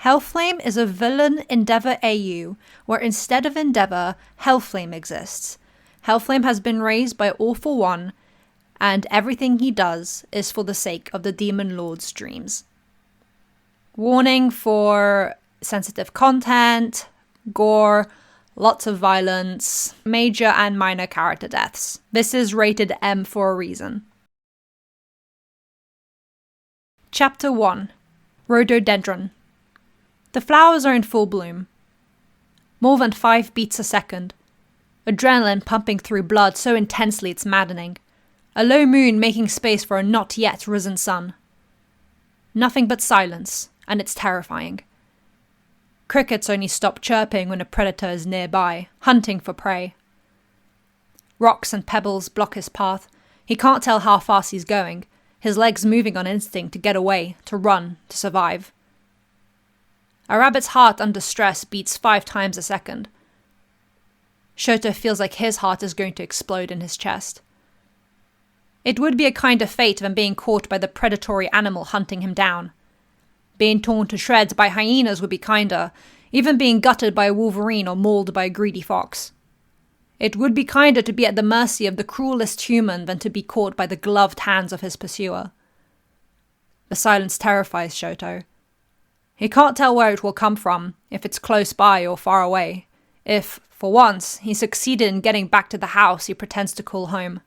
Hellflame is a villain Endeavor AU, where instead of Endeavor, Hellflame exists. Hellflame has been raised by All for One, and everything he does is for the sake of the Demon Lord's dreams. Warning for sensitive content, gore, lots of violence, major and minor character deaths. This is rated M for a reason. Chapter 1. Rhododendron. The flowers are in full bloom. More than 5 beats a second. Adrenaline pumping through blood so intensely it's maddening. A low moon making space for a not yet risen sun. Nothing but silence, and it's terrifying. Crickets only stop chirping when a predator is nearby, hunting for prey. Rocks and pebbles block his path. He can't tell how fast he's going, his legs moving on instinct to get away, to run, to survive. A rabbit's heart under stress beats 5 times a second. Shoto feels like his heart is going to explode in his chest. It would be a kinder fate than being caught by the predatory animal hunting him down. Being torn to shreds by hyenas would be kinder, even being gutted by a wolverine or mauled by a greedy fox. It would be kinder to be at the mercy of the cruelest human than to be caught by the gloved hands of his pursuer. The silence terrifies Shoto. He can't tell where it will come from, if it's close by or far away, if, for once, he succeeded in getting back to the house he pretends to call home.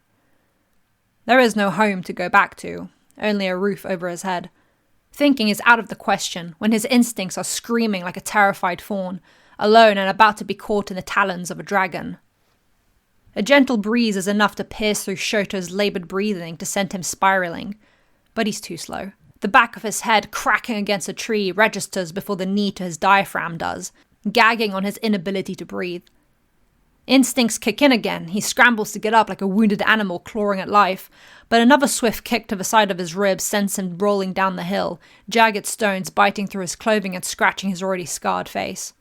There is no home to go back to, only a roof over his head. Thinking is out of the question when his instincts are screaming like a terrified fawn, alone and about to be caught in the talons of a dragon. A gentle breeze is enough to pierce through Shoto's laboured breathing to send him spiralling, but he's too slow. The back of his head cracking against a tree registers before the knee to his diaphragm does, gagging on his inability to breathe. Instincts kick in again. He scrambles to get up like a wounded animal clawing at life, but another swift kick to the side of his ribs sends him rolling down the hill, jagged stones biting through his clothing and scratching his already scarred face.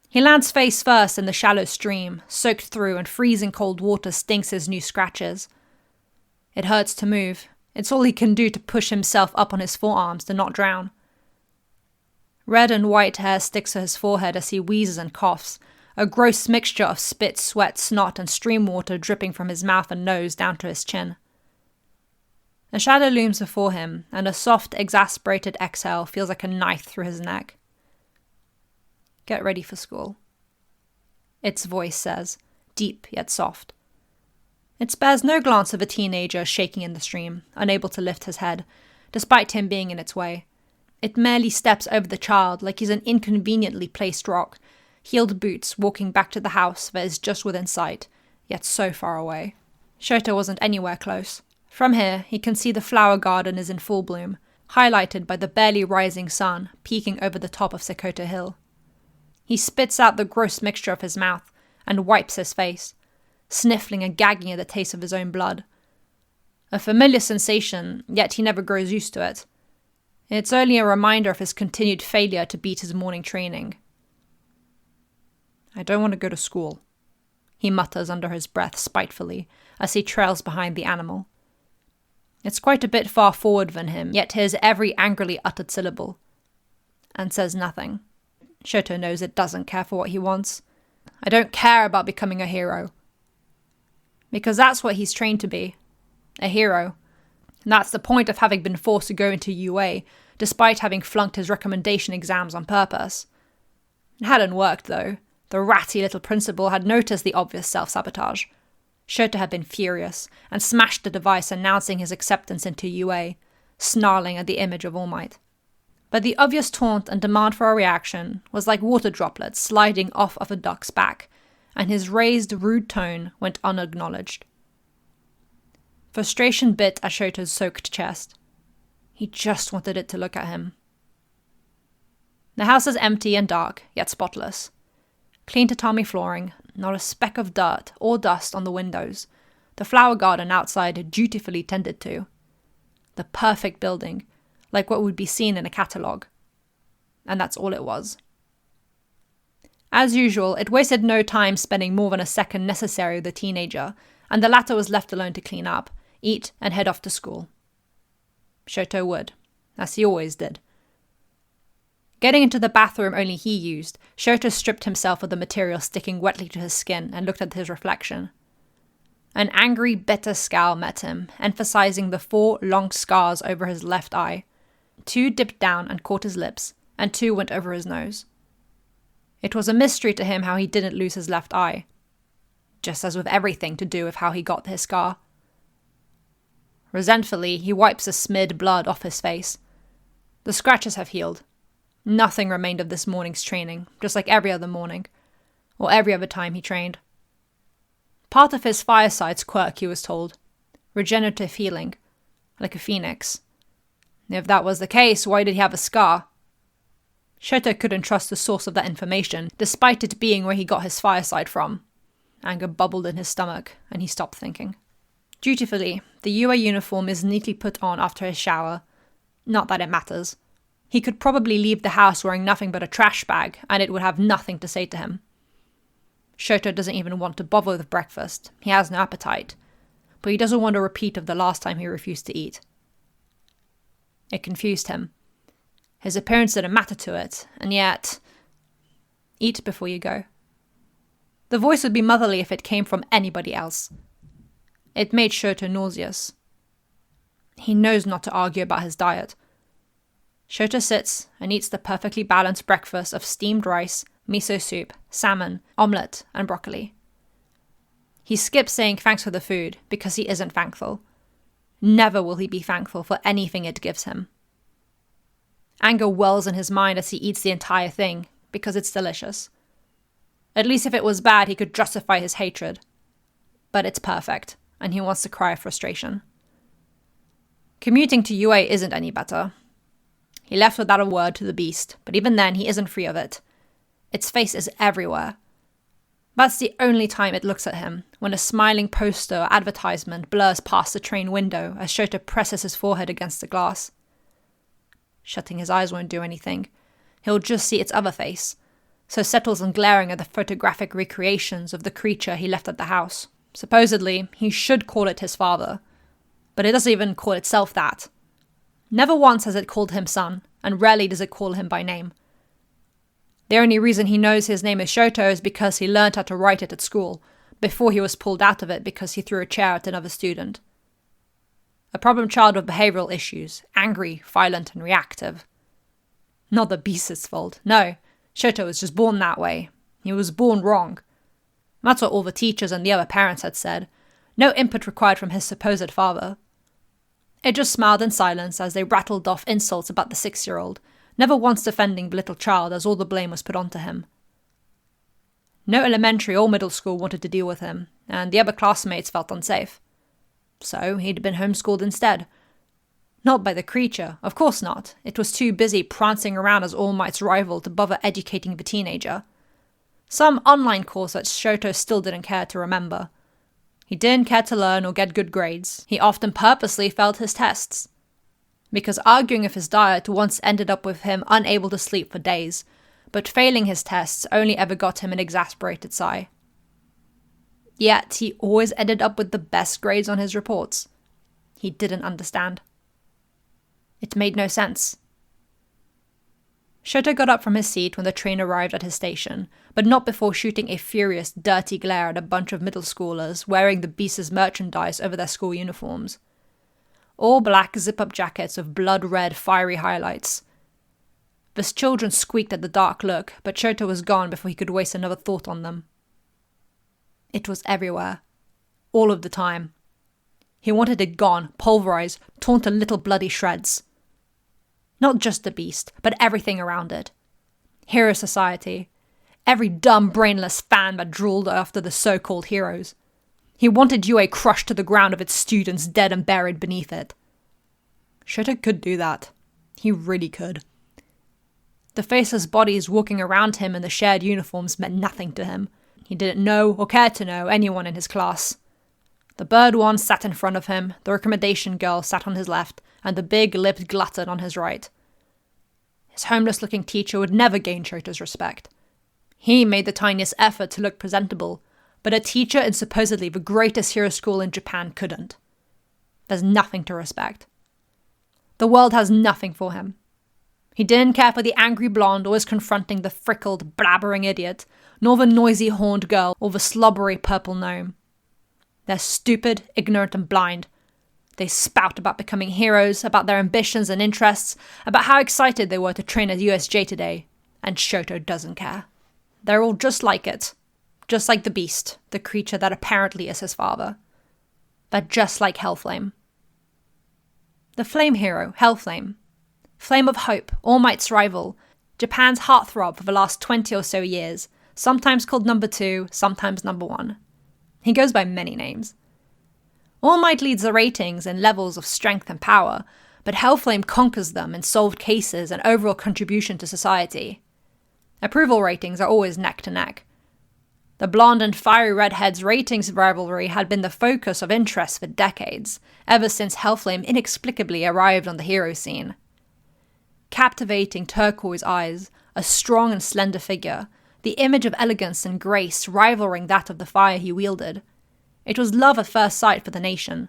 He lands face first in the shallow stream, soaked through, and freezing cold water stinks his new scratches. It hurts to move. It's all he can do to push himself up on his forearms to not drown. Red and white hair sticks to his forehead as he wheezes and coughs, a gross mixture of spit, sweat, snot, and stream water dripping from his mouth and nose down to his chin. A shadow looms before him, and a soft, exasperated exhale feels like a knife through his neck. Get ready for school. Its voice says, deep yet soft. It spares no glance of a teenager shaking in the stream, unable to lift his head, despite him being in its way. It merely steps over the child like he's an inconveniently placed rock, heeled boots walking back to the house that is just within sight, yet so far away. Shoto wasn't anywhere close. From here, he can see the flower garden is in full bloom, highlighted by the barely rising sun peeking over the top of Sekoto Hill. He spits out the gross mixture of his mouth and wipes his face, sniffling and gagging at the taste of his own blood. A familiar sensation, yet he never grows used to it. It's only a reminder of his continued failure to beat his morning training. I don't want to go to school, he mutters under his breath spitefully as he trails behind the animal. It's quite a bit far forward than him, yet hears every angrily uttered syllable, and says nothing. Shoto knows it doesn't care for what he wants. I don't care about becoming a hero. Because that's what he's trained to be. A hero. And that's the point of having been forced to go into UA, despite having flunked his recommendation exams on purpose. It hadn't worked, though. The ratty little principal had noticed the obvious self-sabotage. Shoto had been furious, and smashed the device announcing his acceptance into UA, snarling at the image of All Might. But the obvious taunt and demand for a reaction was like water droplets sliding off of a duck's back, and his raised, rude tone went unacknowledged. Frustration bit at Shoto's soaked chest. He just wanted it to look at him. The house is empty and dark, yet spotless. Clean tatami flooring, not a speck of dirt or dust on the windows. The flower garden outside dutifully tended to. The perfect building, like what would be seen in a catalogue. And that's all it was. As usual, it wasted no time spending more than a second necessary with the teenager, and the latter was left alone to clean up, eat, and head off to school. Shoto would, as he always did. Getting into the bathroom only he used, Shoto stripped himself of the material sticking wetly to his skin and looked at his reflection. An angry, bitter scowl met him, emphasizing the 4 long scars over his left eye. 2 dipped down and caught his lips, and 2 went over his nose. It was a mystery to him how he didn't lose his left eye, just as with everything to do with how he got his scar. Resentfully, he wipes the smeared blood off his face. The scratches have healed. Nothing remained of this morning's training, just like every other morning, or every other time he trained. Part of his fireside's quirk, he was told. Regenerative healing, like a phoenix. If that was the case, why did he have a scar? Shoto couldn't trust the source of that information, despite it being where he got his fireside from. Anger bubbled in his stomach, and he stopped thinking. Dutifully, the UA uniform is neatly put on after his shower. Not that it matters. He could probably leave the house wearing nothing but a trash bag, and it would have nothing to say to him. Shoto doesn't even want to bother with breakfast. He has no appetite. But he doesn't want a repeat of the last time he refused to eat. It confused him. His appearance didn't matter to it, and yet... Eat before you go. The voice would be motherly if it came from anybody else. It made Shoto nauseous. He knows not to argue about his diet. Shoto sits and eats the perfectly balanced breakfast of steamed rice, miso soup, salmon, omelette, and broccoli. He skips saying thanks for the food because he isn't thankful. Never will he be thankful for anything it gives him. Anger wells in his mind as he eats the entire thing, because it's delicious. At least if it was bad, he could justify his hatred. But it's perfect, and he wants to cry of frustration. Commuting to UA isn't any better. He left without a word to the beast, but even then he isn't free of it. Its face is everywhere. That's the only time it looks at him, when a smiling poster or advertisement blurs past the train window as Shoto presses his forehead against the glass. Shutting his eyes won't do anything. He'll just see its other face, so settles on glaring at the photographic recreations of the creature he left at the house. Supposedly, he should call it his father, but it doesn't even call itself that. Never once has it called him son, and rarely does it call him by name. The only reason he knows his name is Shoto is because he learned how to write it at school, before he was pulled out of it because he threw a chair at another student. A problem child with behavioral issues, angry, violent, and reactive. Not the beast's fault. No, Shoto was just born that way. He was born wrong. That's what all the teachers and the other parents had said. No input required from his supposed father. It just smiled in silence as they rattled off insults about the 6-year-old, never once defending the little child as all the blame was put onto him. No elementary or middle school wanted to deal with him, and the other classmates felt unsafe. So he'd been homeschooled instead. Not by the creature, of course not. It was too busy prancing around as All Might's rival to bother educating the teenager. Some online course that Shoto still didn't care to remember. He didn't care to learn or get good grades. He often purposely failed his tests. Because arguing with his diet once ended up with him unable to sleep for days, but failing his tests only ever got him an exasperated sigh. Yet he always ended up with the best grades on his reports. He didn't understand. It made no sense. Shoto got up from his seat when the train arrived at his station, but not before shooting a furious, dirty glare at a bunch of middle schoolers wearing the beast's merchandise over their school uniforms. All black zip-up jackets with blood-red, fiery highlights. The children squeaked at the dark look, but Shoto was gone before he could waste another thought on them. It was everywhere. All of the time. He wanted it gone, pulverized, torn to little bloody shreds. Not just the beast, but everything around it. Hero society. Every dumb, brainless fan that drooled after the so-called heroes. He wanted UA crushed to the ground with its students dead and buried beneath it. Shoto could do that. He really could. The faceless bodies walking around him in the shared uniforms meant nothing to him. He didn't know or care to know anyone in his class. The bird one sat in front of him, the recommendation girl sat on his left, and the big-lipped glutton on his right. His homeless-looking teacher would never gain Shoto's respect. He made the tiniest effort to look presentable, but a teacher in supposedly the greatest hero school in Japan couldn't. There's nothing to respect. The world has nothing for him. He didn't care for the angry blonde always confronting the frickled, blabbering idiot, nor the noisy horned girl or the slobbery purple gnome. They're stupid, ignorant, and blind. They spout about becoming heroes, about their ambitions and interests, about how excited they were to train at USJ today, and Shoto doesn't care. They're all just like it. Just like the beast, the creature that apparently is his father. But just like Hellflame. The flame hero, Hellflame. Flame of Hope, All Might's rival, Japan's heartthrob for the last 20 or so years, sometimes called number 2, sometimes number 1. He goes by many names. All Might leads the ratings in levels of strength and power, but Hellflame conquers them in solved cases and overall contribution to society. Approval ratings are always neck to neck. The blonde and fiery redhead's ratings rivalry had been the focus of interest for decades, ever since Hellflame inexplicably arrived on the hero scene. Captivating turquoise eyes, a strong and slender figure, the image of elegance and grace rivaling that of the fire he wielded. It was love at first sight for the nation.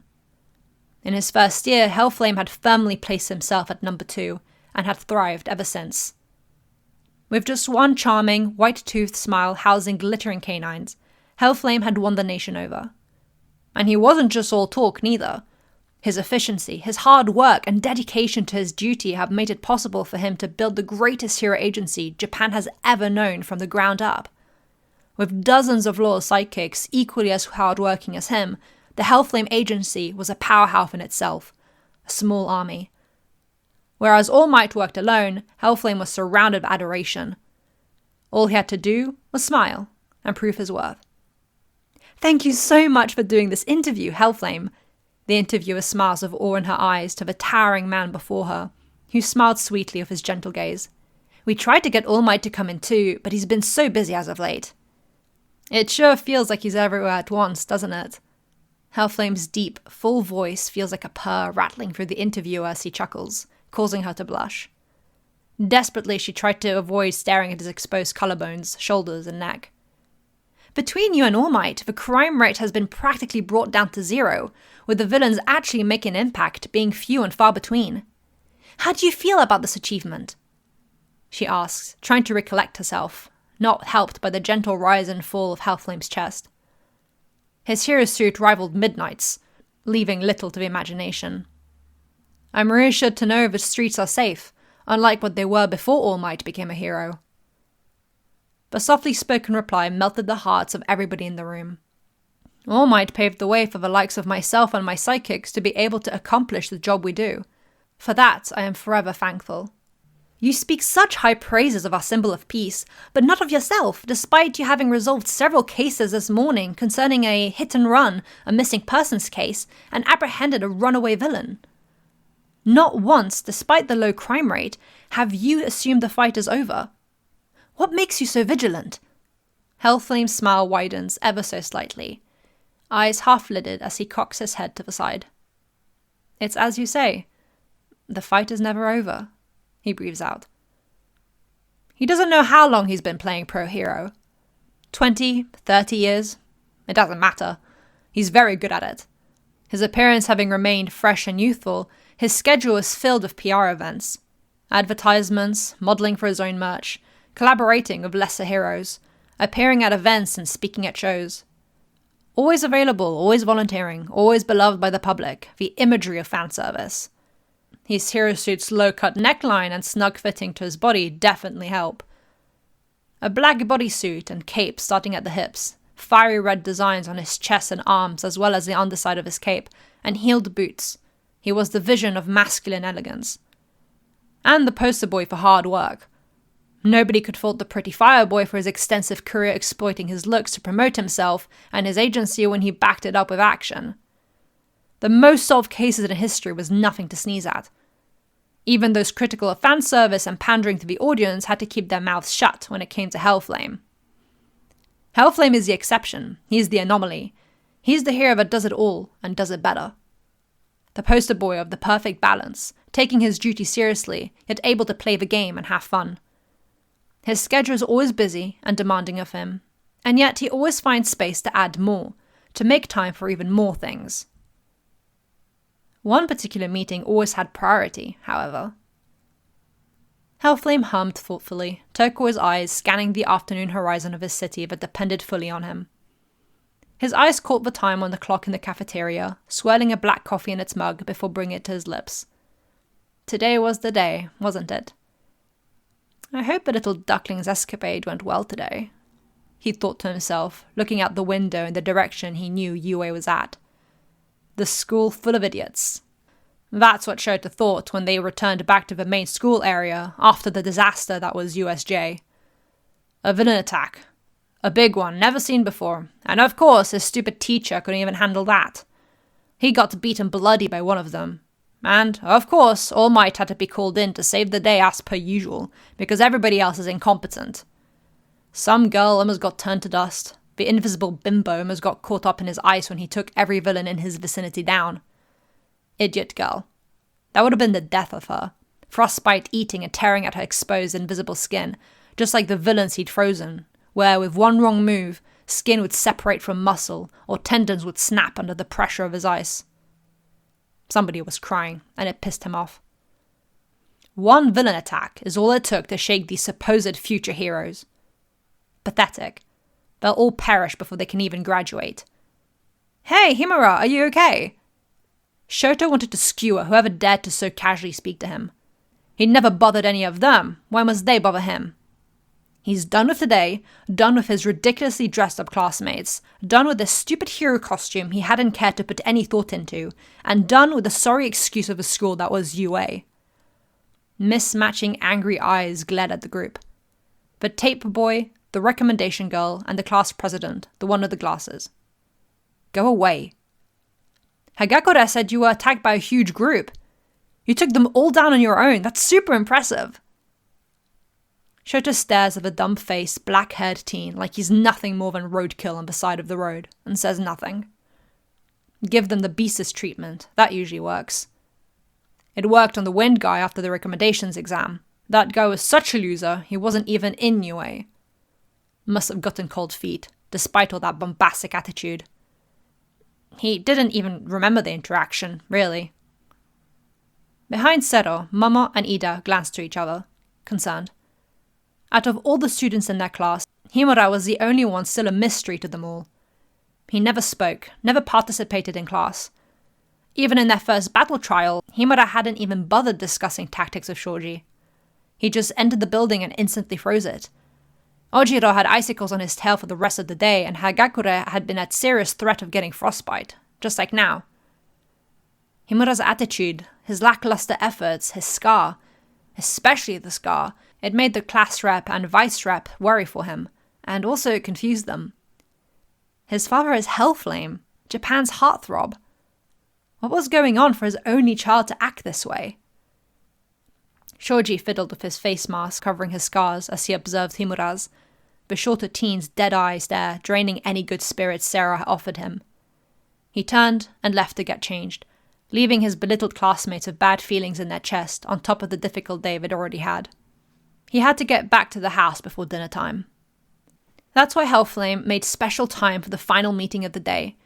In his first year, Hellflame had firmly placed himself at number 2, and had thrived ever since. With just one charming, white-toothed smile housing glittering canines, Hellflame had won the nation over. And he wasn't just all talk, neither. His efficiency, his hard work, and dedication to his duty have made it possible for him to build the greatest hero agency Japan has ever known from the ground up. With dozens of loyal sidekicks equally as hardworking as him, the Hellflame agency was a powerhouse in itself, a small army. Whereas All Might worked alone, Hellflame was surrounded by adoration. All he had to do was smile and prove his worth. "Thank you so much for doing this interview, Hellflame." The interviewer smiles with awe in her eyes to the towering man before her, who smiled sweetly with his gentle gaze. "We tried to get All Might to come in too, but he's been so busy as of late." "It sure feels like he's everywhere at once, doesn't it?" Hellflame's deep, full voice feels like a purr rattling through the interviewer as he chuckles, causing her to blush. Desperately, she tried to avoid staring at his exposed collarbones, shoulders, and neck. "Between you and All Might, the crime rate has been practically brought down to 0, with the villains actually making an impact being few and far between. How do you feel about this achievement?" she asks, trying to recollect herself, not helped by the gentle rise and fall of Hellflame's chest. His hero suit rivaled Midnight's, leaving little to the imagination. "I'm reassured to know the streets are safe, unlike what they were before All Might became a hero." The softly spoken reply melted the hearts of everybody in the room. "All Might paved the way for the likes of myself and my sidekicks to be able to accomplish the job we do. For that, I am forever thankful." "You speak such high praises of our symbol of peace, but not of yourself, despite you having resolved several cases this morning concerning a hit-and-run, a missing persons case, and apprehended a runaway villain. Not once, despite the low crime rate, have you assumed the fight is over. What makes you so vigilant?" Hellflame's smile widens ever so slightly, eyes half-lidded as he cocks his head to the side. "It's as you say. The fight is never over," he breathes out. He doesn't know how long he's been playing pro hero. 20, 30 years? It doesn't matter. He's very good at it. His appearance having remained fresh and youthful, his schedule is filled with PR events, advertisements, modelling for his own merch, collaborating with lesser heroes, appearing at events and speaking at shows. Always available, always volunteering, always beloved by the public, the imagery of fan service. His hero suit's low-cut neckline and snug fitting to his body definitely help. A black bodysuit and cape starting at the hips, fiery red designs on his chest and arms as well as the underside of his cape, and heeled boots. He was the vision of masculine elegance. And the poster boy for hard work. Nobody could fault the pretty fireboy for his extensive career exploiting his looks to promote himself and his agency when he backed it up with action. The most solved cases in history was nothing to sneeze at. Even those critical of fan service and pandering to the audience had to keep their mouths shut when it came to Hellflame. Hellflame is the exception. He's the anomaly. He's the hero that does it all and does it better. The poster boy of the perfect balance, taking his duty seriously, yet able to play the game and have fun. His schedule is always busy and demanding of him, and yet he always finds space to add more, to make time for even more things. One particular meeting always had priority, however. Hellflame hummed thoughtfully, turquoise eyes scanning the afternoon horizon of his city that depended fully on him. His eyes caught the time on the clock in the cafeteria, swirling a black coffee in its mug before bringing it to his lips. Today was the day, wasn't it? I hope the little duckling's escapade went well today, he thought to himself, looking out the window in the direction he knew Yue was at. The school full of idiots. That's what Shota thought when they returned back to the main school area after the disaster that was USJ. A villain attack. A big one, never seen before, and of course his stupid teacher couldn't even handle that. He got beaten bloody by one of them. And, of course, All Might had to be called in to save the day as per usual, because everybody else is incompetent. Some girl almost got turned to dust. The invisible bimbo almost got caught up in his ice when he took every villain in his vicinity down. Idiot girl. That would have been the death of her. Frostbite eating and tearing at her exposed invisible skin, just like the villains he'd frozen, where with one wrong move, skin would separate from muscle, or tendons would snap under the pressure of his ice. Somebody was crying, and it pissed him off. One villain attack is all it took to shake these supposed future heroes. Pathetic. They'll all perish before they can even graduate. Hey, Himura, are you okay? Shota wanted to skewer whoever dared to so casually speak to him. He'd never bothered any of them. Why must they bother him? He's done with today, done with his ridiculously dressed-up classmates, done with the stupid hero costume he hadn't cared to put any thought into, and done with the sorry excuse of a school that was UA. Mismatching angry eyes glared at the group. The tape boy, the recommendation girl, and the class president, the one with the glasses. Go away. Hagakure said you were attacked by a huge group. You took them all down on your own. That's super impressive. Shota stares at the dumb-faced, black-haired teen like he's nothing more than roadkill on the side of the road, and says nothing. Give them the beastess treatment. That usually works. It worked on the wind guy after the recommendations exam. That guy was such a loser, he wasn't even in UA. Must have gotten cold feet, despite all that bombastic attitude. He didn't even remember the interaction, really. Behind Sero, Momo and Ida glanced to each other, concerned. Out of all the students in their class, Himura was the only one still a mystery to them all. He never spoke, never participated in class. Even in their first battle trial, Himura hadn't even bothered discussing tactics with Shoji. He just entered the building and instantly froze it. Ojiro had icicles on his tail for the rest of the day, and Hagakure had been at serious threat of getting frostbite, just like now. Himura's attitude, his lackluster efforts, his scar, especially the scar, it made the class rep and vice rep worry for him, and also confused them. His father is Hellflame, Japan's heartthrob. What was going on for his only child to act this way? Shoji fiddled with his face mask covering his scars as he observed Himura's, the shorter teen's dead-eye stare draining any good spirits Sarah offered him. He turned and left to get changed, leaving his belittled classmates with bad feelings in their chest on top of the difficult day they'd already had. He had to get back to the house before dinner time. That's why Hellflame made special time for the final meeting of the day,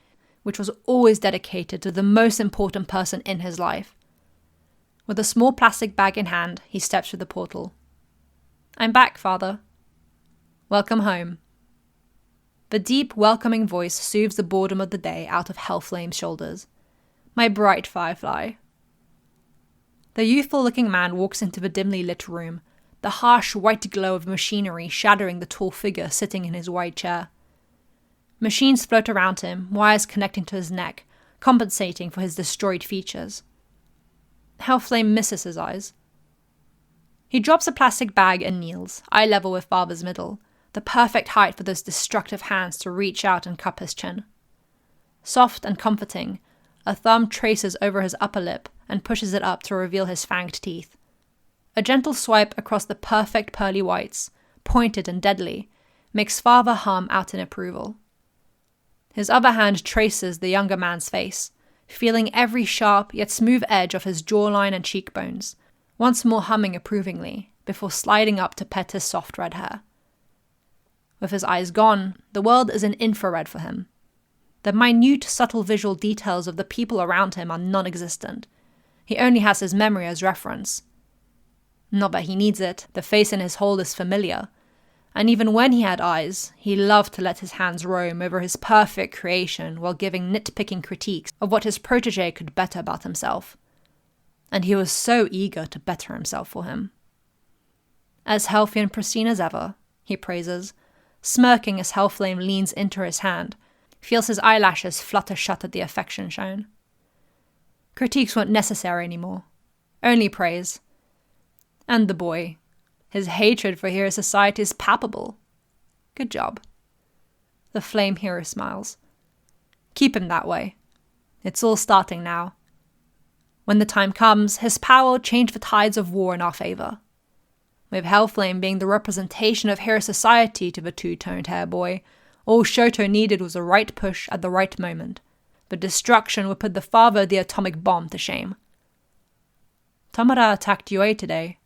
which was always dedicated to the most important person in his life. With a small plastic bag in hand, he stepped through the portal. I'm back, Father. Welcome home. The deep, welcoming voice soothes the boredom of the day out of Hellflame's shoulders. My bright firefly. The youthful-looking man walks into the dimly lit room, the harsh white glow of machinery shadowing the tall figure sitting in his wide chair. Machines float around him, wires connecting to his neck, compensating for his destroyed features. Hellflame misses his eyes. He drops a plastic bag and kneels, eye level with Father's middle, the perfect height for those destructive hands to reach out and cup his chin. Soft and comforting, a thumb traces over his upper lip and pushes it up to reveal his fanged teeth. A gentle swipe across the perfect pearly whites, pointed and deadly, makes Father hum out in approval. His other hand traces the younger man's face, feeling every sharp yet smooth edge of his jawline and cheekbones, once more humming approvingly, before sliding up to pet his soft red hair. With his eyes gone, the world is in infrared for him. The minute, subtle visual details of the people around him are non-existent. He only has his memory as reference. Not that he needs it, the face in his hold is familiar. And even when he had eyes, he loved to let his hands roam over his perfect creation while giving nitpicking critiques of what his protege could better about himself. And he was so eager to better himself for him. As healthy and pristine as ever, he praises, smirking as Hellflame leans into his hand, feels his eyelashes flutter shut at the affection shown. Critiques weren't necessary anymore, only praise. And the boy, his hatred for hero society is palpable. Good job. The flame hero smiles. Keep him that way. It's all starting now. When the time comes, his power will change the tides of war in our favor. With Hellflame being the representation of hero society to the two-toned hair boy, all Shoto needed was a right push at the right moment. The destruction would put the father of the atomic bomb to shame. Tomura attacked Yue today,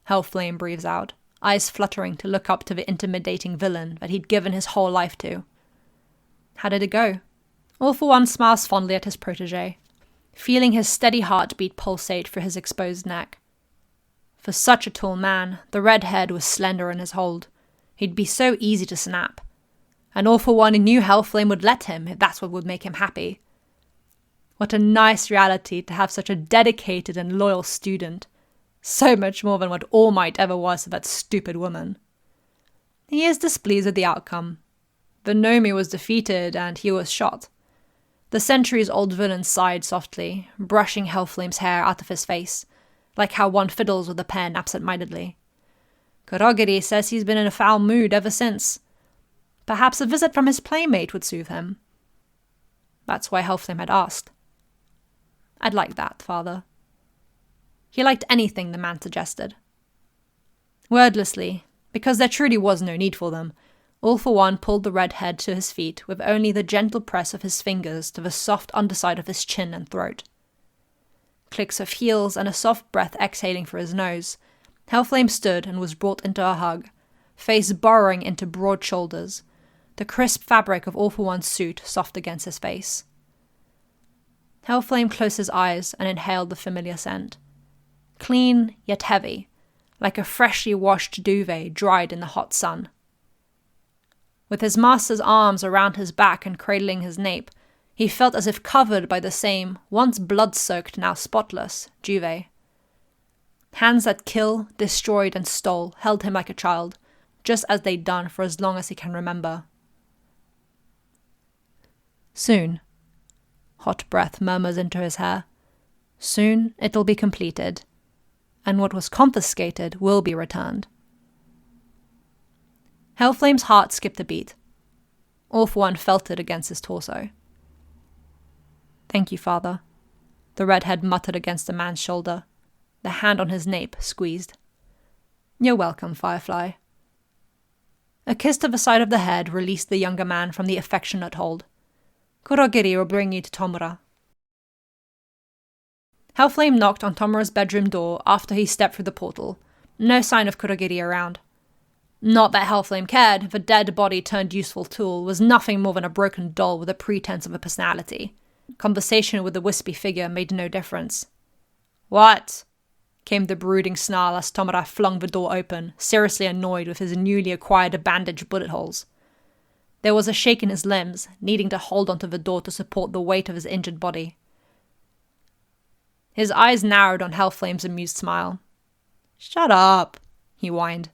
Hellflame breathes out, eyes fluttering to look up to the intimidating villain that he'd given his whole life to. How did it go? All for One smiles fondly at his protege, feeling his steady heartbeat pulsate through his exposed neck. For such a tall man, the red head was slender in his hold. He'd be so easy to snap. And All for One knew Hellflame would let him if that's what would make him happy. What a nice reality to have such a dedicated and loyal student. So much more than what All Might ever was to that stupid woman. He is displeased with the outcome. The Nomi was defeated and he was shot. The centuries-old villain sighed softly, brushing Hellflame's hair out of his face, like how one fiddles with a pen absent-mindedly. Kurogiri says he's been in a foul mood ever since. Perhaps a visit from his playmate would soothe him. That's why Hellflame had asked. I'd like that, father. He liked anything the man suggested. Wordlessly, because there truly was no need for them, All for One pulled the red head to his feet with only the gentle press of his fingers to the soft underside of his chin and throat. Clicks of heels and a soft breath exhaling through his nose, Hellflame stood and was brought into a hug, face burrowing into broad shoulders, the crisp fabric of All for One's suit soft against his face. Hellflame closed his eyes and inhaled the familiar scent. Clean, yet heavy, like a freshly washed duvet dried in the hot sun. With his master's arms around his back and cradling his nape, he felt as if covered by the same, once blood-soaked, now spotless, duvet. Hands that kill, destroyed, and stole held him like a child, just as they'd done for as long as he can remember. Soon, hot breath murmurs into his hair. Soon it'll be completed, and what was confiscated will be returned. Hellflame's heart skipped a beat. All for One felt it against his torso. Thank you, father, the redhead muttered against the man's shoulder, the hand on his nape squeezed. You're welcome, Firefly. A kiss to the side of the head released the younger man from the affectionate hold. Kurogiri will bring you to Tomura. Hellflame knocked on Tomura's bedroom door after he stepped through the portal. No sign of Kurogiri around. Not that Hellflame cared, the dead body turned useful tool was nothing more than a broken doll with a pretense of a personality. Conversation with the wispy figure made no difference. What? Came the brooding snarl as Tomura flung the door open, seriously annoyed with his newly acquired bandaged bullet holes. There was a shake in his limbs, needing to hold onto the door to support the weight of his injured body. His eyes narrowed on Hellflame's amused smile. Shut up, he whined.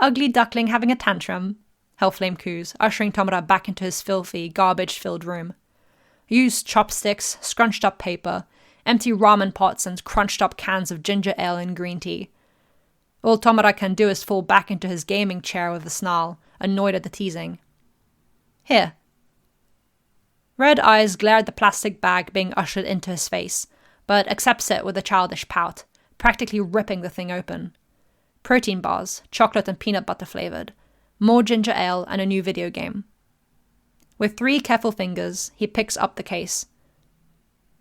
Ugly duckling having a tantrum, Hellflame coos, ushering Tomura back into his filthy, garbage-filled room. Used chopsticks, scrunched-up paper, empty ramen pots and crunched-up cans of ginger ale and green tea. All Tomura can do is fall back into his gaming chair with a snarl, annoyed at the teasing. Here. Red eyes glare at the plastic bag being ushered into his face, but accepts it with a childish pout, practically ripping the thing open. Protein bars, chocolate and peanut butter flavored, more ginger ale and a new video game. With 3 careful fingers, he picks up the case.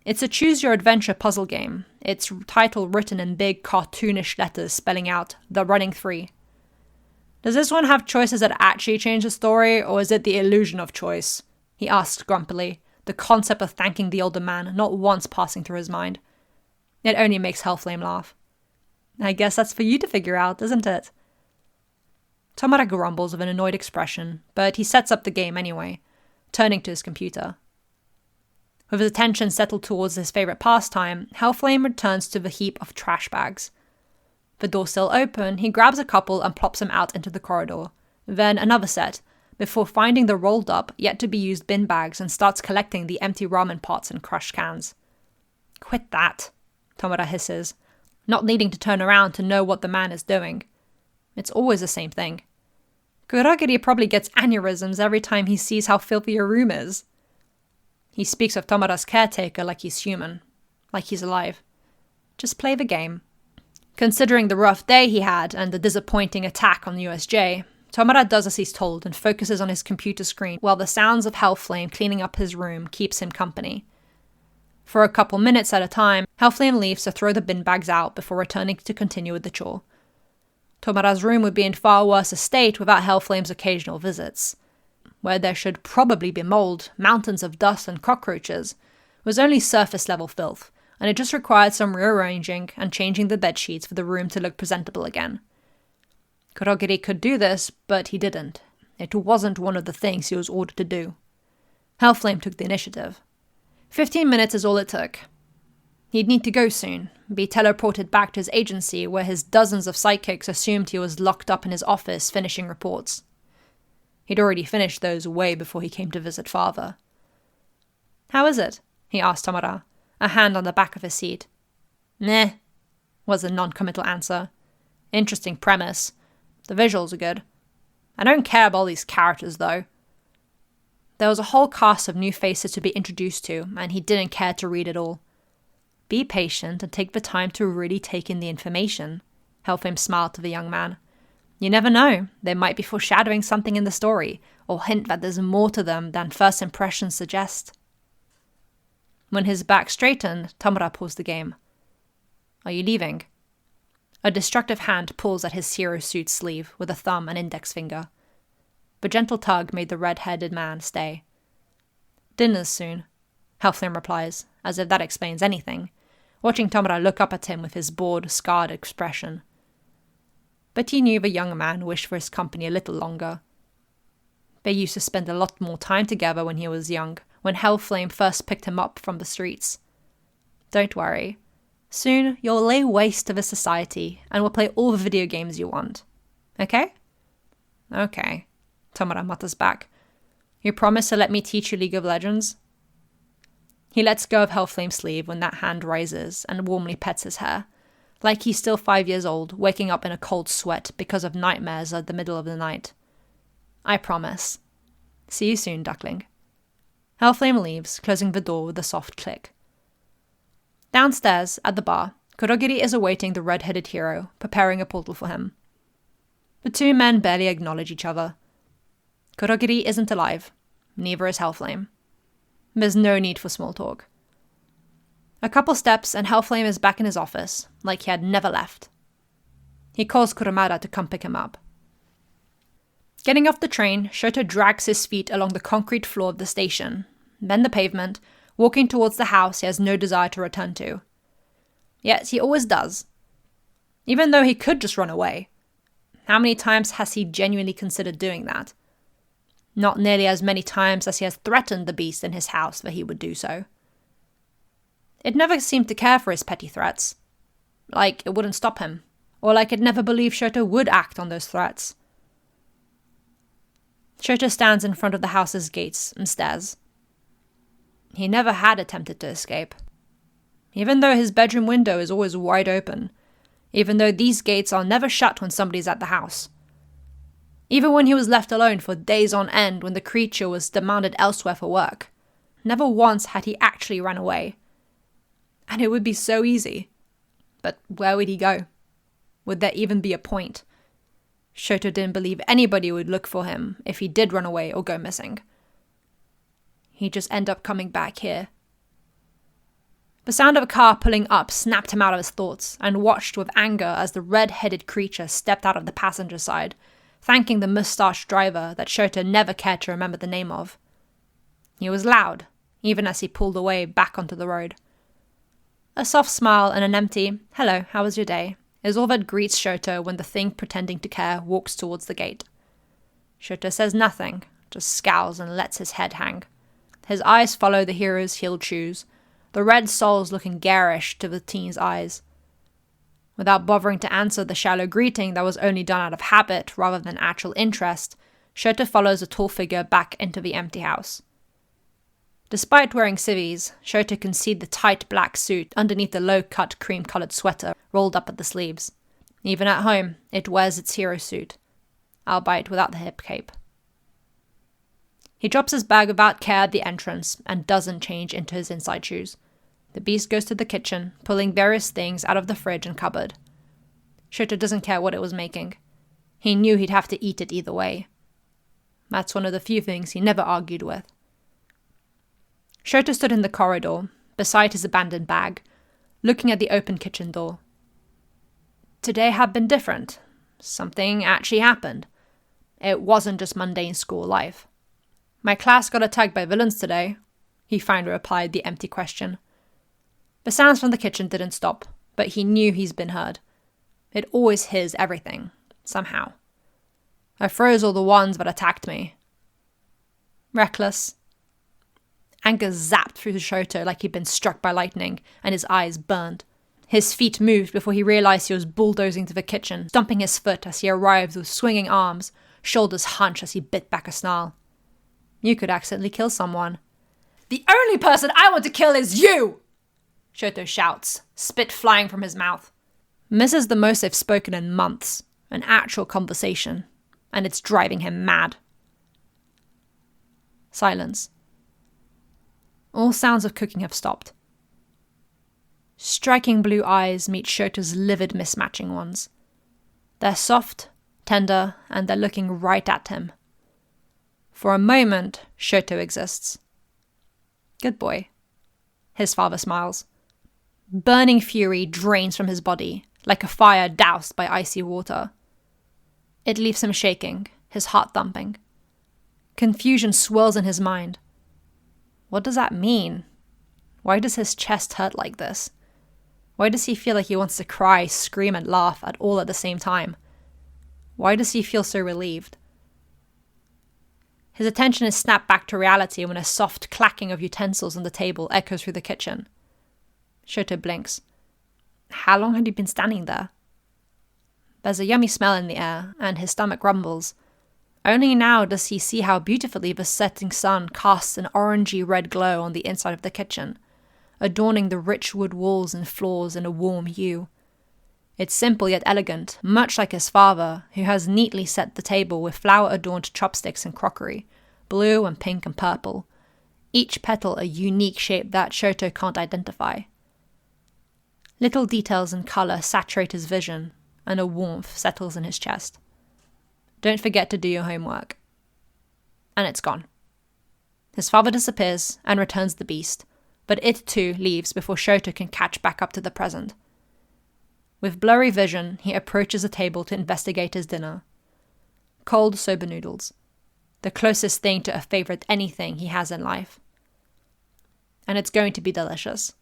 It's a choose-your-adventure puzzle game, its title written in big cartoonish letters spelling out, The Running 3. Does this one have choices that actually change the story, or is it the illusion of choice? He asked grumpily, the concept of thanking the older man not once passing through his mind. It only makes Hellflame laugh. I guess that's for you to figure out, isn't it? Tomura grumbles with an annoyed expression, but he sets up the game anyway, turning to his computer. With his attention settled towards his favourite pastime, Hellflame returns to the heap of trash bags. The door still open, he grabs a couple and plops them out into the corridor, then another set, before finding the rolled up, yet to be used bin bags and starts collecting the empty ramen pots and crushed cans. Quit that, Tomura hisses, not needing to turn around to know what the man is doing. It's always the same thing. Kurogiri probably gets aneurysms every time he sees how filthy your room is. He speaks of Tomura's caretaker like he's human, like he's alive. Just play the game. Considering the rough day he had and the disappointing attack on USJ, Tomura does as he's told and focuses on his computer screen while the sounds of Hellflame cleaning up his room keeps him company. For a couple minutes at a time, Hellflame leaves to throw the bin bags out before returning to continue with the chore. Tomura's room would be in far worse a state without Hellflame's occasional visits. Where there should probably be mold, mountains of dust and cockroaches, was only surface-level filth, and it just required some rearranging and changing the bed sheets for the room to look presentable again. Kurogiri could do this, but he didn't. It wasn't one of the things he was ordered to do. Hellflame took the initiative. 15 minutes is all it took. He'd need to go soon, be teleported back to his agency where his dozens of sidekicks assumed he was locked up in his office finishing reports. He'd already finished those way before he came to visit father. "How is it?" he asked Tomura, a hand on the back of his seat. "Meh," was the non-committal answer. "Interesting premise. The visuals are good. I don't care about all these characters, though." There was a whole cast of new faces to be introduced to, and he didn't care to read it all. "Be patient and take the time to really take in the information," Hellflame smiled to the young man. "You never know, they might be foreshadowing something in the story, or hint that there's more to them than first impressions suggest." When his back straightened, Tomura paused the game. "Are you leaving?" A destructive hand pulls at his hero suit sleeve with a thumb and index finger. The gentle tug made the red-headed man stay. "Dinner's soon," Hellflame replies, as if that explains anything, watching Tomura look up at him with his bored, scarred expression. But he knew the young man wished for his company a little longer. They used to spend a lot more time together when he was young, when Hellflame first picked him up from the streets. "Don't worry. Soon you'll lay waste to the society, and we'll play all the video games you want. Okay?" "Okay," Tomura mutters back. "You promise to let me teach you League of Legends?" He lets go of Hellflame's sleeve when that hand rises and warmly pets his hair, like he's still 5 years old, waking up in a cold sweat because of nightmares at the middle of the night. "I promise. See you soon, duckling." Hellflame leaves, closing the door with a soft click. Downstairs, at the bar, Kurogiri is awaiting the red-headed hero, preparing a portal for him. The two men barely acknowledge each other. Kurogiri isn't alive. Neither is Hellflame. There's no need for small talk. A couple steps and Hellflame is back in his office, like he had never left. He calls Kurumada to come pick him up. Getting off the train, Shoto drags his feet along the concrete floor of the station, then the pavement, walking towards the house he has no desire to return to. Yet he always does. Even though he could just run away. How many times has he genuinely considered doing that? Not nearly as many times as he has threatened the beast in his house that he would do so. It never seemed to care for his petty threats. Like it wouldn't stop him, or like it never believed Shoto would act on those threats. Shoto stands in front of the house's gates and stares. He never had attempted to escape. Even though his bedroom window is always wide open, even though these gates are never shut when somebody's at the house. Even when he was left alone for days on end when the creature was demanded elsewhere for work, never once had he actually run away. And it would be so easy. But where would he go? Would there even be a point? Shoto didn't believe anybody would look for him if he did run away or go missing. He'd just end up coming back here. The sound of a car pulling up snapped him out of his thoughts, and watched with anger as the red-headed creature stepped out of the passenger side, thanking the mustached driver that Shoto never cared to remember the name of. He was loud, even as he pulled away back onto the road. A soft smile and an empty, "Hello, how was your day?" is all that greets Shoto when the thing pretending to care walks towards the gate. Shoto says nothing, just scowls and lets his head hang. His eyes follow the hero's heeled shoes, the red soles looking garish to the teen's eyes. Without bothering to answer the shallow greeting that was only done out of habit rather than actual interest, Shoto follows the tall figure back into the empty house. Despite wearing civvies, Shoto can see the tight black suit underneath the low-cut cream-coloured sweater rolled up at the sleeves. Even at home, it wears its hero suit, albeit without the hip cape. He drops his bag without care at the entrance and doesn't change into his inside shoes. The beast goes to the kitchen, pulling various things out of the fridge and cupboard. Shoto doesn't care what it was making. He knew he'd have to eat it either way. That's one of the few things he never argued with. Shoto stood in the corridor, beside his abandoned bag, looking at the open kitchen door. Today had been different. Something actually happened. It wasn't just mundane school life. My class got attacked by villains today, he finally replied the empty question. The sounds from the kitchen didn't stop, but he knew he's been heard. It always hears everything, somehow. I froze all the ones that attacked me. Reckless. Anger zapped through Shoto like he'd been struck by lightning, and his eyes burned. His feet moved before he realized he was bulldozing to the kitchen, stomping his foot as he arrived with swinging arms, shoulders hunched as he bit back a snarl. You could accidentally kill someone. The only person I want to kill is you! Shoto shouts, spit flying from his mouth. Misses the most they've spoken in months, an actual conversation, and it's driving him mad. Silence. All sounds of cooking have stopped. Striking blue eyes meet Shoto's livid mismatching ones. They're soft, tender, and they're looking right at him. For a moment, Shoto exists. Good boy. His father smiles. Burning fury drains from his body, like a fire doused by icy water. It leaves him shaking, his heart thumping. Confusion swirls in his mind. What does that mean? Why does his chest hurt like this? Why does he feel like he wants to cry, scream, and laugh at all at the same time? Why does he feel so relieved? His attention is snapped back to reality when a soft clacking of utensils on the table echoes through the kitchen. Shoto blinks. How long had he been standing there? There's a yummy smell in the air, and his stomach rumbles. Only now does he see how beautifully the setting sun casts an orangey-red glow on the inside of the kitchen, adorning the rich wood walls and floors in a warm hue. It's simple yet elegant, much like his father, who has neatly set the table with flower-adorned chopsticks and crockery, blue and pink and purple, each petal a unique shape that Shoto can't identify. Little details and colour saturate his vision, and a warmth settles in his chest. Don't forget to do your homework. And it's gone. His father disappears and returns the beast, but it too leaves before Shoto can catch back up to the present. With blurry vision, he approaches the table to investigate his dinner. Cold soba noodles. The closest thing to a favourite anything he has in life. And it's going to be delicious.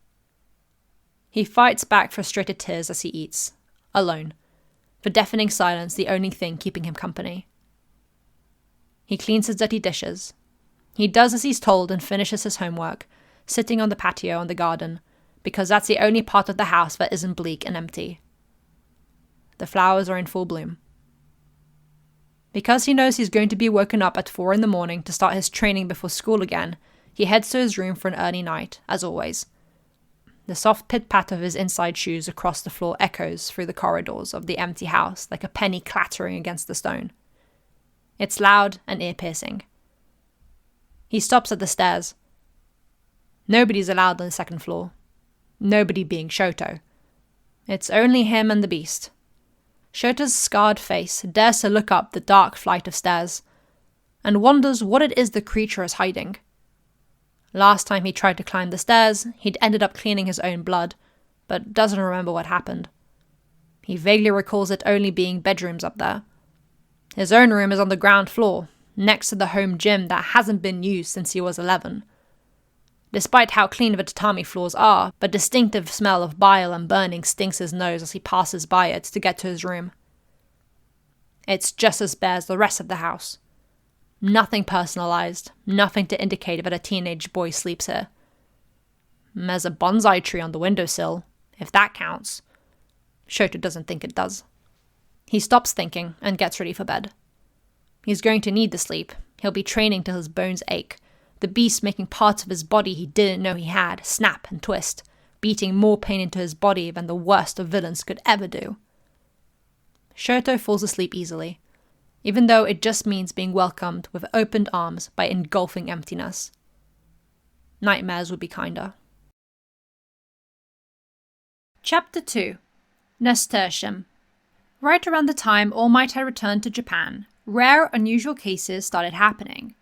He fights back frustrated tears as he eats, alone, the deafening silence the only thing keeping him company. He cleans his dirty dishes. He does as he's told and finishes his homework, sitting on the patio in the garden, because that's the only part of the house that isn't bleak and empty. The flowers are in full bloom. Because he knows he's going to be woken up at 4 a.m. to start his training before school again, he heads to his room for an early night, as always. The soft pit-pat of his inside shoes across the floor echoes through the corridors of the empty house like a penny clattering against the stone. It's loud and ear-piercing. He stops at the stairs. Nobody's allowed on the second floor. Nobody being Shoto. It's only him and the beast. Shoto's scarred face dares to look up the dark flight of stairs, and wonders what it is the creature is hiding. Last time he tried to climb the stairs, he'd ended up cleaning his own blood, but doesn't remember what happened. He vaguely recalls it only being bedrooms up there. His own room is on the ground floor, next to the home gym that hasn't been used since he was 11. Despite how clean the tatami floors are, the distinctive smell of bile and burning stings his nose as he passes by it to get to his room. It's just as bare as the rest of the house. Nothing personalized, nothing to indicate that a teenage boy sleeps here. There's a bonsai tree on the windowsill, if that counts. Shoto doesn't think it does. He stops thinking and gets ready for bed. He's going to need the sleep. He'll be training till his bones ache, the beast making parts of his body he didn't know he had snap and twist, beating more pain into his body than the worst of villains could ever do. Shoto falls asleep easily, even though it just means being welcomed with opened arms by engulfing emptiness. Nightmares would be kinder. Chapter 2. Nasturtium. Right around the time All Might had returned to Japan, rare, unusual cases started happening.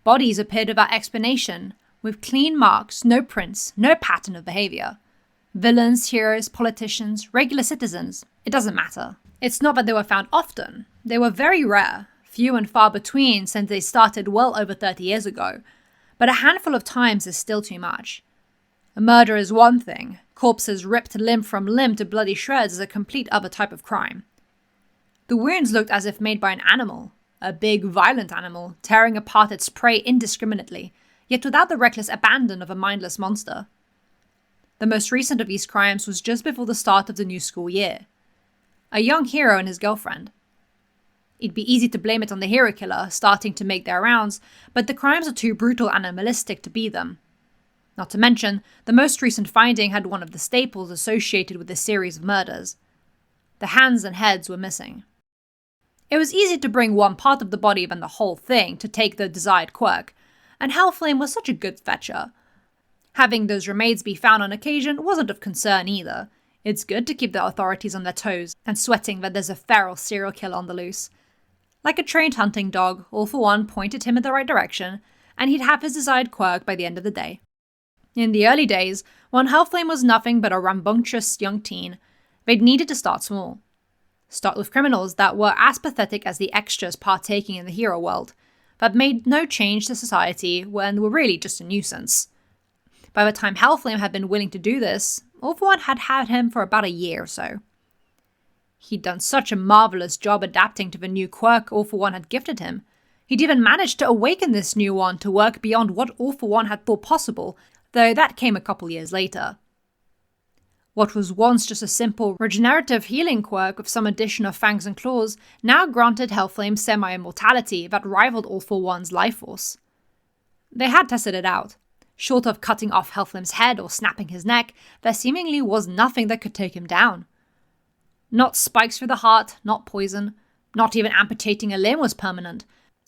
Bodies appeared without explanation, with clean marks, no prints, no pattern of behavior. Villains, heroes, politicians, regular citizens, it doesn't matter. It's not that they were found often. They were very rare, few and far between since they started well over 30 years ago, but a handful of times is still too much. A murder is one thing, corpses ripped limb from limb to bloody shreds is a complete other type of crime. The wounds looked as if made by an animal, a big, violent animal, tearing apart its prey indiscriminately, yet without the reckless abandon of a mindless monster. The most recent of these crimes was just before the start of the new school year. A young hero and his girlfriend. It'd be easy to blame it on the hero killer starting to make their rounds, but the crimes are too brutal and animalistic to be them. Not to mention, the most recent finding had one of the staples associated with the series of murders. The hands and heads were missing. It was easy to bring one part of the body than the whole thing to take the desired quirk, and Hellflame was such a good fetcher. Having those remains be found on occasion wasn't of concern either. It's good to keep the authorities on their toes and sweating that there's a feral serial killer on the loose. Like a trained hunting dog, All for One pointed him in the right direction, and he'd have his desired quirk by the end of the day. In the early days, when Hellflame was nothing but a rambunctious young teen, they'd needed to start small. Start with criminals that were as pathetic as the extras partaking in the hero world, but made no change to society when were really just a nuisance. By the time Hellflame had been willing to do this, All for One had had him for about a year or so. He'd done such a marvelous job adapting to the new quirk All for One had gifted him. He'd even managed to awaken this new one to work beyond what All for One had thought possible, though that came a couple years later. What was once just a simple regenerative healing quirk with some addition of fangs and claws now granted Hellflame semi-immortality that rivaled All for One's life force. They had tested it out. Short of cutting off Hellflame's head or snapping his neck, there seemingly was nothing that could take him down. Not spikes through the heart, not poison, not even amputating a limb was permanent,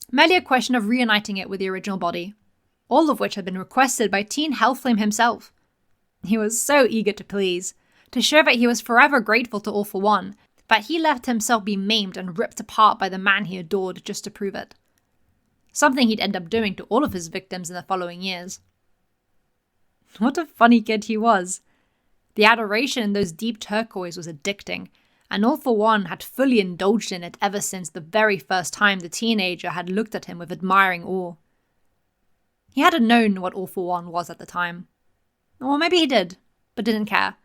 merely a question of reuniting it with the original body, all of which had been requested by teen Hellflame himself. He was so eager to please, to show that he was forever grateful to All for One, that he let himself be maimed and ripped apart by the man he adored just to prove it. Something he'd end up doing to all of his victims in the following years. What a funny kid he was. The adoration in those deep turquoise was addicting, and All for One had fully indulged in it ever since the very first time the teenager had looked at him with admiring awe. He hadn't known what All for One was at the time. Or maybe he did, but didn't care.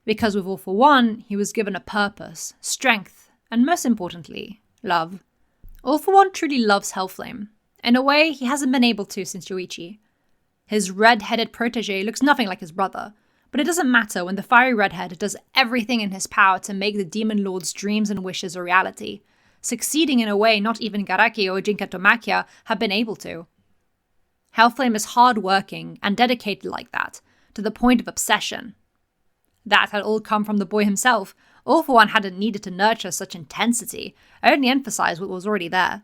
Because with All for One, he was given a purpose, strength, and most importantly, love. All for One truly loves Hellflame, in a way he hasn't been able to since Yoichi. His red-headed protege looks nothing like his brother, but it doesn't matter when the fiery redhead does everything in his power to make the Demon Lord's dreams and wishes a reality, succeeding in a way not even Garaki or Jinkatomakia have been able to. Hellflame is hard-working and dedicated like that, to the point of obsession. That had all come from the boy himself. All for One hadn't needed to nurture such intensity, only emphasized what was already there.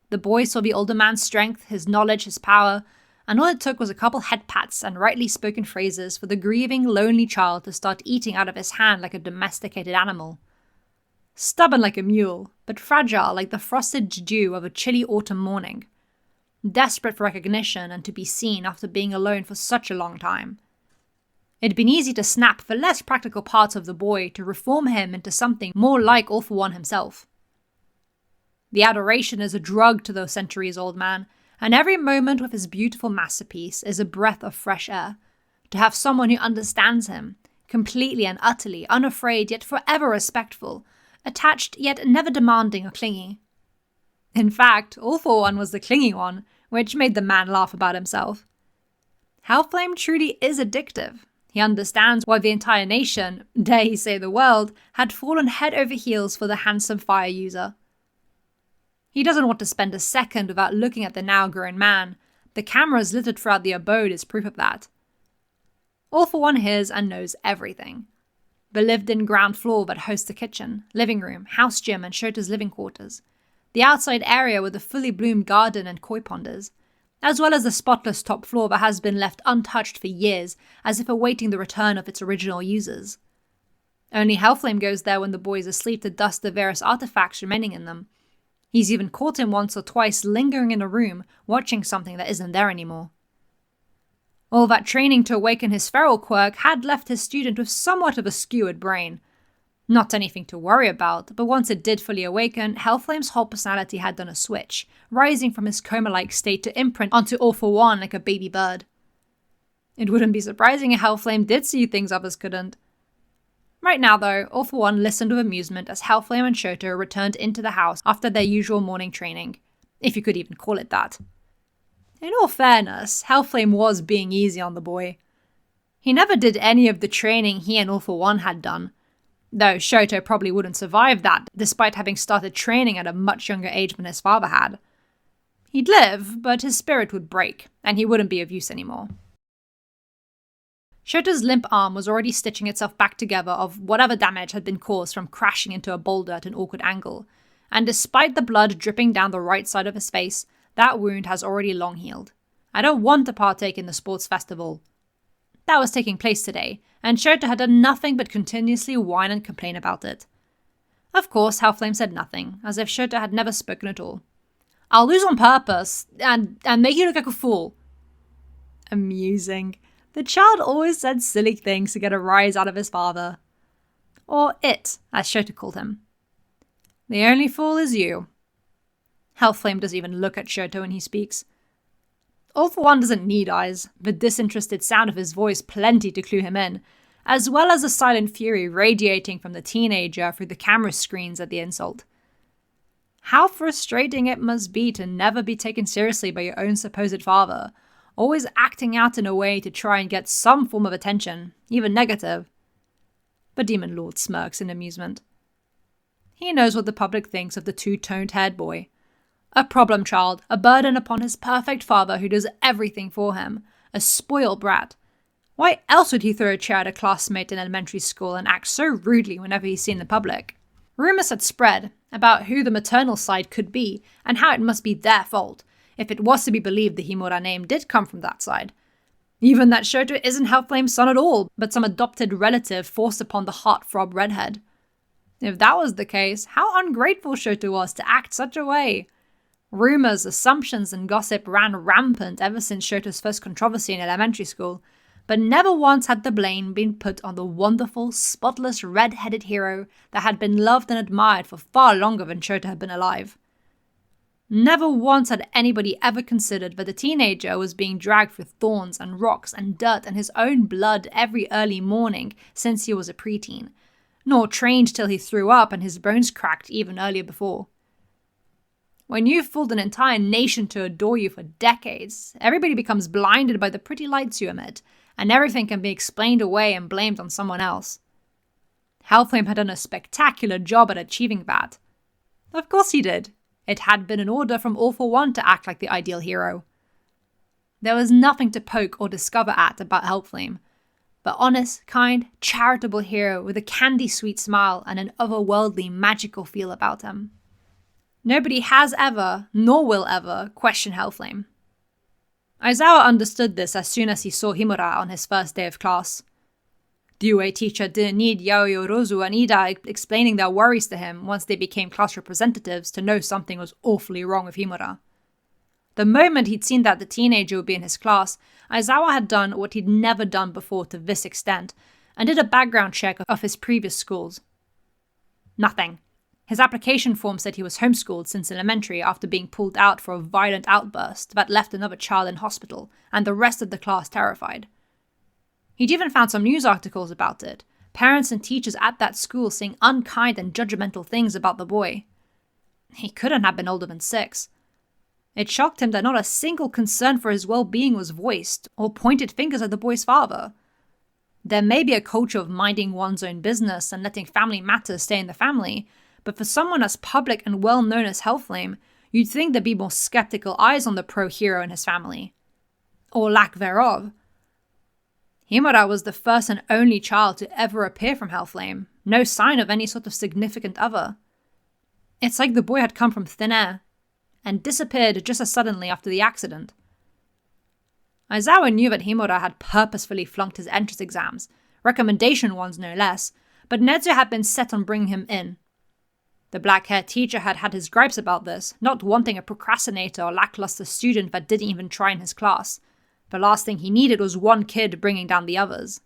The boy saw the older man's strength, his knowledge, his power, and all it took was a couple head pats and rightly spoken phrases for the grieving, lonely child to start eating out of his hand like a domesticated animal. Stubborn like a mule, but fragile like the frosted dew of a chilly autumn morning. Desperate for recognition and to be seen after being alone for such a long time. It'd been easy to snap the less practical parts of the boy to reform him into something more like All for One himself. The adoration is a drug to the centuries-old man, and every moment with his beautiful masterpiece is a breath of fresh air. To have someone who understands him, completely and utterly, unafraid yet forever respectful, attached yet never demanding or clingy. In fact, All For One was the clingy one, which made the man laugh about himself. Hellflame truly is addictive. He understands why the entire nation, dare he say the world, had fallen head over heels for the handsome fire user. He doesn't want to spend a second without looking at the now grown man. The cameras littered throughout the abode is proof of that. All For One hears and knows everything. The lived-in ground floor that hosts the kitchen, living room, house gym and Shota's living quarters. The outside area with the fully bloomed garden and koi ponders, as well as the spotless top floor that has been left untouched for years, as if awaiting the return of its original users. Only Hellflame goes there when the boy is asleep to dust the various artifacts remaining in them. He's even caught him once or twice lingering in a room, watching something that isn't there anymore. All that training to awaken his feral quirk had left his student with somewhat of a skewered brain. Not anything to worry about, but once it did fully awaken, Hellflame's whole personality had done a switch, rising from his coma-like state to imprint onto All For One like a baby bird. It wouldn't be surprising if Hellflame did see things others couldn't. Right now though, All For One listened with amusement as Hellflame and Shota returned into the house after their usual morning training, if you could even call it that. In all fairness, Hellflame was being easy on the boy. He never did any of the training he and All For One had done, though Shota probably wouldn't survive that despite having started training at a much younger age than his father had. He'd live, but his spirit would break, and he wouldn't be of use anymore. Shota's limp arm was already stitching itself back together of whatever damage had been caused from crashing into a boulder at an awkward angle, and despite the blood dripping down the right side of his face, that wound has already long healed. I don't want to partake in the sports festival. That was taking place today, and Shota had done nothing but continuously whine and complain about it. Of course, Hellflame said nothing, as if Shota had never spoken at all. I'll lose on purpose, and make you look like a fool. Amusing. The child always said silly things to get a rise out of his father. Or it, as Shota called him. The only fool is you. Hellflame doesn't even look at Shota when he speaks. All For One doesn't need eyes, the disinterested sound of his voice plenty to clue him in, as well as the silent fury radiating from the teenager through the camera screens at the insult. How frustrating it must be to never be taken seriously by your own supposed father, always acting out in a way to try and get some form of attention, even negative. But Demon Lord smirks in amusement. He knows what the public thinks of the two-toned-haired boy. A problem child, a burden upon his perfect father who does everything for him, a spoiled brat. Why else would he throw a chair at a classmate in elementary school and act so rudely whenever he's seen the public? Rumours had spread about who the maternal side could be and how it must be their fault, if it was to be believed the Himura name did come from that side. Even that Shota isn't Hellflame's son at all, but some adopted relative forced upon the heartthrob redhead. If that was the case, how ungrateful Shota was to act such a way. Rumours, assumptions, and gossip ran rampant ever since Shota's first controversy in elementary school, but never once had the blame been put on the wonderful, spotless, red-headed hero that had been loved and admired for far longer than Shota had been alive. Never once had anybody ever considered that the teenager was being dragged through thorns and rocks and dirt and his own blood every early morning since he was a preteen, nor trained till he threw up and his bones cracked even earlier before. When you've fooled an entire nation to adore you for decades, everybody becomes blinded by the pretty lights you emit, and everything can be explained away and blamed on someone else. Hellflame had done a spectacular job at achieving that. Of course he did. It had been an order from All For One to act like the ideal hero. There was nothing to poke or discover at about Hellflame, but honest, kind, charitable hero with a candy-sweet smile and an otherworldly, magical feel about him. Nobody has ever, nor will ever, question Hellflame. Aizawa understood this as soon as he saw Himura on his first day of class. The UA teacher didn't need Yaoi, Rozu, and Ida explaining their worries to him once they became class representatives to know something was awfully wrong with Himura. The moment he'd seen that the teenager would be in his class, Aizawa had done what he'd never done before to this extent, and did a background check of his previous schools. Nothing. His application form said he was homeschooled since elementary after being pulled out for a violent outburst that left another child in hospital and the rest of the class terrified. He'd even found some news articles about it, parents and teachers at that school saying unkind and judgmental things about the boy. He couldn't have been older than 6. It shocked him that not a single concern for his well-being was voiced or pointed fingers at the boy's father. There may be a culture of minding one's own business and letting family matters stay in the family, but for someone as public and well-known as Hellflame, you'd think there'd be more skeptical eyes on the pro-hero and his family. Or lack thereof. Himura was the first and only child to ever appear from Hellflame, no sign of any sort of significant other. It's like the boy had come from thin air, and disappeared just as suddenly after the accident. Aizawa knew that Himura had purposefully flunked his entrance exams, recommendation ones no less, but Nezu had been set on bringing him in. The black-haired teacher had had his gripes about this, not wanting a procrastinator or lackluster student that didn't even try in his class. The last thing he needed was one kid bringing down the others.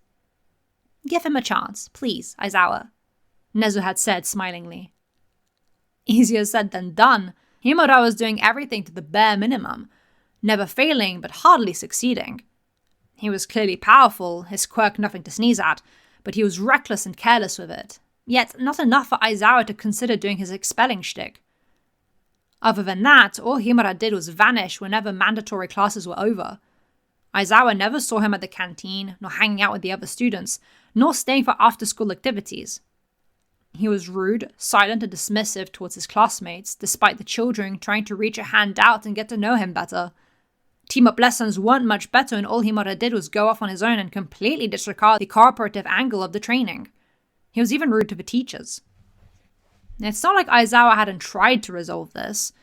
"Give him a chance, please, Aizawa," Nezu had said smilingly. Easier said than done. Himura was doing everything to the bare minimum, never failing but hardly succeeding. He was clearly powerful, his quirk nothing to sneeze at, but he was reckless and careless with it, yet not enough for Aizawa to consider doing his expelling shtick. Other than that, all Himura did was vanish whenever mandatory classes were over. Aizawa never saw him at the canteen, nor hanging out with the other students, nor staying for after-school activities. He was rude, silent, and dismissive towards his classmates, despite the children trying to reach a hand out and get to know him better. Team-up lessons weren't much better, and all Himura did was go off on his own and completely disregard the cooperative angle of the training. He was even rude to the teachers. It's not like Aizawa hadn't tried to resolve this,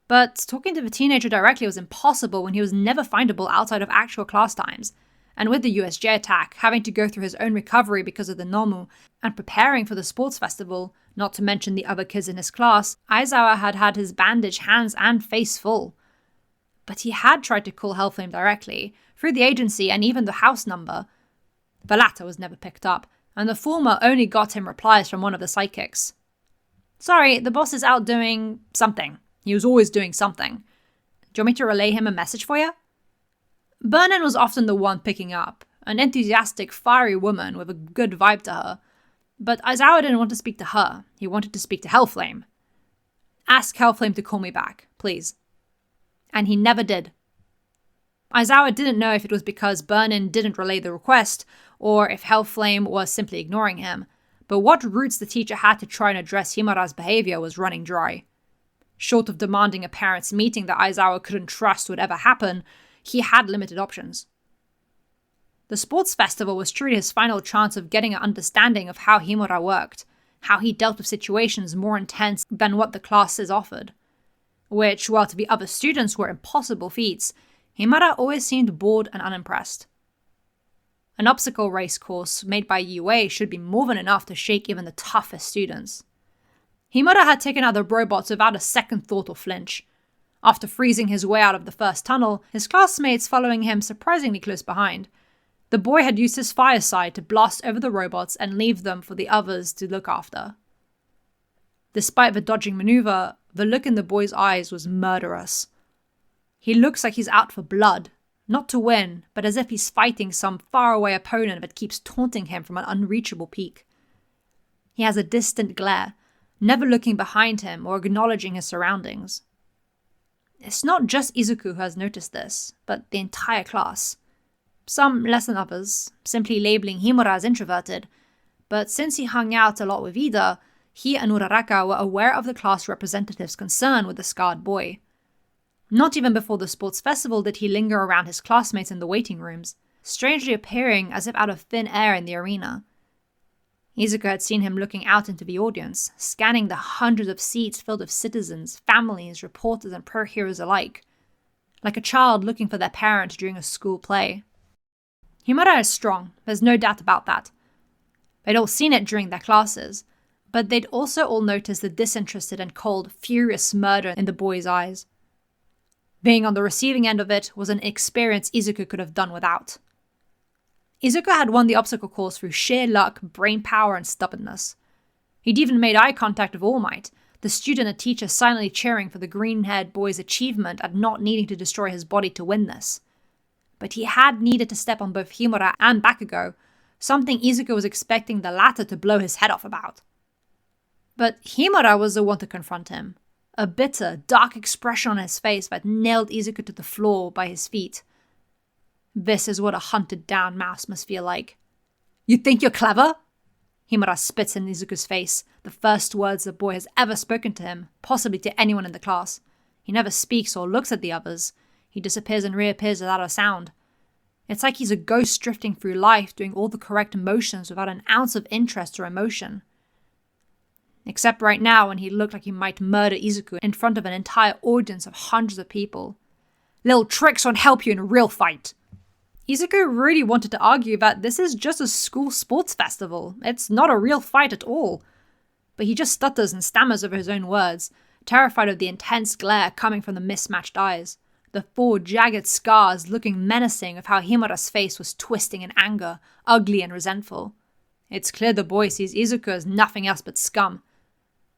but talking to the teenager directly was impossible when he was never findable outside of actual class times. And with the USJ attack, having to go through his own recovery because of the Nomu, and preparing for the sports festival, not to mention the other kids in his class, Aizawa had had his bandaged hands and face full. But he had tried to call Hellflame directly, through the agency and even the house number. The latter was never picked up, and the former only got him replies from one of the psychics. "Sorry, the boss is out doing something. He was always doing something. Do you want me to relay him a message for you?" Burnin was often the one picking up, an enthusiastic, fiery woman with a good vibe to her. But Aizawa didn't want to speak to her, he wanted to speak to Hellflame. "Ask Hellflame to call me back, please." And he never did. Aizawa didn't know if it was because Burnin didn't relay the request, or if Hellflame was simply ignoring him, but what routes the teacher had to try and address Himura's behavior was running dry. Short of demanding a parents' meeting that Aizawa couldn't trust would ever happen, he had limited options. The sports festival was truly his final chance of getting an understanding of how Himura worked, how he dealt with situations more intense than what the classes offered. Which, while to the other students were impossible feats, Himura always seemed bored and unimpressed. An obstacle race course made by UA should be more than enough to shake even the toughest students. Himura had taken out the robots without a second thought or flinch. After freezing his way out of the first tunnel, his classmates following him surprisingly close behind, the boy had used his fireside to blast over the robots and leave them for the others to look after. Despite the dodging maneuver, the look in the boy's eyes was murderous. He looks like he's out for blood, not to win, but as if he's fighting some faraway opponent that keeps taunting him from an unreachable peak. He has a distant glare, never looking behind him or acknowledging his surroundings. It's not just Izuku who has noticed this, but the entire class. Some less than others, simply labeling Himura as introverted, but since he hung out a lot with Ida, he and Uraraka were aware of the class representative's concern with the scarred boy. Not even before the sports festival did he linger around his classmates in the waiting rooms, strangely appearing as if out of thin air in the arena. Izuku had seen him looking out into the audience, scanning the hundreds of seats filled with citizens, families, reporters, and pro-heroes alike, like a child looking for their parent during a school play. Himura is strong, there's no doubt about that. They'd all seen it during their classes, but they'd also all noticed the disinterested and cold, furious murder in the boy's eyes. Being on the receiving end of it was an experience Izuku could have done without. Izuku had won the obstacle course through sheer luck, brain power, and stubbornness. He'd even made eye contact with All Might, the student and teacher silently cheering for the green-haired boy's achievement at not needing to destroy his body to win this. But he had needed to step on both Himura and Bakugo, something Izuku was expecting the latter to blow his head off about. But Himura was the one to confront him, a bitter, dark expression on his face that nailed Izuku to the floor by his feet. This is what a hunted-down mouse must feel like. "You think you're clever?" Himura spits in Izuku's face, the first words the boy has ever spoken to him, possibly to anyone in the class. He never speaks or looks at the others. He disappears and reappears without a sound. It's like he's a ghost drifting through life, doing all the correct motions without an ounce of interest or emotion. Except right now when he looked like he might murder Izuku in front of an entire audience of hundreds of people. "Little tricks won't help you in a real fight." Izuku really wanted to argue that this is just a school sports festival. It's not a real fight at all. But he just stutters and stammers over his own words, terrified of the intense glare coming from the mismatched eyes, the 4 jagged scars looking menacing of how Himura's face was twisting in anger, ugly and resentful. It's clear the boy sees Izuku as nothing else but scum.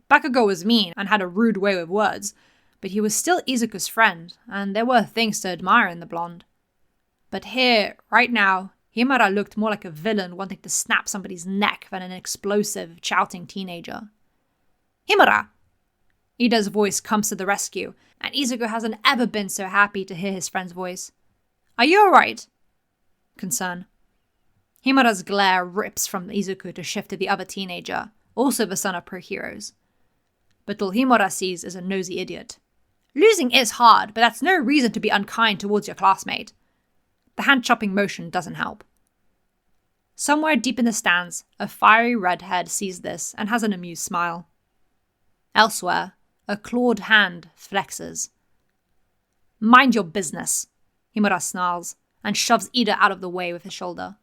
Bakugo was mean and had a rude way with words, but he was still Izuku's friend, and there were things to admire in the blonde. But here, right now, Himura looked more like a villain wanting to snap somebody's neck than an explosive, shouting teenager. "Himura!" Ida's voice comes to the rescue, and Izuku hasn't ever been so happy to hear his friend's voice. "Are you alright?" Concern. Himura's glare rips from Izuku to shift to the other teenager, also the son of pro-heroes. But all Himura sees is a nosy idiot. Losing is hard, but that's no reason to be unkind towards your classmate. The hand-chopping motion doesn't help. Somewhere deep in the stands, a fiery redhead sees this and has an amused smile. Elsewhere, a clawed hand flexes. "Mind your business," Himura snarls, and shoves Ida out of the way with his shoulder.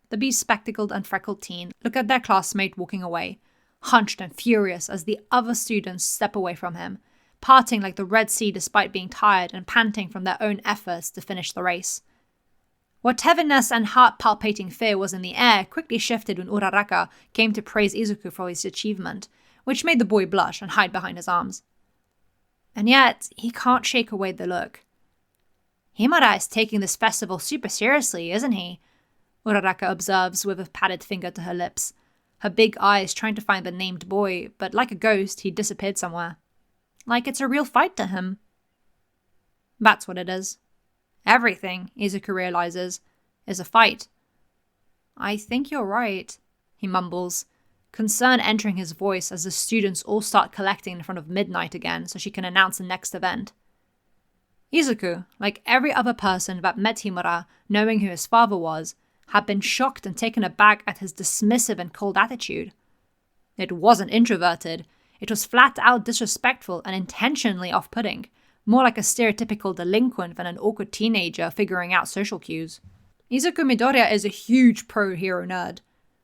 The bespectacled and freckled teen look at their classmate walking away, hunched and furious as the other students step away from him, parting like the Red Sea despite being tired and panting from their own efforts to finish the race. What heaviness and heart-palpating fear was in the air quickly shifted when Uraraka came to praise Izuku for his achievement, which made the boy blush and hide behind his arms. And yet, he can't shake away the look. "Himura is taking this festival super seriously, isn't he?" Uraraka observes with a patted finger to her lips, her big eyes trying to find the named boy, but like a ghost, he disappeared somewhere. Like it's a real fight to him. That's what it is. Everything, Izuku realizes, is a fight. "I think you're right," he mumbles, concern entering his voice as the students all start collecting in front of midnight again so she can announce the next event. Izuku, like every other person that met Himura, knowing who his father was, had been shocked and taken aback at his dismissive and cold attitude. It wasn't introverted, it was flat out disrespectful and intentionally off-putting, more like a stereotypical delinquent than an awkward teenager figuring out social cues. Izuku Midoriya is a huge pro-hero nerd,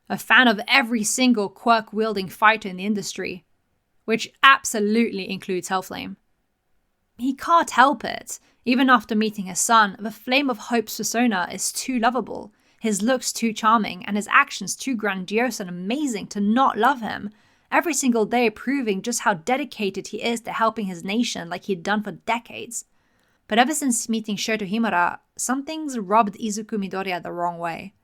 a fan of every single quirk-wielding fighter in the industry, which absolutely includes Hellflame. He can't help it. Even after meeting his son, the Flame of Hope's persona is too lovable, his looks too charming, and his actions too grandiose and amazing to not love him, every single day proving just how dedicated he is to helping his nation like he'd done for decades. But ever since meeting Shoto Himura, something's rubbed Izuku Midoriya the wrong way.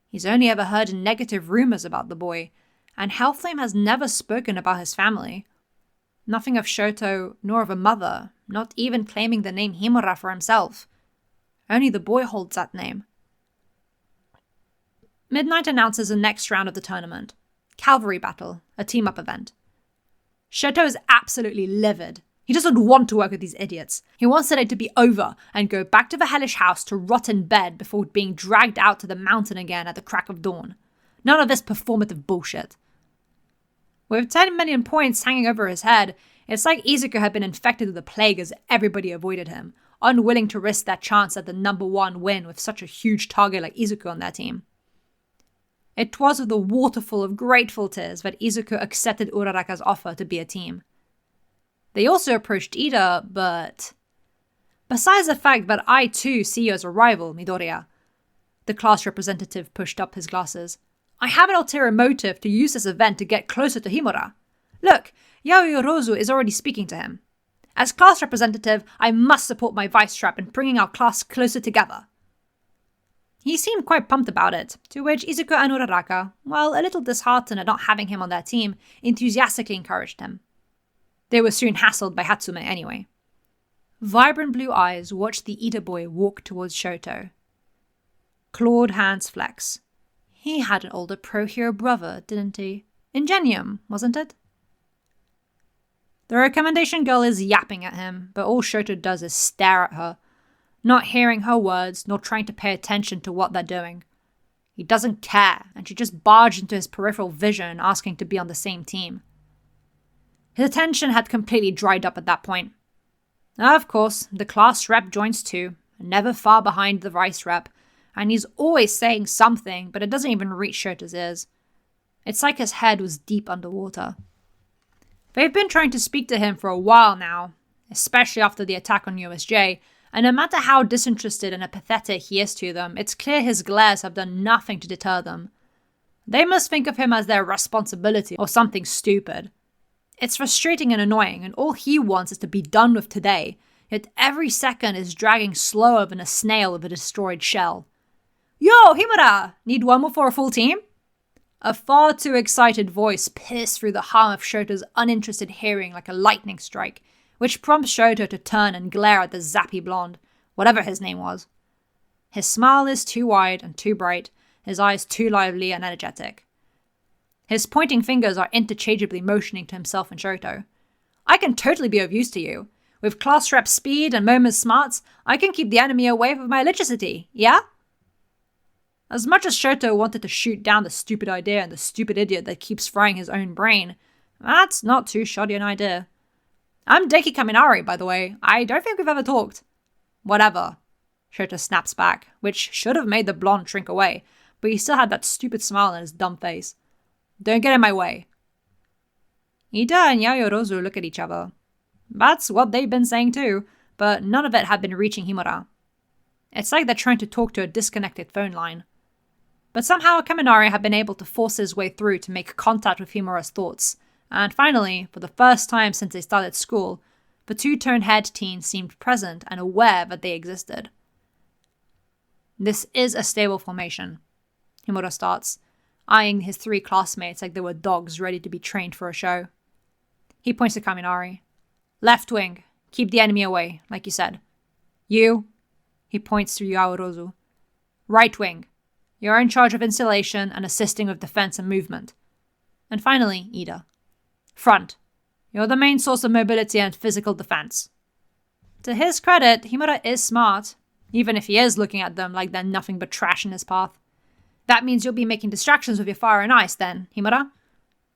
He's only ever heard negative rumors about the boy, and Hellflame has never spoken about his family. Nothing of Shoto, nor of a mother, not even claiming the name Himura for himself. Only the boy holds that name. Midnight announces the next round of the tournament. Cavalry Battle, a team-up event. Shoto is absolutely livid. He doesn't want to work with these idiots. He wants the day to be over and go back to the hellish house to rot in bed before being dragged out to the mountain again at the crack of dawn. None of this performative bullshit. With 10 million points hanging over his head, it's like Izuku had been infected with the plague as everybody avoided him, unwilling to risk their chance at the #1 win with such a huge target like Izuku on their team. It was with a waterfall of grateful tears that Izuku accepted Uraraka's offer to be a team. They also approached Ida, but... Besides the fact that I too see you as a rival, Midoriya, the class representative pushed up his glasses, I have an ulterior motive to use this event to get closer to Himura. Look, Yaoyorozu is already speaking to him. As class representative, I must support my vice rep in bringing our class closer together. He seemed quite pumped about it, to which Izuku and Uraraka, while a little disheartened at not having him on their team, enthusiastically encouraged him. They were soon hassled by Hatsume anyway. Vibrant blue eyes watched the Ida boy walk towards Shoto. Clawed hands flex. He had an older pro-hero brother, didn't he? Ingenium, wasn't it? The recommendation girl is yapping at him, but all Shoto does is stare at her, not hearing her words nor trying to pay attention to what they're doing. He doesn't care, and she just barged into his peripheral vision asking to be on the same team. His attention had completely dried up at that point. Of course, the class rep joins too, never far behind the vice rep, and he's always saying something, but it doesn't even reach Shoto's ears. It's like his head was deep underwater. They've been trying to speak to him for a while now, especially after the attack on USJ, and no matter how disinterested and apathetic he is to them, it's clear his glares have done nothing to deter them. They must think of him as their responsibility or something stupid. It's frustrating and annoying, and all he wants is to be done with today, yet every second is dragging slower than a snail with a destroyed shell. Yo, Himura! Need one more for a full team? A far too excited voice pierced through the hum of Shoto's uninterested hearing like a lightning strike, which prompts Shoto to turn and glare at the zappy blonde, whatever his name was. His smile is too wide and too bright, his eyes too lively and energetic. His pointing fingers are interchangeably motioning to himself and Shoto. I can totally be of use to you. With class rep speed and Moma's smarts, I can keep the enemy away with my electricity, yeah? As much as Shoto wanted to shoot down the stupid idea and the stupid idiot that keeps frying his own brain, that's not too shoddy an idea. I'm Deki Kaminari, by the way. I don't think we've ever talked. Whatever. Shoto snaps back, which should have made the blonde shrink away, but he still had that stupid smile on his dumb face. Don't get in my way. Ida and Yaoyorozu look at each other. That's what they've been saying too, but none of it had been reaching Himura. It's like they're trying to talk to a disconnected phone line. But somehow Kaminari had been able to force his way through to make contact with Himura's thoughts, and finally, for the first time since they started school, the two-tone head teen seemed present and aware that they existed. This is a stable formation, Himura starts, eyeing his three classmates like they were dogs ready to be trained for a show. He points to Kaminari. Left wing, keep the enemy away, like you said. You, he points to Yaoyorozu. Right wing, you're in charge of installation and assisting with defense and movement. And finally, Ida. Front, you're the main source of mobility and physical defense. To his credit, Himura is smart, even if he is looking at them like they're nothing but trash in his path. That means you'll be making distractions with your fire and ice then, Himura?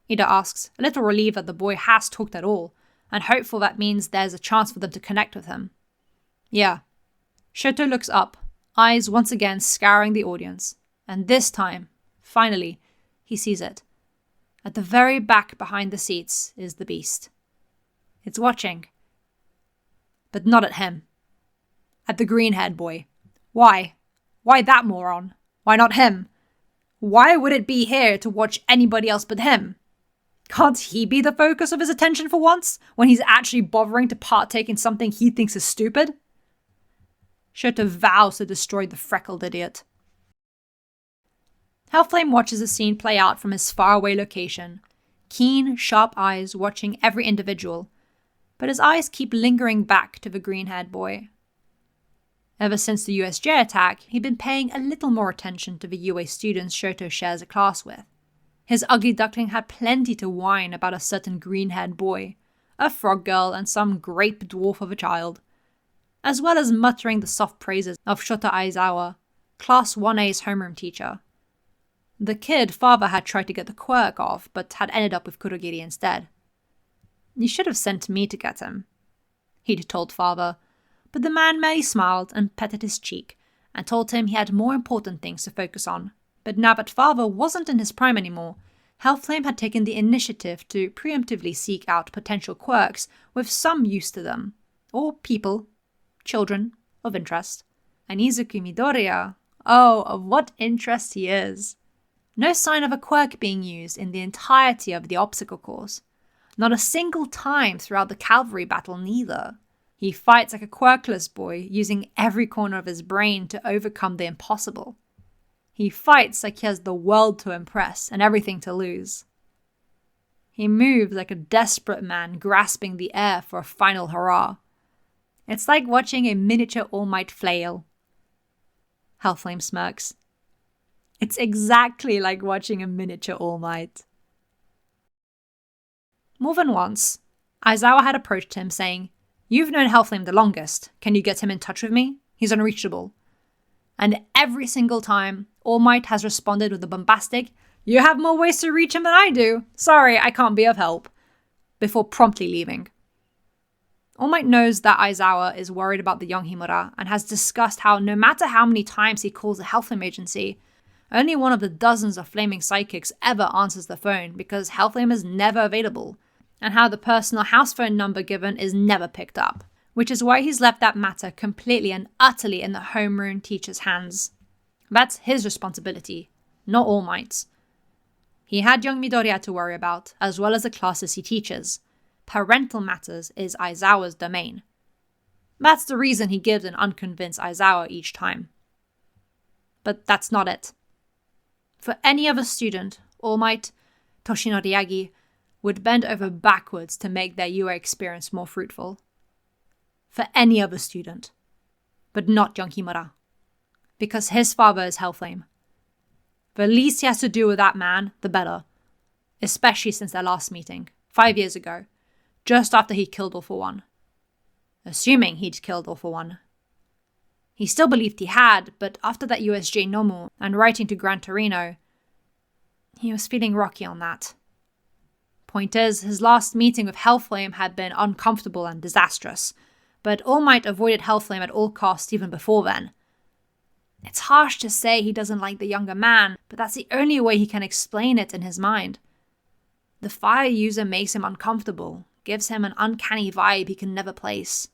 Ida asks, a little relieved that the boy has talked at all, and hopeful that means there's a chance for them to connect with him. Yeah. Shoto looks up, eyes once again scouring the audience, and this time, finally, he sees it. At the very back behind the seats is the beast. It's watching. But not at him. At the green-haired boy. Why? Why that moron? Why not him? Why would it be here to watch anybody else but him? Can't he be the focus of his attention for once, when he's actually bothering to partake in something he thinks is stupid? Shoto vows to destroy the freckled idiot. Hellflame watches the scene play out from his faraway location, keen, sharp eyes watching every individual, but his eyes keep lingering back to the green-haired boy. Ever since the USJ attack, he'd been paying a little more attention to the UA students Shoto shares a class with. His ugly duckling had plenty to whine about a certain green-haired boy, a frog girl, and some grape dwarf of a child, as well as muttering the soft praises of Shota Aizawa, Class 1A's homeroom teacher. The kid father had tried to get the quirk off, but had ended up with Kurogiri instead. You should have sent me to get him, he'd told father, but the man merely smiled and petted his cheek, and told him he had more important things to focus on. But now that father wasn't in his prime anymore, Hellflame had taken the initiative to preemptively seek out potential quirks with some use to them, or people, children, of interest. And Izuku Midoriya, oh, of what interest he is. No sign of a quirk being used in the entirety of the obstacle course. Not a single time throughout the cavalry battle neither. He fights like a quirkless boy, using every corner of his brain to overcome the impossible. He fights like he has the world to impress and everything to lose. He moves like a desperate man grasping the air for a final hurrah. It's like watching a miniature All Might flail. Hellflame smirks. It's exactly like watching a miniature All Might. More than once, Aizawa had approached him saying, "You've known Hellflame the longest. Can you get him in touch with me? He's unreachable." And every single time, All Might has responded with a bombastic, "You have more ways to reach him than I do. Sorry, I can't be of help," before promptly leaving. All Might knows that Aizawa is worried about the young Himura and has discussed how no matter how many times he calls the Hellflame agency, only one of the dozens of flaming psychics ever answers the phone because Hellflame is never available, and how the personal house phone number given is never picked up, which is why he's left that matter completely and utterly in the homeroom teacher's hands. That's his responsibility, not All Might's. He had young Midoriya to worry about, as well as the classes he teaches. Parental matters is Aizawa's domain. That's the reason he gives an unconvinced Aizawa each time. But that's not it. For any other student, All Might, Toshinori Yagi, would bend over backwards to make their UA experience more fruitful. For any other student. But not young Himura. Because his father is Hellflame. The least he has to do with that man, the better. Especially since their last meeting, 5 years ago, just after he killed All For One. Assuming he'd killed All For One. He still believed he had, but after that USJ Nomu and writing to Gran Torino, he was feeling rocky on that. Point is, his last meeting with Hellflame had been uncomfortable and disastrous, but All Might avoided Hellflame at all costs even before then. It's harsh to say he doesn't like the younger man, but that's the only way he can explain it in his mind. The fire user makes him uncomfortable, gives him an uncanny vibe he can never place.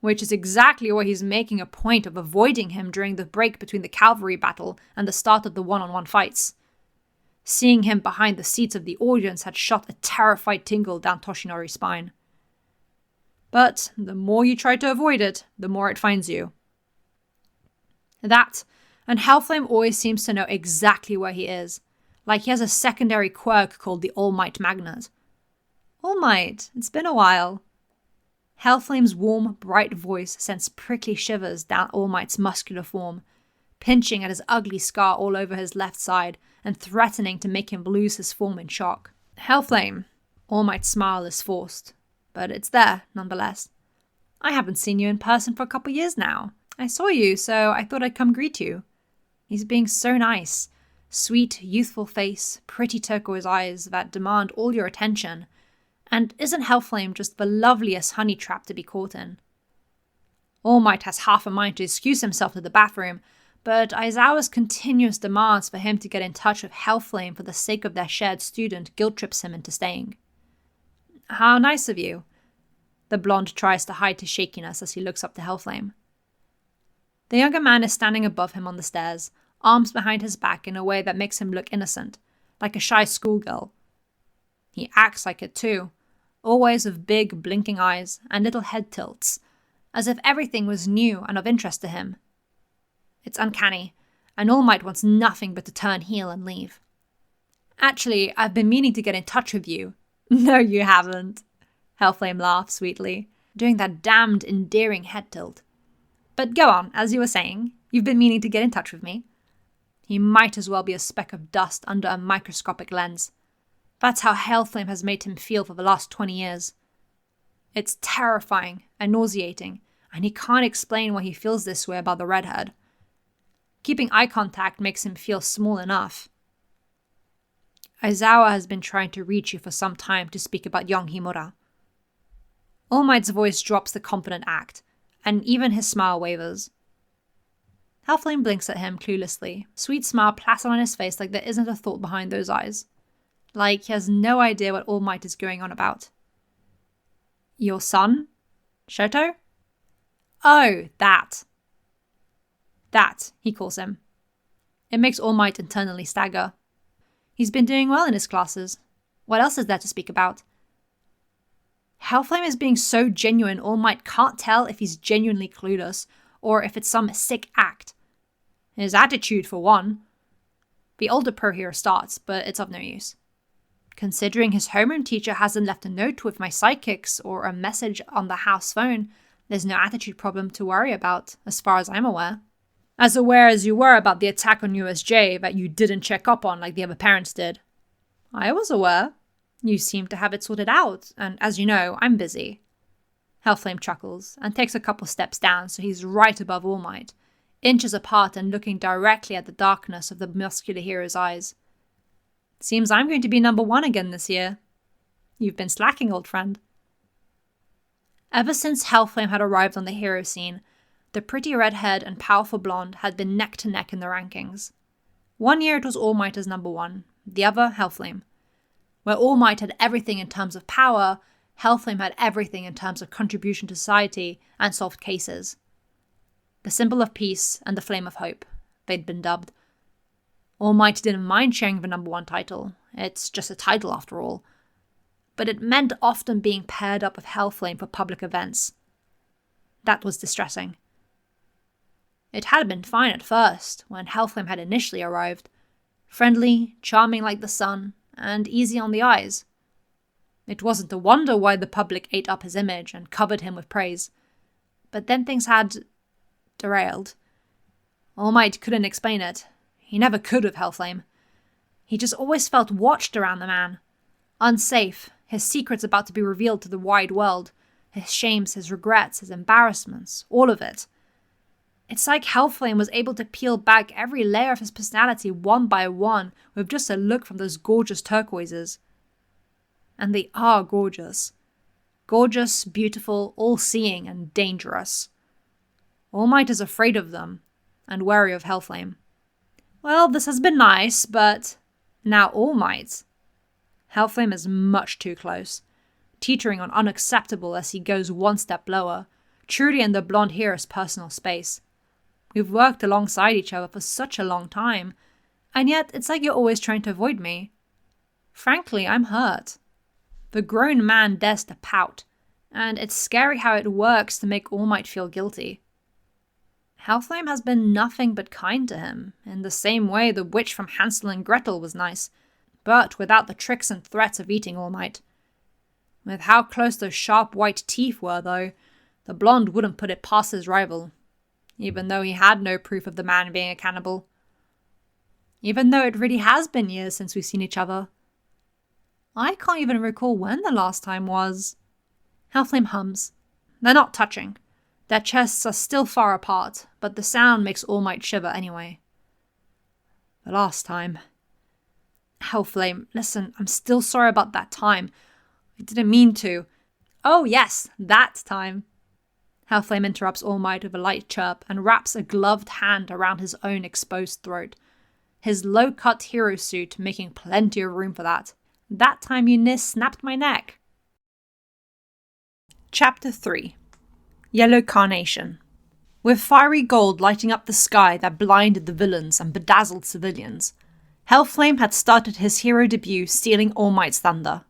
Which is exactly why he's making a point of avoiding him during the break between the cavalry battle and the start of the one-on-one fights. Seeing him behind the seats of the audience had shot a terrified tingle down Toshinori's spine. But the more you try to avoid it, the more it finds you. That, and Hellflame always seems to know exactly where he is, like he has a secondary quirk called the All Might Magnet. All Might, it's been a while. Hellflame's warm, bright voice sends prickly shivers down All Might's muscular form, pinching at his ugly scar all over his left side and threatening to make him lose his form in shock. Hellflame, All Might's smile is forced, but it's there nonetheless. I haven't seen you in person for a couple years now. I saw you, so I thought I'd come greet you. He's being so nice. Sweet, youthful face, pretty turquoise eyes that demand all your attention. And isn't Hellflame just the loveliest honey trap to be caught in? All Might has half a mind to excuse himself to the bathroom, but Aizawa's continuous demands for him to get in touch with Hellflame for the sake of their shared student guilt-trips him into staying. How nice of you. The blonde tries to hide his shakiness as he looks up to Hellflame. The younger man is standing above him on the stairs, arms behind his back in a way that makes him look innocent, like a shy schoolgirl. He acts like it too, always with big, blinking eyes and little head tilts, as if everything was new and of interest to him. It's uncanny, and All Might wants nothing but to turn heel and leave. Actually, I've been meaning to get in touch with you. No, you haven't. Hellflame laughs sweetly, doing that damned endearing head tilt. But go on, as you were saying, you've been meaning to get in touch with me. He might as well be a speck of dust under a microscopic lens. That's how Hellflame has made him feel for the last 20 years. It's terrifying and nauseating, and he can't explain why he feels this way about the redhead. Keeping eye contact makes him feel small enough. Aizawa has been trying to reach you for some time to speak about young Himura. All Might's voice drops the confident act, and even his smile wavers. Hellflame blinks at him cluelessly, sweet smile placid on his face like there isn't a thought behind those eyes. Like he has no idea what All Might is going on about. Your son? Shoto? Oh, that. That, he calls him. It makes All Might internally stagger. He's been doing well in his classes. What else is there to speak about? Hellflame is being so genuine, All Might can't tell if he's genuinely clueless or if it's some sick act. His attitude, for one. The older pro hero starts, but it's of no use. Considering his homeroom teacher hasn't left a note with my sidekicks or a message on the house phone, there's no attitude problem to worry about, as far as I'm aware. As aware as you were about the attack on USJ that you didn't check up on like the other parents did. I was aware. You seem to have it sorted out, and as you know, I'm busy. Hellflame chuckles, and takes a couple steps down so he's right above All Might, inches apart and looking directly at the darkness of the muscular hero's eyes. Seems I'm going to be number 1 again this year. You've been slacking, old friend. Ever since Hellflame had arrived on the hero scene, the pretty redhead and powerful blonde had been neck to neck in the rankings. One year it was All Might as number 1, the other Hellflame. Where All Might had everything in terms of power, Hellflame had everything in terms of contribution to society and solved cases. The symbol of peace and the flame of hope, they'd been dubbed. All Might didn't mind sharing the number 1 title. It's just a title after all. But it meant often being paired up with Hellflame for public events. That was distressing. It had been fine at first, when Hellflame had initially arrived. Friendly, charming like the sun, and easy on the eyes. It wasn't a wonder why the public ate up his image and covered him with praise. But then things had derailed. All Might couldn't explain it. He never could with Hellflame. He just always felt watched around the man. Unsafe, his secrets about to be revealed to the wide world. His shames, his regrets, his embarrassments, all of it. It's like Hellflame was able to peel back every layer of his personality one by one with just a look from those gorgeous turquoises. And they are gorgeous. Gorgeous, beautiful, all-seeing, and dangerous. All Might is afraid of them, and wary of Hellflame. Well, this has been nice, but now All Might. Hellflame is much too close, teetering on unacceptable as he goes one step lower, truly in the blonde hero's personal space. We've worked alongside each other for such a long time, and yet it's like you're always trying to avoid me. Frankly, I'm hurt. The grown man dares to pout, and it's scary how it works to make All Might feel guilty. Hellflame has been nothing but kind to him, in the same way the witch from Hansel and Gretel was nice, but without the tricks and threats of eating All Might. With how close those sharp white teeth were, though, the blonde wouldn't put it past his rival, even though he had no proof of the man being a cannibal. Even though it really has been years since we've seen each other. I can't even recall when the last time was. Hellflame hums. They're not touching. Their chests are still far apart, but the sound makes All Might shiver anyway. The last time. Hellflame, listen, I'm still sorry about that time. I didn't mean to. Oh yes, that time. Hellflame interrupts All Might with a light chirp and wraps a gloved hand around his own exposed throat. His low-cut hero suit making plenty of room for that. That time you near snapped my neck. Chapter 3. Yellow Carnation. With fiery gold lighting up the sky that blinded the villains and bedazzled civilians, Hellflame had started his hero debut stealing All Might's thunder.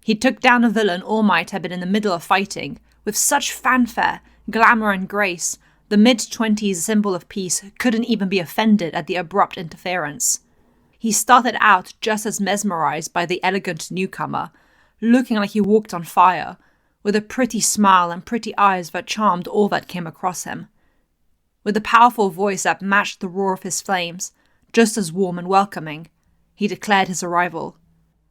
He took down a villain All Might had been in the middle of fighting, with such fanfare, glamour and grace, the mid-20s symbol of peace couldn't even be offended at the abrupt interference. He started out just as mesmerized by the elegant newcomer, looking like he walked on fire, with a pretty smile and pretty eyes that charmed all that came across him. With a powerful voice that matched the roar of his flames, just as warm and welcoming, he declared his arrival.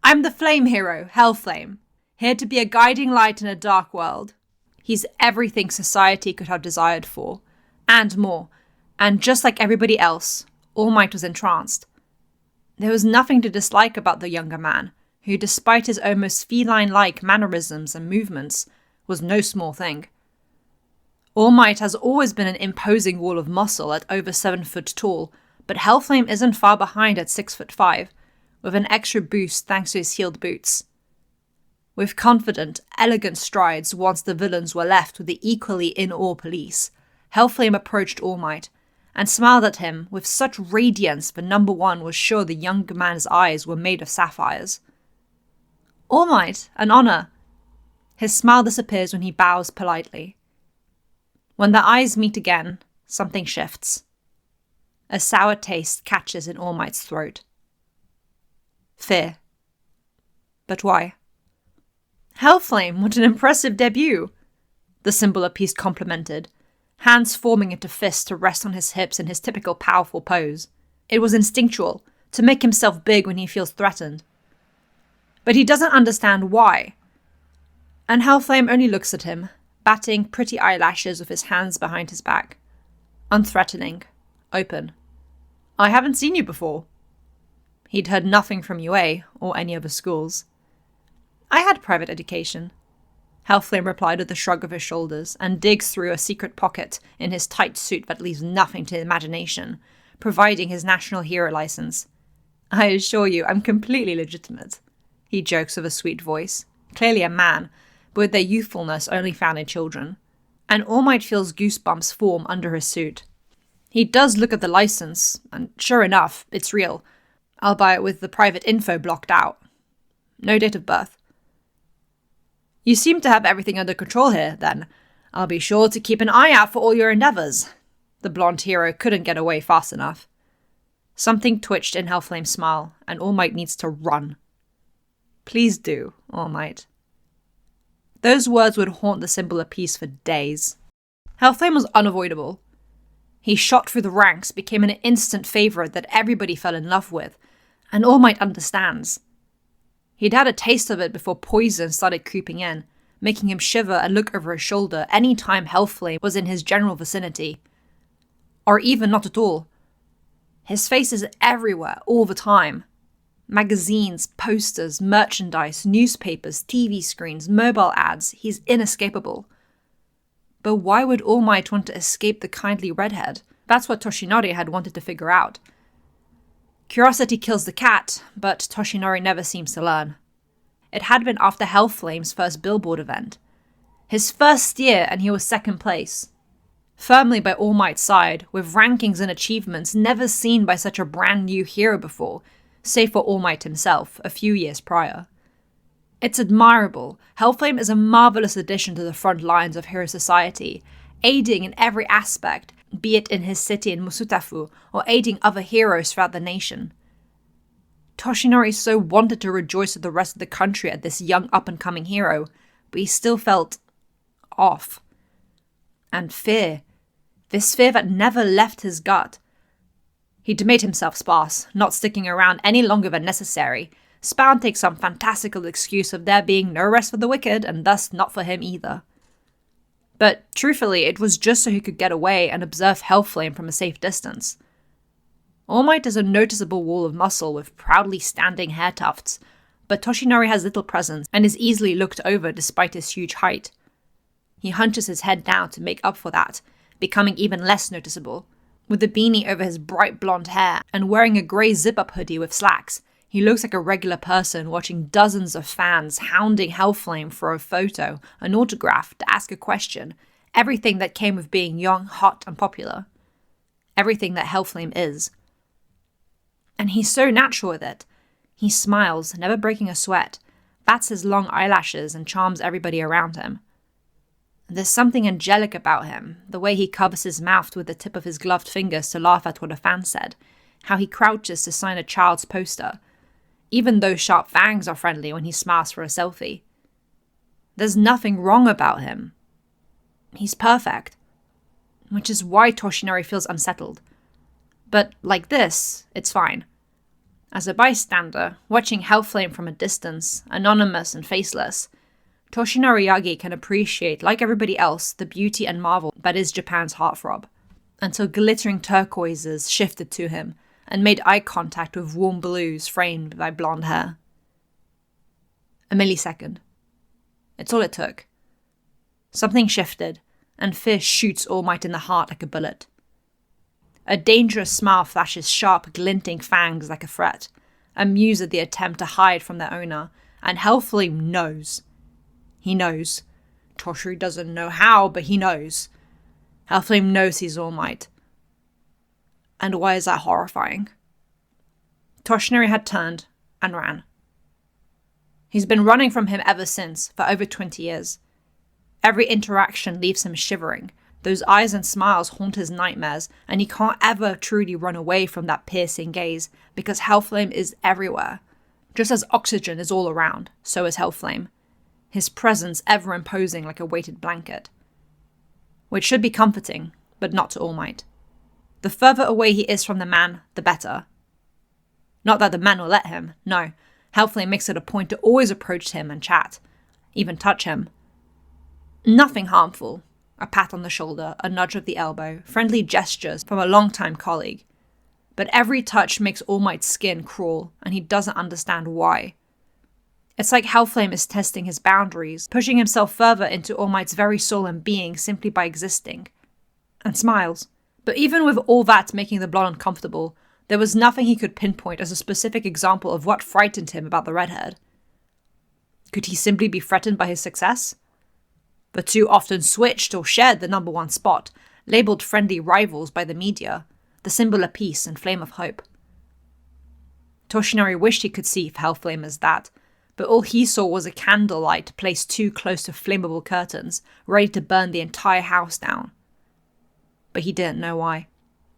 I'm the flame hero, Hellflame, here to be a guiding light in a dark world. He's everything society could have desired for, and more, and just like everybody else, All Might was entranced. There was nothing to dislike about the younger man, who, despite his almost feline-like mannerisms and movements, was no small thing. All Might has always been an imposing wall of muscle at over 7 foot tall, but Hellflame isn't far behind at 6'5", with an extra boost thanks to his heeled boots. With confident, elegant strides once the villains were left with the equally in-awe police, Hellflame approached All Might, and smiled at him with such radiance that number one was sure the young man's eyes were made of sapphires. All Might, an honor. His smile disappears when he bows politely. When their eyes meet again, something shifts. A sour taste catches in All Might's throat. Fear. But why? Hellflame, what an impressive debut! The symbol piece complimented, hands forming into fists to rest on his hips in his typical powerful pose. It was instinctual, to make himself big when he feels threatened. But he doesn't understand why. And Hellflame only looks at him, batting pretty eyelashes with his hands behind his back. Unthreatening. Open. I haven't seen you before. He'd heard nothing from UA or any other schools. I had private education. Hellflame replied with a shrug of his shoulders and digs through a secret pocket in his tight suit that leaves nothing to imagination, providing his national hero license. I assure you, I'm completely legitimate. He jokes with a sweet voice. Clearly a man, but with their youthfulness only found in children. And All Might feels goosebumps form under his suit. He does look at the license, and sure enough, it's real, albeit with the private info blocked out. No date of birth. You seem to have everything under control here, then. I'll be sure to keep an eye out for all your endeavours. The blonde hero couldn't get away fast enough. Something twitched in Hellflame's smile, and All Might needs to run. Please do, All Might. Those words would haunt the symbol piece for days. Hellflame was unavoidable. He shot through the ranks, became an instant favourite that everybody fell in love with, and All Might understands. He'd had a taste of it before poison started creeping in, making him shiver and look over his shoulder any time Hellflame was in his general vicinity. Or even not at all. His face is everywhere, all the time. Magazines, posters, merchandise, newspapers, TV screens, mobile ads, he's inescapable. But why would All Might want to escape the kindly redhead? That's what Toshinori had wanted to figure out. Curiosity kills the cat, but Toshinori never seems to learn. It had been after Hellflame's first billboard event. His first year, and he was second place. Firmly by All Might's side, with rankings and achievements never seen by such a brand new hero before, save for All Might himself, a few years prior. It's admirable. Hellflame is a marvellous addition to the front lines of hero society, aiding in every aspect, be it in his city in Musutafu, or aiding other heroes throughout the nation. Toshinori so wanted to rejoice with the rest of the country at this young up-and-coming hero, but he still felt off. And fear. This fear that never left his gut. He'd made himself sparse, not sticking around any longer than necessary. Spawn takes some fantastical excuse of there being no rest for the wicked, and thus not for him either. But truthfully, it was just so he could get away and observe Hellflame from a safe distance. All Might is a noticeable wall of muscle with proudly standing hair tufts, but Toshinori has little presence and is easily looked over despite his huge height. He hunches his head down to make up for that, becoming even less noticeable. With a beanie over his bright blonde hair and wearing a grey zip-up hoodie with slacks, he looks like a regular person watching dozens of fans hounding Hellflame for a photo, an autograph, to ask a question, everything that came with being young, hot, and popular. Everything that Hellflame is. And he's so natural with it. He smiles, never breaking a sweat, bats his long eyelashes and charms everybody around him. There's something angelic about him, the way he covers his mouth with the tip of his gloved fingers to laugh at what a fan said, how he crouches to sign a child's poster. Even those sharp fangs are friendly when he smiles for a selfie. There's nothing wrong about him. He's perfect. Which is why Toshinori feels unsettled. But like this, it's fine. As a bystander, watching Hellflame from a distance, anonymous and faceless, Toshinori Yagi can appreciate, like everybody else, the beauty and marvel that is Japan's heartthrob, until glittering turquoises shifted to him and made eye contact with warm blues framed by blonde hair. A millisecond. It's all it took. Something shifted, and fear shoots All Might in the heart like a bullet. A dangerous smile flashes sharp, glinting fangs like a threat, amused at the attempt to hide from their owner, and Hellflame knows. He knows. Toshiri doesn't know how, but he knows. Hellflame knows he's All Might. And why is that horrifying? Toshinori had turned and ran. He's been running from him ever since, for over 20 years. Every interaction leaves him shivering. Those eyes and smiles haunt his nightmares, and he can't ever truly run away from that piercing gaze, because Hellflame is everywhere. Just as oxygen is all around, so is Hellflame. His presence ever imposing like a weighted blanket. Which should be comforting, but not to All Might. The further away he is from the man, the better. Not that the man will let him, no. Hellflame makes it a point to always approach him and chat, even touch him. Nothing harmful. A pat on the shoulder, a nudge of the elbow, friendly gestures from a long-time colleague. But every touch makes All Might's skin crawl, and he doesn't understand why. It's like Hellflame is testing his boundaries, pushing himself further into All Might's very soul and being simply by existing. And smiles. But even with all that making the blood uncomfortable, there was nothing he could pinpoint as a specific example of what frightened him about the redhead. Could he simply be threatened by his success? The two often switched or shared the number one spot, labelled friendly rivals by the media, the symbol of peace and flame of hope. Toshinori wished he could see Hellflame as that, but all he saw was a candlelight placed too close to flammable curtains, ready to burn the entire house down. But he didn't know why.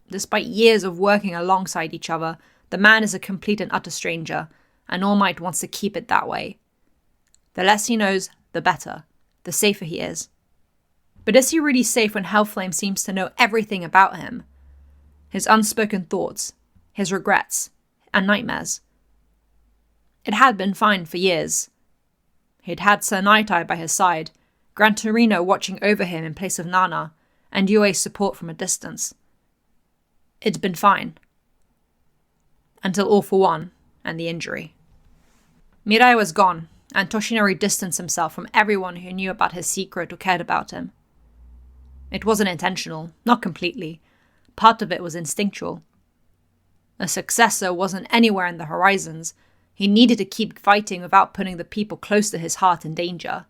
Despite years of working alongside each other, the man is a complete and utter stranger, and All Might wants to keep it that way. The less he knows, the better. The safer he is. But is he really safe when Hellflame seems to know everything about him? His unspoken thoughts, his regrets, and nightmares. It had been fine for years. He'd had Sir Nightai by his side, Gran Torino watching over him in place of Nana, and Yue's support from a distance. It'd been fine. Until All for One, and the injury. Mirai was gone, and Toshinori distanced himself from everyone who knew about his secret or cared about him. It wasn't intentional, not completely. Part of it was instinctual. A successor wasn't anywhere in the horizons. He needed to keep fighting without putting the people close to his heart in danger.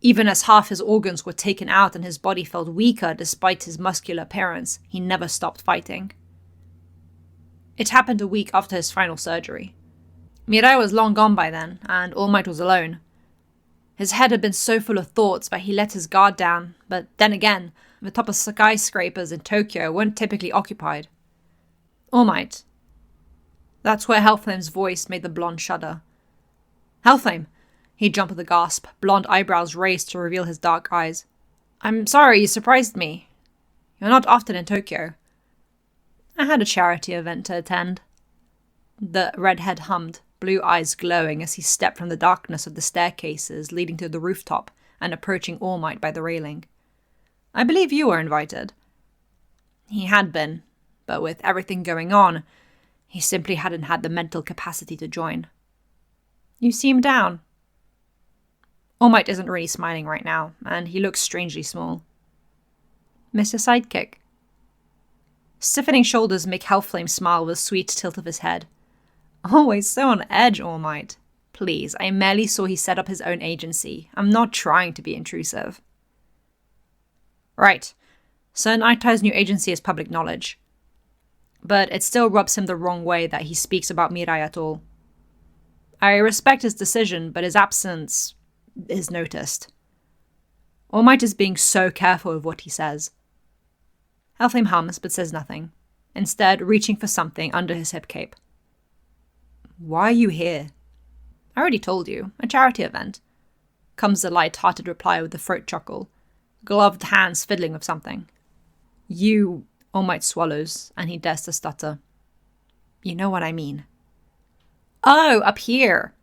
Even as half his organs were taken out and his body felt weaker despite his muscular appearance, he never stopped fighting. It happened a week after his final surgery. Mirai was long gone by then, and All Might was alone. His head had been so full of thoughts that he let his guard down, but then again, the top of skyscrapers in Tokyo weren't typically occupied. All Might. That's where Hellflame's voice made the blonde shudder. Hellflame! He jumped with a gasp, blonde eyebrows raised to reveal his dark eyes. I'm sorry, you surprised me. You're not often in Tokyo. I had a charity event to attend. The redhead hummed, blue eyes glowing as he stepped from the darkness of the staircases leading to the rooftop and approaching All Might by the railing. I believe you were invited. He had been, but with everything going on, he simply hadn't had the mental capacity to join. You seem down. All Might isn't really smiling right now, and he looks strangely small. Mr. Sidekick. Stiffening shoulders make Hellflame smile with a sweet tilt of his head. Always so on edge, All Might. Please, I merely saw he set up his own agency. I'm not trying to be intrusive. Right. Sir Nightai's new agency is public knowledge. But it still rubs him the wrong way that he speaks about Mirai at all. I respect his decision, but his absence is noticed. All Might is being so careful with what he says. Hellflame hums, but says nothing, instead reaching for something under his hip cape. Why are you here? I already told you, a charity event. Comes the light-hearted reply with a throat chuckle, gloved hands fiddling with something. You... All Might swallows, and he dares to stutter. You know what I mean. Oh, up here!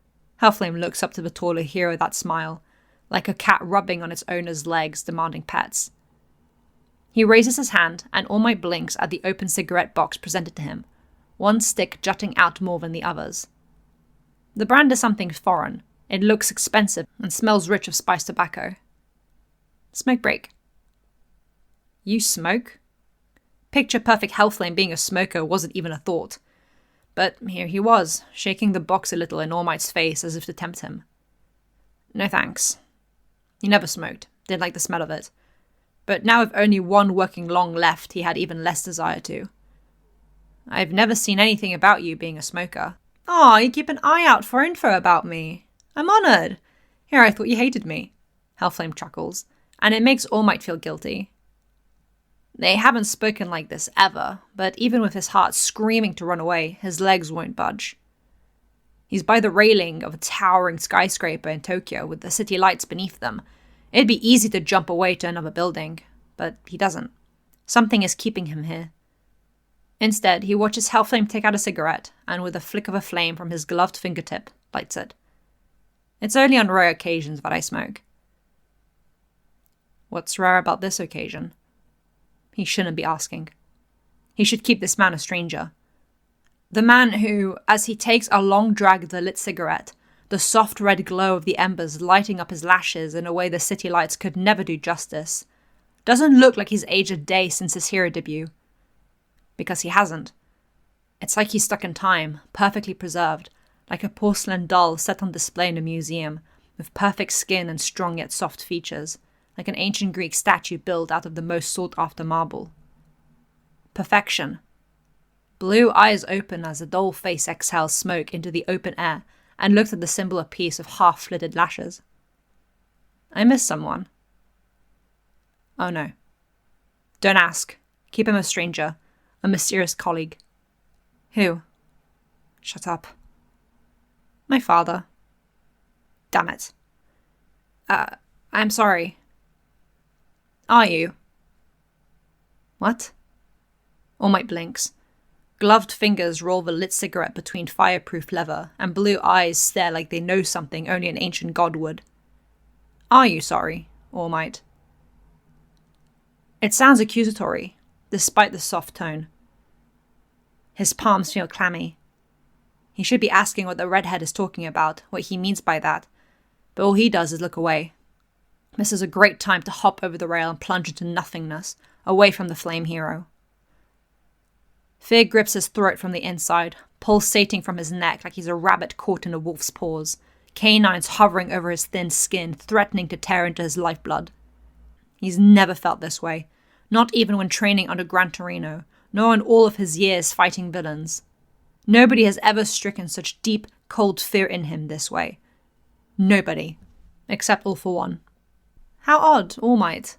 Hellflame looks up to the taller hero with that smile, like a cat rubbing on its owner's legs, demanding pets. He raises his hand, and All Might blinks at the open cigarette box presented to him, one stick jutting out more than the others. The brand is something foreign. It looks expensive and smells rich of spiced tobacco. Smoke break. You smoke? Picture-perfect Hellflame being a smoker wasn't even a thought. But here he was, shaking the box a little in All Might's face as if to tempt him. No thanks. He never smoked, didn't like the smell of it. but now with only one working lung left, he had even less desire to. I've never seen anything about you being a smoker. Aw, you keep an eye out for info about me. I'm honoured. Here, I thought you hated me. Hellflame chuckles, and it makes All Might feel guilty. They haven't spoken like this ever, but even with his heart screaming to run away, his legs won't budge. He's by the railing of a towering skyscraper in Tokyo with the city lights beneath them. It'd be easy to jump away to another building, but he doesn't. Something is keeping him here. Instead, he watches Hellflame take out a cigarette, and with a flick of a flame from his gloved fingertip, lights it. It's only on rare occasions that I smoke. What's rare about this occasion? He shouldn't be asking. He should keep this man a stranger. The man who, as he takes a long drag of the lit cigarette, the soft red glow of the embers lighting up his lashes in a way the city lights could never do justice, doesn't look like he's aged a day since his hero debut. Because he hasn't. It's like he's stuck in time, perfectly preserved, like a porcelain doll set on display in a museum, with perfect skin and strong yet soft features, like an ancient Greek statue built out of the most sought-after marble. Perfection. Blue eyes open as the doll face exhales smoke into the open air and looks at the singular piece of half-slitted lashes. I miss someone. Oh no. Don't ask. Keep him a stranger. A mysterious colleague. Who? Shut up. My father. Damn it. I'm sorry. Are you? What? All Might blinks. Gloved fingers roll the lit cigarette between fireproof leather, and blue eyes stare like they know something only an ancient god would. Are you sorry, All Might? It sounds accusatory, despite the soft tone. His palms feel clammy. He should be asking what the redhead is talking about, what he means by that, but all he does is look away. This is a great time to hop over the rail and plunge into nothingness, away from the flame hero. Fear grips his throat from the inside, pulsating from his neck like he's a rabbit caught in a wolf's paws, canines hovering over his thin skin, threatening to tear into his lifeblood. He's never felt this way, not even when training under Gran Torino, nor in all of his years fighting villains. Nobody has ever stricken such deep, cold fear in him this way. Nobody. Except All for One. How odd, All Might.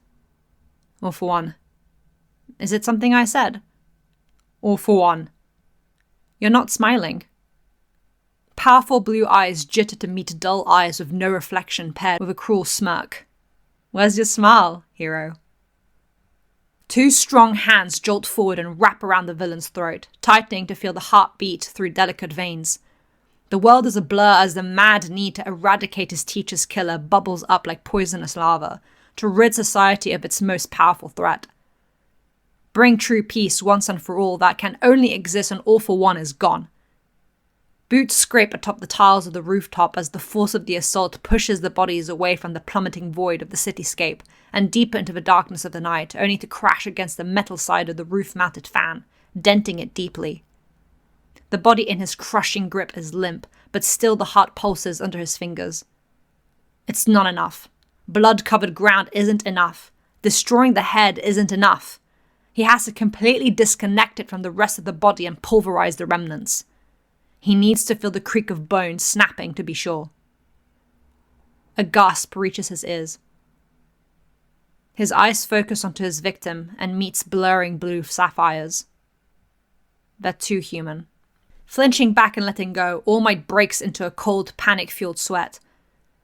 All for One. Is it something I said? All for One. You're not smiling. Powerful blue eyes jitter to meet dull eyes with no reflection paired with a cruel smirk. Where's your smile, hero? Two strong hands jolt forward and wrap around the villain's throat, tightening to feel the heart beat through delicate veins. The world is a blur as the mad need to eradicate his teacher's killer bubbles up like poisonous lava, to rid society of its most powerful threat. Bring true peace once and for all that can only exist when All for One is gone. Boots scrape atop the tiles of the rooftop as the force of the assault pushes the bodies away from the plummeting void of the cityscape and deeper into the darkness of the night, only to crash against the metal side of the roof-mounted fan, denting it deeply. The body in his crushing grip is limp, but still the heart pulses under his fingers. It's not enough. Blood-covered ground isn't enough. Destroying the head isn't enough. He has to completely disconnect it from the rest of the body and pulverize the remnants. He needs to feel the creak of bones snapping to be sure. A gasp reaches his ears. His eyes focus onto his victim and meets blurring blue sapphires. They're too human. Flinching back and letting go, All Might breaks into a cold, panic-fueled sweat.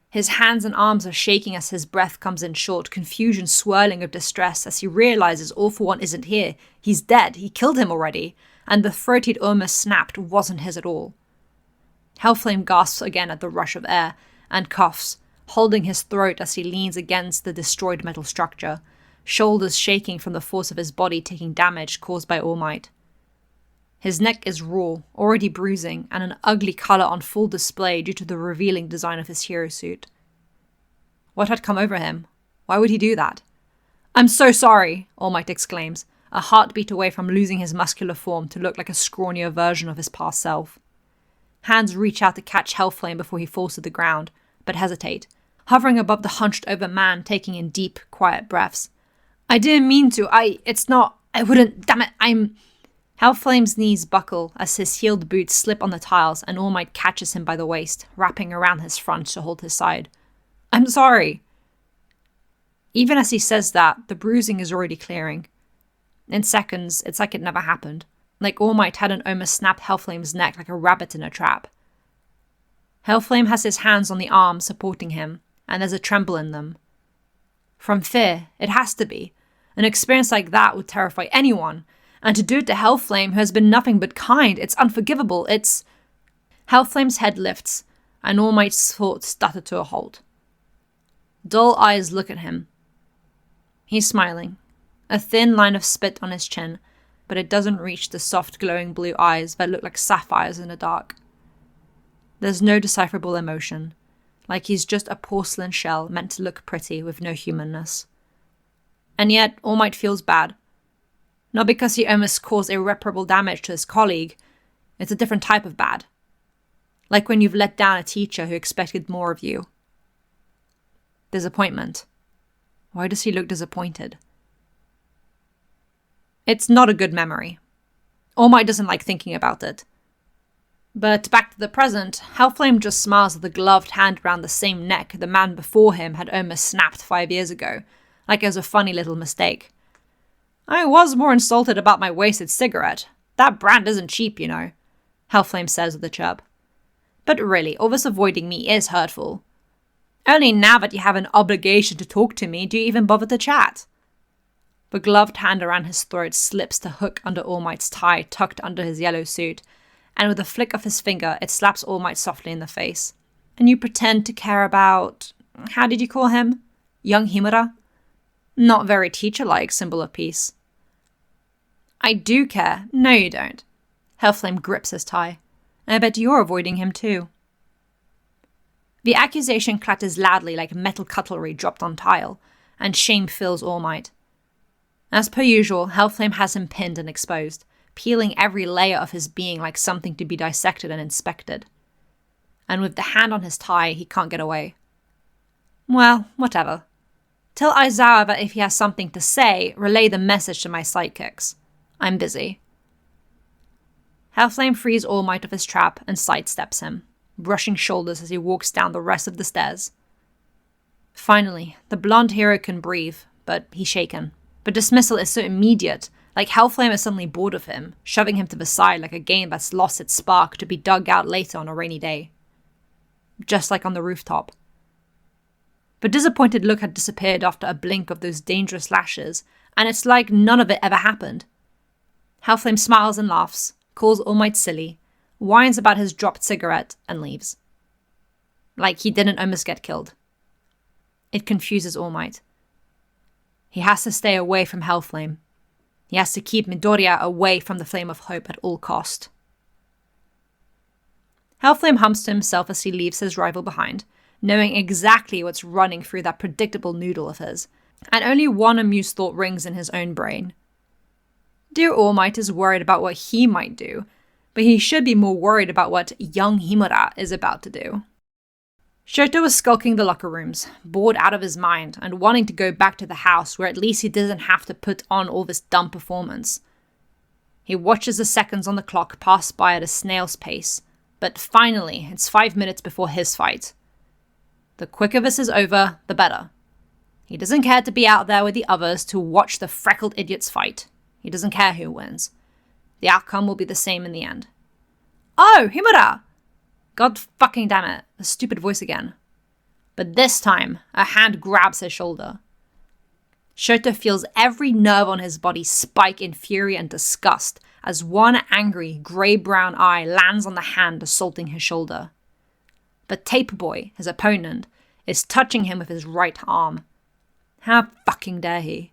His hands and arms are shaking as his breath comes in short, confusion swirling of distress as he realizes All for One isn't here. He's dead. He killed him already. And the throat he'd almost snapped wasn't his at all. Hellflame gasps again at the rush of air, and coughs, holding his throat as he leans against the destroyed metal structure, shoulders shaking from the force of his body taking damage caused by All Might. His neck is raw, already bruising, and an ugly colour on full display due to the revealing design of his hero suit. What had come over him? Why would he do that? "I'm so sorry," All Might exclaims, a heartbeat away from losing his muscular form to look like a scrawnier version of his past self. Hands reach out to catch Hellflame before he falls to the ground, but hesitate, hovering above the hunched-over man taking in deep, quiet breaths. I didn't mean to. I wouldn't, damn it, Hellflame's knees buckle as his heeled boots slip on the tiles and All Might catches him by the waist, wrapping around his front to hold his side. I'm sorry. Even as he says that, the bruising is already clearing. In seconds, it's like it never happened. Like All Might hadn't almost snapped Hellflame's neck like a rabbit in a trap. Hellflame has his hands on the arms supporting him, and there's a tremble in them. From fear, it has to be. An experience like that would terrify anyone, and to do it to Hellflame, who has been nothing but kind, it's unforgivable, it's... Hellflame's head lifts, and All Might's thoughts stutter to a halt. Dull eyes look at him. He's smiling, a thin line of spit on his chin, but it doesn't reach the soft glowing blue eyes that look like sapphires in the dark. There's no decipherable emotion, like he's just a porcelain shell meant to look pretty with no humanness. And yet, All Might feels bad. Not because he almost caused irreparable damage to his colleague, it's a different type of bad. Like when you've let down a teacher who expected more of you. Disappointment. Why does he look disappointed? It's not a good memory. All Might doesn't like thinking about it. But back to the present, Hellflame just smiles at the gloved hand around the same neck the man before him had almost snapped 5 years ago, like it was a funny little mistake. I was more insulted about my wasted cigarette. That brand isn't cheap, you know, Hellflame says with a chirp. But really, all this avoiding me is hurtful. Only now that you have an obligation to talk to me do you even bother to chat. The gloved hand around his throat slips to hook under All Might's tie tucked under his yellow suit, and with a flick of his finger, it slaps All Might softly in the face. And you pretend to care about... how did you call him? Young Himura? Not very teacher-like symbol of peace. I do care. No, you don't. Hellflame grips his tie. I bet you're avoiding him too. The accusation clatters loudly like metal cutlery dropped on tile, and shame fills All Might. As per usual, Hellflame has him pinned and exposed, peeling every layer of his being like something to be dissected and inspected. And with the hand on his tie, he can't get away. Well, whatever. Tell Aizawa that if he has something to say, relay the message to my sidekicks. I'm busy. Hellflame frees All Might of his trap and sidesteps him, brushing shoulders as he walks down the rest of the stairs. Finally, the blonde hero can breathe, but he's shaken. But dismissal is so immediate, like Hellflame is suddenly bored of him, shoving him to the side like a game that's lost its spark to be dug out later on a rainy day. Just like on the rooftop. The disappointed look had disappeared after a blink of those dangerous lashes, and it's like none of it ever happened. Hellflame smiles and laughs, calls All Might silly, whines about his dropped cigarette, and leaves. Like he didn't almost get killed. It confuses All Might. He has to stay away from Hellflame. He has to keep Midoriya away from the Flame of Hope at all cost. Hellflame hums to himself as he leaves his rival behind, knowing exactly what's running through that predictable noodle of his, and only one amused thought rings in his own brain. Dear All Might is worried about what he might do, but he should be more worried about what young Himura is about to do. Shoto was skulking the locker rooms, bored out of his mind, and wanting to go back to the house where at least he doesn't have to put on all this dumb performance. He watches the seconds on the clock pass by at a snail's pace, but finally, it's 5 minutes before his fight. The quicker this is over, the better. He doesn't care to be out there with the others to watch the freckled idiots fight. He doesn't care who wins. The outcome will be the same in the end. Oh, Himura! God fucking damn it, the stupid voice again. But this time, a hand grabs his shoulder. Shoto feels every nerve on his body spike in fury and disgust as one angry, grey-brown eye lands on the hand assaulting his shoulder. But Tape Boy, his opponent, is touching him with his right arm. How fucking dare he?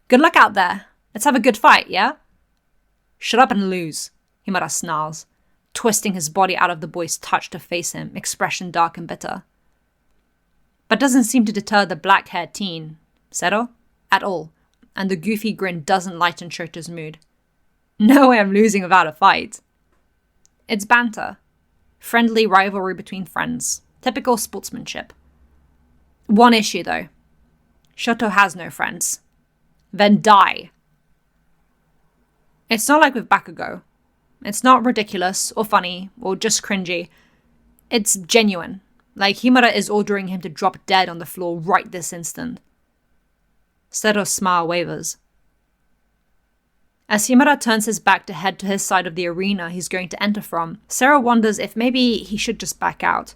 Good luck out there. Let's have a good fight, yeah? Shut up and lose, Himura snarls, twisting his body out of the boy's touch to face him, expression dark and bitter. But doesn't seem to deter the black-haired teen, Zero, at all, and the goofy grin doesn't lighten Shoto's mood. No way I'm losing without a fight. It's banter. Friendly rivalry between friends. Typical sportsmanship. One issue, though. Shoto has no friends. Then die. It's not like with Bakugo. It's not ridiculous or funny or just cringy. It's genuine. Like Himura is ordering him to drop dead on the floor right this instant. Seto's smile wavers. As Himura turns his back to head to his side of the arena he's going to enter from, Sero wonders if maybe he should just back out.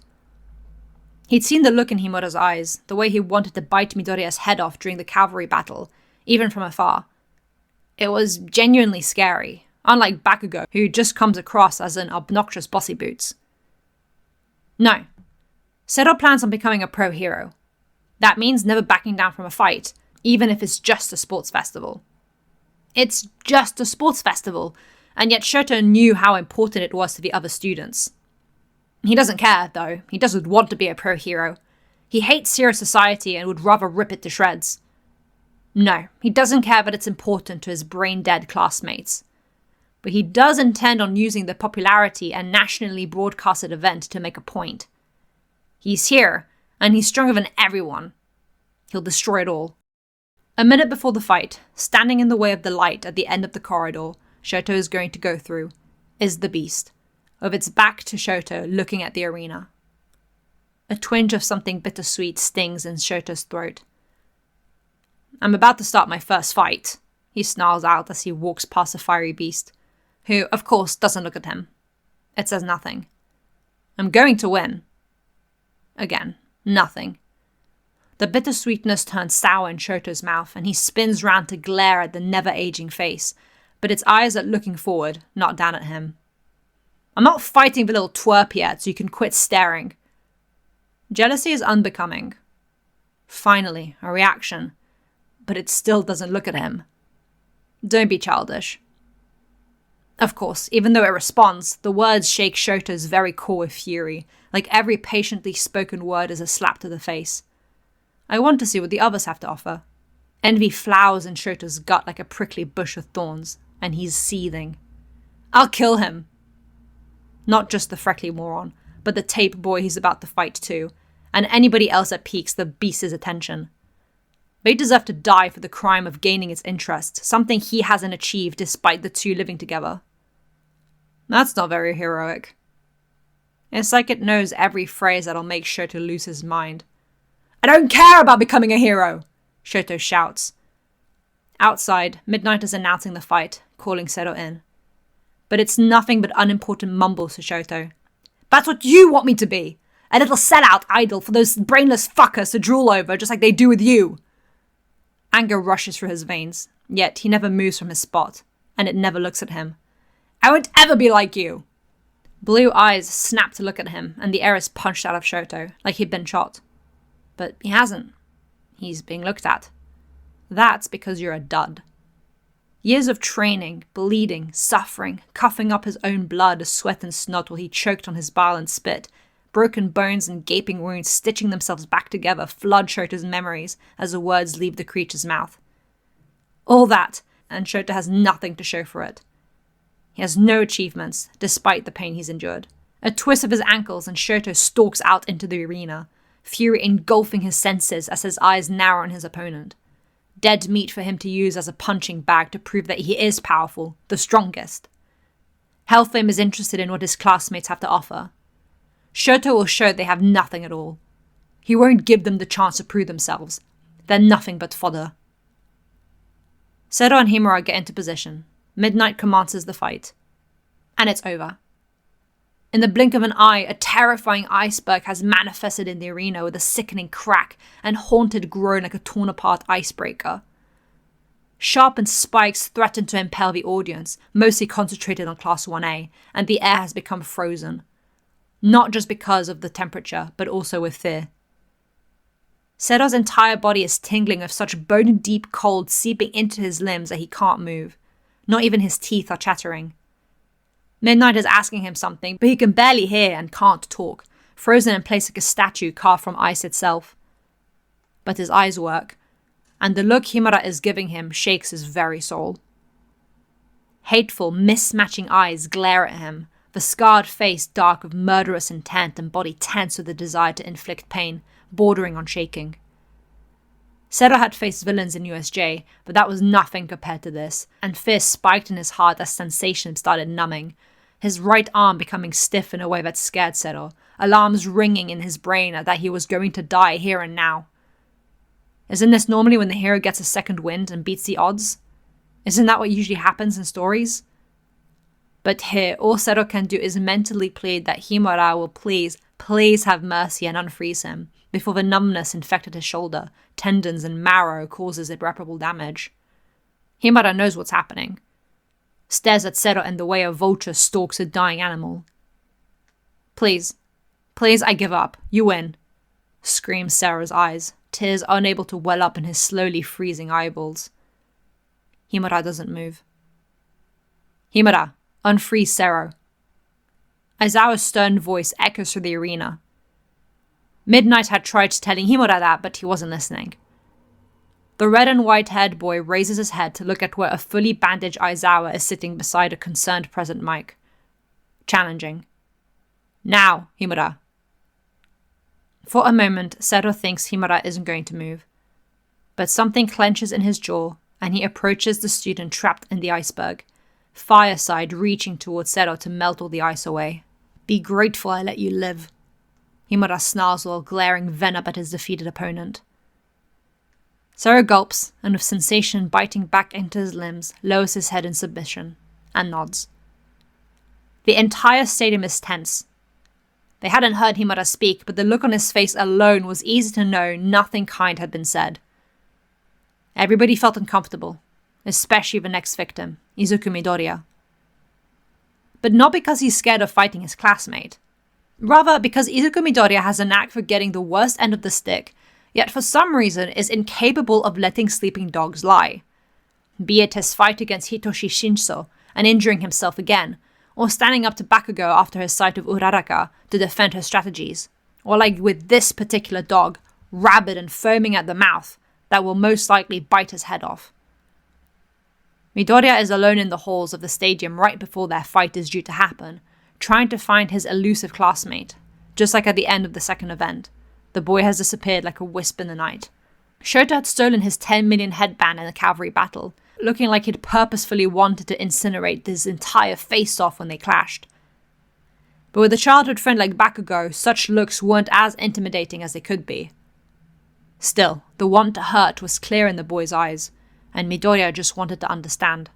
He'd seen the look in Himura's eyes, the way he wanted to bite Midoriya's head off during the cavalry battle, even from afar. It was genuinely scary, unlike Bakugo, who just comes across as an obnoxious bossy boots. No. Seto plans on becoming a pro hero. That means never backing down from a fight, even if it's just a sports festival. It's just a sports festival, and yet Shoto knew how important it was to the other students. He doesn't care, though. He doesn't want to be a pro hero. He hates hero society and would rather rip it to shreds. No, he doesn't care that it's important to his brain-dead classmates. But he does intend on using the popularity and nationally broadcasted event to make a point. He's here, and he's stronger than everyone. He'll destroy it all. A minute before the fight, standing in the way of the light at the end of the corridor Shoto is going to go through, is the beast, with its back to Shoto looking at the arena. A twinge of something bittersweet stings in Shoto's throat. I'm about to start my first fight, he snarls out as he walks past the fiery beast, who, of course, doesn't look at him. It says nothing. I'm going to win. Again, nothing. The bittersweetness turns sour in Shoto's mouth, and he spins round to glare at the never-aging face, but its eyes are looking forward, not down at him. I'm not fighting the little twerp yet, so you can quit staring. Jealousy is unbecoming. Finally, a reaction, but it still doesn't look at him. Don't be childish. Of course, even though it responds, the words shake Shoto's very core with fury, like every patiently spoken word is a slap to the face. I want to see what the others have to offer. Envy flowers in Shoto's gut like a prickly bush of thorns, and he's seething. I'll kill him! Not just the freckly moron, but the tape boy he's about to fight too, and anybody else that piques the beast's attention. They deserve to die for the crime of gaining its interest, something he hasn't achieved despite the two living together. That's not very heroic. It's like it knows every phrase that'll make Shoto lose his mind. I don't care about becoming a hero, Shoto shouts. Outside, Midnight is announcing the fight, calling Seto in. But it's nothing but unimportant mumbles to Shoto. That's what you want me to be! A little sellout idol for those brainless fuckers to drool over, just like they do with you! Anger rushes through his veins, yet he never moves from his spot, and it never looks at him. I won't ever be like you! Blue eyes snap to look at him, and the air is punched out of Shoto, like he'd been shot. But he hasn't. He's being looked at. That's because you're a dud. Years of training, bleeding, suffering, coughing up his own blood, sweat and snot while he choked on his bile and spit, broken bones and gaping wounds stitching themselves back together flood Shoto's memories as the words leave the creature's mouth. All that, and Shoto has nothing to show for it. He has no achievements, despite the pain he's endured. A twist of his ankles and Shoto stalks out into the arena, fury engulfing his senses as his eyes narrow on his opponent. Dead meat for him to use as a punching bag to prove that he is powerful, the strongest. Hellflame is interested in what his classmates have to offer. Shoto will show they have nothing at all. He won't give them the chance to prove themselves. They're nothing but fodder. Seto and Himura get into position. Midnight commences the fight. And it's over. In the blink of an eye, a terrifying iceberg has manifested in the arena with a sickening crack and haunted groan like a torn-apart icebreaker. Sharpened spikes threaten to impale the audience, mostly concentrated on Class 1A, and the air has become frozen. Not just because of the temperature, but also with fear. Seto's entire body is tingling with such bone-deep cold seeping into his limbs that he can't move. Not even his teeth are chattering. Midnight is asking him something, but he can barely hear and can't talk, frozen in place like a statue carved from ice itself. But his eyes work, and the look Himura is giving him shakes his very soul. Hateful, mismatching eyes glare at him, the scarred face dark with murderous intent and body tense with the desire to inflict pain, bordering on shaking. Zero had faced villains in USJ, but that was nothing compared to this, and fear spiked in his heart as sensation started numbing, his right arm becoming stiff in a way that scared Zero, alarms ringing in his brain that he was going to die here and now. Isn't this normally when the hero gets a second wind and beats the odds? Isn't that what usually happens in stories? But here, all Zero can do is mentally plead that Himura will please have mercy and unfreeze him, before the numbness infected his shoulder, tendons and marrow causes irreparable damage. Himura knows what's happening. Stares at Zero in the way a vulture stalks a dying animal. Please, I give up. You win, screams Zero's eyes, tears unable to well up in his slowly freezing eyeballs. Himura doesn't move. Himura, unfreeze Zero. Aizawa's stern voice echoes through the arena. Midnight had tried telling Himura that, but he wasn't listening. The red and white-haired boy raises his head to look at where a fully bandaged Aizawa is sitting beside a concerned present Mike. Challenging. Now, Himura. For a moment, Zero thinks Himura isn't going to move. But something clenches in his jaw, and he approaches the student trapped in the iceberg, Fireside reaching towards Zero to melt all the ice away. Be grateful I let you live. Himura snarls while glaring venom at his defeated opponent. Zero gulps, and with sensation biting back into his limbs, lowers his head in submission, and nods. The entire stadium is tense. They hadn't heard Himura speak, but the look on his face alone was easy to know nothing kind had been said. Everybody felt uncomfortable, especially the next victim, Izuku Midoriya. But not because he's scared of fighting his classmate. Rather, because Izuku Midoriya has a knack for getting the worst end of the stick, yet for some reason is incapable of letting sleeping dogs lie. Be it his fight against Hitoshi Shinso and injuring himself again, or standing up to Bakugo after his sight of Uraraka to defend her strategies, or like with this particular dog, rabid and foaming at the mouth, that will most likely bite his head off. Midoriya is alone in the halls of the stadium right before their fight is due to happen, trying to find his elusive classmate. Just like at the end of the second event, the boy has disappeared like a wisp in the night. Shota had stolen his 10 million headband in the cavalry battle, looking like he'd purposefully wanted to incinerate his entire face off when they clashed. But with a childhood friend like Bakugo, such looks weren't as intimidating as they could be. Still, the want to hurt was clear in the boy's eyes, and Midoriya just wanted to understand.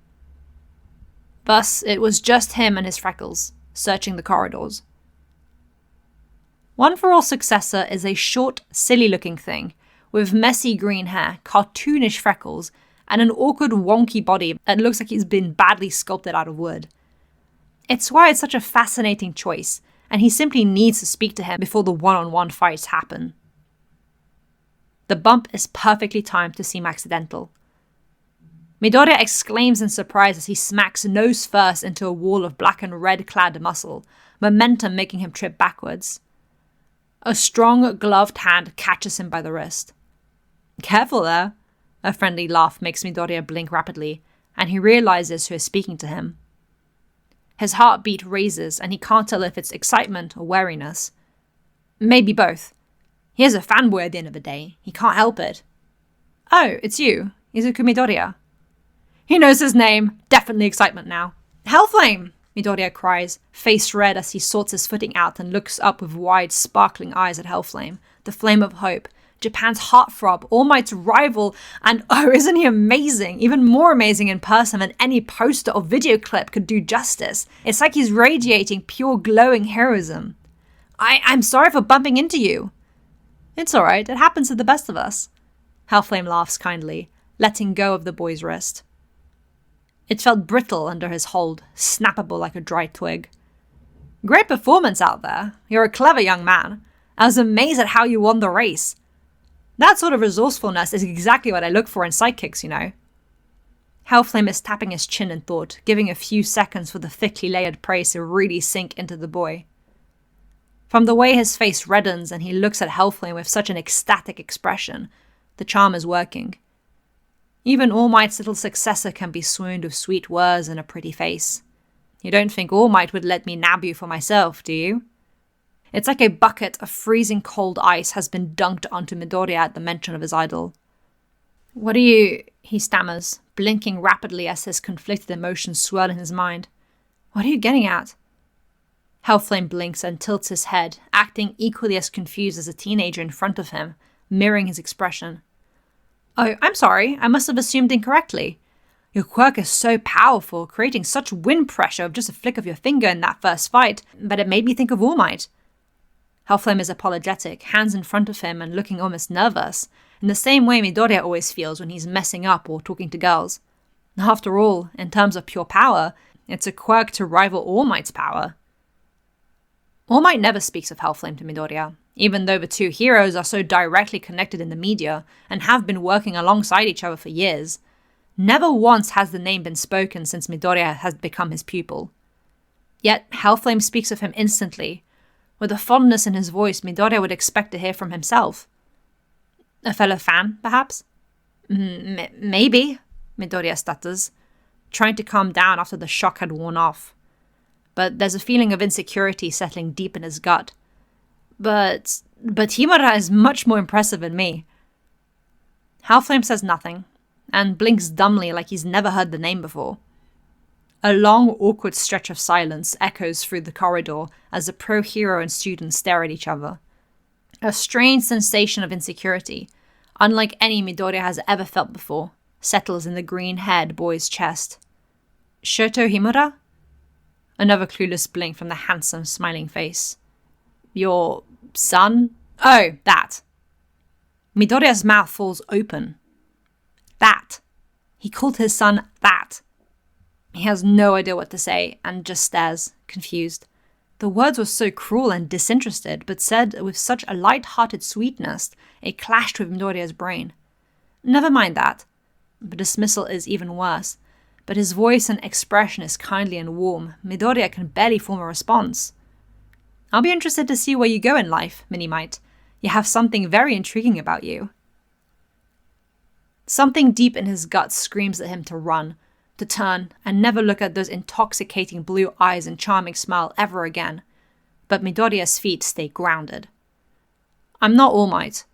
Thus, it was just him and his freckles, searching the corridors. One For All successor is a short, silly-looking thing, with messy green hair, cartoonish freckles, and an awkward, wonky body that looks like he's been badly sculpted out of wood. It's why it's such a fascinating choice, and he simply needs to speak to him before the one-on-one fights happen. The bump is perfectly timed to seem accidental. Midoriya exclaims in surprise as he smacks nose first into a wall of black and red-clad muscle, momentum making him trip backwards. A strong, gloved hand catches him by the wrist. Careful there! A friendly laugh makes Midoriya blink rapidly, and he realizes who is speaking to him. His heartbeat raises, and he can't tell if it's excitement or wariness. Maybe both. He is a fanboy at the end of the day. He can't help it. Oh, it's you, Izuku Midoriya. He knows his name. Definitely excitement now. Hellflame! Midoriya cries, face red as he sorts his footing out and looks up with wide, sparkling eyes at Hellflame, the flame of hope, Japan's heartthrob, All Might's rival, and oh, isn't he amazing? Even more amazing in person than any poster or video clip could do justice. It's like he's radiating pure glowing heroism. I'm sorry for bumping into you. It's alright, it happens to the best of us. Hellflame laughs kindly, letting go of the boy's wrist. It felt brittle under his hold, snappable like a dry twig. Great performance out there. You're a clever young man. I was amazed at how you won the race. That sort of resourcefulness is exactly what I look for in sidekicks, you know. Hellflame is tapping his chin in thought, giving a few seconds for the thickly layered praise to really sink into the boy. From the way his face reddens and he looks at Hellflame with such an ecstatic expression, the charm is working. Even All Might's little successor can be swooned with sweet words and a pretty face. You don't think All Might would let me nab you for myself, do you? It's like a bucket of freezing cold ice has been dunked onto Midoriya at the mention of his idol. What are you... he stammers, blinking rapidly as his conflicted emotions swirl in his mind. What are you getting at? Hellflame blinks and tilts his head, acting equally as confused as the teenager in front of him, mirroring his expression. Oh, I'm sorry, I must have assumed incorrectly. Your quirk is so powerful, creating such wind pressure with just a flick of your finger in that first fight, but it made me think of All Might. Hellflame is apologetic, hands in front of him and looking almost nervous, in the same way Midoriya always feels when he's messing up or talking to girls. After all, in terms of pure power, it's a quirk to rival All Might's power. All Might never speaks of Hellflame to Midoriya, even though the two heroes are so directly connected in the media and have been working alongside each other for years. Never once has the name been spoken since Midoriya has become his pupil. Yet Hellflame speaks of him instantly, with a fondness in his voice Midoriya would expect to hear from himself. A fellow fan, perhaps? Maybe, Midoriya stutters, trying to calm down after the shock had worn off. But there's a feeling of insecurity settling deep in his gut. But Himura is much more impressive than me. Hellflame says nothing, and blinks dumbly like he's never heard the name before. A long, awkward stretch of silence echoes through the corridor as the pro-hero and students stare at each other. A strange sensation of insecurity, unlike any Midoriya has ever felt before, settles in the green-haired boy's chest. Shoto Himura? Another clueless blink from the handsome, smiling face. Your son? Oh, that. Midoriya's mouth falls open. That. He called his son that. He has no idea what to say and just stares, confused. The words were so cruel and disinterested, but said with such a light-hearted sweetness, it clashed with Midoriya's brain. Never mind that. The dismissal is even worse. But his voice and expression is kindly and warm. Midoriya can barely form a response. I'll be interested to see where you go in life, Minimight. You have something very intriguing about you. Something deep in his gut screams at him to run, to turn, and never look at those intoxicating blue eyes and charming smile ever again. But Midoriya's feet stay grounded. I'm not All Might.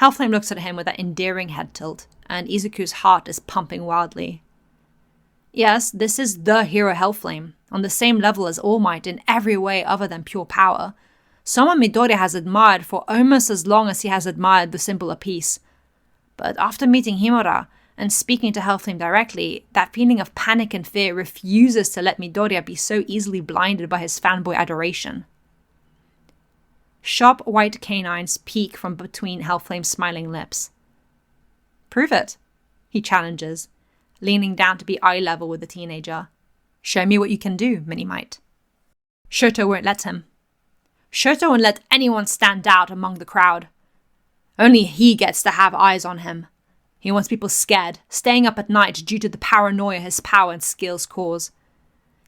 Hellflame looks at him with that endearing head tilt, and Izuku's heart is pumping wildly. Yes, this is the hero Hellflame, on the same level as All Might in every way other than pure power. Someone Midoriya has admired for almost as long as he has admired the symbol of peace. But after meeting Himura and speaking to Hellflame directly, that feeling of panic and fear refuses to let Midoriya be so easily blinded by his fanboy adoration. Sharp white canines peek from between Hellflame's smiling lips. Prove it, he challenges, leaning down to be eye level with the teenager. Show me what you can do, Minimight. Shoto won't let him. Shoto won't let anyone stand out among the crowd. Only he gets to have eyes on him. He wants people scared, staying up at night due to the paranoia his power and skills cause.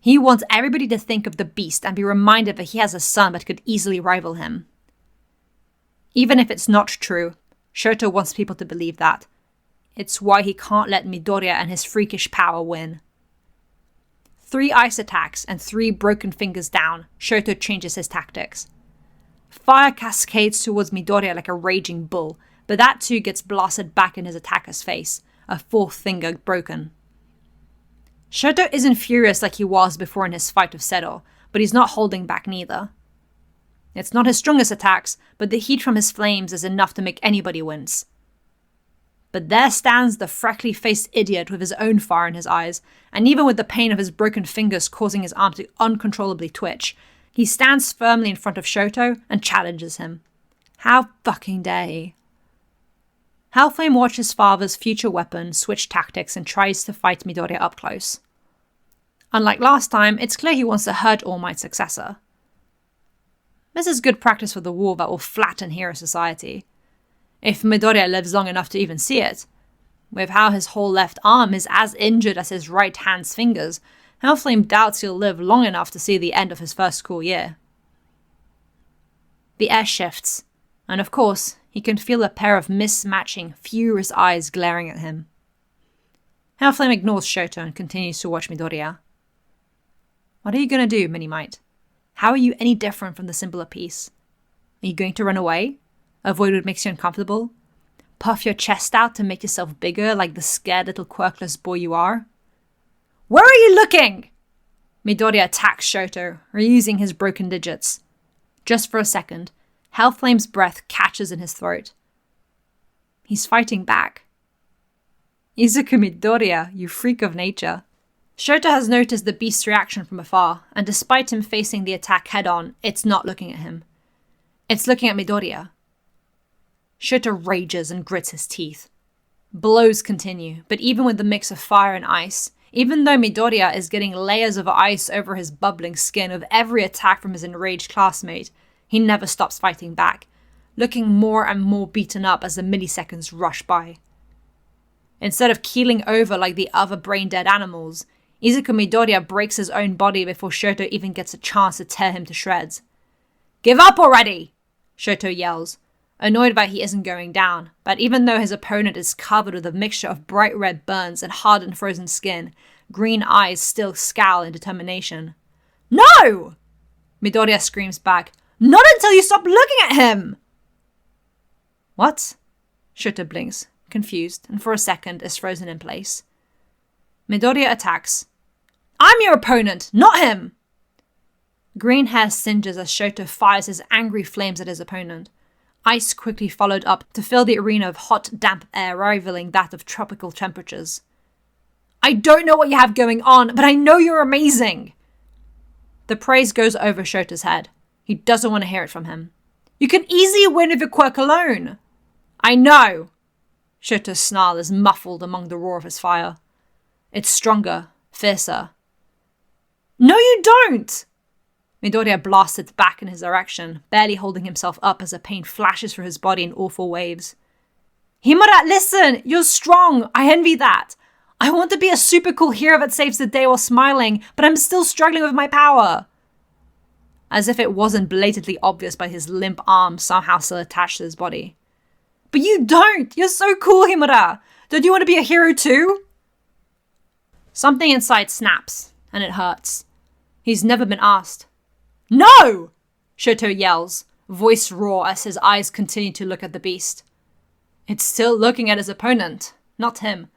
He wants everybody to think of the beast and be reminded that he has a son that could easily rival him. Even if it's not true, Shoto wants people to believe that. It's why he can't let Midoriya and his freakish power win. 3 ice attacks and 3 broken fingers down, Shoto changes his tactics. Fire cascades towards Midoriya like a raging bull, but that too gets blasted back in his attacker's face, a 4th finger broken. Shoto isn't furious like he was before in his fight with Seto, but he's not holding back neither. It's not his strongest attacks, but the heat from his flames is enough to make anybody wince. But there stands the freckly-faced idiot with his own fire in his eyes, and even with the pain of his broken fingers causing his arm to uncontrollably twitch, he stands firmly in front of Shoto and challenges him. How fucking dare he? Hellflame watches his father's future weapon switch tactics and tries to fight Midoriya up close. Unlike last time, it's clear he wants to hurt All Might's successor. This is good practice for the war that will flatten hero society. If Midoriya lives long enough to even see it. With how his whole left arm is as injured as his right hand's fingers, Hellflame doubts he'll live long enough to see the end of his first school year. The air shifts, and of course, he can feel a pair of mismatching, furious eyes glaring at him. Hellflame ignores Shoto and continues to watch Midoriya. What are you going to do, Minimight? How are you any different from the symbol of peace? Are you going to run away? Avoid what makes you uncomfortable? puff your chest out to make yourself bigger like the scared little quirkless boy you are? Where are you looking? Midoriya attacks Shoto, reusing his broken digits. Just for a second, Hellflame's breath catches in his throat. He's fighting back. Izuku Midoriya, you freak of nature. Shoto has noticed the beast's reaction from afar, and despite him facing the attack head-on, it's not looking at him. It's looking at Midoriya. Shoto rages and grits his teeth. Blows continue, but even with the mix of fire and ice, even though Midoriya is getting layers of ice over his bubbling skin with every attack from his enraged classmate, he never stops fighting back, looking more and more beaten up as the milliseconds rush by. Instead of keeling over like the other brain-dead animals, Izuku Midoriya breaks his own body before Shoto even gets a chance to tear him to shreds. "Give up already!" Shoto yells, annoyed that he isn't going down, but even though his opponent is covered with a mixture of bright red burns and hardened frozen skin, green eyes still scowl in determination. "No!" Midoriya screams back. "Not until you stop looking at him!" "What?" Shoto blinks, confused, and for a second is frozen in place. Midoriya attacks. "I'm your opponent, not him!" Green hair singes as Shoto fires his angry flames at his opponent. Ice quickly followed up to fill the arena of hot, damp air rivaling that of tropical temperatures. "I don't know what you have going on, but I know you're amazing!" The praise goes over Shoto's head. He doesn't want to hear it from him. "You can easily win with your quirk alone!" "I know!" Shoto's snarl is muffled among the roar of his fire. It's stronger, fiercer. "No, you don't!" Midoriya blasted back in his direction, barely holding himself up as the pain flashes through his body in awful waves. "Himura, listen! You're strong! I envy that! I want to be a super cool hero that saves the day while smiling, but I'm still struggling with my power!" As if it wasn't blatantly obvious by his limp arm somehow still attached to his body. "But you don't! You're so cool, Himura! Don't you want to be a hero too?" Something inside snaps, and it hurts. He's never been asked. "No!" Shoto yells, voice raw as his eyes continue to look at the beast. It's still looking at his opponent, not him.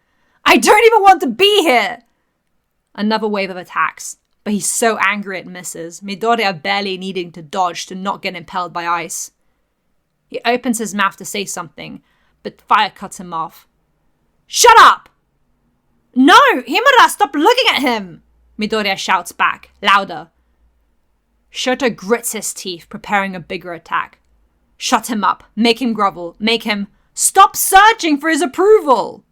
"I don't even want to be here!" Another wave of attacks, but he's so angry it misses, Midoriya barely needing to dodge to not get impelled by ice. He opens his mouth to say something, but fire cuts him off. "Shut up!" "No! Himura, stop looking at him!" Midoriya shouts back, louder. Shoto grits his teeth, preparing a bigger attack. Shut him up. Make him grovel. Make him stop searching for his approval!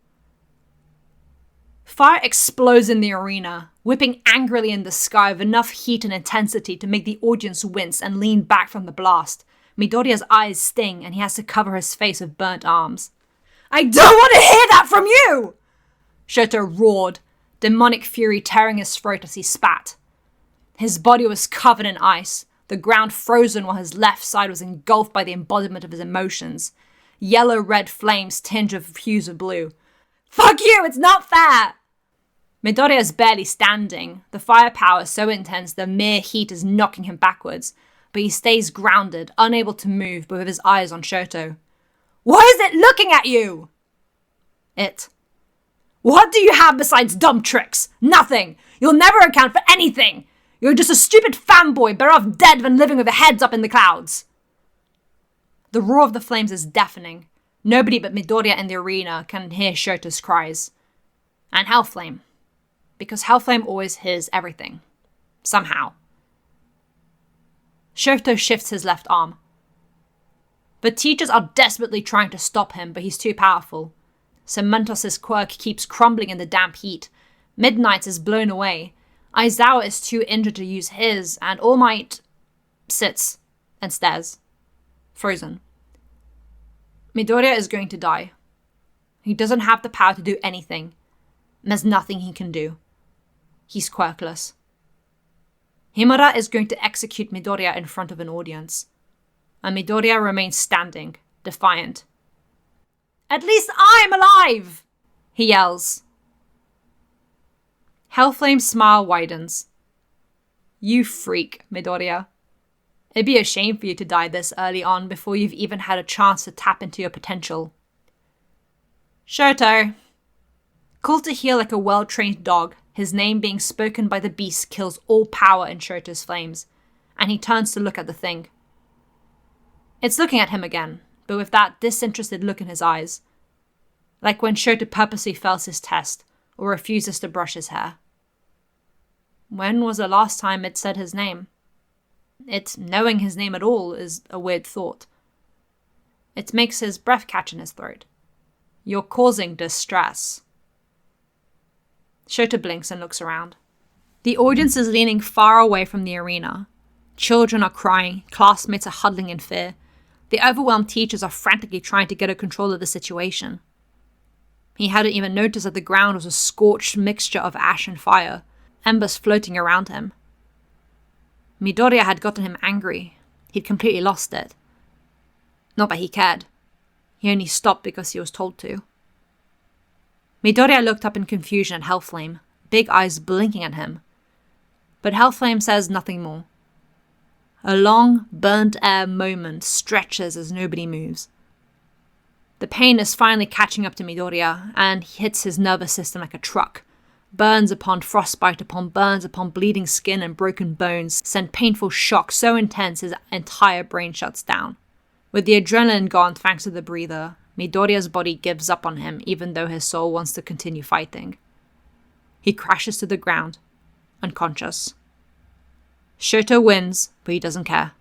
Fire explodes in the arena, whipping angrily in the sky with enough heat and intensity to make the audience wince and lean back from the blast. Midoriya's eyes sting and he has to cover his face with burnt arms. "I don't want to hear that from you!" Shoto roared, demonic fury tearing his throat as he spat. His body was covered in ice, the ground frozen while his left side was engulfed by the embodiment of his emotions. Yellow-red flames tinged with hues of blue. "Fuck you, it's not fair!" Midoriya is barely standing, the firepower so intense the mere heat is knocking him backwards, but he stays grounded, unable to move but with his eyes on Shoto. "Why is it looking at you?" "It. What do you have besides dumb tricks? Nothing! You'll never account for anything! You're just a stupid fanboy, better off dead than living with your heads up in the clouds!" The roar of the flames is deafening. Nobody but Midoriya in the arena can hear Shoto's cries. And Hellflame. Because Hellflame always hears everything. Somehow. Shoto shifts his left arm. The teachers are desperately trying to stop him, but he's too powerful. Cementos' quirk keeps crumbling in the damp heat. Midnight is blown away. Aizawa is too injured to use his, and All Might sits and stares. Frozen. Midoriya is going to die. He doesn't have the power to do anything. There's nothing he can do. He's quirkless. Himura is going to execute Midoriya in front of an audience. And Midoriya remains standing, defiant. "At least I'm alive!" he yells. Hellflame's smile widens. "You freak, Midoriya. It'd be a shame for you to die this early on before you've even had a chance to tap into your potential." Shoto! Called to heel like a well-trained dog, his name being spoken by the beast kills all power in Shoto's flames, and he turns to look at the thing. It's looking at him again, but with that disinterested look in his eyes. Like when Shoto purposely fails his test, or refuses to brush his hair. When was the last time it said his name? It knowing his name at all is a weird thought. It makes his breath catch in his throat. You're causing distress. Shoto blinks and looks around. The audience is leaning far away from the arena. Children are crying, classmates are huddling in fear. The overwhelmed teachers are frantically trying to get a control of the situation. He hadn't even noticed that the ground was a scorched mixture of ash and fire, embers floating around him. Midoriya had gotten him angry. He'd completely lost it. Not that he cared. He only stopped because he was told to. Midoriya looked up in confusion at Hellflame, big eyes blinking at him. But Hellflame says nothing more. A long, burnt air moment stretches as nobody moves. The pain is finally catching up to Midoriya, and he hits his nervous system like a truck. Burns upon frostbite upon burns upon bleeding skin and broken bones send painful shocks so intense his entire brain shuts down. With the adrenaline gone thanks to the breather, Midoriya's body gives up on him even though his soul wants to continue fighting. He crashes to the ground, unconscious. Shoto wins, but he doesn't care.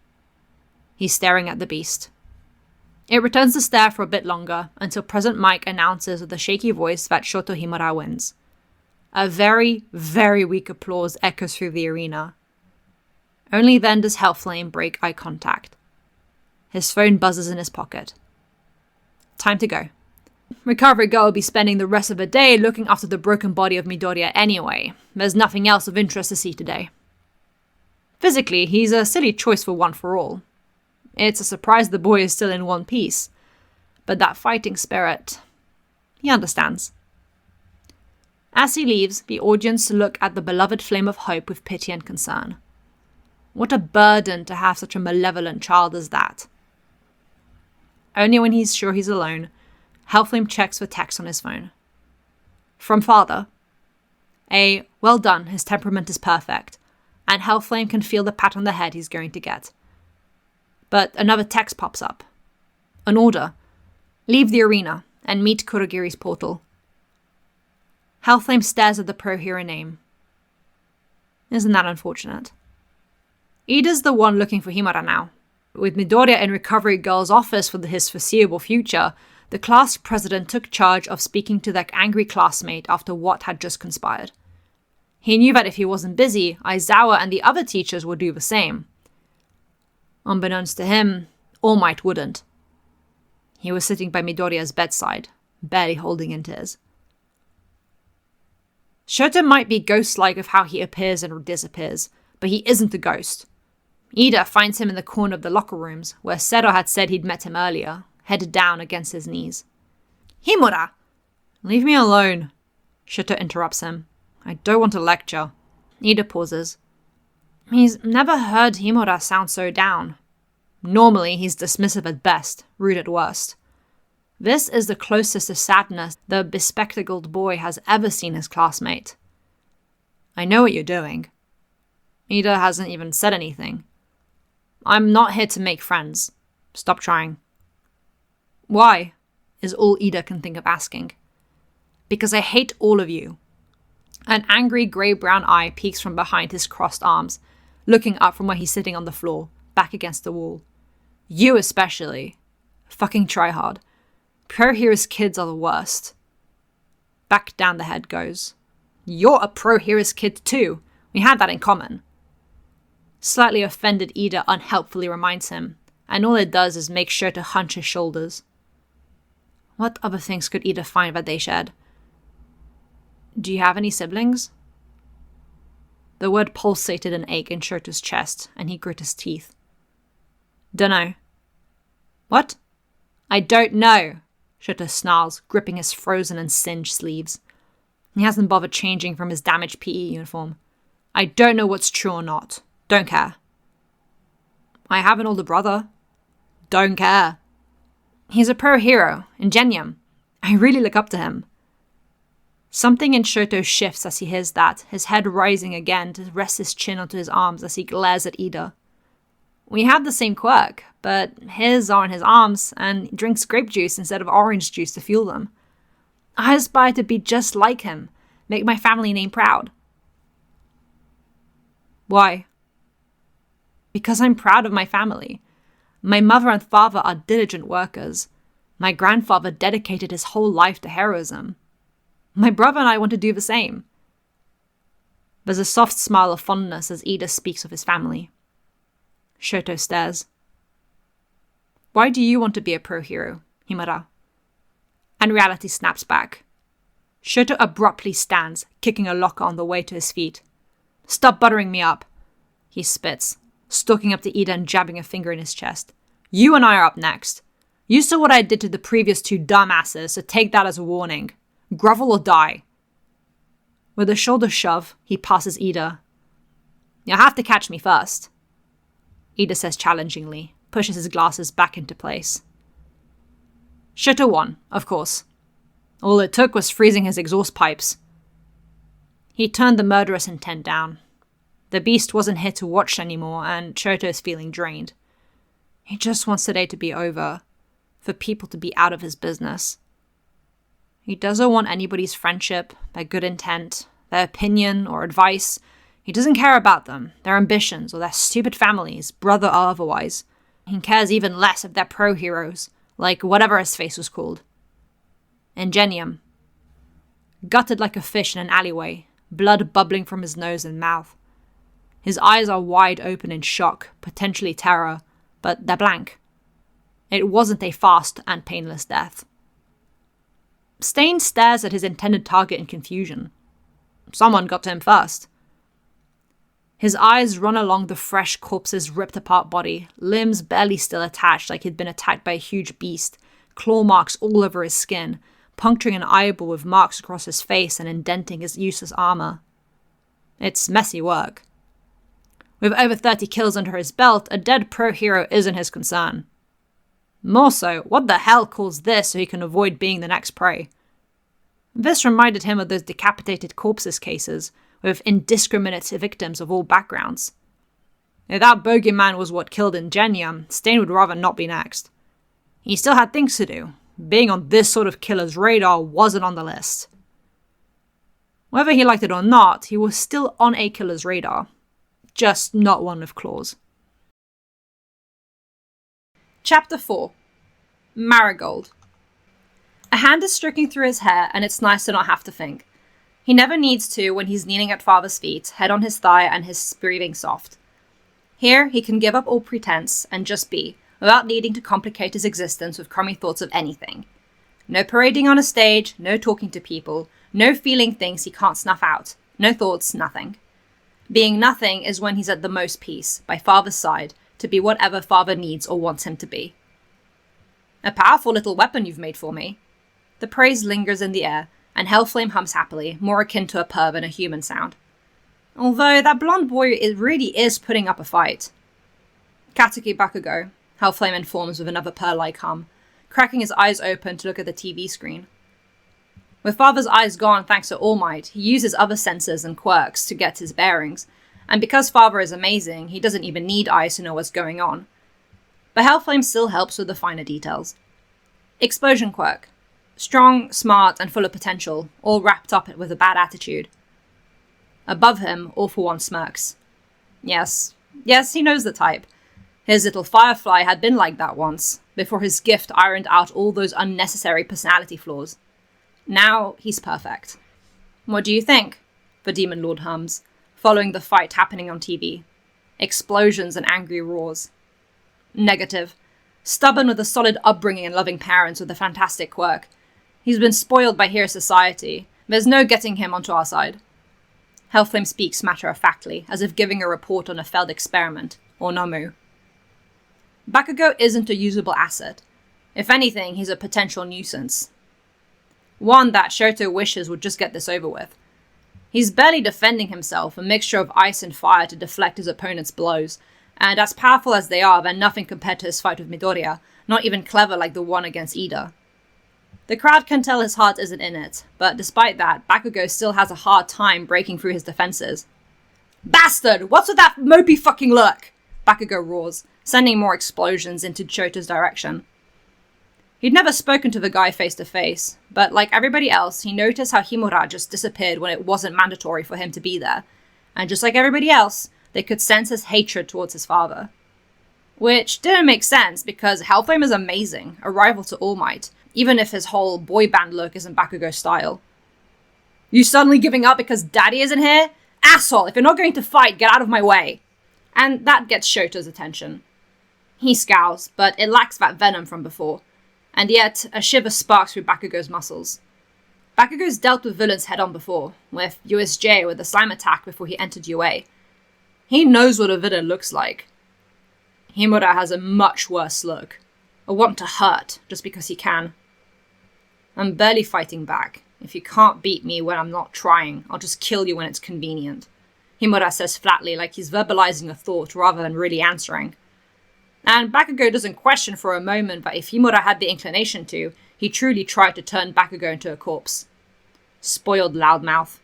He's staring at the beast. It returns to stare for a bit longer until President Mike announces with a shaky voice that Shoto Himura wins. A very, very weak applause echoes through the arena. Only then does Hellflame break eye contact. His phone buzzes in his pocket. Time to go. Recovery Girl will be spending the rest of the day looking after the broken body of Midoriya anyway. There's nothing else of interest to see today. Physically, he's a silly choice for One for All. It's a surprise the boy is still in one piece. But that fighting spirit, he understands. As he leaves, the audience look at the beloved flame of hope with pity and concern. What a burden to have such a malevolent child as that. Only when he's sure he's alone, Hellflame checks for text on his phone. From father. Well done, his temperament is perfect, and Hellflame can feel the pat on the head he's going to get. But another text pops up. An order. Leave the arena and meet Kurogiri's portal. Hellflame stares at the pro hero name. Isn't that unfortunate? Ida's the one looking for Himura now. With Midoriya in Recovery Girl's office for his foreseeable future, the class president took charge of speaking to that angry classmate after what had just conspired. He knew that if he wasn't busy, Aizawa and the other teachers would do the same. Unbeknownst to him, All Might wouldn't. He was sitting by Midoriya's bedside, barely holding in tears. Shoto might be ghost-like of how he appears and disappears, but he isn't a ghost. Ida finds him in the corner of the locker rooms, where Sero had said he'd met him earlier, headed down against his knees. Himura! Leave me alone, Shoto interrupts him. I don't want to lecture. Ida pauses. He's never heard Himura sound so down. Normally, he's dismissive at best, rude at worst. This is the closest to sadness the bespectacled boy has ever seen his classmate. I know what you're doing. Ida hasn't even said anything. I'm not here to make friends. Stop trying. Why? Is all Ida can think of asking. Because I hate all of you. An angry grey-brown eye peeks from behind his crossed arms, looking up from where he's sitting on the floor, back against the wall. You especially. Fucking try hard. Pro Heroes kids are the worst. Back down the head goes. You're a Pro Heroes kid too. We had that in common. Slightly offended Ida unhelpfully reminds him, and all it does is make sure to hunch his shoulders. What other things could Ida find that they shared? Do you have any siblings? The word pulsated an ache in Shoto's chest, and he grit his teeth. Dunno. What? I don't know, Shoto snarls, gripping his frozen and singed sleeves. He hasn't bothered changing from his damaged PE uniform. I don't know what's true or not. Don't care. I have an older brother. Don't care. He's a pro hero, Ingenium. I really look up to him. Something in Shoto shifts as he hears that, his head rising again to rest his chin onto his arms as he glares at Ida. We have the same quirk, but his are in his arms, and he drinks grape juice instead of orange juice to fuel them. I aspire to be just like him, make my family name proud. Why? Because I'm proud of my family. My mother and father are diligent workers. My grandfather dedicated his whole life to heroism. My brother and I want to do the same. There's a soft smile of fondness as Ida speaks of his family. Shoto stares. Why do you want to be a pro-hero, Himura? And reality snaps back. Shoto abruptly stands, kicking a locker on the way to his feet. Stop buttering me up, he spits, stalking up to Ida and jabbing a finger in his chest. You and I are up next. You saw what I did to the previous two dumbasses, so take that as a warning. Grovel or die. With a shoulder shove, he passes Ida. You'll have to catch me first, Ida says challengingly, pushes his glasses back into place. Shoto won, of course. All it took was freezing his exhaust pipes. He turned the murderous intent down. The beast wasn't here to watch anymore, and Shoto is feeling drained. He just wants today to be over, for people to be out of his business. He doesn't want anybody's friendship, their good intent, their opinion or advice. He doesn't care about them, their ambitions, or their stupid families, brother or otherwise. He cares even less if they're pro-heroes, like whatever his face was called. Ingenium. Gutted like a fish in an alleyway, blood bubbling from his nose and mouth. His eyes are wide open in shock, potentially terror, but they're blank. It wasn't a fast and painless death. Stain stares at his intended target in confusion. Someone got to him first. His eyes run along the fresh corpse's ripped-apart body, limbs barely still attached like he'd been attacked by a huge beast, claw marks all over his skin, puncturing an eyeball with marks across his face and indenting his useless armor. It's messy work. With over 30 kills under his belt, a dead pro-hero isn't his concern. More so, what the hell calls this so he can avoid being the next prey? This reminded him of those decapitated corpses cases, with indiscriminate victims of all backgrounds. If that bogeyman was what killed Ingenium, Stain would rather not be next. He still had things to do. Being on this sort of killer's radar wasn't on the list. Whether he liked it or not, he was still on a killer's radar. Just not one with claws. Chapter 4. Marigold. A hand is stroking through his hair, and it's nice to not have to think. He never needs to when he's kneeling at father's feet, head on his thigh and his breathing soft. Here, he can give up all pretense and just be, without needing to complicate his existence with crummy thoughts of anything. No parading on a stage, no talking to people, no feeling things he can't snuff out, no thoughts, nothing. Being nothing is when he's at the most peace, by father's side, to be whatever father needs or wants him to be. A powerful little weapon you've made for me. The praise lingers in the air, and Hellflame hums happily, more akin to a purr than a human sound. Although that blonde boy really is putting up a fight. Katsuki Bakugo, Hellflame informs with another purr-like hum, cracking his eyes open to look at the TV screen. With father's eyes gone thanks to All Might, he uses other senses and quirks to get his bearings, and because father is amazing, he doesn't even need eyes to know what's going on. But Hellflame still helps with the finer details. Explosion quirk. Strong, smart, and full of potential, all wrapped up with a bad attitude. Above him, All For One smirks. Yes, he knows the type. His little firefly had been like that once, before his gift ironed out all those unnecessary personality flaws. Now, he's perfect. What do you think? The Demon Lord hums, following the fight happening on TV. Explosions and angry roars. Negative. Stubborn with a solid upbringing and loving parents with a fantastic quirk. He's been spoiled by hero society. There's no getting him onto our side. Hellflame speaks matter-of-factly, as if giving a report on a failed experiment, or Nomu. Bakugo isn't a usable asset. If anything, he's a potential nuisance. One that Shoto wishes would just get this over with. He's barely defending himself, a mixture of ice and fire to deflect his opponent's blows, and as powerful as they are, they're nothing compared to his fight with Midoriya, not even clever like the one against Ida. The crowd can tell his heart isn't in it, but despite that, Bakugo still has a hard time breaking through his defenses. "Bastard! What's with that mopey fucking look?" Bakugo roars, sending more explosions into Shoto's direction. He'd never spoken to the guy face to face, but like everybody else, he noticed how Himura just disappeared when it wasn't mandatory for him to be there, and just like everybody else, they could sense his hatred towards his father. Which didn't make sense, because Hellflame is amazing, a rival to All Might, even if his whole boy band look isn't Bakugo's style. "You suddenly giving up because Daddy isn't here? Asshole, if you're not going to fight, get out of my way!" And that gets Shoto's attention. He scowls, but it lacks that venom from before, and yet a shiver sparks through Bakugo's muscles. Bakugo's dealt with villains head-on before, with USJ with the slime attack before he entered UA. He knows what a villain looks like. Himura has a much worse look, a want to hurt just because he can. "I'm barely fighting back. If you can't beat me when I'm not trying, I'll just kill you when it's convenient," Himura says flatly, like he's verbalizing a thought rather than really answering. And Bakugo doesn't question for a moment that if Himura had the inclination to, he truly tried to turn Bakugo into a corpse. Spoiled loudmouth.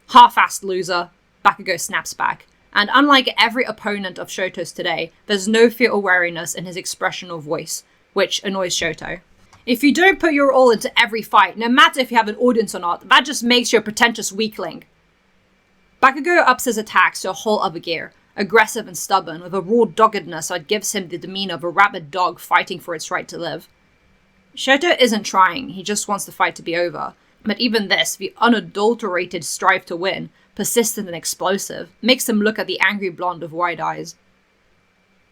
Half-assed loser, Bakugo snaps back, and unlike every opponent of Shoto's today, there's no fear or wariness in his expression or voice, which annoys Shoto. If you don't put your all into every fight, no matter if you have an audience or not, that just makes you a pretentious weakling. Bakugo ups his attacks to a whole other gear, aggressive and stubborn, with a raw doggedness that gives him the demeanor of a rabid dog fighting for its right to live. Shoto isn't trying, he just wants the fight to be over. But even this, the unadulterated strive to win, persistent and explosive, makes him look at the angry blonde with wide eyes.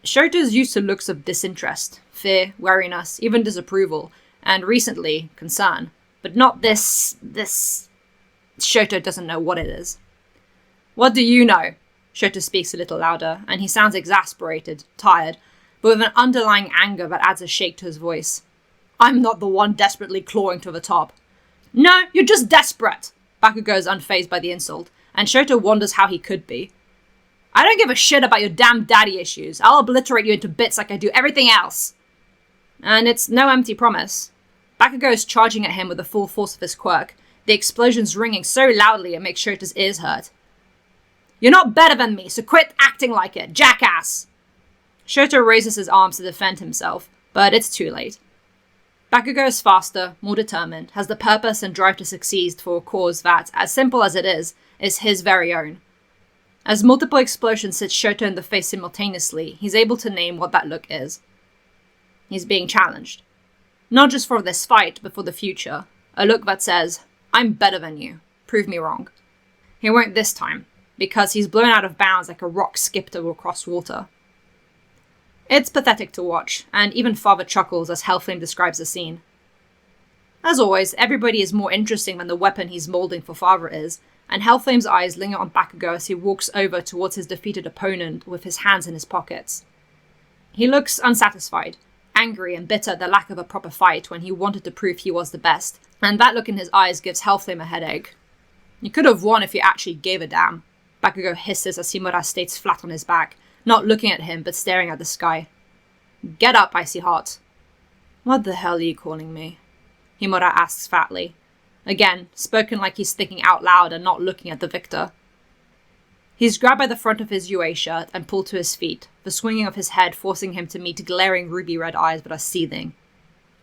Shoto's used to looks of disinterest, fear, wariness, even disapproval, and recently, concern. But not this... Shoto doesn't know what it is. "What do you know?" Shoto speaks a little louder, and he sounds exasperated, tired, but with an underlying anger that adds a shake to his voice. "I'm not the one desperately clawing to the top." "No, you're just desperate!" Bakugo is unfazed by the insult, and Shoto wonders how he could be. "I don't give a shit about your damn daddy issues. I'll obliterate you into bits like I do everything else." And it's no empty promise. Bakugo is charging at him with the full force of his quirk, the explosions ringing so loudly it makes Shoto's ears hurt. "You're not better than me, so quit acting like it, jackass!" Shoto raises his arms to defend himself, but it's too late. Bakugo is faster, more determined, has the purpose and drive to succeed for a cause that, as simple as it is his very own. As multiple explosions hit Shoto in the face simultaneously, he's able to name what that look is. He's being challenged. Not just for this fight, but for the future. A look that says, "I'm better than you. Prove me wrong." He won't this time, because he's blown out of bounds like a rock skipped across water. It's pathetic to watch, and even Father chuckles as Hellflame describes the scene. As always, everybody is more interesting than the weapon he's moulding for Father is, and Hellflame's eyes linger on Bakugo as he walks over towards his defeated opponent with his hands in his pockets. He looks unsatisfied, angry and bitter at the lack of a proper fight when he wanted to prove he was the best, and that look in his eyes gives Hellflame a headache. "You could have won if you actually gave a damn," Bakugo hisses as Himura stays flat on his back, not looking at him but staring at the sky. "Get up, Icy Heart." "What the hell are you calling me?" Himura asks fatly. Again, spoken like he's thinking out loud and not looking at the victor. He's grabbed by the front of his UA shirt and pulled to his feet, the swinging of his head forcing him to meet glaring ruby-red eyes that are seething.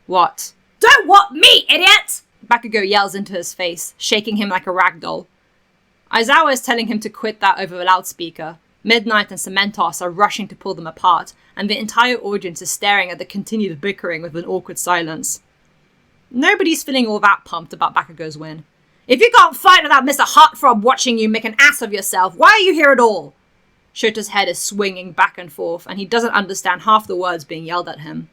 "What?" "Don't what me, idiot!" Bakugo yells into his face, shaking him like a rag doll. Aizawa is telling him to quit that over the loudspeaker. Midnight and Cementos are rushing to pull them apart, and the entire audience is staring at the continued bickering with an awkward silence. Nobody's feeling all that pumped about Bakugo's win. "If you can't fight without Mr. Heartthrob watching you make an ass of yourself, why are you here at all?" Shoto's head is swinging back and forth, and he doesn't understand half the words being yelled at him.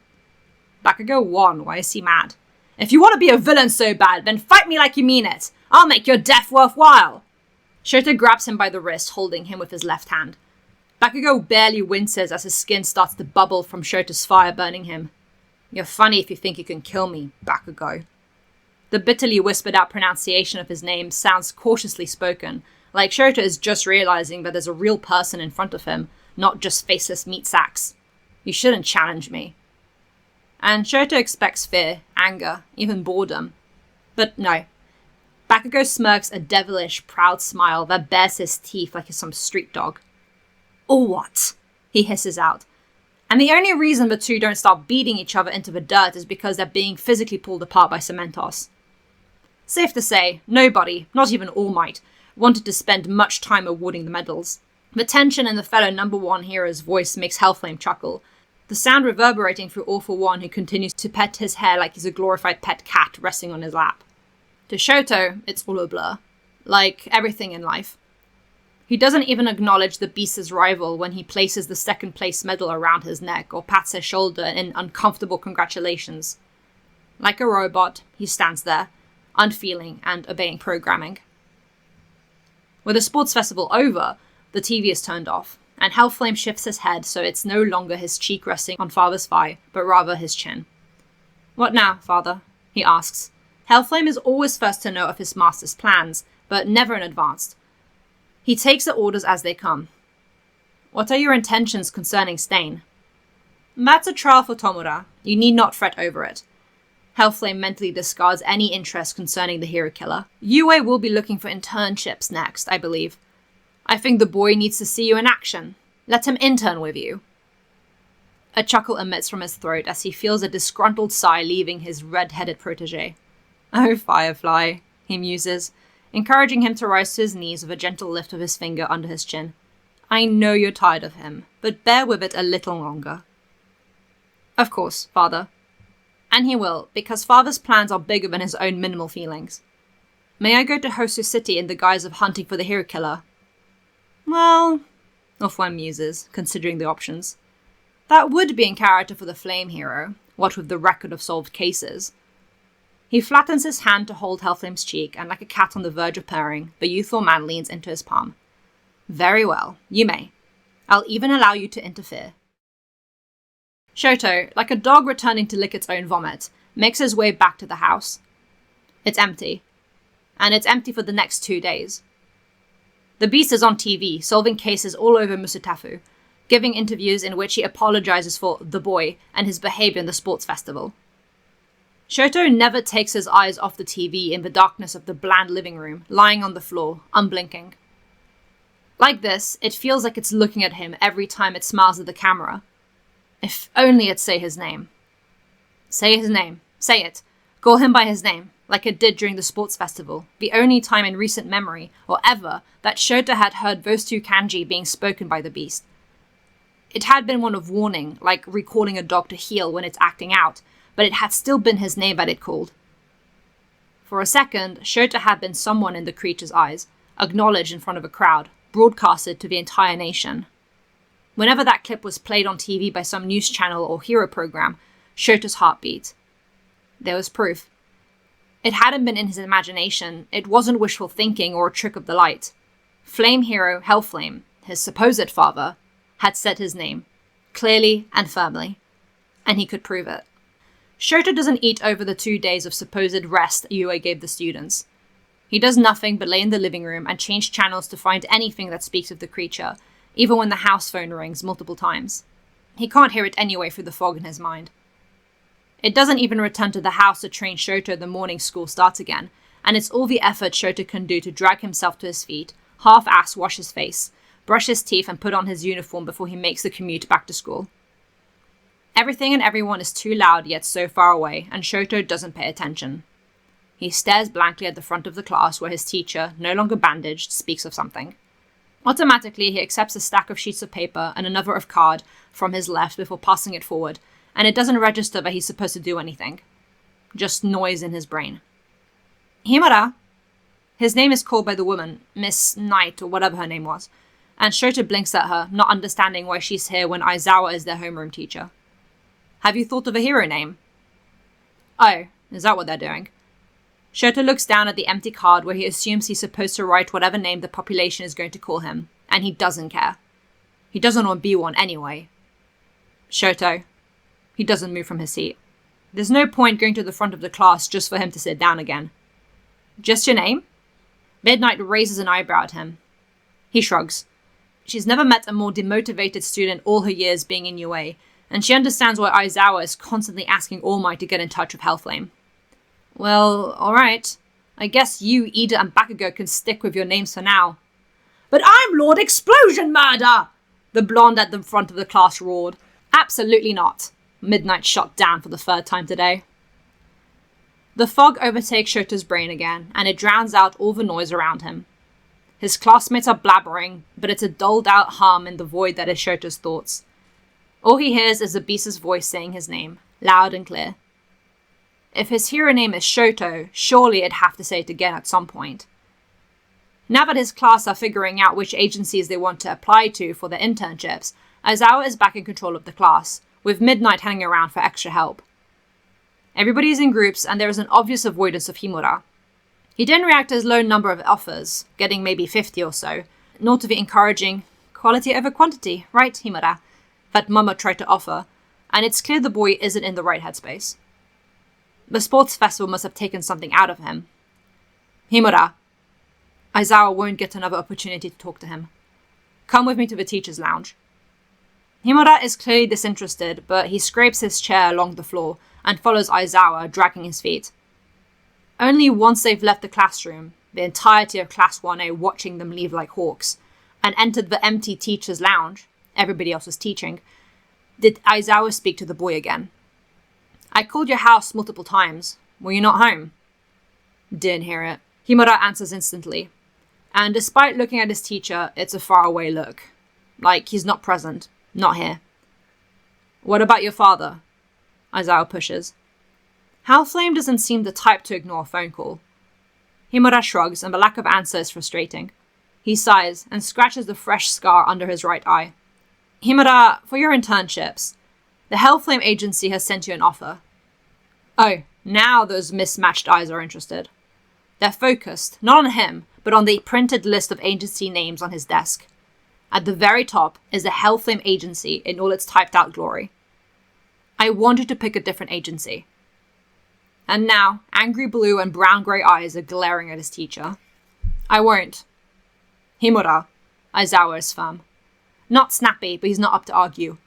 Bakugo won, why is he mad? "If you want to be a villain so bad, then fight me like you mean it. I'll make your death worthwhile." Shoto grabs him by the wrist, holding him with his left hand. Bakugo barely winces as his skin starts to bubble from Shoto's fire burning him. "You're funny if you think you can kill me, Bakugo." The bitterly whispered out pronunciation of his name sounds cautiously spoken, like Shoto is just realizing that there's a real person in front of him, not just faceless meat sacks. "You shouldn't challenge me." and Shoto expects fear, anger, even boredom. But no. Bakugo smirks a devilish, proud smile that bares his teeth like he's some street dog. "Or what?" he hisses out. And the only reason the two don't start beating each other into the dirt is because they're being physically pulled apart by Cementos. Safe to say, nobody, not even All Might, wanted to spend much time awarding the medals. The tension in the fellow number 1 hero's voice makes Hellflame chuckle, the sound reverberating through All for One, who continues to pet his hair like he's a glorified pet cat resting on his lap. To Shoto, it's all a blur. Like everything in life. He doesn't even acknowledge the beast's rival when he places the second place medal around his neck or pats his shoulder in uncomfortable congratulations. Like a robot, he stands there, unfeeling and obeying programming. With the sports festival over, the TV is turned off, and Hellflame shifts his head so it's no longer his cheek resting on Father's thigh, but rather his chin. "What now, Father?" he asks. Hellflame is always first to know of his master's plans, but never in advance. He takes the orders as they come. "What are your intentions concerning Stain?" "That's a trial for Tomura. You need not fret over it." Hellflame mentally discards any interest concerning the hero killer. "Yue will be looking for internships next, I believe. I think the boy needs to see you in action. Let him intern with you." A chuckle emits from his throat as he feels a disgruntled sigh leaving his red-headed protege. "Oh, Firefly," he muses, encouraging him to rise to his knees with a gentle lift of his finger under his chin. "I know you're tired of him, but bear with it a little longer." "Of course, Father." And he will, because Father's plans are bigger than his own minimal feelings. "May I go to Hosu City in the guise of hunting for the hero killer?" "Well," Off-One muses, considering the options. "That would be in character for the Flame Hero, what with the record of solved cases." He flattens his hand to hold Hellflame's cheek, and like a cat on the verge of purring, the youthful man leans into his palm. "Very well, you may. I'll even allow you to interfere." Shoto, like a dog returning to lick its own vomit, makes his way back to the house. It's empty. And it's empty for the next 2 days. The beast is on TV, solving cases all over Musutafu, giving interviews in which he apologizes for the boy and his behavior in the sports festival. Shoto never takes his eyes off the TV in the darkness of the bland living room, lying on the floor, unblinking. Like this, it feels like it's looking at him every time it smiles at the camera. If only it'd say his name. Say his name. Say it. Call him by his name, like it did during the sports festival, the only time in recent memory, or ever, that Shoto had heard those 2 kanji being spoken by the beast. It had been one of warning, like recalling a dog to heel when it's acting out, but it had still been his name that it called. For a second, Shoto had been someone in the creature's eyes, acknowledged in front of a crowd, broadcasted to the entire nation. Whenever that clip was played on TV by some news channel or hero program, Shoto's heart beat. There was proof. It hadn't been in his imagination, it wasn't wishful thinking or a trick of the light. Flame hero Hellflame, his supposed father, had said his name, clearly and firmly, and he could prove it. Shoto doesn't eat over the 2 days of supposed rest Yue gave the students. He does nothing but lay in the living room and change channels to find anything that speaks of the creature, even when the house phone rings multiple times. He can't hear it anyway through the fog in his mind. It doesn't even return to the house to train Shoto the morning school starts again, and it's all the effort Shoto can do to drag himself to his feet, half-ass wash his face, brush his teeth and put on his uniform before he makes the commute back to school. Everything and everyone is too loud yet so far away, and Shoto doesn't pay attention. He stares blankly at the front of the class where his teacher, no longer bandaged, speaks of something. Automatically, he accepts a stack of sheets of paper and another of card from his left before passing it forward, and it doesn't register that he's supposed to do anything. Just noise in his brain. "Himura!" His name is called by the woman, Miss Knight or whatever her name was, and Shoto blinks at her, not understanding why she's here when Aizawa is their homeroom teacher. "Have you thought of a hero name?" "Oh, is that what they're doing?" Shoto looks down at the empty card where he assumes he's supposed to write whatever name the population is going to call him, and he doesn't care. He doesn't want to be one anyway. Shoto. He doesn't move from his seat. There's no point going to the front of the class just for him to sit down again. "Just your name?" Midnight raises an eyebrow at him. He shrugs. She's never met a more demotivated student all her years being in UA, and she understands why Aizawa is constantly asking All Might to get in touch with Hellflame. Well, alright. I guess you, Ida, and Bakugo can stick with your names for now. But I'm Lord Explosion Murder! The blonde at the front of the class roared. Absolutely not. Midnight shot down for the third time today. The fog overtakes Shoto's brain again, and it drowns out all the noise around him. His classmates are blabbering, but it's a dulled out hum in the void that is Shoto's thoughts. All he hears is the beast's voice saying his name, loud and clear. If his hero name is Shoto, surely it'd have to say it again at some point. Now that his class are figuring out which agencies they want to apply to for their internships, Aizawa is back in control of the class, with Midnight hanging around for extra help. Everybody is in groups, and there is an obvious avoidance of Himura. He didn't react to his low number of offers, getting maybe 50 or so, nor to the encouraging quality over quantity, right, Himura, that Mama tried to offer, and it's clear the boy isn't in the right headspace. The sports festival must have taken something out of him. Himura. Aizawa won't get another opportunity to talk to him. Come with me to the teacher's lounge. Himura is clearly disinterested, but he scrapes his chair along the floor and follows Aizawa, dragging his feet. Only once they've left the classroom, the entirety of Class 1A watching them leave like hawks, and entered the empty teacher's lounge, everybody else was teaching, did Aizawa speak to the boy again. I called your house multiple times. Were you not home? Didn't hear it. Himura answers instantly. And despite looking at his teacher, it's a faraway look. Like he's not present. Not here. What about your father? Aizawa pushes. Hellflame doesn't seem the type to ignore a phone call. Himura shrugs, and the lack of answer is frustrating. He sighs and scratches the fresh scar under his right eye. Himura, for your internships, the Hellflame agency has sent you an offer. Oh, now those mismatched eyes are interested. They're focused, not on him, but on the printed list of agency names on his desk. At the very top is the Hellflame agency in all its typed out glory. I wanted to pick a different agency. And now, angry blue and brown-grey eyes are glaring at his teacher. I won't. Himura. Aizawa is firm. Not snappy, but he's not up to argue.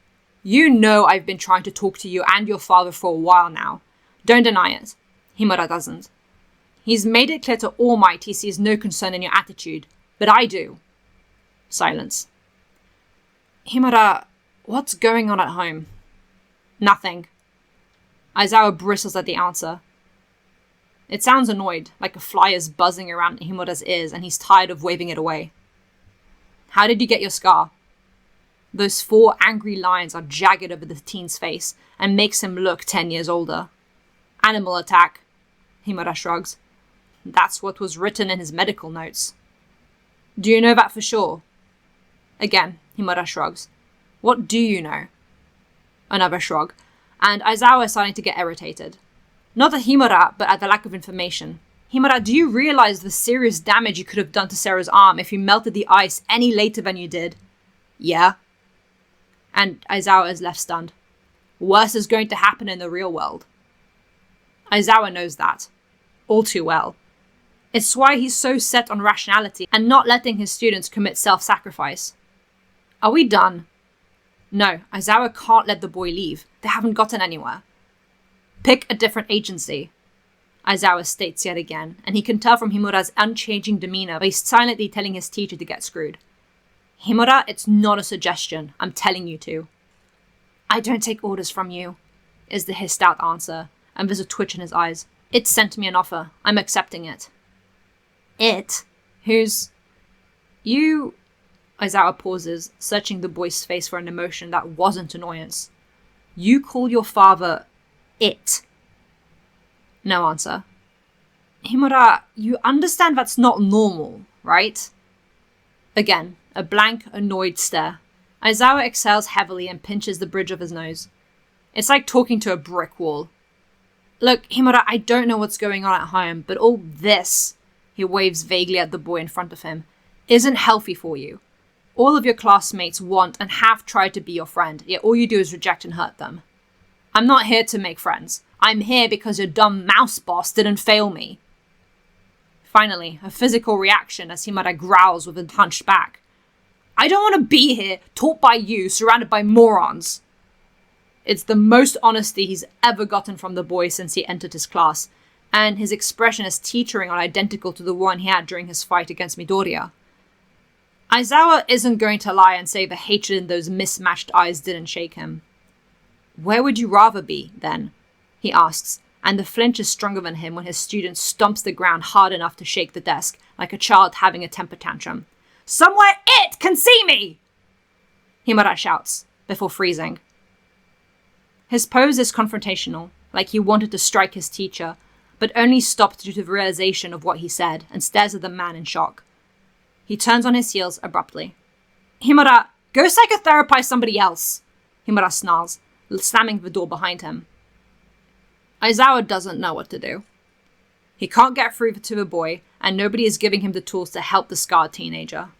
You know I've been trying to talk to you and your father for a while now. Don't deny it. Himura doesn't. He's made it clear to All Might he sees no concern in your attitude, but I do. Silence. Himura, what's going on at home? Nothing. Aizawa bristles at the answer. It sounds annoyed, like a fly is buzzing around Himura's ears and he's tired of waving it away. How did you get your scar? Those 4 angry lines are jagged over the teen's face and makes him look 10 years older. Animal attack. Himura shrugs. That's what was written in his medical notes. Do you know that for sure? Again, Himura shrugs. What do you know? Another shrug, and Aizawa is starting to get irritated. Not at Himura, but at the lack of information. Himura, do you realize the serious damage you could have done to Sarah's arm if you melted the ice any later than you did? Yeah. And Aizawa is left stunned. Worse is going to happen in the real world. Aizawa knows that. All too well. It's why he's so set on rationality and not letting his students commit self-sacrifice. Are we done? No, Aizawa can't let the boy leave. They haven't gotten anywhere. Pick a different agency. Aizawa states yet again, and he can tell from Himura's unchanging demeanor that he's silently telling his teacher to get screwed. Himura, it's not a suggestion. I'm telling you to. I don't take orders from you, is the hissed out answer, and there's a twitch in his eyes. It sent me an offer. I'm accepting it. It? Who's... You... Aizawa pauses, searching the boy's face for an emotion that wasn't annoyance. You call your father... it. No answer. Himura, you understand that's not normal, right? Again, a blank, annoyed stare. Aizawa exhales heavily and pinches the bridge of his nose. It's like talking to a brick wall. Look, Himura, I don't know what's going on at home, but all this, he waves vaguely at the boy in front of him, isn't healthy for you. All of your classmates want and have tried to be your friend, yet all you do is reject and hurt them. I'm not here to make friends. I'm here because your dumb mouse boss didn't fail me. Finally, a physical reaction as Himura growls with a hunched back. I don't want to be here, taught by you, surrounded by morons. It's the most honesty he's ever gotten from the boy since he entered his class, and his expression is teetering on identical to the one he had during his fight against Midoriya. Aizawa isn't going to lie and say the hatred in those mismatched eyes didn't shake him. "Where would you rather be, then?" he asks, and the flinch is stronger than him when his student stomps the ground hard enough to shake the desk, like a child having a temper tantrum. "Somewhere it can see me!" Himura shouts, before freezing. His pose is confrontational, like he wanted to strike his teacher, but only stopped due to the realization of what he said, and stares at the man in shock. He turns on his heels abruptly. "Himura, go psychotherapize somebody else!" Himura snarls, slamming the door behind him. Aizawa doesn't know what to do. He can't get through to the boy, and nobody is giving him the tools to help the scarred teenager.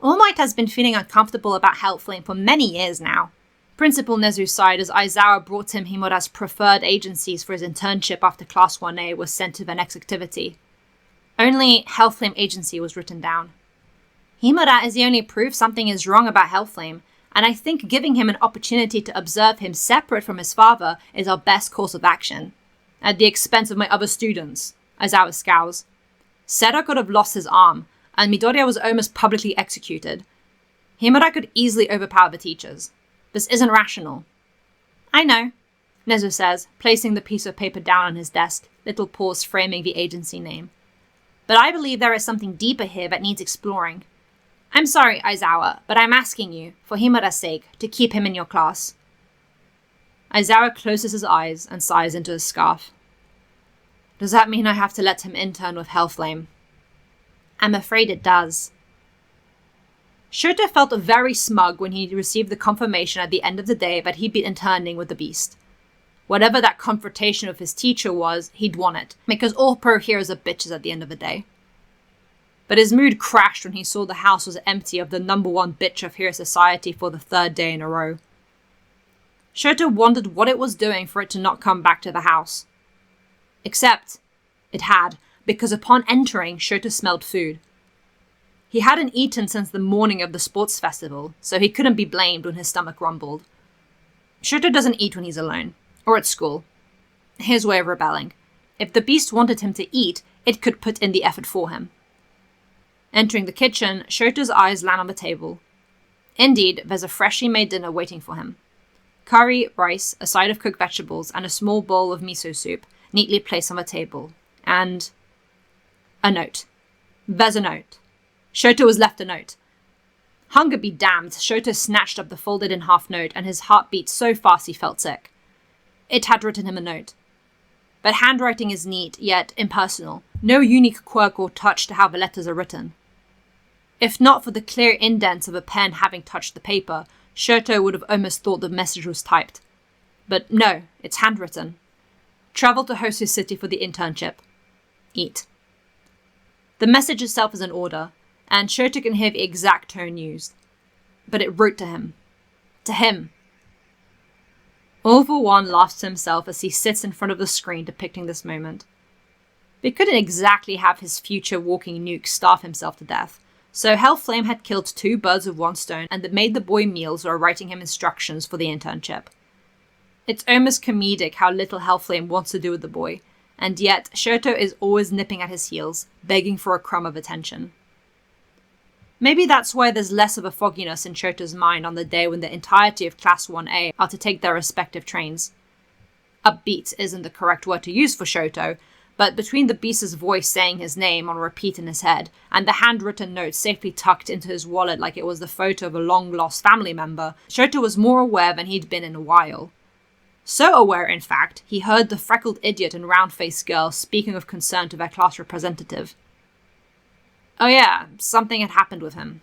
All Might has been feeling uncomfortable about Hellflame for many years now. Principal Nezu sighed as Aizawa brought him Himura's preferred agencies for his internship after Class 1A was sent to the next activity. Only Hellflame agency was written down. Himura is the only proof something is wrong about Hellflame, and I think giving him an opportunity to observe him separate from his father is our best course of action. At the expense of my other students, Aizawa scowls. Sera could have lost his arm, and Midoriya was almost publicly executed. Himura could easily overpower the teachers. This isn't rational. I know, Nezu says, placing the piece of paper down on his desk, little paws framing the agency name. But I believe there is something deeper here that needs exploring. I'm sorry, Aizawa, but I'm asking you, for Himura's sake, to keep him in your class. Aizawa closes his eyes and sighs into his scarf. Does that mean I have to let him intern with Hellflame? I'm afraid it does. Shoto felt very smug when he received the confirmation at the end of the day that he'd been interning with the Beast. Whatever that confrontation with his teacher was, he'd won it, because all pro heroes are bitches at the end of the day. But his mood crashed when he saw the house was empty of the number one bitch of Hero Society for the third day in a row. Shoto wondered what it was doing for it to not come back to the house. Except, it had, because upon entering, Shoto smelled food. He hadn't eaten since the morning of the sports festival, so he couldn't be blamed when his stomach rumbled. Shoto doesn't eat when he's alone, or at school. His way of rebelling. If the Beast wanted him to eat, it could put in the effort for him. Entering the kitchen, Shoto's eyes land on the table. Indeed, there's a freshly made dinner waiting for him. Curry, rice, a side of cooked vegetables, and a small bowl of miso soup, neatly placed on the table. And a note. There's a note. Shoto was left a note. Hunger be damned, Shoto snatched up the folded-in-half note, and his heart beat so fast he felt sick. It had written him a note. But handwriting is neat, yet impersonal. No unique quirk or touch to how the letters are written. If not for the clear indents of a pen having touched the paper, Shoto would have almost thought the message was typed. But no, it's handwritten. Travel to Hosu City for the internship. Eat. The message itself is in order, and Shoto can hear the exact tone used. But it wrote to him. To him. All for One laughs to himself as he sits in front of the screen depicting this moment. They couldn't exactly have his future walking nuke starve himself to death, so Hellflame had killed 2 birds with one stone and made the boy meals while writing him instructions for the internship. It's almost comedic how little Hellflame wants to do with the boy, and yet Shoto is always nipping at his heels, begging for a crumb of attention. Maybe that's why there's less of a fogginess in Shoto's mind on the day when the entirety of Class 1A are to take their respective trains. Upbeat isn't the correct word to use for Shoto, but between the Beast's voice saying his name on repeat in his head, and the handwritten note safely tucked into his wallet like it was the photo of a long-lost family member, Shoto was more aware than he'd been in a while. So aware, in fact, he heard the freckled idiot and round-faced girl speaking of concern to their class representative. Oh yeah, something had happened with him.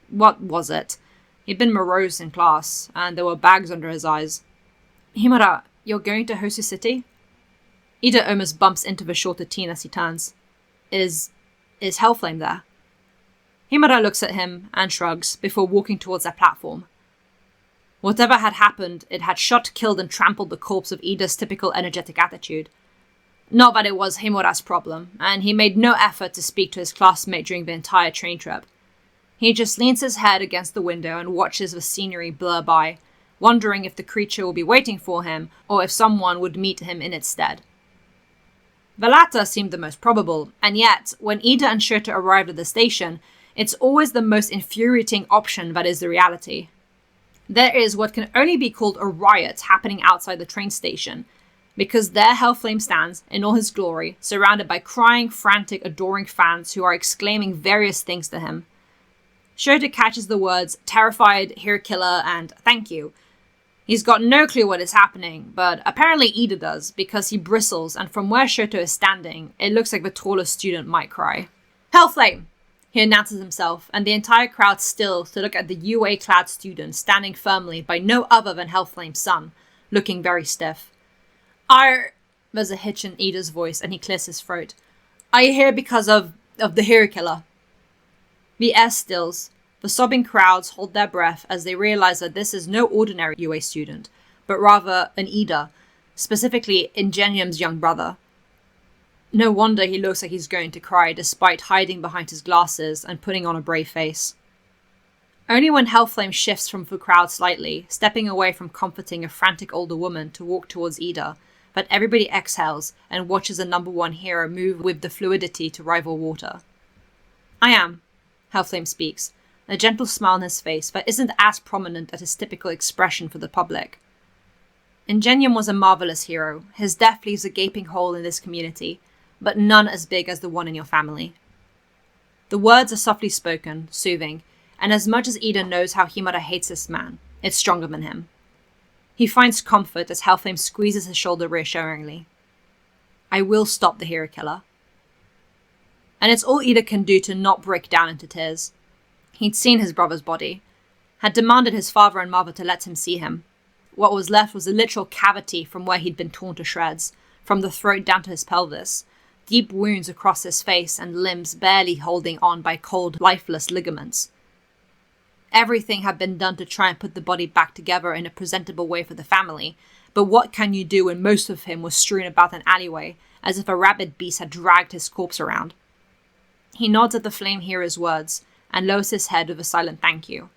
What was it? He'd been morose in class, and there were bags under his eyes. Himura, you're going to Hosu City? Ida almost bumps into the shorter teen as he turns. Is Hellflame there? Himura looks at him and shrugs before walking towards their platform. Whatever had happened, it had shot, killed, and trampled the corpse of Ida's typical energetic attitude. Not that it was Himura's problem, and he made no effort to speak to his classmate during the entire train trip. He just leans his head against the window and watches the scenery blur by, wondering if the creature will be waiting for him or if someone would meet him in its stead. The latter seemed the most probable, and yet, when Ida and Shoto arrived at the station, it's always the most infuriating option that is the reality. There is what can only be called a riot happening outside the train station, because there Hellflame stands, in all his glory, surrounded by crying, frantic, adoring fans who are exclaiming various things to him. Shoto catches the words, terrified, hero killer, and thank you. He's got no clue what is happening, but apparently Ida does, because he bristles, and from where Shoto is standing, it looks like the tallest student might cry. Hellflame! He announces himself, and the entire crowd stills to look at the UA-clad student standing firmly by no other than Hellflame's son, looking very stiff. There's a hitch in Ida's voice, and he clears his throat. Are you here because of the hero killer? The air stills. The sobbing crowds hold their breath as they realize that this is no ordinary UA student, but rather an Ida, specifically Ingenium's young brother. No wonder he looks like he's going to cry despite hiding behind his glasses and putting on a brave face. Only when Hellflame shifts from the crowd slightly, stepping away from comforting a frantic older woman to walk towards Ida, that everybody exhales and watches the number one hero move with the fluidity to rival water. I am, Hellflame speaks, a gentle smile on his face that isn't as prominent as his typical expression for the public. Ingenium was a marvelous hero. His death leaves a gaping hole in this community, but none as big as the one in your family. The words are softly spoken, soothing, and as much as Ida knows how Himada hates this man, it's stronger than him. He finds comfort as Hellflame squeezes his shoulder reassuringly. I will stop the hero killer. And it's all Ida can do to not break down into tears. He'd seen his brother's body, had demanded his father and mother to let him see him. What was left was a literal cavity from where he'd been torn to shreds, from the throat down to his pelvis, deep wounds across his face and limbs barely holding on by cold, lifeless ligaments. Everything had been done to try and put the body back together in a presentable way for the family, but what can you do when most of him was strewn about an alleyway, as if a rabid beast had dragged his corpse around? He nods at the flame hero's words, and lowers his head with a silent thank you.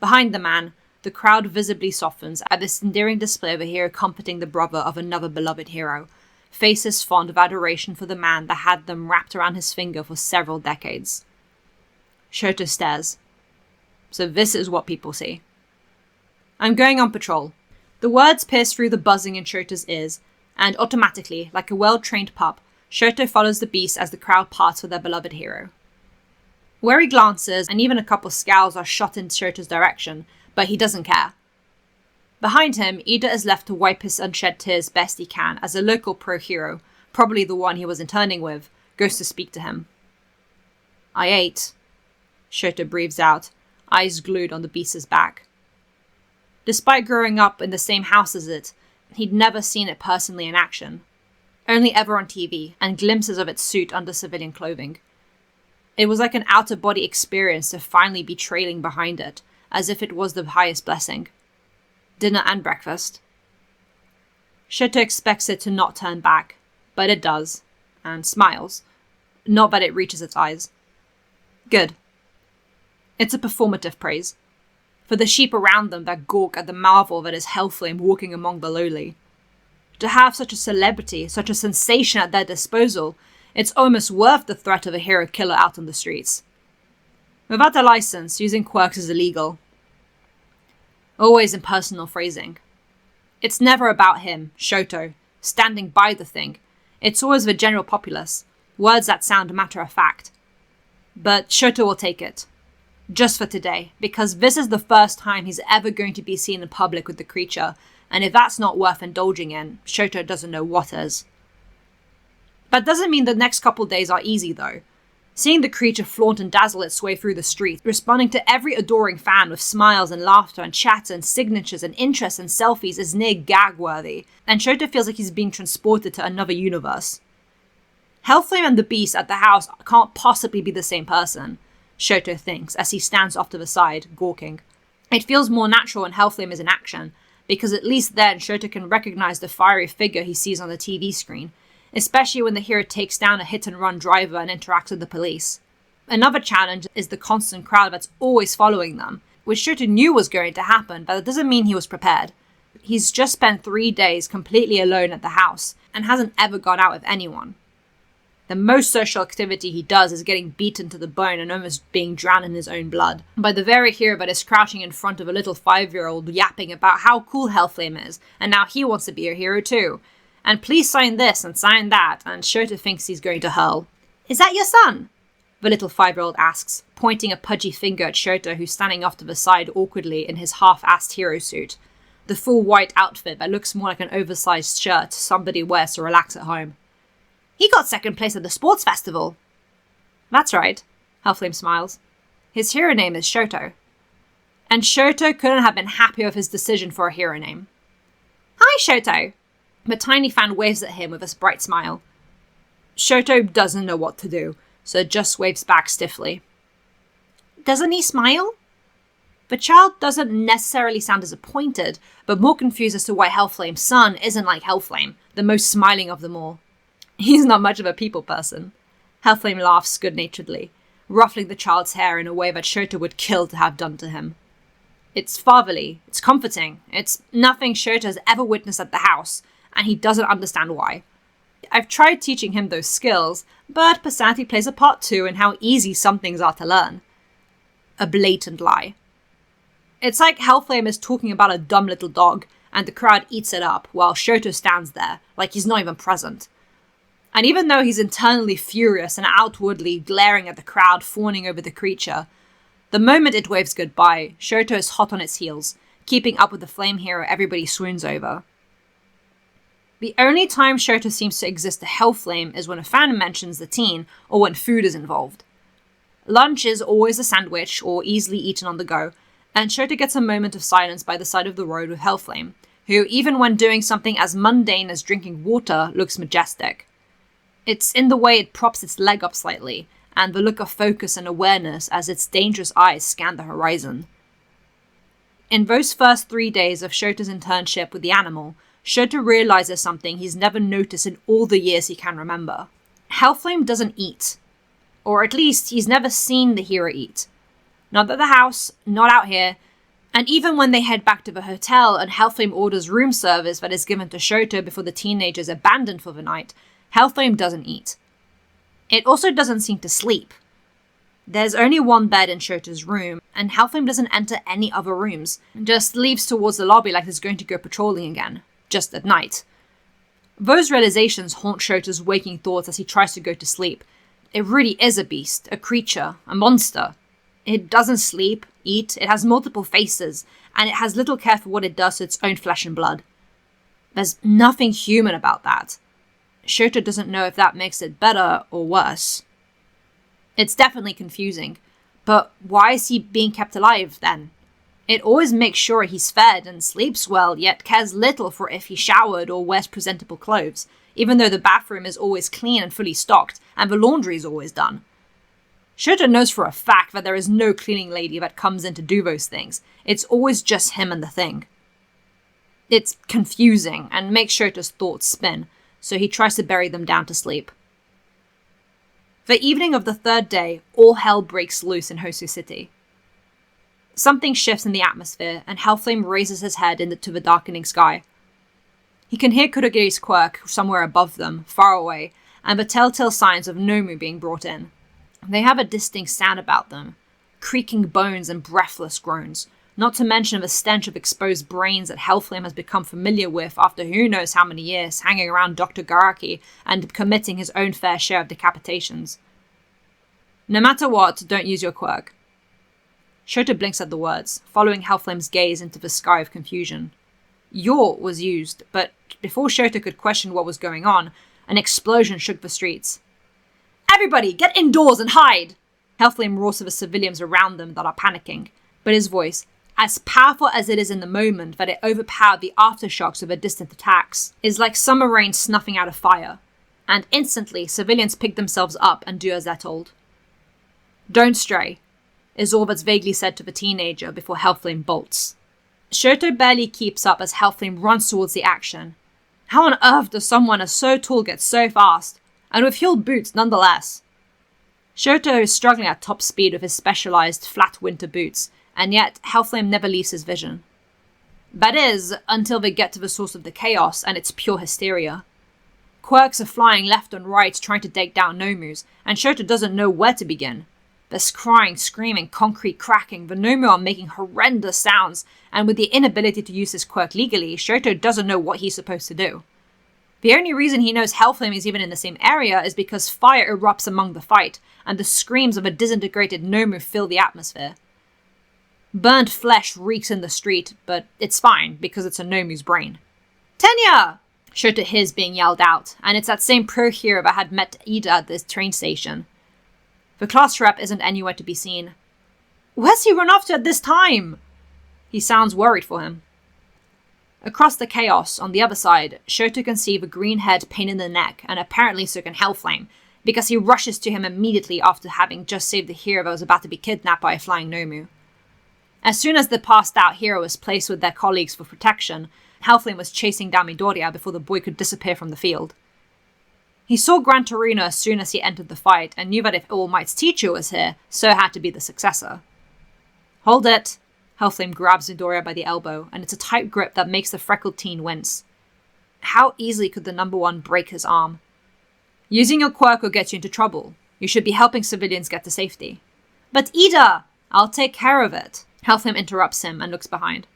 Behind the man, the crowd visibly softens at this endearing display of a hero comforting the brother of another beloved hero, faces fond of adoration for the man that had them wrapped around his finger for several decades. Shoto stares. So this is what people see. I'm going on patrol. The words pierce through the buzzing in Shoto's ears, and automatically, like a well-trained pup, Shoto follows the beast as the crowd parts for their beloved hero. Wary glances and even a couple scowls are shot in Shoto's direction, but he doesn't care. Behind him, Ida is left to wipe his unshed tears best he can as a local pro-hero, probably the one he was interning with, goes to speak to him. I ate, Shoto breathes out, eyes glued on the beast's back. Despite growing up in the same house as it, he'd never seen it personally in action, only ever on TV and glimpses of its suit under civilian clothing. It was like an out-of-body experience to finally be trailing behind it, as if it was the highest blessing. Dinner and breakfast. Shoto expects it to not turn back, but it does, and smiles. Not that it reaches its eyes. Good. It's a performative praise, for the sheep around them that gawk at the marvel that is Hellflame walking among the lowly. To have such a celebrity, such a sensation at their disposal, it's almost worth the threat of a hero killer out on the streets. Without a license, using quirks is illegal. Always impersonal phrasing. It's never about him, Shoto, standing by the thing. It's always the general populace, words that sound matter of fact. But Shoto will take it. Just for today, because this is the first time he's ever going to be seen in public with the creature, and if that's not worth indulging in, Shoto doesn't know what is. That doesn't mean the next couple days are easy, though. Seeing the creature flaunt and dazzle its way through the streets, responding to every adoring fan with smiles and laughter and chatter and signatures and interests and selfies is near gag-worthy, and Shoto feels like he's being transported to another universe. Hellflame and the beast at the house can't possibly be the same person, Shoto thinks as he stands off to the side, gawking. It feels more natural when Hellflame is in action, because at least then Shoto can recognize the fiery figure he sees on the TV screen, especially when the hero takes down a hit-and-run driver and interacts with the police. Another challenge is the constant crowd that's always following them, which Shoto knew was going to happen, but that doesn't mean he was prepared. He's just spent 3 days completely alone at the house, and hasn't ever gone out with anyone. The most social activity he does is getting beaten to the bone and almost being drowned in his own blood by the very hero that is crouching in front of a little 5-year-old yapping about how cool Hellflame is, and now he wants to be a hero too. And please sign this and sign that, and Shoto thinks he's going to hurl. "Is that your son?" the little 5-year-old asks, pointing a pudgy finger at Shoto, who's standing off to the side awkwardly in his half-assed hero suit. The full white outfit that looks more like an oversized shirt somebody wears to relax at home. "He got second place at the sports festival." "That's right," Hellflame smiles. "His hero name is Shoto." And Shoto couldn't have been happier with his decision for a hero name. "Hi, Shoto." The tiny fan waves at him with a bright smile. Shoto doesn't know what to do, so just waves back stiffly. "Doesn't he smile?" The child doesn't necessarily sound disappointed, but more confused as to why Hellflame's son isn't like Hellflame, the most smiling of them all. He's not much of a people person. Hellflame laughs good-naturedly, ruffling the child's hair in a way that Shoto would kill to have done to him. It's fatherly, it's comforting, it's nothing Shoto has ever witnessed at the house, and he doesn't understand why. I've tried teaching him those skills, but personality plays a part too in how easy some things are to learn. A blatant lie. It's like Hellflame is talking about a dumb little dog, and the crowd eats it up, while Shoto stands there, like he's not even present. And even though he's internally furious and outwardly glaring at the crowd fawning over the creature, the moment it waves goodbye, Shoto is hot on its heels, keeping up with the flame hero everybody swoons over. The only time Shoto seems to exist to Hellflame is when a fan mentions the teen, or when food is involved. Lunch is always a sandwich, or easily eaten on the go, and Shoto gets a moment of silence by the side of the road with Hellflame, who, even when doing something as mundane as drinking water, looks majestic. It's in the way it props its leg up slightly, and the look of focus and awareness as its dangerous eyes scan the horizon. In those first 3 days of Shoto's internship with the animal, Shoto realizes something he's never noticed in all the years he can remember. Hellflame doesn't eat. Or at least, he's never seen the hero eat. Not at the house, not out here, and even when they head back to the hotel and Hellflame orders room service that is given to Shoto before the teenagers abandon for the night, Hellflame doesn't eat. It also doesn't seem to sleep. There's only one bed in Shoto's room, and Hellflame doesn't enter any other rooms, just leaves towards the lobby like he's going to go patrolling again, just at night. Those realizations haunt Shoto's waking thoughts as he tries to go to sleep. It really is a beast, a creature, a monster. It doesn't sleep, eat, it has multiple faces, and it has little care for what it does to its own flesh and blood. There's nothing human about that. Shoto doesn't know if that makes it better or worse. It's definitely confusing, but why is he being kept alive then? It always makes sure he's fed and sleeps well, yet cares little for if he showered or wears presentable clothes, even though the bathroom is always clean and fully stocked, and the laundry is always done. Shoto knows for a fact that there is no cleaning lady that comes in to do those things. It's always just him and the thing. It's confusing, and makes Shoto's thoughts spin, so he tries to bury them down to sleep. The evening of the 3rd day, all hell breaks loose in Hosu City. Something shifts in the atmosphere, and Hellflame raises his head into the darkening sky. He can hear Kurogi's quirk somewhere above them, far away, and the telltale signs of Nomu being brought in. They have a distinct sound about them, creaking bones and breathless groans, not to mention the stench of exposed brains that Hellflame has become familiar with after who knows how many years hanging around Dr. Garaki and committing his own fair share of decapitations. No matter what, don't use your quirk. Shoto blinks at the words, following Hellflame's gaze into the sky of confusion. Your was used, but before Shoto could question what was going on, an explosion shook the streets. "Everybody, get indoors and hide!" Hellflame roars to the civilians around them that are panicking, but his voice, as powerful as it is in the moment that it overpowered the aftershocks of the distant attacks, is like summer rain snuffing out a fire, and instantly civilians pick themselves up and do as they're told. "Don't stray," is all that's vaguely said to the teenager before Hellflame bolts. Shoto barely keeps up as Hellflame runs towards the action. How on earth does someone as so tall get so fast, and with heeled boots nonetheless? Shoto is struggling at top speed with his specialized flat winter boots, and yet Hellflame never leaves his vision. That is, until they get to the source of the chaos, and it's pure hysteria. Quirks are flying left and right trying to take down Nomus, and Shoto doesn't know where to begin. There's crying, screaming, concrete cracking, the Nomu are making horrendous sounds, and with the inability to use his quirk legally, Shoto doesn't know what he's supposed to do. The only reason he knows Hellflame is even in the same area is because fire erupts among the fight, and the screams of a disintegrated Nomu fill the atmosphere. Burnt flesh reeks in the street, but it's fine, because it's a Nomu's brain. "Tenya!" Shoto hears being yelled out, and it's that same pro hero that had met Ida at this train station. The class rep isn't anywhere to be seen. "Where's he run off to at this time?" He sounds worried for him. Across the chaos, on the other side, Shoto can see the green-haired pain in the neck, and apparently so can Hellflame, because he rushes to him immediately after having just saved the hero that was about to be kidnapped by a flying Nomu. As soon as the passed-out hero was placed with their colleagues for protection, Hellflame was chasing down Midoriya before the boy could disappear from the field. He saw Gran Torino as soon as he entered the fight, and knew that if All Might's teacher was here, so had to be the successor. "Hold it!" Hellflame grabs Midoriya by the elbow, and it's a tight grip that makes the freckled teen wince. How easily could the number one break his arm? "Using your quirk will get you into trouble. You should be helping civilians get to safety." "But Ida!" "I'll take care of it." Hellflame interrupts him and looks behind.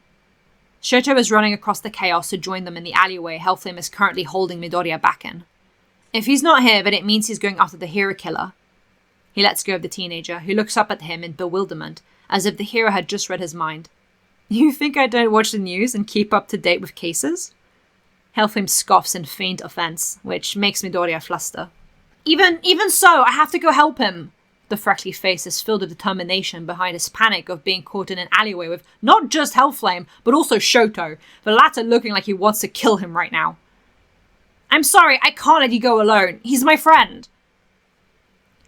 Shoto is running across the chaos to join them in the alleyway Hellflame is currently holding Midoriya back in. If he's not here, then it means he's going after the hero killer. He lets go of the teenager, who looks up at him in bewilderment, as if the hero had just read his mind. "You think I don't watch the news and keep up to date with cases?" Hellflame scoffs in faint offense, which makes Midoriya fluster. Even so, I have to go help him." The freckly face is filled with determination behind his panic of being caught in an alleyway with not just Hellflame, but also Shoto, the latter looking like he wants to kill him right now. "I'm sorry, I can't let you go alone. He's my friend."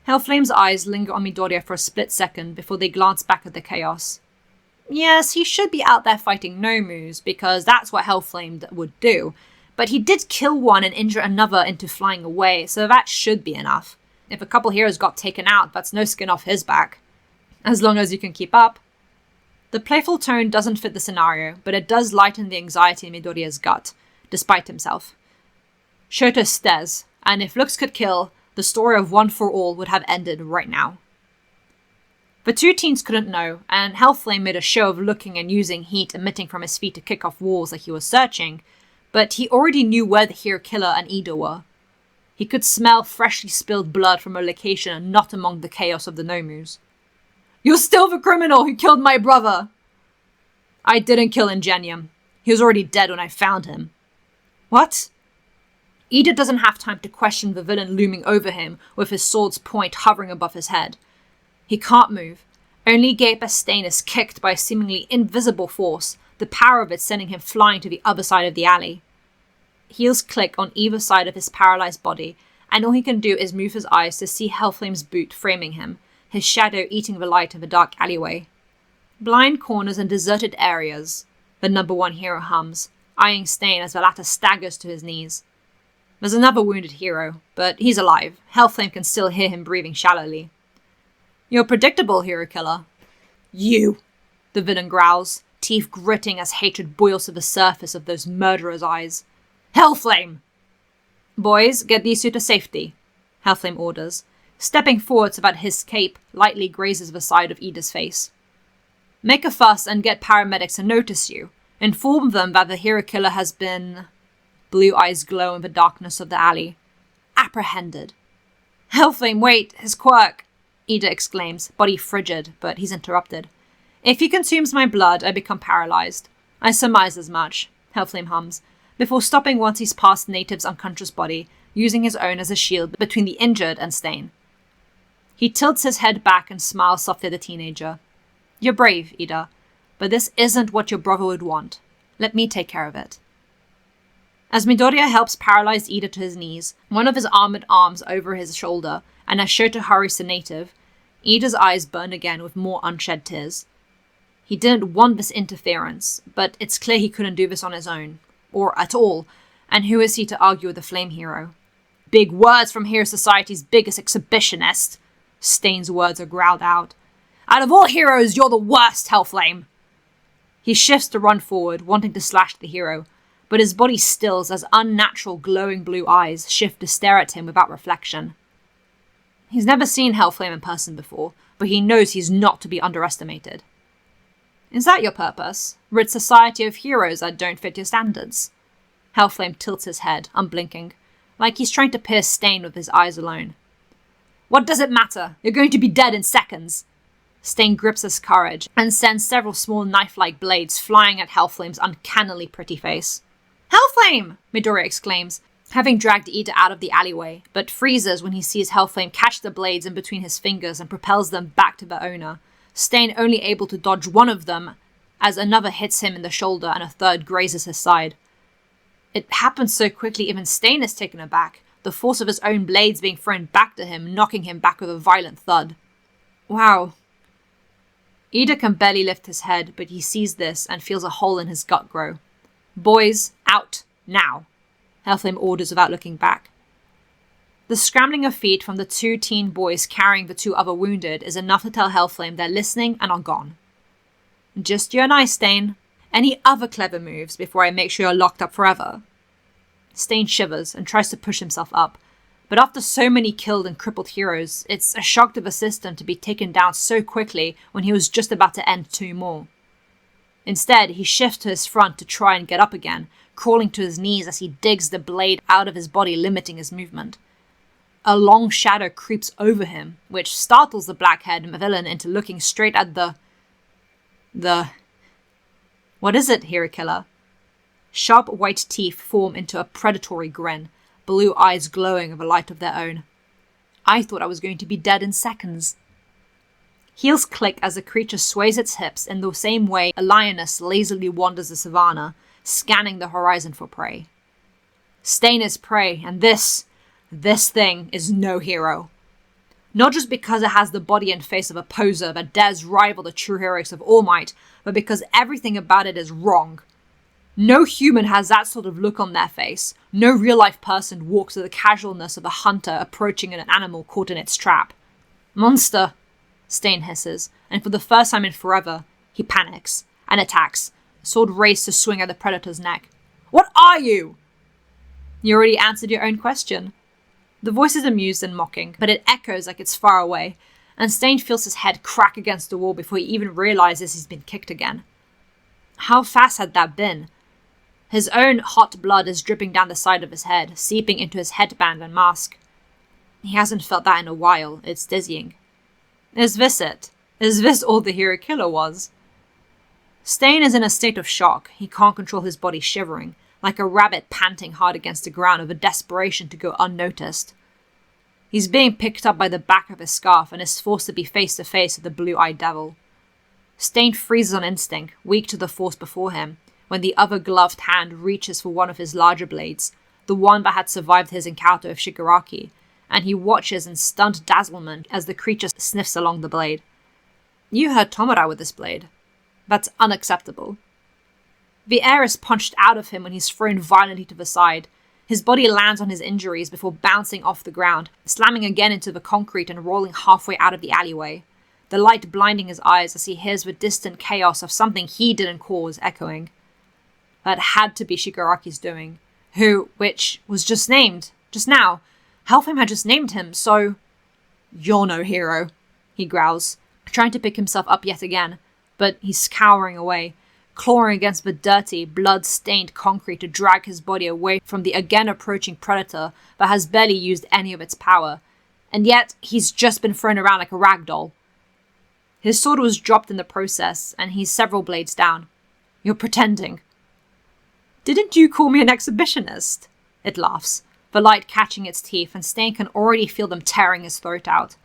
Hellflame's eyes linger on Midoriya for a split second before they glance back at the chaos. Yes, he should be out there fighting Nomus, because that's what Hellflame would do, but he did kill one and injure another into flying away, so that should be enough. If a couple heroes got taken out, that's no skin off his back. As long as you can keep up. The playful tone doesn't fit the scenario, but it does lighten the anxiety in Midoriya's gut, despite himself. Shoto stares, and if looks could kill, the story of One for All would have ended right now. The two teens couldn't know, and Hellflame made a show of looking and using heat emitting from his feet to kick off walls like he was searching, but he already knew where the hero killer and Ida were. He could smell freshly spilled blood from a location and not among the chaos of the Nomus. "You're still the criminal who killed my brother!" "I didn't kill Ingenium. He was already dead when I found him." "What?" Ida doesn't have time to question the villain looming over him with his sword's point hovering above his head. He can't move. Only gape as Stain is kicked by a seemingly invisible force, the power of it sending him flying to the other side of the alley. Heels click on either side of his paralyzed body, and all he can do is move his eyes to see Hellflame's boot framing him, his shadow eating the light of a dark alleyway. Blind corners and deserted areas, the number one hero hums, eyeing Stain as the latter staggers to his knees. There's another wounded hero, but he's alive. Hellflame can still hear him breathing shallowly. "You're predictable, hero killer." "You!" the villain growls, teeth gritting as hatred boils to the surface of those murderers' eyes. "Hellflame!" "Boys, get these two to safety," Hellflame orders, stepping forward so that his cape lightly grazes the side of Ida's face. "Make a fuss and get paramedics to notice you. Inform them that the hero killer has been..." Blue eyes glow in the darkness of the alley. "Apprehended." "Hellflame, wait, his quirk!" Ida exclaims, body frigid, but he's interrupted. "If he consumes my blood, I become paralyzed. I surmise as much," Hellflame hums, before stopping once he's past Native's unconscious body, using his own as a shield between the injured and Stain. He tilts his head back and smiles softly at the teenager. "You're brave, Ida, but this isn't what your brother would want. Let me take care of it." As Midoriya helps paralyzed Ida to his knees, one of his armored arms over his shoulder, and as Shoto hurries to Native, Ida's eyes burn again with more unshed tears. He didn't want this interference, but it's clear he couldn't do this on his own. Or at all, and who is he to argue with the Flame Hero? "Big words from Hero Society's biggest exhibitionist," Stain's words are growled out. Out of all heroes, you're the worst, Hellflame! He shifts to run forward, wanting to slash the hero, but his body stills as unnatural glowing blue eyes shift to stare at him without reflection. He's never seen Hellflame in person before, but he knows he's not to be underestimated. Is that your purpose? Rid society of heroes that don't fit your standards? Hellflame tilts his head, unblinking, like he's trying to pierce Stain with his eyes alone. What does it matter? You're going to be dead in seconds! Stain grips his courage and sends several small knife-like blades flying at Hellflame's uncannily pretty face. Hellflame! Midoriya exclaims, having dragged Ida out of the alleyway, but freezes when he sees Hellflame catch the blades in between his fingers and propels them back to their owner, Stain only able to dodge one of them as another hits him in the shoulder and a third grazes his side. It happens so quickly even Stain is taken aback, the force of his own blades being thrown back to him, knocking him back with a violent thud. Wow. Ida can barely lift his head, but he sees this and feels a hole in his gut grow. Boys, out, now, Hellflame orders without looking back. The scrambling of feet from the 2 teen boys carrying the 2 other wounded is enough to tell Hellflame they're listening and are gone. Just you and I, Stain. Any other clever moves before I make sure you're locked up forever? Stain shivers and tries to push himself up, but after so many killed and crippled heroes, it's a shock to the system to be taken down so quickly when he was just about to end 2 more. Instead, he shifts to his front to try and get up again, crawling to his knees as he digs the blade out of his body, limiting his movement. A long shadow creeps over him, which startles the black-haired villain into looking straight at the... What is it, Hero Killer? Sharp white teeth form into a predatory grin, blue eyes glowing with a light of their own. I thought I was going to be dead in seconds. Heels click as the creature sways its hips in the same way a lioness lazily wanders the savannah, scanning the horizon for prey. Stain is prey, and this thing is no hero. Not just because it has the body and face of a poser that dares rival the true heroics of All Might, but because everything about it is wrong. No human has that sort of look on their face. No real-life person walks with the casualness of a hunter approaching an animal caught in its trap. Monster, Stain hisses, and for the first time in forever, he panics and attacks, sword raised to swing at the predator's neck. What are you? You already answered your own question. The voice is amused and mocking, but it echoes like it's far away, and Stain feels his head crack against the wall before he even realizes he's been kicked again. How fast had that been? His own hot blood is dripping down the side of his head, seeping into his headband and mask. He hasn't felt that in a while. It's dizzying. Is this it? Is this all the Hero Killer was? Stain is in a state of shock. He can't control his body shivering, like a rabbit panting hard against the ground with a desperation to go unnoticed. He's being picked up by the back of his scarf and is forced to be face to face with the blue-eyed devil. Stain freezes on instinct, weak to the force before him, when the other gloved hand reaches for one of his larger blades, the one that had survived his encounter with Shigaraki, and he watches in stunned dazzlement as the creature sniffs along the blade. You hurt Tomura with this blade. That's unacceptable. The air is punched out of him when he's thrown violently to the side. His body lands on his injuries before bouncing off the ground, slamming again into the concrete and rolling halfway out of the alleyway, the light blinding his eyes as he hears the distant chaos of something he didn't cause echoing. That had to be Shigaraki's doing, which was just named, just now. Hellflame had just named him, so... You're no hero, he growls, trying to pick himself up yet again, but he's cowering away, clawing against the dirty, blood-stained concrete to drag his body away from the again approaching predator that has barely used any of its power, and yet he's just been thrown around like a rag doll. His sword was dropped in the process, and he's several blades down. You're pretending. Didn't you call me an exhibitionist? It laughs, the light catching its teeth, and Stain can already feel them tearing his throat out.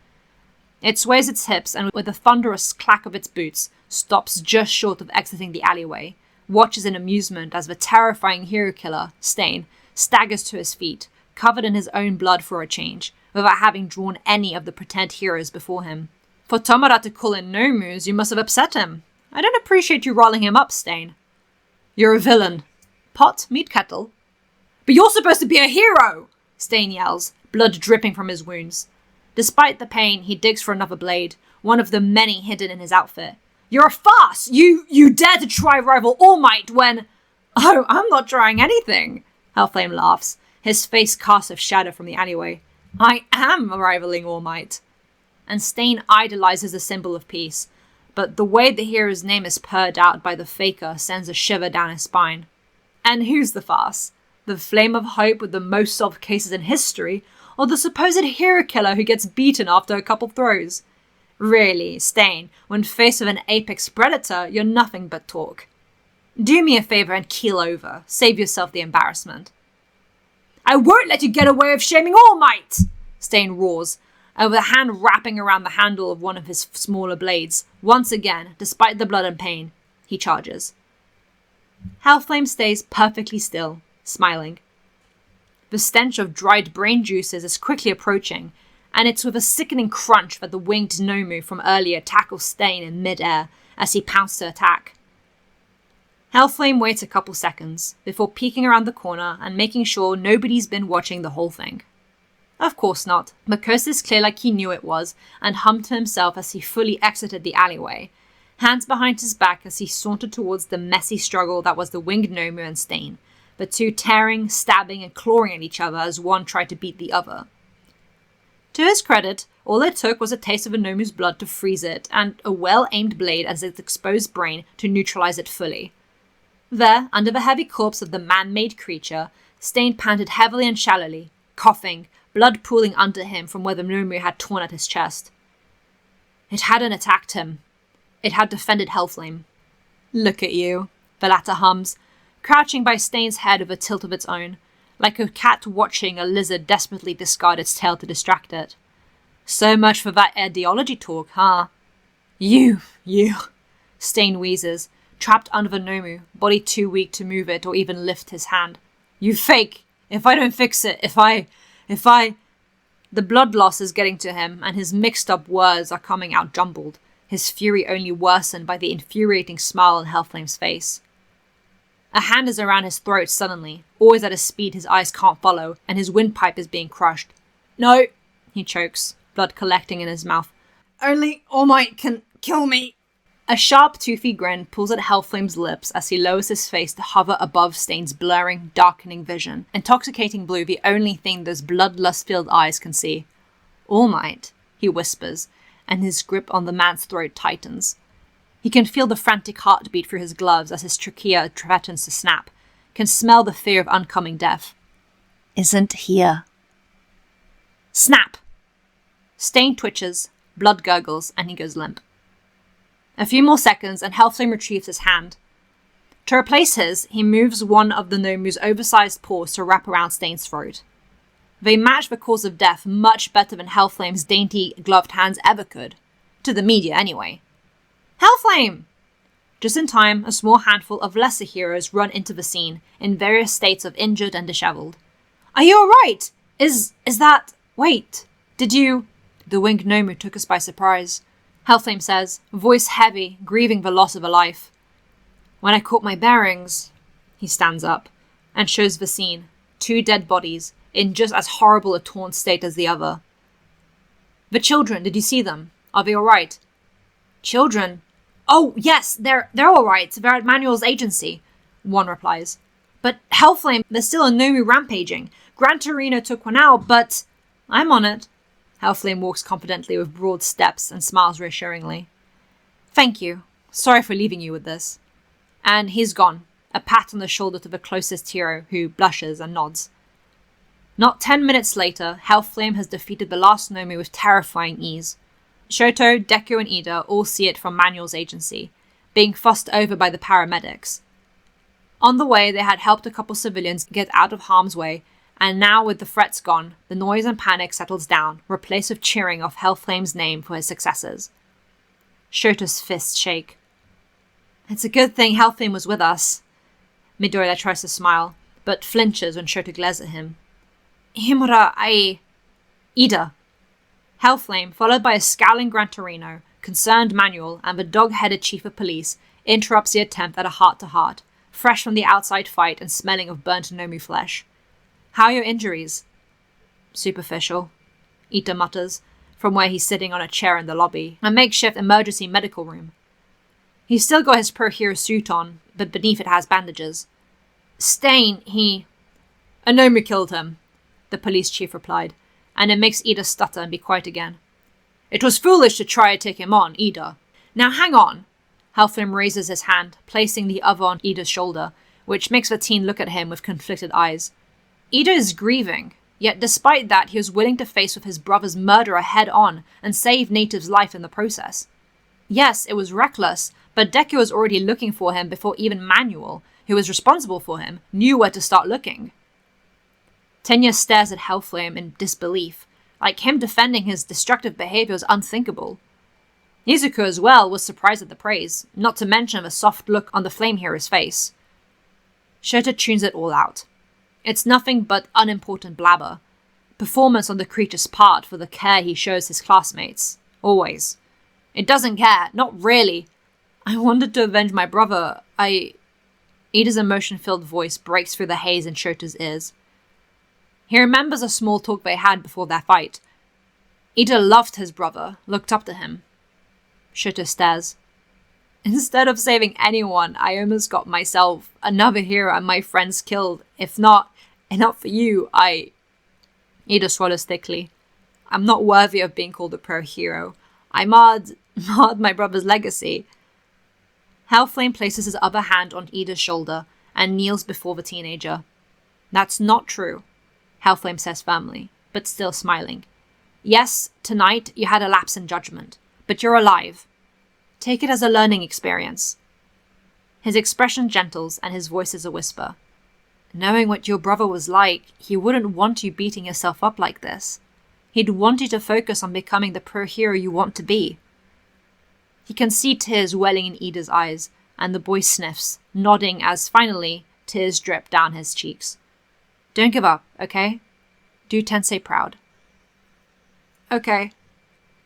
It sways its hips, and with a thunderous clack of its boots, stops just short of exiting the alleyway, watches in amusement as the terrifying hero killer, Stain, staggers to his feet, covered in his own blood for a change, without having drawn any of the pretend heroes before him. For Tomura to call in no moves, you must have upset him. I don't appreciate you rolling him up, Stain. You're a villain. Pot, meat kettle. But you're supposed to be a hero! Stain yells, blood dripping from his wounds. Despite the pain, he digs for another blade, one of the many hidden in his outfit. "You're a farce! You dare to try rival All Might when—" "Oh, I'm not trying anything," Hellflame laughs, his face cast of shadow from the alleyway. "I am rivaling All Might." And Stain idolizes the symbol of peace, but the way the hero's name is purred out by the faker sends a shiver down his spine. And who's the farce? The flame of hope with the most solved cases in history, or the supposed hero killer who gets beaten after a couple throws? Really, Stain, when faced with an apex predator, you're nothing but talk. Do me a favor and keel over. Save yourself the embarrassment. "I won't let you get away with shaming All Might!" Stain roars, with a hand wrapping around the handle of one of his smaller blades. Once again, despite the blood and pain, he charges. Hellflame stays perfectly still, smiling. The stench of dried brain juices is quickly approaching, and it's with a sickening crunch that the winged Nomu from earlier tackles Stain in mid-air as he pounces to attack. Hellflame waits a couple seconds before peeking around the corner and making sure nobody's been watching the whole thing. Of course not, but Coast is clear like he knew it was and hummed to himself as he fully exited the alleyway, hands behind his back as he sauntered towards the messy struggle that was the winged Nomu and Stain, the two tearing, stabbing and clawing at each other as one tried to beat the other. To his credit, all it took was a taste of a Nomu's blood to freeze it, and a well-aimed blade as its exposed brain to neutralize it fully. There, under the heavy corpse of the man-made creature, Stain panted heavily and shallowly, coughing, blood pooling under him from where the Nomu had torn at his chest. It hadn't attacked him. It had defended Hellflame. "Look at you," the latter hums, crouching by Stain's head with a tilt of its own, like a cat watching a lizard desperately discard its tail to distract it. "So much for that ideology talk, huh?" You, Stain wheezes, trapped under the Nomu, body too weak to move it or even lift his hand. "You fake! If I don't fix it, if I... The blood loss is getting to him, and his mixed-up words are coming out jumbled, his fury only worsened by the infuriating smile on Hellflame's face. A hand is around his throat suddenly, always at a speed his eyes can't follow, and his windpipe is being crushed. "No," he chokes, blood collecting in his mouth. "Only All Might can kill me." A sharp, toothy grin pulls at Hellflame's lips as he lowers his face to hover above Stain's blurring, darkening vision, intoxicating blue the only thing those bloodlust-filled eyes can see. "All Might," he whispers, and his grip on the man's throat tightens. He can feel the frantic heartbeat through his gloves as his trachea threatens to snap, can smell the fear of oncoming death. "Isn't here." Snap! Stain twitches, blood gurgles, and he goes limp. A few more seconds, and Hellflame retrieves his hand. To replace his, he moves one of the Nomu's oversized paws to wrap around Stain's throat. They match the cause of death much better than Hellflame's dainty, gloved hands ever could. To the media, anyway. "Hellflame!" Just in time, a small handful of lesser heroes run into the scene, in various states of injured and disheveled. "Are you alright? Is that... Wait, did you..." The winged Nomu took us by surprise. Hellflame says, voice heavy, grieving the loss of a life. "When I caught my bearings..." He stands up, and shows the scene. 2 dead bodies, in just as horrible a torn state as the other. "The children, did you see them? Are they alright?" "Children? Oh, yes, they're alright. They're at Manuel's agency," one replies. "But Hellflame, there's still a Nomu rampaging. Gran Torino took one out, but..." "I'm on it." Hellflame walks confidently with broad steps and smiles reassuringly. "Thank you. Sorry for leaving you with this." And he's gone, a pat on the shoulder to the closest hero, who blushes and nods. Not 10 minutes later, Hellflame has defeated the last Nomu with terrifying ease. Shoto, Deku, and Ida all see it from Manuel's agency, being fussed over by the paramedics. On the way, they had helped a couple civilians get out of harm's way, and now with the threats gone, the noise and panic settles down, replaced with cheering of Hellflame's name for his successors. Shoto's fists shake. "It's a good thing Hellflame was with us." Midoriya tries to smile, but flinches when Shoto glares at him. "Himura, Ida." Hellflame, followed by a scowling Gran Torino, concerned Manuel, and the dog-headed chief of police, interrupts the attempt at a heart-to-heart, fresh from the outside fight and smelling of burnt Nomu flesh. "How are your injuries?" "Superficial," Ita mutters, from where he's sitting on a chair in the lobby, a makeshift emergency medical room. He's still got his pro-hero suit on, but beneath it has bandages. Stain, Anomi killed him, the police chief replied, and it makes Ida stutter and be quiet again. It was foolish to try to take him on, Ida. Now hang on. Hellflame raises his hand, placing the other on Ida's shoulder, which makes the teen look at him with conflicted eyes. Ida is grieving, yet despite that he was willing to face with his brother's murderer head-on and save Native's life in the process. Yes, it was reckless, but Deku was already looking for him before even Manuel, who was responsible for him, knew where to start looking. Tenya stares at Hellflame in disbelief, like him defending his destructive behavior was unthinkable. Izuku as well was surprised at the praise, not to mention the soft look on the Flame Hero's face. Shota tunes it all out. It's nothing but unimportant blabber. Performance on the creature's part for the care he shows his classmates. Always. It doesn't care, not really. I wanted to avenge my brother. Ida's emotion-filled voice breaks through the haze in Shota's ears. He remembers a small talk they had before their fight. Ida loved his brother, looked up to him. Shota stares. Instead of saving anyone, I almost got myself, another hero, and my friends killed. If not for you, Ida swallows thickly. I'm not worthy of being called a pro-hero. I marred my brother's legacy. Hellflame places his other hand on Ida's shoulder and kneels before the teenager. That's not true, Hellflame says firmly, but still smiling. Yes, tonight you had a lapse in judgment, but you're alive. Take it as a learning experience. His expression gentles and his voice is a whisper. Knowing what your brother was like, he wouldn't want you beating yourself up like this. He'd want you to focus on becoming the pro-hero you want to be. He can see tears welling in Ida's eyes, and the boy sniffs, nodding as finally tears drip down his cheeks. Don't give up, okay? Do Tensei proud. Okay,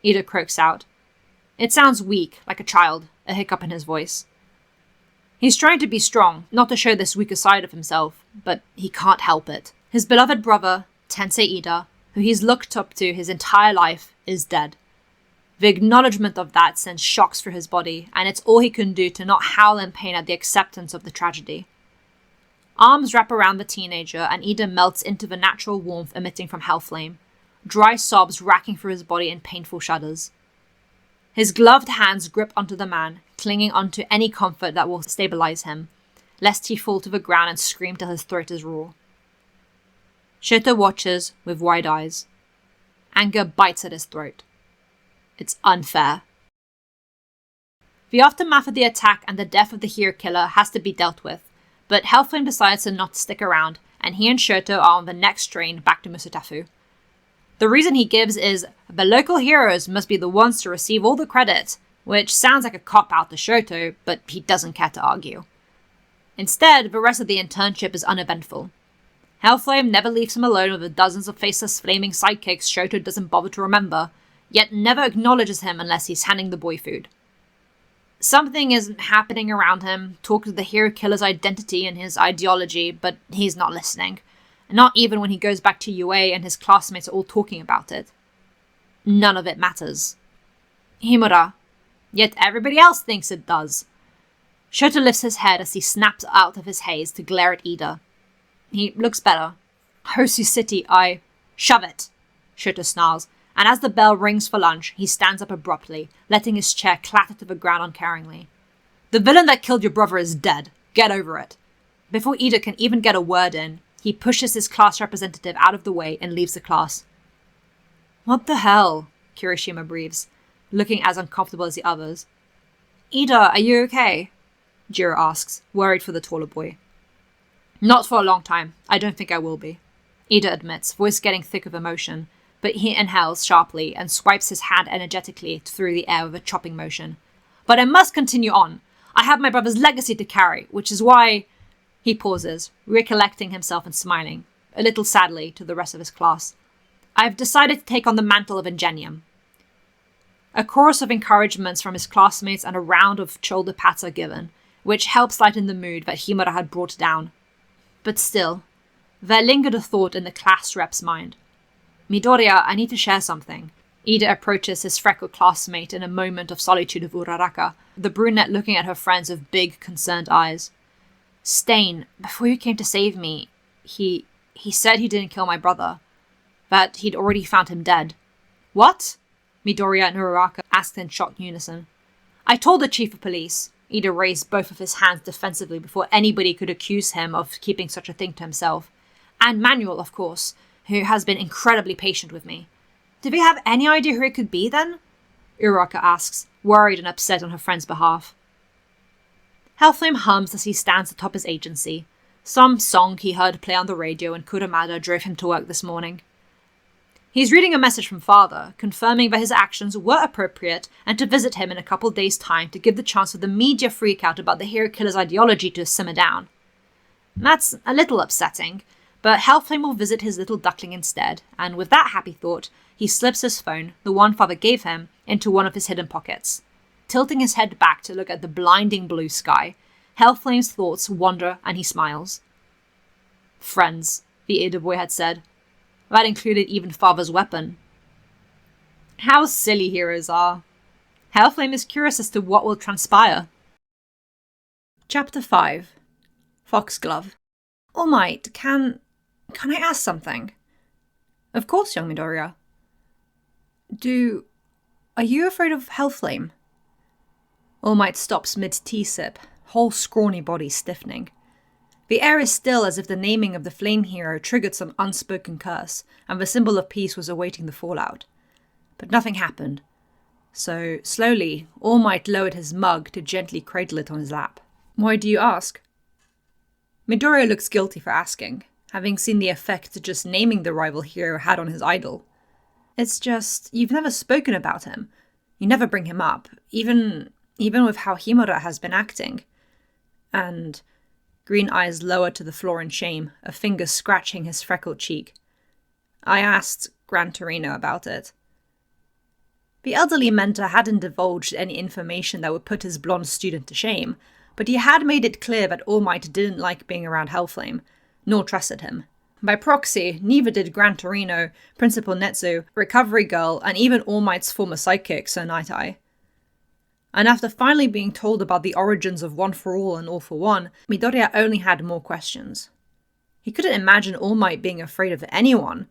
Ida croaks out. It sounds weak, like a child, a hiccup in his voice. He's trying to be strong, not to show this weaker side of himself, but he can't help it. His beloved brother, Tensei Ida, who he's looked up to his entire life, is dead. The acknowledgement of that sends shocks through his body, and it's all he can do to not howl in pain at the acceptance of the tragedy. Arms wrap around the teenager, and Ida melts into the natural warmth emitting from Hellflame, dry sobs racking through his body in painful shudders. His gloved hands grip onto the man, clinging onto any comfort that will stabilize him, lest he fall to the ground and scream till his throat is raw. Shota watches with wide eyes. Anger bites at his throat. It's unfair. The aftermath of the attack and the death of the hero killer has to be dealt with, but Hellflame decides to not stick around, and he and Shoto are on the next train back to Musutafu. The reason he gives is, the local heroes must be the ones to receive all the credit, which sounds like a cop-out to Shoto, but he doesn't care to argue. Instead, the rest of the internship is uneventful. Hellflame never leaves him alone with the dozens of faceless flaming sidekicks Shoto doesn't bother to remember, yet never acknowledges him unless he's handing the boy food. Something isn't happening around him, talking to the hero killer's identity and his ideology, but he's not listening. Not even when he goes back to UA and his classmates are all talking about it. None of it matters. Himura. Yet everybody else thinks it does. Shoto lifts his head as he snaps out of his haze to glare at Ida. He looks better. Hosu City, Shove it, Shoto snarls, and as the bell rings for lunch, he stands up abruptly, letting his chair clatter to the ground uncaringly. The villain that killed your brother is dead. Get over it. Before Ida can even get a word in, he pushes his class representative out of the way and leaves the class. What the hell? Kirishima breathes, looking as uncomfortable as the others. Ida, are you okay? Jiro asks, worried for the taller boy. Not for a long time. I don't think I will be. Ida admits, voice getting thick with emotion, but he inhales sharply and swipes his hand energetically through the air with a chopping motion. But I must continue on. I have my brother's legacy to carry, which is why... He pauses, recollecting himself and smiling, a little sadly, to the rest of his class. I have decided to take on the mantle of Ingenium. A chorus of encouragements from his classmates and a round of shoulder pats are given, which helps lighten the mood that Himura had brought down. But still, there lingered a thought in the class rep's mind. Midoriya, I need to share something. Ida approaches his freckled classmate in a moment of solitude of Uraraka, the brunette looking at her friends with big, concerned eyes. Stain, before you came to save me, he said he didn't kill my brother. That he'd already found him dead. What? Midoriya and Uraraka asked in shocked unison. I told the chief of police. Ida raised both of his hands defensively before anybody could accuse him of keeping such a thing to himself. And Manuel, of course, who has been incredibly patient with me. Do we have any idea who it could be, then? Uraraka asks, worried and upset on her friend's behalf. Hellflame hums as he stands atop his agency. Some song he heard play on the radio and Kuramada drove him to work this morning. He's reading a message from Father, confirming that his actions were appropriate and to visit him in a couple days' time to give the chance for the media freakout about the hero killer's ideology to simmer down. That's a little upsetting, but Hellflame will visit his little duckling instead, and with that happy thought, he slips his phone, the one Father gave him, into one of his hidden pockets. Tilting his head back to look at the blinding blue sky, Hellflame's thoughts wander and he smiles. Friends, the Ada boy had said. That included even Father's weapon. How silly heroes are. Hellflame is curious as to what will transpire. Chapter 5. Foxglove. All Might, can I ask something? Of course, young Midoriya. Are you afraid of Hellflame? All Might stops mid-tea sip, whole scrawny body stiffening. The air is still as if the naming of the flame hero triggered some unspoken curse, and the symbol of peace was awaiting the fallout. But nothing happened. So, slowly, All Might lowered his mug to gently cradle it on his lap. Why do you ask? Midoriya looks guilty for asking, having seen the effect just naming the rival hero had on his idol. It's just, you've never spoken about him. You never bring him up, even with how Himura has been acting. And green eyes lower to the floor in shame, a finger scratching his freckled cheek. I asked Gran Torino about it. The elderly mentor hadn't divulged any information that would put his blonde student to shame, but he had made it clear that All Might didn't like being around Hellflame, nor trusted him. By proxy, neither did Gran Torino, Principal Netsu, Recovery Girl, and even All Might's former sidekick, Sir Night-Eye. And after finally being told about the origins of One for All and All for One, Midoriya only had more questions. He couldn't imagine All Might being afraid of anyone.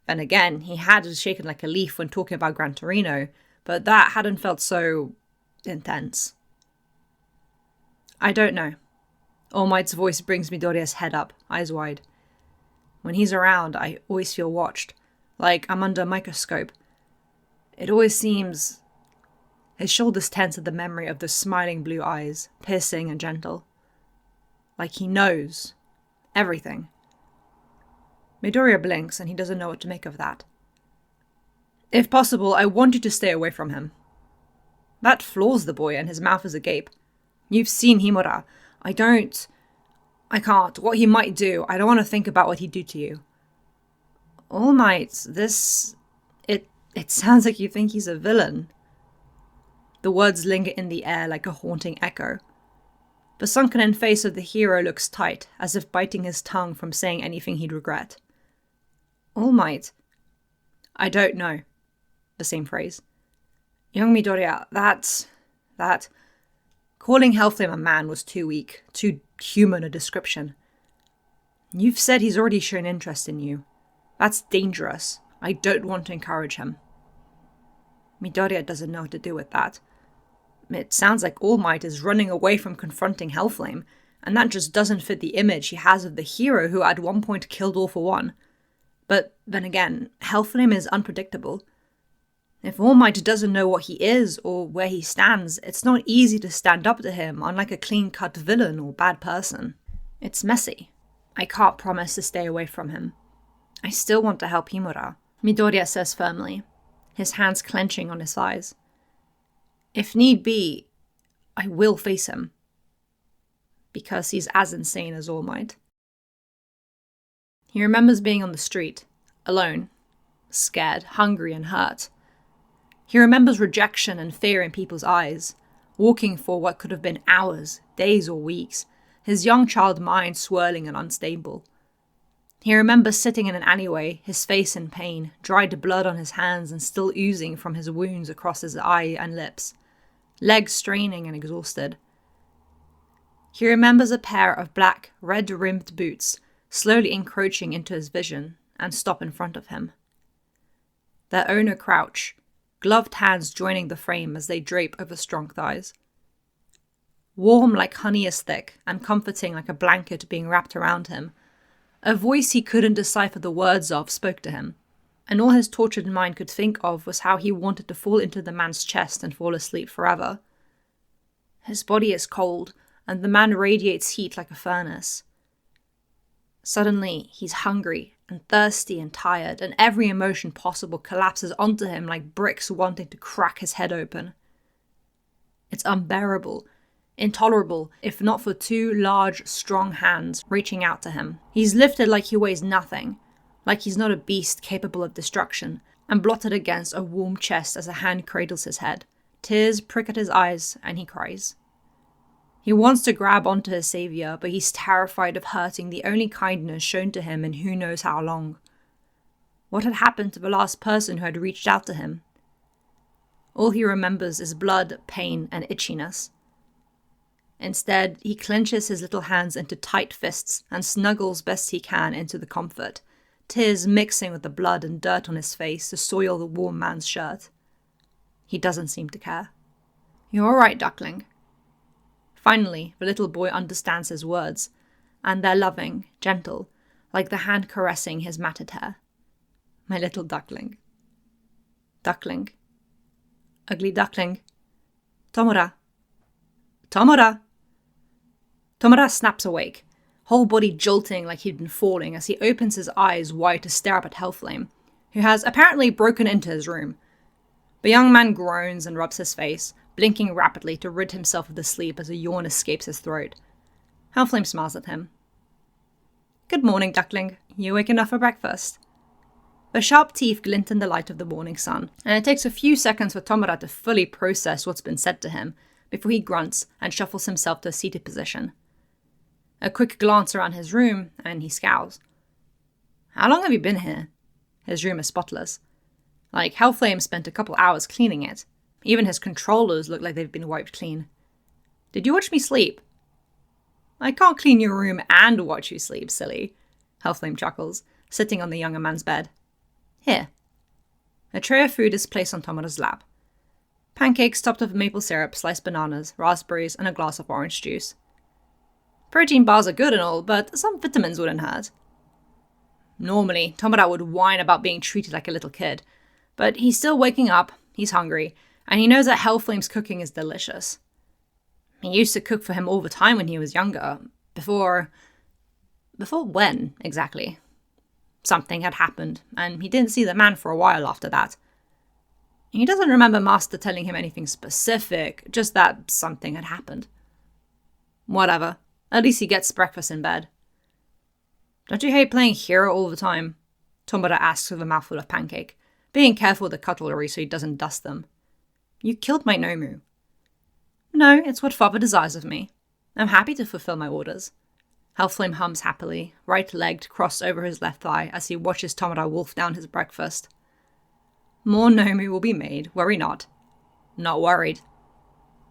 Then again, he had shaken like a leaf when talking about Gran Torino, but that hadn't felt so intense. I don't know. All Might's voice brings Midoriya's head up, eyes wide. When he's around, I always feel watched, like I'm under a microscope. It always seems... His shoulders tense at the memory of those smiling blue eyes, piercing and gentle. Like he knows. Everything. Midoriya blinks and he doesn't know what to make of that. If possible, I want you to stay away from him. That floors the boy and his mouth is agape. You've seen Himura. I can't. What he might do, I don't want to think about what he'd do to you. All Might, it sounds like you think he's a villain. The words linger in the air like a haunting echo. The sunken-in face of the hero looks tight, as if biting his tongue from saying anything he'd regret. All Might. I don't know. The same phrase. Young Midoriya, that... Calling Hellflame a man was too weak, too human a description. You've said he's already shown interest in you. That's dangerous. I don't want to encourage him. Midoriya doesn't know what to do with that. It sounds like All Might is running away from confronting Hellflame, and that just doesn't fit the image he has of the hero who at one point killed All for One. But then again, Hellflame is unpredictable. If All Might doesn't know what he is or where he stands, it's not easy to stand up to him, unlike a clean-cut villain or bad person. It's messy. I can't promise to stay away from him. I still want to help Himura, Midoriya says firmly, his hands clenching on his thighs. If need be, I will face him. Because he's as insane as All Might. He remembers being on the street, alone, scared, hungry, and hurt. He remembers rejection and fear in people's eyes, walking for what could have been hours, days, or weeks, his young child mind swirling and unstable. He remembers sitting in an alleyway, his face in pain, dried blood on his hands and still oozing from his wounds across his eye and lips, legs straining and exhausted. He remembers a pair of black, red-rimmed boots slowly encroaching into his vision and stop in front of him. Their owner crouch, gloved hands joining the frame as they drape over strong thighs. Warm like honey is thick and comforting like a blanket being wrapped around him, a voice he couldn't decipher the words of spoke to him, and all his tortured mind could think of was how he wanted to fall into the man's chest and fall asleep forever. His body is cold, and the man radiates heat like a furnace. Suddenly, he's hungry and thirsty and tired, and every emotion possible collapses onto him like bricks wanting to crack his head open. It's unbearable, intolerable, if not for two large, strong hands reaching out to him. He's lifted like he weighs nothing, like he's not a beast capable of destruction, and blotted against a warm chest as a hand cradles his head. Tears prick at his eyes, and he cries. He wants to grab onto his savior, but he's terrified of hurting the only kindness shown to him in who knows how long. What had happened to the last person who had reached out to him? All he remembers is blood, pain, and itchiness. Instead, he clenches his little hands into tight fists and snuggles best he can into the comfort, tears mixing with the blood and dirt on his face to soil the warm man's shirt. He doesn't seem to care. "You're all right, duckling." Finally, the little boy understands his words, and they're loving, gentle, like the hand caressing his matted hair. "My little duckling." Duckling. Ugly duckling. "Tomura. Tomura!" Tomura snaps awake, whole body jolting like he'd been falling as he opens his eyes wide to stare up at Hellflame, who has apparently broken into his room. The young man groans and rubs his face, blinking rapidly to rid himself of the sleep as a yawn escapes his throat. Hellflame smiles at him. "Good morning, duckling. You awake enough for breakfast?" The sharp teeth glint in the light of the morning sun, and it takes a few seconds for Tomura to fully process what's been said to him before he grunts and shuffles himself to a seated position. A quick glance around his room, and he scowls. "How long have you been here?" His room is spotless. Like Hellflame spent a couple hours cleaning it. Even his controllers look like they've been wiped clean. "Did you watch me sleep?" "I can't clean your room and watch you sleep, silly," Hellflame chuckles, sitting on the younger man's bed. "Here." A tray of food is placed on Tomura's lap. Pancakes topped with maple syrup, sliced bananas, raspberries, and a glass of orange juice. "Protein bars are good and all, but some vitamins wouldn't hurt." Normally, Tomura would whine about being treated like a little kid, but he's still waking up, he's hungry, and he knows that Hellflame's cooking is delicious. He used to cook for him all the time when he was younger, before when, exactly? Something had happened, and he didn't see the man for a while after that. He doesn't remember Master telling him anything specific, just that something had happened. Whatever, at least he gets breakfast in bed. "Don't you hate playing hero all the time?" Tomura asks with a mouthful of pancake, being careful with the cutlery so he doesn't dust them. "You killed my Nomu." "No, it's what father desires of me. I'm happy to fulfill my orders." Hellflame hums happily, right-legged crossed over his left thigh as he watches Tomura wolf down his breakfast. "More Nomu will be made, worry not." "Not worried."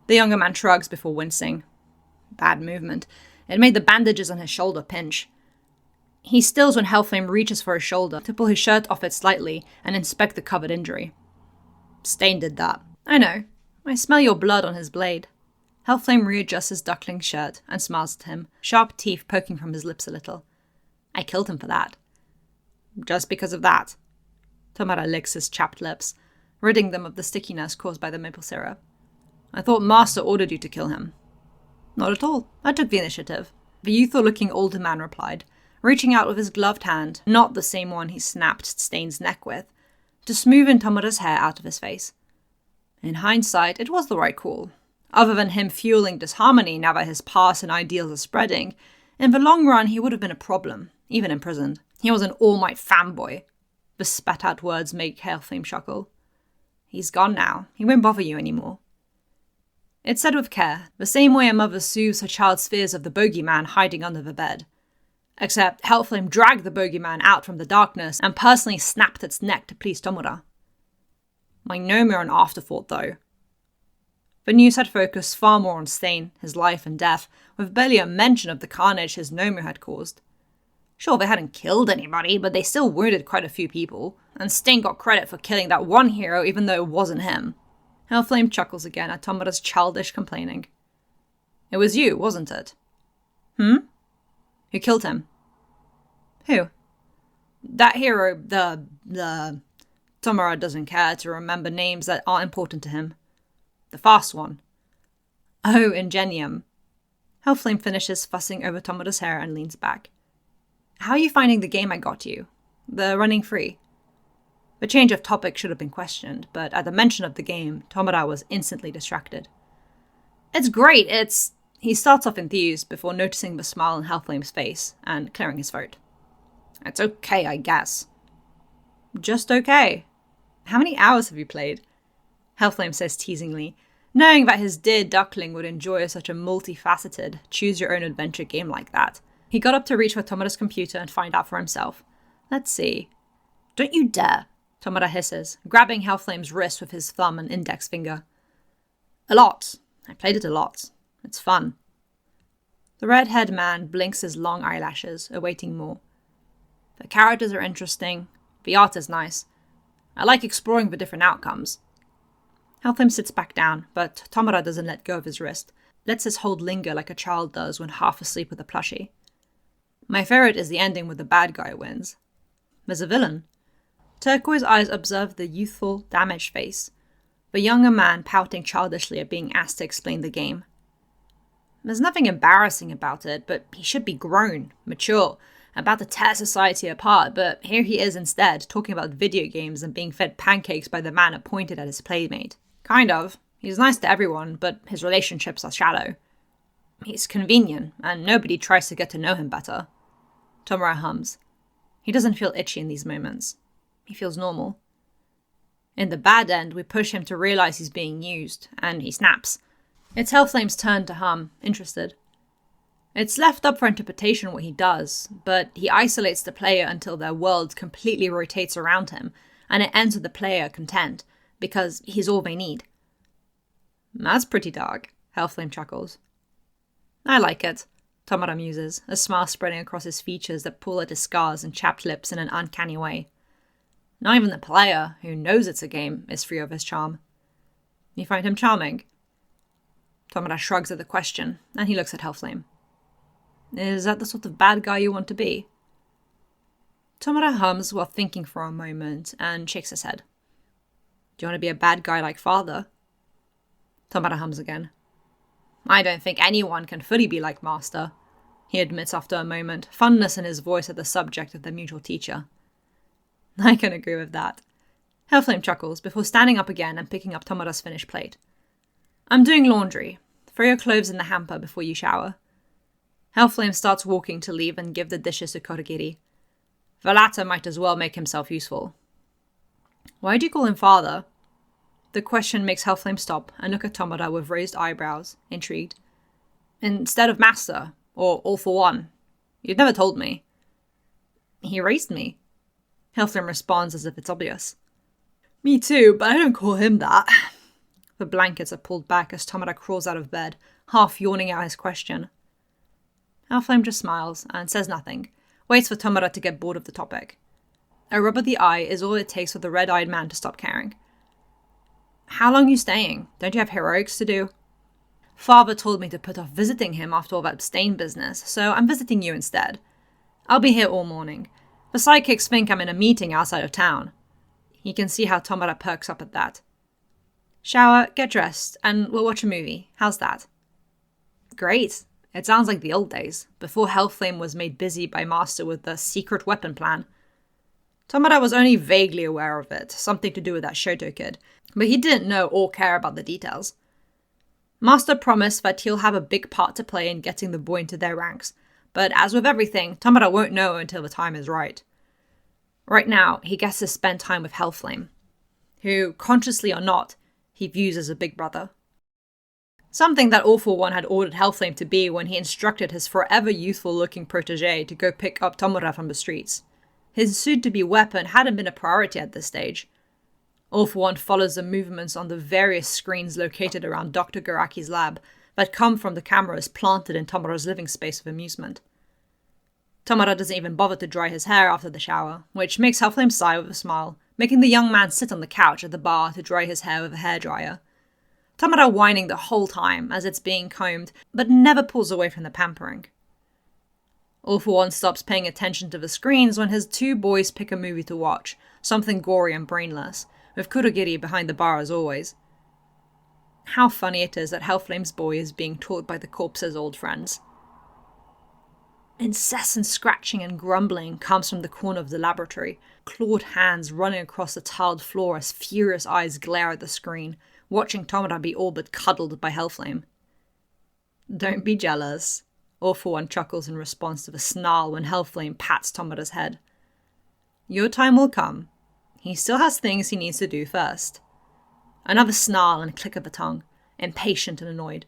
The younger man shrugs before wincing. Bad movement. It made the bandages on his shoulder pinch. He stills when Hellflame reaches for his shoulder to pull his shirt off it slightly and inspect the covered injury. "Stain did that." "I know. I smell your blood on his blade." Hellflame readjusts his duckling's shirt and smiles at him, sharp teeth poking from his lips a little. "I killed him for that." "Just because of that?" Tomura licks his chapped lips, ridding them of the stickiness caused by the maple syrup. "I thought Master ordered you to kill him." "Not at all. I took the initiative," the youthful-looking older man replied, reaching out with his gloved hand, not the same one he snapped Stain's neck with, to smoothen Tomura's hair out of his face. In hindsight, it was the right call. Other than him fueling disharmony now that his past and ideals are spreading, in the long run he would have been a problem, even imprisoned. He was an all-might fanboy. The spat-out words make Hellflame chuckle. "He's gone now. He won't bother you anymore." It's said with care, the same way a mother soothes her child's fears of the bogeyman hiding under the bed. Except Hellflame dragged the bogeyman out from the darkness and personally snapped its neck to please Tomura. My gnome are an afterthought, though. The news had focused far more on Stain, his life and death, with barely a mention of the carnage his Nomu had caused. Sure, they hadn't killed anybody, but they still wounded quite a few people, and Stain got credit for killing that one hero even though it wasn't him. Hellflame chuckles again at Tomura's childish complaining. It was you, wasn't it? Who killed him? Who? That hero, the... Tomura doesn't care to remember names that aren't important to him. The fast one. Oh, Ingenium. Hellflame finishes fussing over Tomura's hair and leans back. How are you finding the game I got you? The running free? The change of topic should have been questioned, but at the mention of the game, Tomura was instantly distracted. It's great, it's... He starts off enthused before noticing the smile on Hellflame's face and clearing his throat. It's okay, I guess. Just okay. How many hours have you played? Hellflame says teasingly, knowing that his dear duckling would enjoy such a multifaceted, choose-your-own-adventure game like that. He got up to reach for Tomura's computer and find out for himself. Let's see. Don't you dare, Tomura hisses, grabbing Hellflame's wrist with his thumb and index finger. A lot. I played it a lot. It's fun. The red-haired man blinks his long eyelashes, awaiting more. The characters are interesting. The art is nice. I like exploring the different outcomes. Hellflame sits back down, but Tomura doesn't let go of his wrist, lets his hold linger like a child does when half asleep with a plushie. My favorite is the ending where the bad guy wins. There's a villain. Turquoise eyes observe the youthful, damaged face, the younger man pouting childishly at being asked to explain the game. There's nothing embarrassing about it, but he should be grown, mature, about to tear society apart, but here he is instead, talking about video games and being fed pancakes by the man appointed as his playmate. Kind of. He's nice to everyone, but his relationships are shallow. He's convenient, and nobody tries to get to know him better. Tomura hums. He doesn't feel itchy in these moments. He feels normal. In the bad end, we push him to realize he's being used, and he snaps. It's Hellflame's turn to hum, interested. It's left up for interpretation what he does, but he isolates the player until their world completely rotates around him, and it ends with the player content, because he's all they need. That's pretty dark, Hellflame chuckles. I like it, Tomura muses, a smile spreading across his features that pull at his scars and chapped lips in an uncanny way. Not even the player, who knows it's a game, is free of his charm. You find him charming? Tomura shrugs at the question, and he looks at Hellflame. Is that the sort of bad guy you want to be? Tomura hums while thinking for a moment, and shakes his head. Do you want to be a bad guy like Father? Tomura hums again. I don't think anyone can fully be like Master, he admits after a moment, fondness in his voice at the subject of their mutual teacher. I can agree with that. Hellflame chuckles before standing up again and picking up Tomura's finished plate. I'm doing laundry. Throw your clothes in the hamper before you shower. Hellflame starts walking to leave and give the dishes to Korogiri. The latter might as well make himself useful. Why do you call him Father? The question makes Hellflame stop and look at Tomura with raised eyebrows, intrigued. Instead of Master, or All for One. You've never told me. He raised me. Hellflame responds as if it's obvious. Me too, but I don't call him that. The blankets are pulled back as Tomura crawls out of bed, half yawning out his question. Hellflame just smiles and says nothing, waits for Tomura to get bored of the topic. A rub of the eye is all it takes for the red-eyed man to stop caring. How long are you staying? Don't you have heroics to do? Father told me to put off visiting him after all that stain business, so I'm visiting you instead. I'll be here all morning. The sidekicks think I'm in a meeting outside of town. You can see how Tomura perks up at that. Shower, get dressed, and we'll watch a movie. How's that? Great. It sounds like the old days, before Hellflame was made busy by Master with the secret weapon plan. Tomura was only vaguely aware of it, something to do with that Shoto kid, but he didn't know or care about the details. Master promised that he'll have a big part to play in getting the boy into their ranks, but as with everything, Tomura won't know until the time is right. Right now, he gets to spend time with Hellflame, who, consciously or not, he views as a big brother. Something that Awful One had ordered Hellflame to be when he instructed his forever youthful-looking protege to go pick up Tomura from the streets. His soon-to-be weapon hadn't been a priority at this stage. Awful One follows the movements on the various screens located around Dr. Garaki's lab that come from the cameras planted in Tomura's living space of amusement. Tomura doesn't even bother to dry his hair after the shower, which makes Hellflame sigh with a smile, making the young man sit on the couch at the bar to dry his hair with a hairdryer. Tomura whining the whole time as it's being combed, but never pulls away from the pampering. Awful One stops paying attention to the screens when his two boys pick a movie to watch, something gory and brainless, with Kurogiri behind the bar as always. How funny it is that Hellflame's boy is being taught by the corpse's old friends. Incessant scratching and grumbling comes from the corner of the laboratory, clawed hands running across the tiled floor as furious eyes glare at the screen, watching Tomura be all but cuddled by Hellflame. Don't be jealous, Awful One chuckles in response to the snarl when Hellflame pats Tomura's head. Your time will come. He still has things he needs to do first. Another snarl and click of the tongue, impatient and annoyed.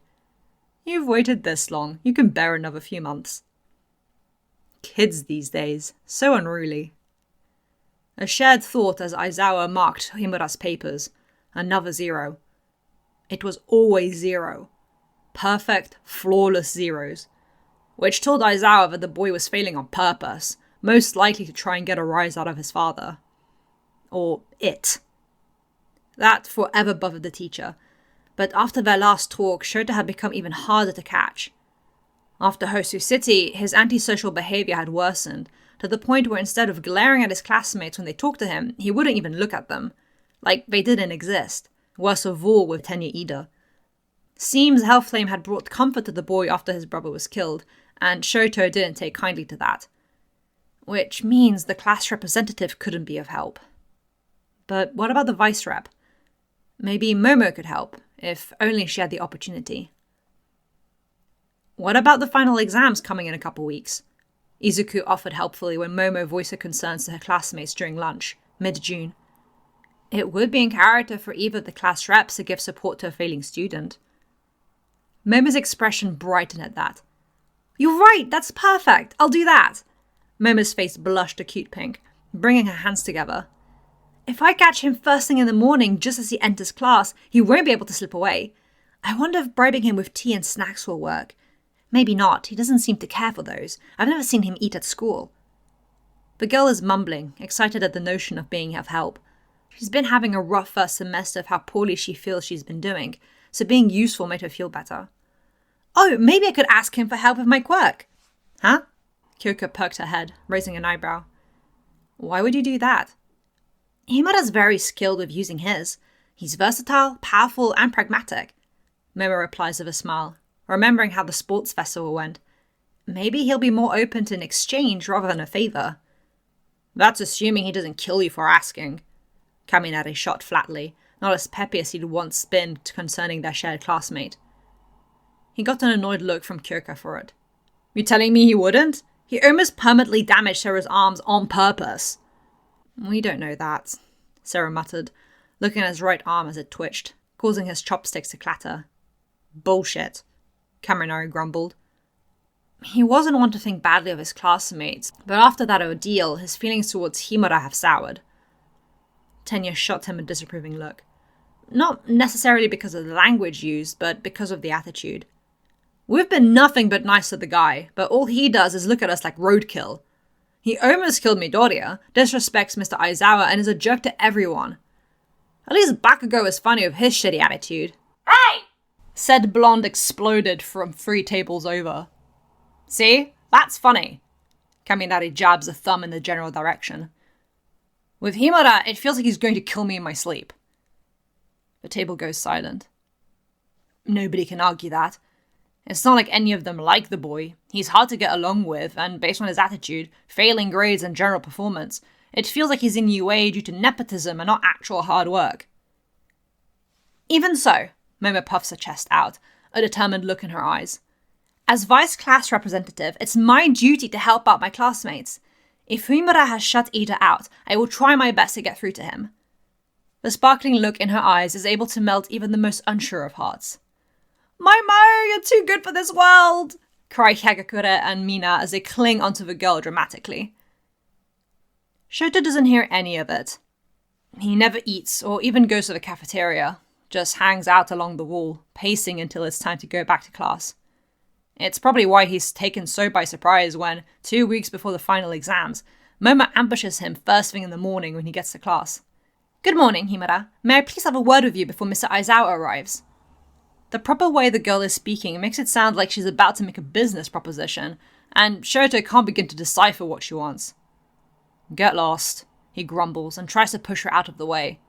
You've waited this long, you can bear another few months. Kids these days, so unruly. A shared thought as Aizawa marked Himura's papers. Another 0. It was always 0. Perfect, flawless zeros. Which told Aizawa that the boy was failing on purpose, most likely to try and get a rise out of his father. Or it. That forever bothered the teacher, but after their last talk, Shota had become even harder to catch. After Hosu City, his antisocial behavior had worsened, to the point where instead of glaring at his classmates when they talked to him, he wouldn't even look at them. Like they didn't exist. Worst of all with Tenya Ida. Seems Hellflame had brought comfort to the boy after his brother was killed, and Shoto didn't take kindly to that. Which means the class representative couldn't be of help. But what about the vice rep? Maybe Momo could help, if only she had the opportunity. What about the final exams coming in a couple weeks? Izuku offered helpfully when Momo voiced her concerns to her classmates during lunch, mid-June. It would be in character for either of the class reps to give support to a failing student. Momo's expression brightened at that. You're right, that's perfect, I'll do that. Momo's face blushed a cute pink, bringing her hands together. If I catch him first thing in the morning just as he enters class, he won't be able to slip away. I wonder if bribing him with tea and snacks will work. Maybe not, he doesn't seem to care for those. I've never seen him eat at school. The girl is mumbling, excited at the notion of being of help. She's been having a rough first semester of how poorly she feels she's been doing, so being useful made her feel better. Oh, maybe I could ask him for help with my quirk. Huh? Kyoko perked her head, raising an eyebrow. Why would you do that? Himura's very skilled with using his. He's versatile, powerful, and pragmatic. Momo replies with a smile, remembering how the sports festival went. Maybe he'll be more open to an exchange rather than a favour. That's assuming he doesn't kill you for asking. Kaminari shot flatly, not as peppy as he'd once been concerning their shared classmate. He got an annoyed look from Kyoko for it. You telling me he wouldn't? He almost permanently damaged Sarah's arms on purpose. We don't know that, Sarah muttered, looking at his right arm as it twitched, causing his chopsticks to clatter. Bullshit, Kaminari grumbled. He wasn't one to think badly of his classmates, but after that ordeal, his feelings towards Himura have soured. Tenya shot him a disapproving look. Not necessarily because of the language used, but because of the attitude. We've been nothing but nice to the guy, but all he does is look at us like roadkill. He almost killed Midoriya, disrespects Mr. Aizawa, and is a jerk to everyone. At least Bakugo is funny with his shitty attitude. Hey! Said blonde exploded from 3 tables over. See? That's funny. Kaminari jabs a thumb in the general direction. With Himura, it feels like he's going to kill me in my sleep. The table goes silent. Nobody can argue that. It's not like any of them like the boy. He's hard to get along with, and based on his attitude, failing grades and general performance, it feels like he's in UA due to nepotism and not actual hard work. Even so, Momo puffs her chest out, a determined look in her eyes. As vice class representative, it's my duty to help out my classmates. If Himura has shut Ida out, I will try my best to get through to him. The sparkling look in her eyes is able to melt even the most unsure of hearts. Momo, you're too good for this world! Cry Hagakure and Mina as they cling onto the girl dramatically. Shoto doesn't hear any of it. He never eats or even goes to the cafeteria, just hangs out along the wall, pacing until it's time to go back to class. It's probably why he's taken so by surprise when, 2 weeks before the final exams, Momo ambushes him first thing in the morning when he gets to class. "Good morning, Himura. May I please have a word with you before Mr. Aizawa arrives?" The proper way the girl is speaking makes it sound like she's about to make a business proposition, and Shoto can't begin to decipher what she wants. "Get lost," he grumbles and tries to push her out of the way.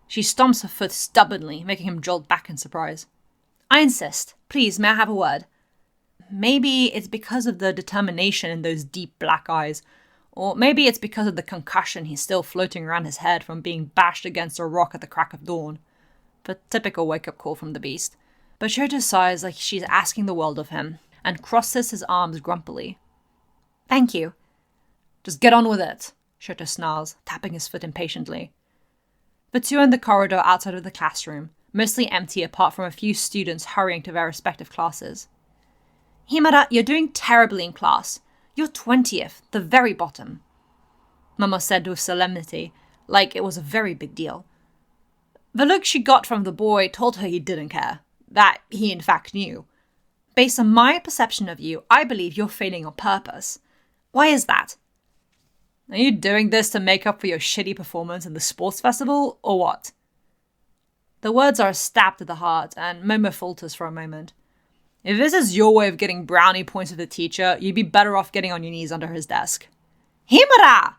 She stomps her foot stubbornly, making him jolt back in surprise. "I insist. Please, may I have a word?" Maybe it's because of the determination in those deep black eyes, or maybe it's because of the concussion he's still floating around his head from being bashed against a rock at the crack of dawn. The typical wake-up call from the beast. But Shoto sighs like she's asking the world of him, and crosses his arms grumpily. "Thank you." "Just get on with it," Shoto snarls, tapping his foot impatiently. The two in the corridor outside of the classroom, mostly empty apart from a few students hurrying to their respective classes. "Himura, you're doing terribly in class. You're 20th, the very bottom," Momo said with solemnity, like it was a very big deal. The look she got from the boy told her he didn't care, that he in fact knew. "Based on my perception of you, I believe you're failing on purpose. Why is that?" "Are you doing this to make up for your shitty performance in the sports festival, or what?" The words are a stab to the heart, and Momo falters for a moment. If this is your way of getting brownie points with the teacher, you'd be better off getting on your knees under his desk. "Himura!"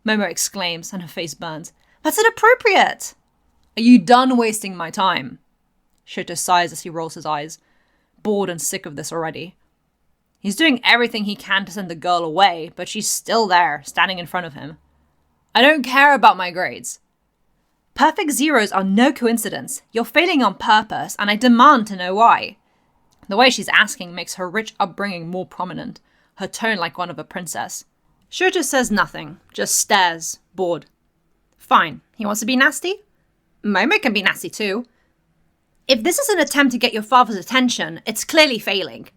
Momo exclaims, and her face burns. "That's inappropriate!" "Are you done wasting my time?" Shoto sighs as he rolls his eyes, bored and sick of this already. He's doing everything he can to send the girl away, but she's still there, standing in front of him. "I don't care about my grades." "Perfect zeros are no coincidence. You're failing on purpose, and I demand to know why." The way she's asking makes her rich upbringing more prominent, her tone like one of a princess. Shoto says nothing, just stares, bored. Fine, he wants to be nasty? Momo can be nasty too. If this is an attempt to get your father's attention, it's clearly failing.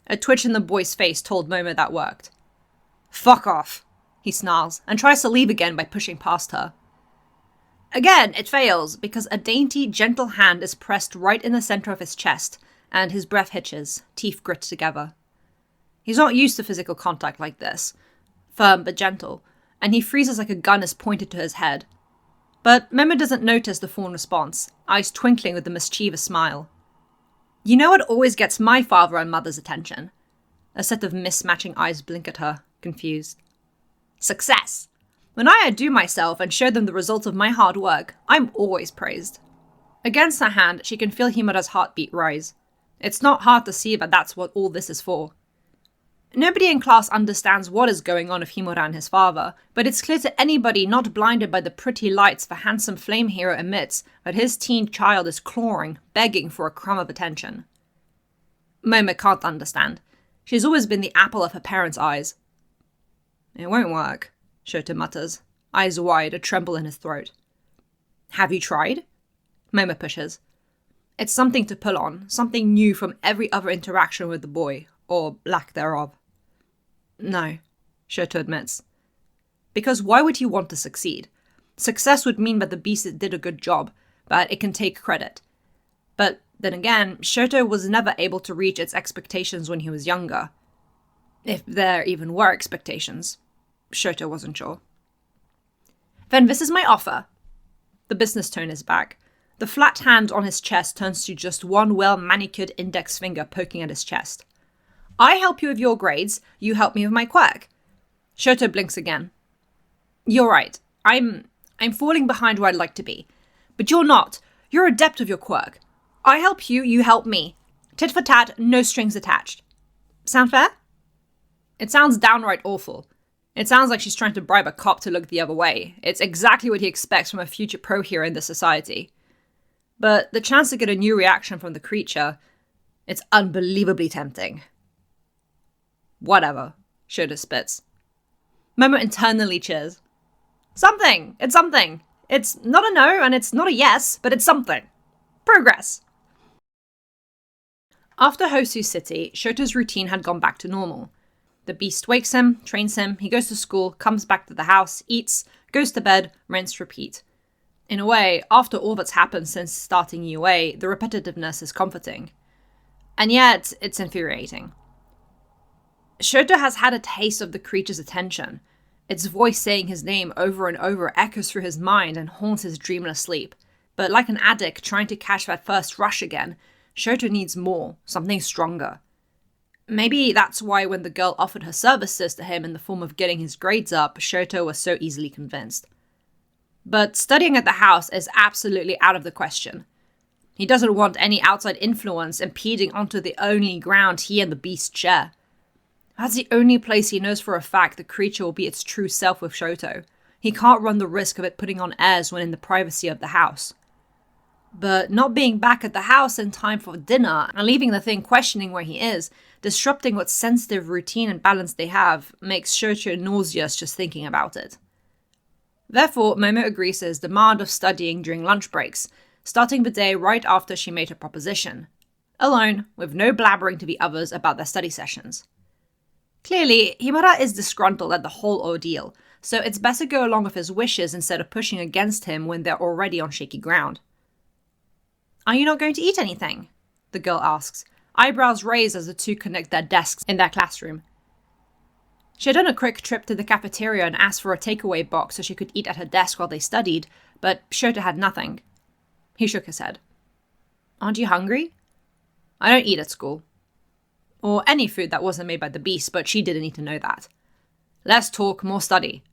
A twitch in the boy's face told Momo that worked. "Fuck off," he snarls, and tries to leave again by pushing past her. Again, it fails, because a dainty, gentle hand is pressed right in the center of his chest, and his breath hitches, teeth grit together. He's not used to physical contact like this, firm but gentle, and he freezes like a gun is pointed to his head. But Momo doesn't notice the fawn response, eyes twinkling with a mischievous smile. "You know what always gets my father and mother's attention?" A set of mismatching eyes blink at her, confused. "Success! When I outdo myself and show them the results of my hard work, I'm always praised." Against her hand, she can feel Himura's heartbeat rise. It's not hard to see that that's what all this is for. Nobody in class understands what is going on with Himura and his father, but it's clear to anybody not blinded by the pretty lights the handsome flame hero emits that his teen child is clawing, begging for a crumb of attention. Momo can't understand. She's always been the apple of her parents' eyes. "It won't work," Shoto mutters, eyes wide, a tremble in his throat. "Have you tried?" Momo pushes. It's something to pull on, something new from every other interaction with the boy, or lack thereof. "No," Shoto admits. Because why would he want to succeed? Success would mean that the beast did a good job, that it can take credit. But then again, Shoto was never able to reach its expectations when he was younger. If there even were expectations. Shoto wasn't sure. "Then this is my offer." The business tone is back. The flat hand on his chest turns to just one well-manicured index finger poking at his chest. "I help you with your grades, you help me with my quirk." Shoto blinks again. "You're right. I'm falling behind where I'd like to be. But you're not. You're adept with your quirk. I help you, you help me. Tit for tat, no strings attached. Sound fair?" It sounds downright awful. It sounds like she's trying to bribe a cop to look the other way. It's exactly what he expects from a future pro-hero in this society. But the chance to get a new reaction from the creature, it's unbelievably tempting. "Whatever," Shoto spits. Momo internally cheers. "Something! It's something! It's not a no and it's not a yes, but it's something. Progress." After Hosu City, Shoto's routine had gone back to normal. The beast wakes him, trains him, he goes to school, comes back to the house, eats, goes to bed, rinse, repeat. In a way, after all that's happened since starting UA, the repetitiveness is comforting. And yet, it's infuriating. Shoto has had a taste of the creature's attention. Its voice saying his name over and over echoes through his mind and haunts his dreamless sleep. But like an addict trying to catch that first rush again, Shoto needs more, something stronger. Maybe that's why when the girl offered her services to him in the form of getting his grades up, Shoto was so easily convinced. But studying at the house is absolutely out of the question. He doesn't want any outside influence impeding onto the only ground he and the beast share. That's the only place he knows for a fact the creature will be its true self with Shoto. He can't run the risk of it putting on airs when in the privacy of the house. But not being back at the house in time for dinner and leaving the thing questioning where he is, disrupting what sensitive routine and balance they have, makes Shoto nauseous just thinking about it. Therefore, Momo agrees to his demand of studying during lunch breaks, starting the day right after she made her proposition. Alone, with no blabbering to the others about their study sessions. Clearly, Himura is disgruntled at the whole ordeal, so it's better go along with his wishes instead of pushing against him when they're already on shaky ground. "Are you not going to eat anything?" the girl asks, eyebrows raised as the two connect their desks in their classroom. She had done a quick trip to the cafeteria and asked for a takeaway box so she could eat at her desk while they studied, but Shoto had nothing. He shook his head. "Aren't you hungry?" "I don't eat at school." Or any food that wasn't made by the beast, but she didn't need to know that. Less talk, more study.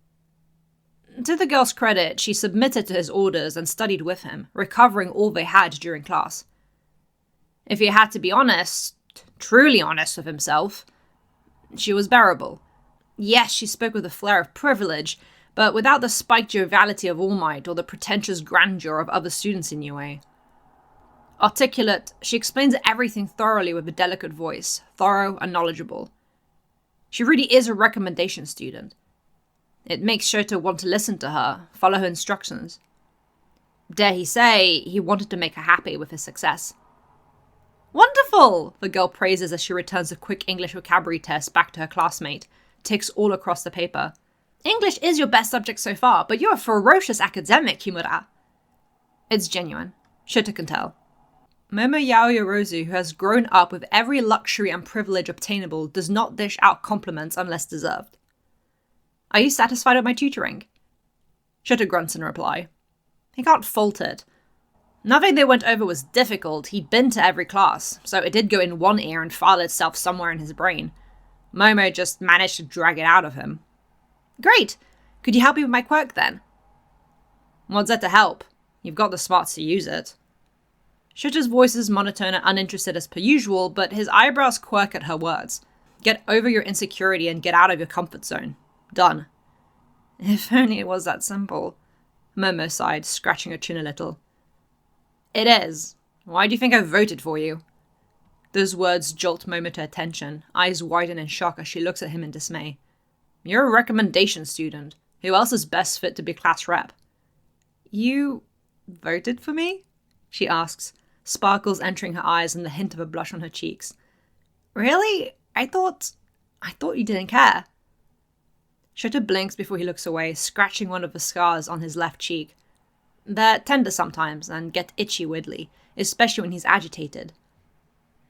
To the girl's credit, she submitted to his orders and studied with him, recovering all they had during class. If he had to be honest, truly honest with himself, she was bearable. Yes, she spoke with a flair of privilege, but without the spiked joviality of All Might or the pretentious grandeur of other students in UA. Articulate, she explains everything thoroughly with a delicate voice, thorough and knowledgeable. She really is a recommendation student. It makes Shoto want to listen to her, follow her instructions. Dare he say, he wanted to make her happy with his success. "Wonderful!" the girl praises as she returns a quick English vocabulary test back to her classmate, ticks all across the paper. "English is your best subject so far, but you're a ferocious academic, Himura." It's genuine. Shoto can tell. Momo Yaoyorozu, who has grown up with every luxury and privilege obtainable, does not dish out compliments unless deserved. "Are you satisfied with my tutoring?" Shoto grunts in reply. He can't fault it. Nothing they went over was difficult, he'd been to every class, so it did go in one ear and file itself somewhere in his brain. Momo just managed to drag it out of him. "Great! Could you help me with my quirk then?" "What's that to help? You've got the smarts to use it." Shoto's voice is monotone and uninterested as per usual, but his eyebrows quirk at her words. Get over your insecurity and get out of your comfort zone. Done. If only it was that simple. Momo sighed, scratching her chin a little. "It is. Why do you think I voted for you?" Those words jolt Momo to attention, eyes widen in shock as she looks at him in dismay. "You're a recommendation student. Who else is best fit to be class rep?" "You voted for me?" she asks, sparkles entering her eyes and the hint of a blush on her cheeks. "Really? I thought you didn't care." Shoto blinks before he looks away, scratching one of the scars on his left cheek. They're tender sometimes and get itchy weirdly, especially when he's agitated.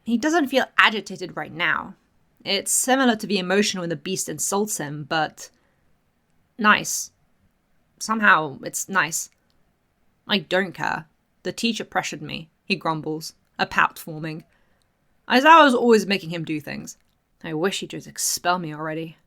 He doesn't feel agitated right now. It's similar to the emotion when the beast insults him, but nice. Somehow, it's nice. "I don't care. The teacher pressured me," he grumbles, a pout forming. Aizawa's always making him do things. I wish he'd just expel me already.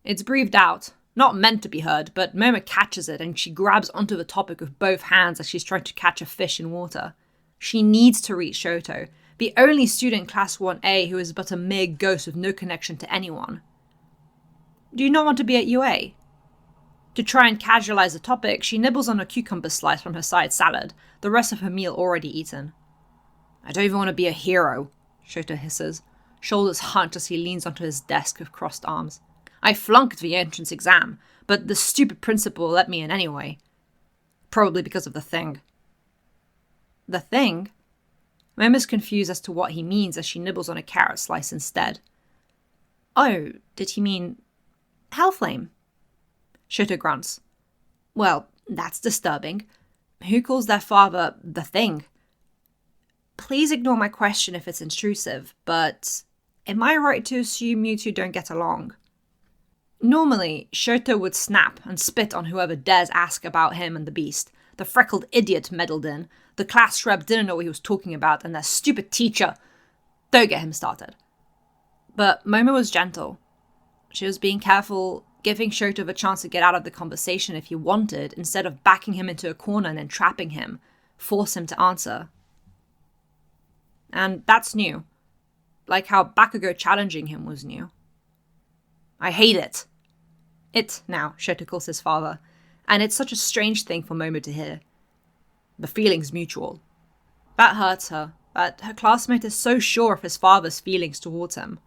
It's breathed out, not meant to be heard, but Momo catches it and she grabs onto the topic with both hands as she's trying to catch a fish in water. She needs to reach Shoto, the only student in Class 1A who is but a mere ghost with no connection to anyone. "Do you not want to be at UA?" To try and casualize the topic, she nibbles on a cucumber slice from her side salad, the rest of her meal already eaten. "I don't even want to be a hero," Shoto hisses, shoulders hunched as he leans onto his desk with crossed arms. "I flunked the entrance exam, but the stupid principal let me in anyway. Probably because of the thing." "The thing?" Momo's confused as to what he means as she nibbles on a carrot slice instead. Oh, did he mean Hellflame? Shoto grunts. Well, that's disturbing. Who calls their father the Thing? Please ignore my question if it's intrusive, but am I right to assume you two don't get along? Normally, Shoto would snap and spit on whoever dares ask about him and the beast. The freckled idiot meddled in, the class rep didn't know what he was talking about, and their stupid teacher. Don't get him started. But Momo was gentle. She was being careful, giving Shoto the chance to get out of the conversation if he wanted, instead of backing him into a corner and then trapping him, force him to answer. And that's new. Like how Bakugo challenging him was new. I hate it. It, now, Shoto calls his father, and it's such a strange thing for Momo to hear. The feeling's mutual. That hurts her, but her classmate is so sure of his father's feelings towards him.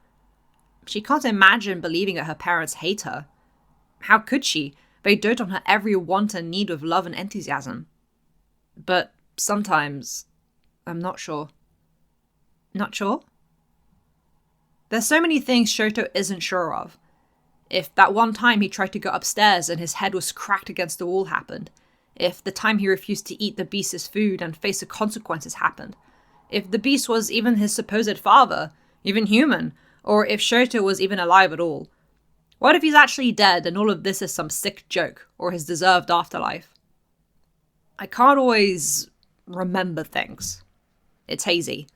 She can't imagine believing that her parents hate her. How could she? They dote on her every want and need with love and enthusiasm. But sometimes, I'm not sure. Not sure? There's so many things Shoto isn't sure of. If that one time he tried to go upstairs and his head was cracked against the wall happened. If the time he refused to eat the beast's food and face the consequences happened. If the beast was even his supposed father, even human, or if Shoto was even alive at all. What if he's actually dead and all of this is some sick joke, or his deserved afterlife? I can't always remember things. It's hazy,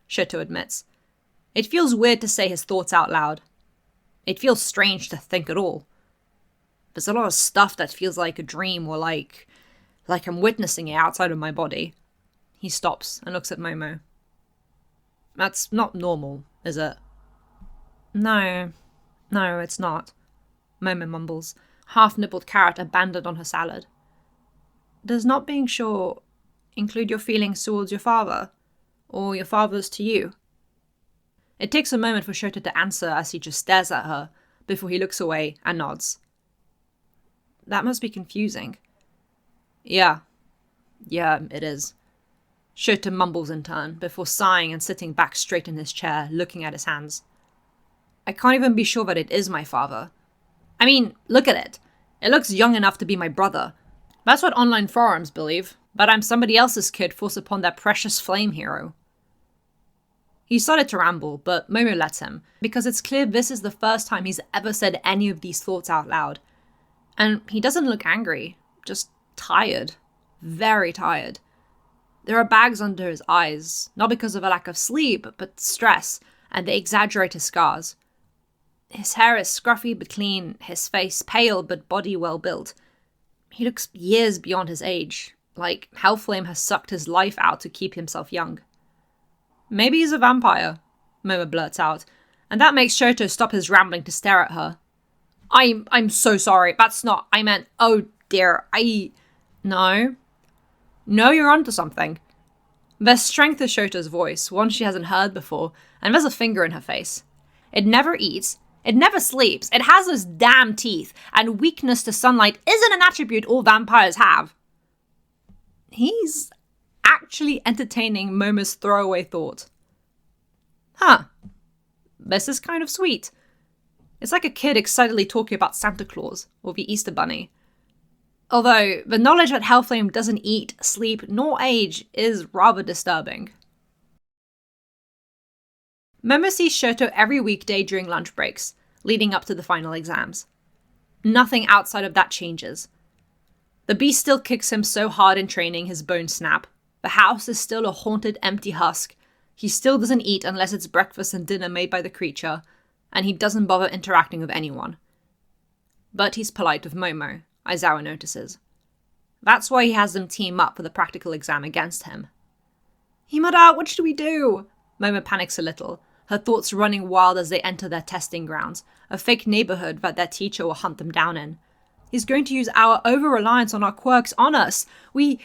Shoto admits. It feels weird to say his thoughts out loud. It feels strange to think at all. There's a lot of stuff that feels like a dream or like I'm witnessing it outside of my body. He stops and looks at Momo. That's not normal, is it? No, it's not, Momo mumbles, half-nibbled carrot abandoned on her salad. Does not being sure include your feelings towards your father? Or your father's to you? It takes a moment for Shoto to answer as he just stares at her, before he looks away and nods. That must be confusing. Yeah, it is. Shoto mumbles in turn, before sighing and sitting back straight in his chair, looking at his hands. I can't even be sure that it is my father. I mean, look at it. It looks young enough to be my brother. That's what online forums believe, but I'm somebody else's kid forced upon their precious flame hero. He started to ramble, but Momo lets him, because it's clear this is the first time he's ever said any of these thoughts out loud. And he doesn't look angry, just tired. Very tired. There are bags under his eyes, not because of a lack of sleep, but stress, and they exaggerate his scars. His hair is scruffy but clean, his face pale but body well built. He looks years beyond his age, like Hellflame has sucked his life out to keep himself young. Maybe he's a vampire, Momo blurts out, and that makes Shoto stop his rambling to stare at her. I'm so sorry, that's not, I meant, oh dear, No, you're onto something. There's strength to Shoto's voice, one she hasn't heard before, and there's a finger in her face. It never eats, it never sleeps, it has those damn teeth, and weakness to sunlight isn't an attribute all vampires have. He's actually entertaining Momo's throwaway thought. Huh. This is kind of sweet. It's like a kid excitedly talking about Santa Claus or the Easter Bunny. Although, the knowledge that Hellflame doesn't eat, sleep, nor age is rather disturbing. Momo sees Shoto every weekday during lunch breaks, leading up to the final exams. Nothing outside of that changes. The beast still kicks him so hard in training his bones snap. The house is still a haunted, empty husk. He still doesn't eat unless it's breakfast and dinner made by the creature, and he doesn't bother interacting with anyone. But he's polite with Momo, Aizawa notices. That's why he has them team up for the practical exam against him. Himada, what should we do? Momo panics a little, her thoughts running wild as they enter their testing grounds, a fake neighborhood that their teacher will hunt them down in. He's going to use our over-reliance on our quirks on us. We...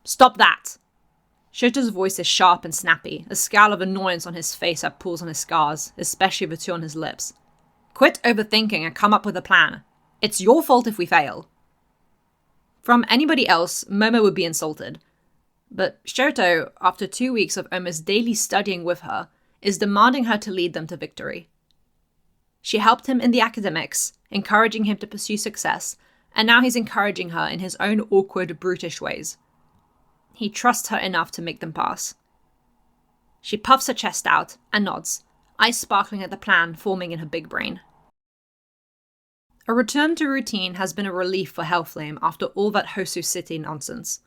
Stop that! Shoto's voice is sharp and snappy, a scowl of annoyance on his face that pulls on his scars, especially the two on his lips. Quit overthinking and come up with a plan. It's your fault if we fail. From anybody else, Momo would be insulted. But Shoto, after 2 weeks of almost daily studying with her, is demanding her to lead them to victory. She helped him in the academics, encouraging him to pursue success, and now he's encouraging her in his own awkward, brutish ways. He trusts her enough to make them pass. She puffs her chest out and nods, eyes sparkling at the plan forming in her big brain. A return to routine has been a relief for Hellflame after all that Hosu City nonsense.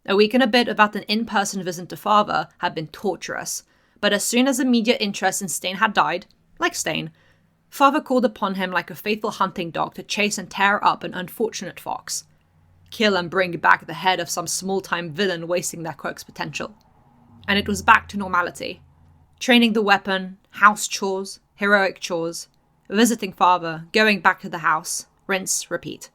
A week and a bit without an in-person visit to father had been torturous, but as soon as immediate interest in Stain had died, like Stain, father called upon him like a faithful hunting dog to chase and tear up an unfortunate fox, kill and bring back the head of some small-time villain wasting their quirk's potential. And it was back to normality. Training the weapon, house chores, heroic chores, visiting father, going back to the house, rinse, repeat.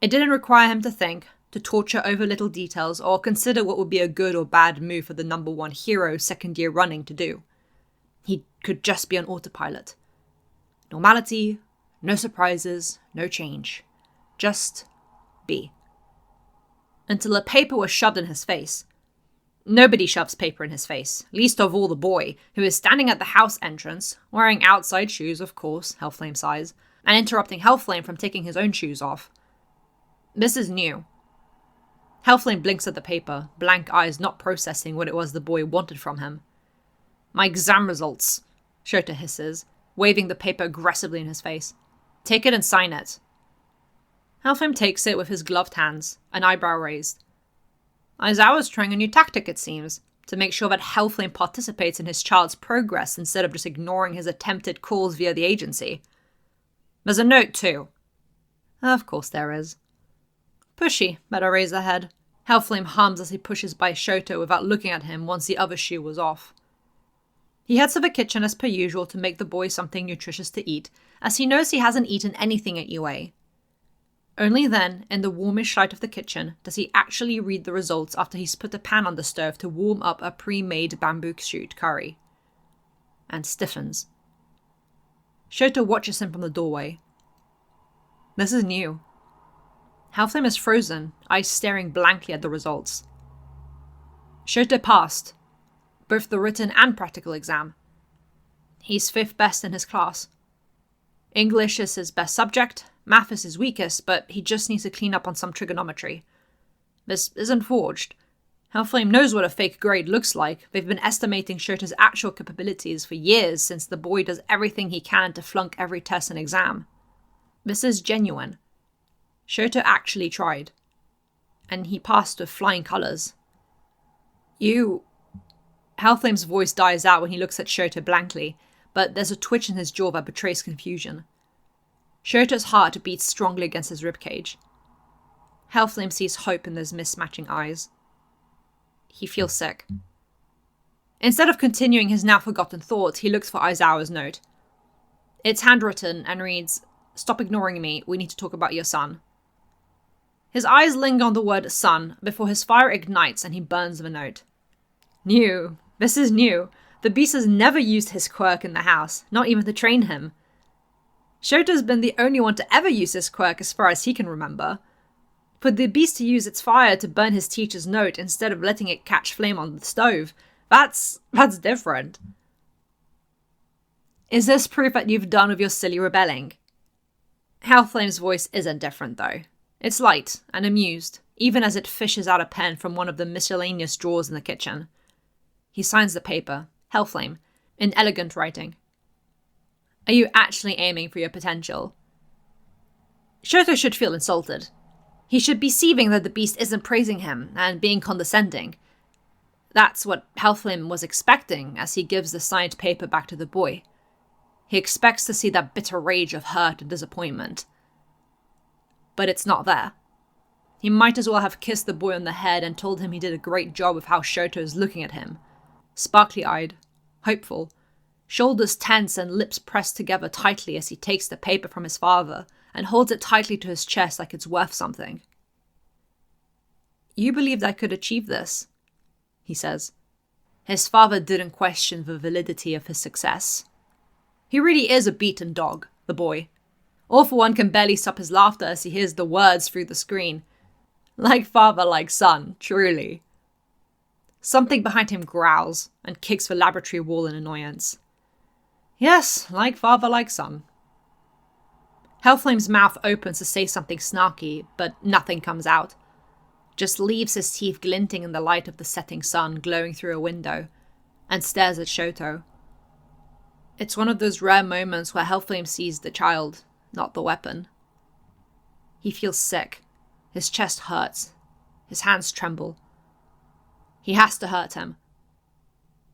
It didn't require him to think, to torture over little details, or consider what would be a good or bad move for the number one hero second year running to do. He could just be on autopilot. Normality, no surprises, no change. Just be. Until a paper was shoved in his face. Nobody shoves paper in his face, least of all the boy, who is standing at the house entrance, wearing outside shoes, of course, Hellflame size, and interrupting Hellflame from taking his own shoes off. This is new. Hellflame blinks at the paper, blank eyes not processing what it was the boy wanted from him. My exam results, Shota hisses, waving the paper aggressively in his face. Take it and sign it. Hellflame takes it with his gloved hands, an eyebrow raised. Aizawa's trying a new tactic, it seems, to make sure that Hellflame participates in his child's progress instead of just ignoring his attempted calls via the agency. There's a note, too. Of course there is. Pushy, better raise her head. Hellflame hums as he pushes by Shoto without looking at him once the other shoe was off. He heads to the kitchen as per usual to make the boy something nutritious to eat, as he knows he hasn't eaten anything at UA. Only then, in the warmish light of the kitchen, does he actually read the results after he's put a pan on the stove to warm up a pre-made bamboo shoot curry. And stiffens. Shoto watches him from the doorway. This is new. Hellflame is frozen, eyes staring blankly at the results. Shoto passed, both the written and practical exam. He's 5th best in his class. English is his best subject, math is his weakest, but he just needs to clean up on some trigonometry. This isn't forged. Hellflame knows what a fake grade looks like. They've been estimating Shoto's actual capabilities for years since the boy does everything he can to flunk every test and exam. This is genuine. Shoto actually tried. And he passed with flying colours. You... Hellflame's voice dies out when he looks at Shoto blankly, but there's a twitch in his jaw that betrays confusion. Shoto's heart beats strongly against his ribcage. Hellflame sees hope in those mismatching eyes. He feels sick. Instead of continuing his now-forgotten thoughts, he looks for Aizawa's note. It's handwritten and reads, "Stop ignoring me, we need to talk about your son." His eyes linger on the word son before his fire ignites and he burns the note. New. This is new. The beast has never used his quirk in the house, not even to train him. Shoto's been the only one to ever use his quirk as far as he can remember. For the beast to use its fire to burn his teacher's note instead of letting it catch flame on the stove, that's different. Is this proof that you've done with your silly rebelling? Hellflame's voice isn't different though. It's light and amused, even as it fishes out a pen from one of the miscellaneous drawers in the kitchen. He signs the paper, Hellflame, in elegant writing. Are you actually aiming for your potential? Shoto should feel insulted. He should be seething that the beast isn't praising him and being condescending. That's what Hellflame was expecting as he gives the signed paper back to the boy. He expects to see that bitter rage of hurt and disappointment. But it's not there. He might as well have kissed the boy on the head and told him he did a great job with how Shoto is looking at him. Sparkly-eyed, hopeful, shoulders tense and lips pressed together tightly as he takes the paper from his father and holds it tightly to his chest like it's worth something. You believed I could achieve this, he says. His father didn't question the validity of his success. He really is a beaten dog, the boy. All for one can barely stop his laughter as he hears the words through the screen. Like father, like son, truly. Something behind him growls and kicks the laboratory wall in annoyance. Yes, like father, like son. Hellflame's mouth opens to say something snarky, but nothing comes out. Just leaves his teeth glinting in the light of the setting sun glowing through a window, and stares at Shoto. It's one of those rare moments where Hellflame sees the child, not the weapon. He feels sick. His chest hurts. His hands tremble. He has to hurt him.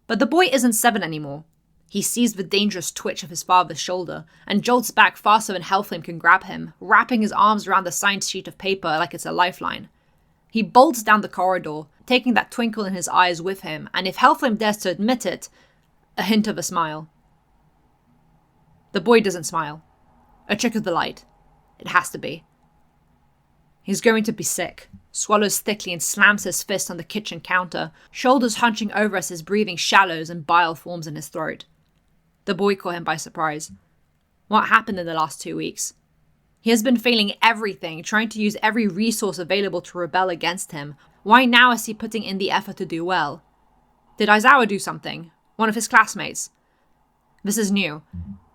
But the boy isn't 7 anymore. He sees the dangerous twitch of his father's shoulder and jolts back faster than Hellflame can grab him, wrapping his arms around the signed sheet of paper like it's a lifeline. He bolts down the corridor, taking that twinkle in his eyes with him, and if Hellflame dares to admit it, a hint of a smile. The boy doesn't smile. A trick of the light. It has to be. He's going to be sick. Swallows thickly and slams his fist on the kitchen counter, shoulders hunching over as his breathing shallows and bile forms in his throat. The boy caught him by surprise. What happened in the last 2 weeks? He has been failing everything, trying to use every resource available to rebel against him. Why now is he putting in the effort to do well? Did Aizawa do something? One of his classmates? This is new.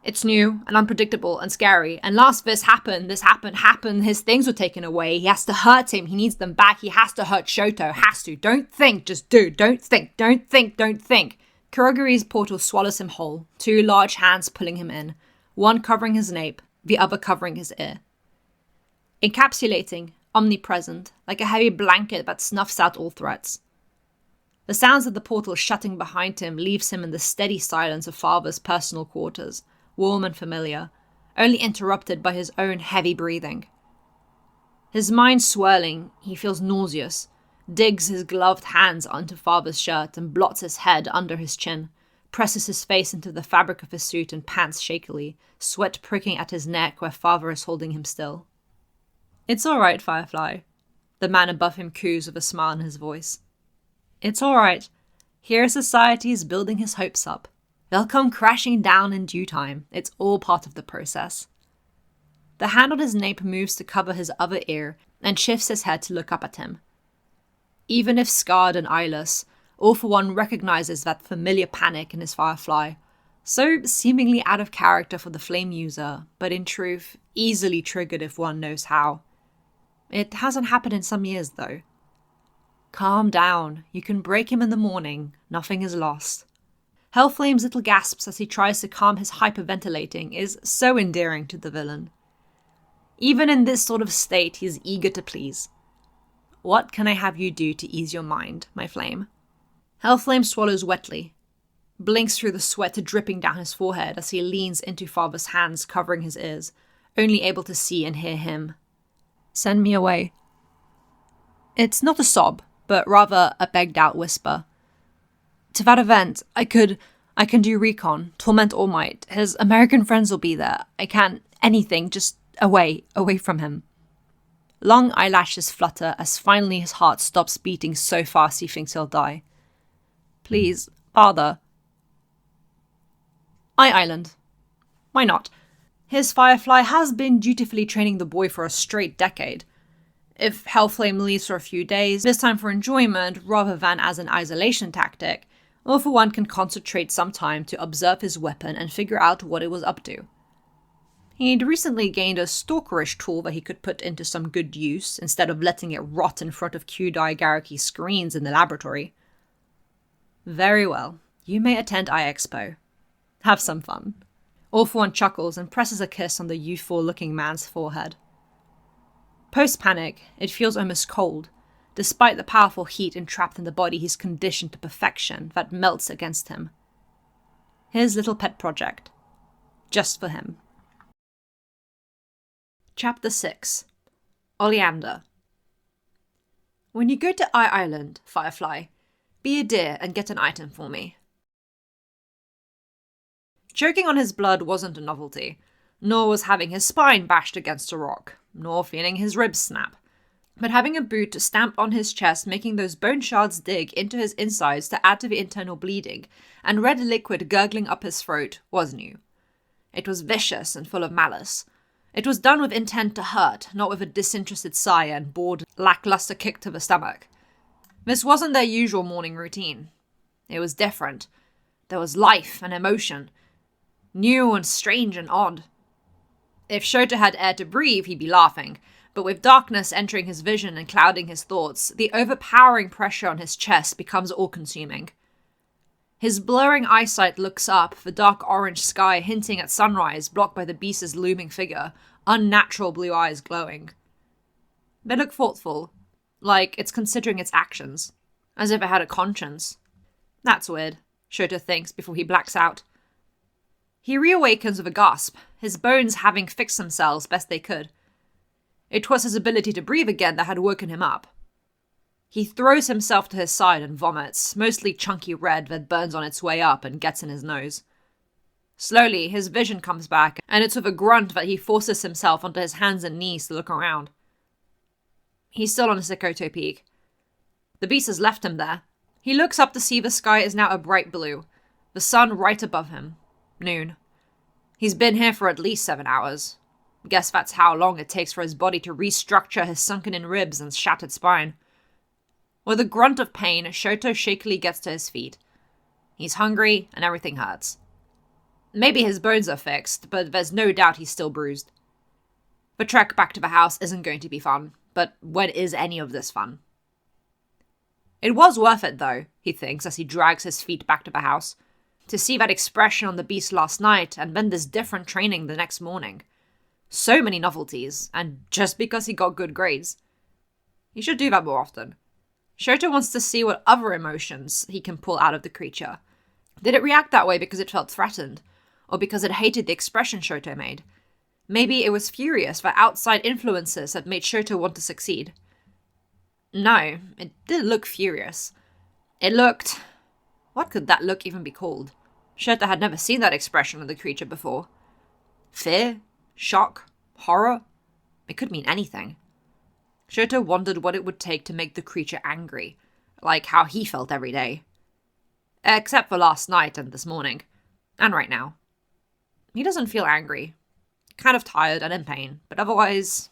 It's new and unpredictable and scary. And last this happened, his things were taken away. He has to hurt him. He needs them back. He has to hurt Shoto. Has to. Don't think, just do. Don't think, don't think, don't think. Kurogiri's portal swallows him whole, 2 large hands pulling him in, one covering his nape, the other covering his ear. Encapsulating, omnipresent, like a heavy blanket that snuffs out all threats. The sounds of the portal shutting behind him leaves him in the steady silence of father's personal quarters, warm and familiar, only interrupted by his own heavy breathing. His mind swirling, he feels nauseous, digs his gloved hands onto father's shirt and blots his head under his chin, presses his face into the fabric of his suit and pants shakily, sweat pricking at his neck where father is holding him still. It's all right, Firefly, the man above him coos with a smile in his voice. It's all right. Here society is building his hopes up. They'll come crashing down in due time. It's all part of the process. The hand on his nape moves to cover his other ear and shifts his head to look up at him. Even if scarred and eyeless, All for One recognizes that familiar panic in his Firefly, so seemingly out of character for the flame user, but in truth, easily triggered if one knows how. It hasn't happened in some years, though. Calm down. You can break him in the morning. Nothing is lost. Hellflame's little gasps as he tries to calm his hyperventilating is so endearing to the villain. Even in this sort of state, he is eager to please. What can I have you do to ease your mind, my flame? Hellflame swallows wetly, blinks through the sweat dripping down his forehead as he leans into father's hands covering his ears, only able to see and hear him. Send me away. It's not a sob, but rather a begged-out whisper. To that event, I can do recon, torment All Might. His American friends will be there. I can't, anything, just away from him. Long eyelashes flutter as finally his heart stops beating so fast he thinks he'll die. Please, father. Island. Why not? His Firefly has been dutifully training the boy for a straight decade. If Hellflame leaves for a few days, this time for enjoyment rather than as an isolation tactic, All for One can concentrate some time to observe his weapon and figure out what it was up to. He'd recently gained a stalkerish tool that he could put into some good use instead of letting it rot in front of Kyudai Garaki screens in the laboratory. Very well, you may attend iExpo. Have some fun. All for One chuckles and presses a kiss on the youthful-looking man's forehead. Post-panic, it feels almost cold, despite the powerful heat entrapped in the body he's conditioned to perfection that melts against him. His little pet project. Just for him. Chapter 6. Oleander. When you go to Island, Firefly, be a dear and get an item for me. Choking on his blood wasn't a novelty, nor was having his spine bashed against a rock, nor feeling his ribs snap. But having a boot stamped on his chest, making those bone shards dig into his insides to add to the internal bleeding, and red liquid gurgling up his throat was new. It was vicious and full of malice. It was done with intent to hurt, not with a disinterested sigh and bored, lackluster kick to the stomach. This wasn't their usual morning routine. It was different. There was life and emotion. New and strange and odd. If Shota had air to breathe, he'd be laughing, but with darkness entering his vision and clouding his thoughts, the overpowering pressure on his chest becomes all-consuming. His blurring eyesight looks up, the dark orange sky hinting at sunrise blocked by the beast's looming figure, unnatural blue eyes glowing. They look thoughtful, like it's considering its actions, as if it had a conscience. That's weird, Shota thinks before he blacks out. He reawakens with a gasp, his bones having fixed themselves best they could. It was his ability to breathe again that had woken him up. He throws himself to his side and vomits, mostly chunky red that burns on its way up and gets in his nose. Slowly, his vision comes back, and it's with a grunt that he forces himself onto his hands and knees to look around. He's still on Sikoto Peak. The beast has left him there. He looks up to see the sky is now a bright blue, the sun right above him. Noon. He's been here for at least 7 hours. Guess that's how long it takes for his body to restructure his sunken-in ribs and shattered spine. With a grunt of pain, Shoto shakily gets to his feet. He's hungry, and everything hurts. Maybe his bones are fixed, but there's no doubt he's still bruised. The trek back to the house isn't going to be fun, but when is any of this fun? It was worth it, though, he thinks as he drags his feet back to the house. To see that expression on the beast last night, and then this different training the next morning. So many novelties, and just because he got good grades. He should do that more often. Shoto wants to see what other emotions he can pull out of the creature. Did it react that way because it felt threatened? Or because it hated the expression Shoto made? Maybe it was furious that outside influences had made Shoto want to succeed. No, it didn't look furious. It looked... What could that look even be called? Shoto had never seen that expression of the creature before. Fear? Shock? Horror? It could mean anything. Shoto wondered what it would take to make the creature angry, like how he felt every day. Except for last night and this morning. And right now. He doesn't feel angry. Kind of tired and in pain, but otherwise,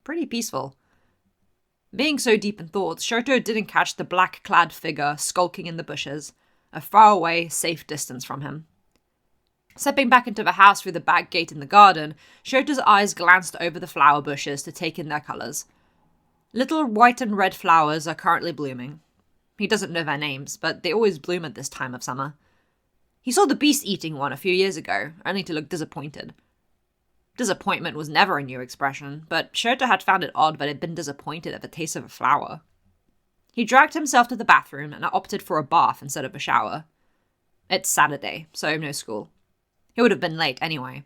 pretty peaceful. Being so deep in thought, Shoto didn't catch the black-clad figure skulking in the bushes, a faraway, safe distance from him. Stepping back into the house through the back gate in the garden, Shoto's eyes glanced over the flower bushes to take in their colours. Little white and red flowers are currently blooming. He doesn't know their names, but they always bloom at this time of summer. He saw the beast eating one a few years ago, only to look disappointed. Disappointment was never a new expression, but Shoto had found it odd that he'd been disappointed at the taste of a flower. He dragged himself to the bathroom and opted for a bath instead of a shower. It's Saturday, so no school. He would have been late anyway.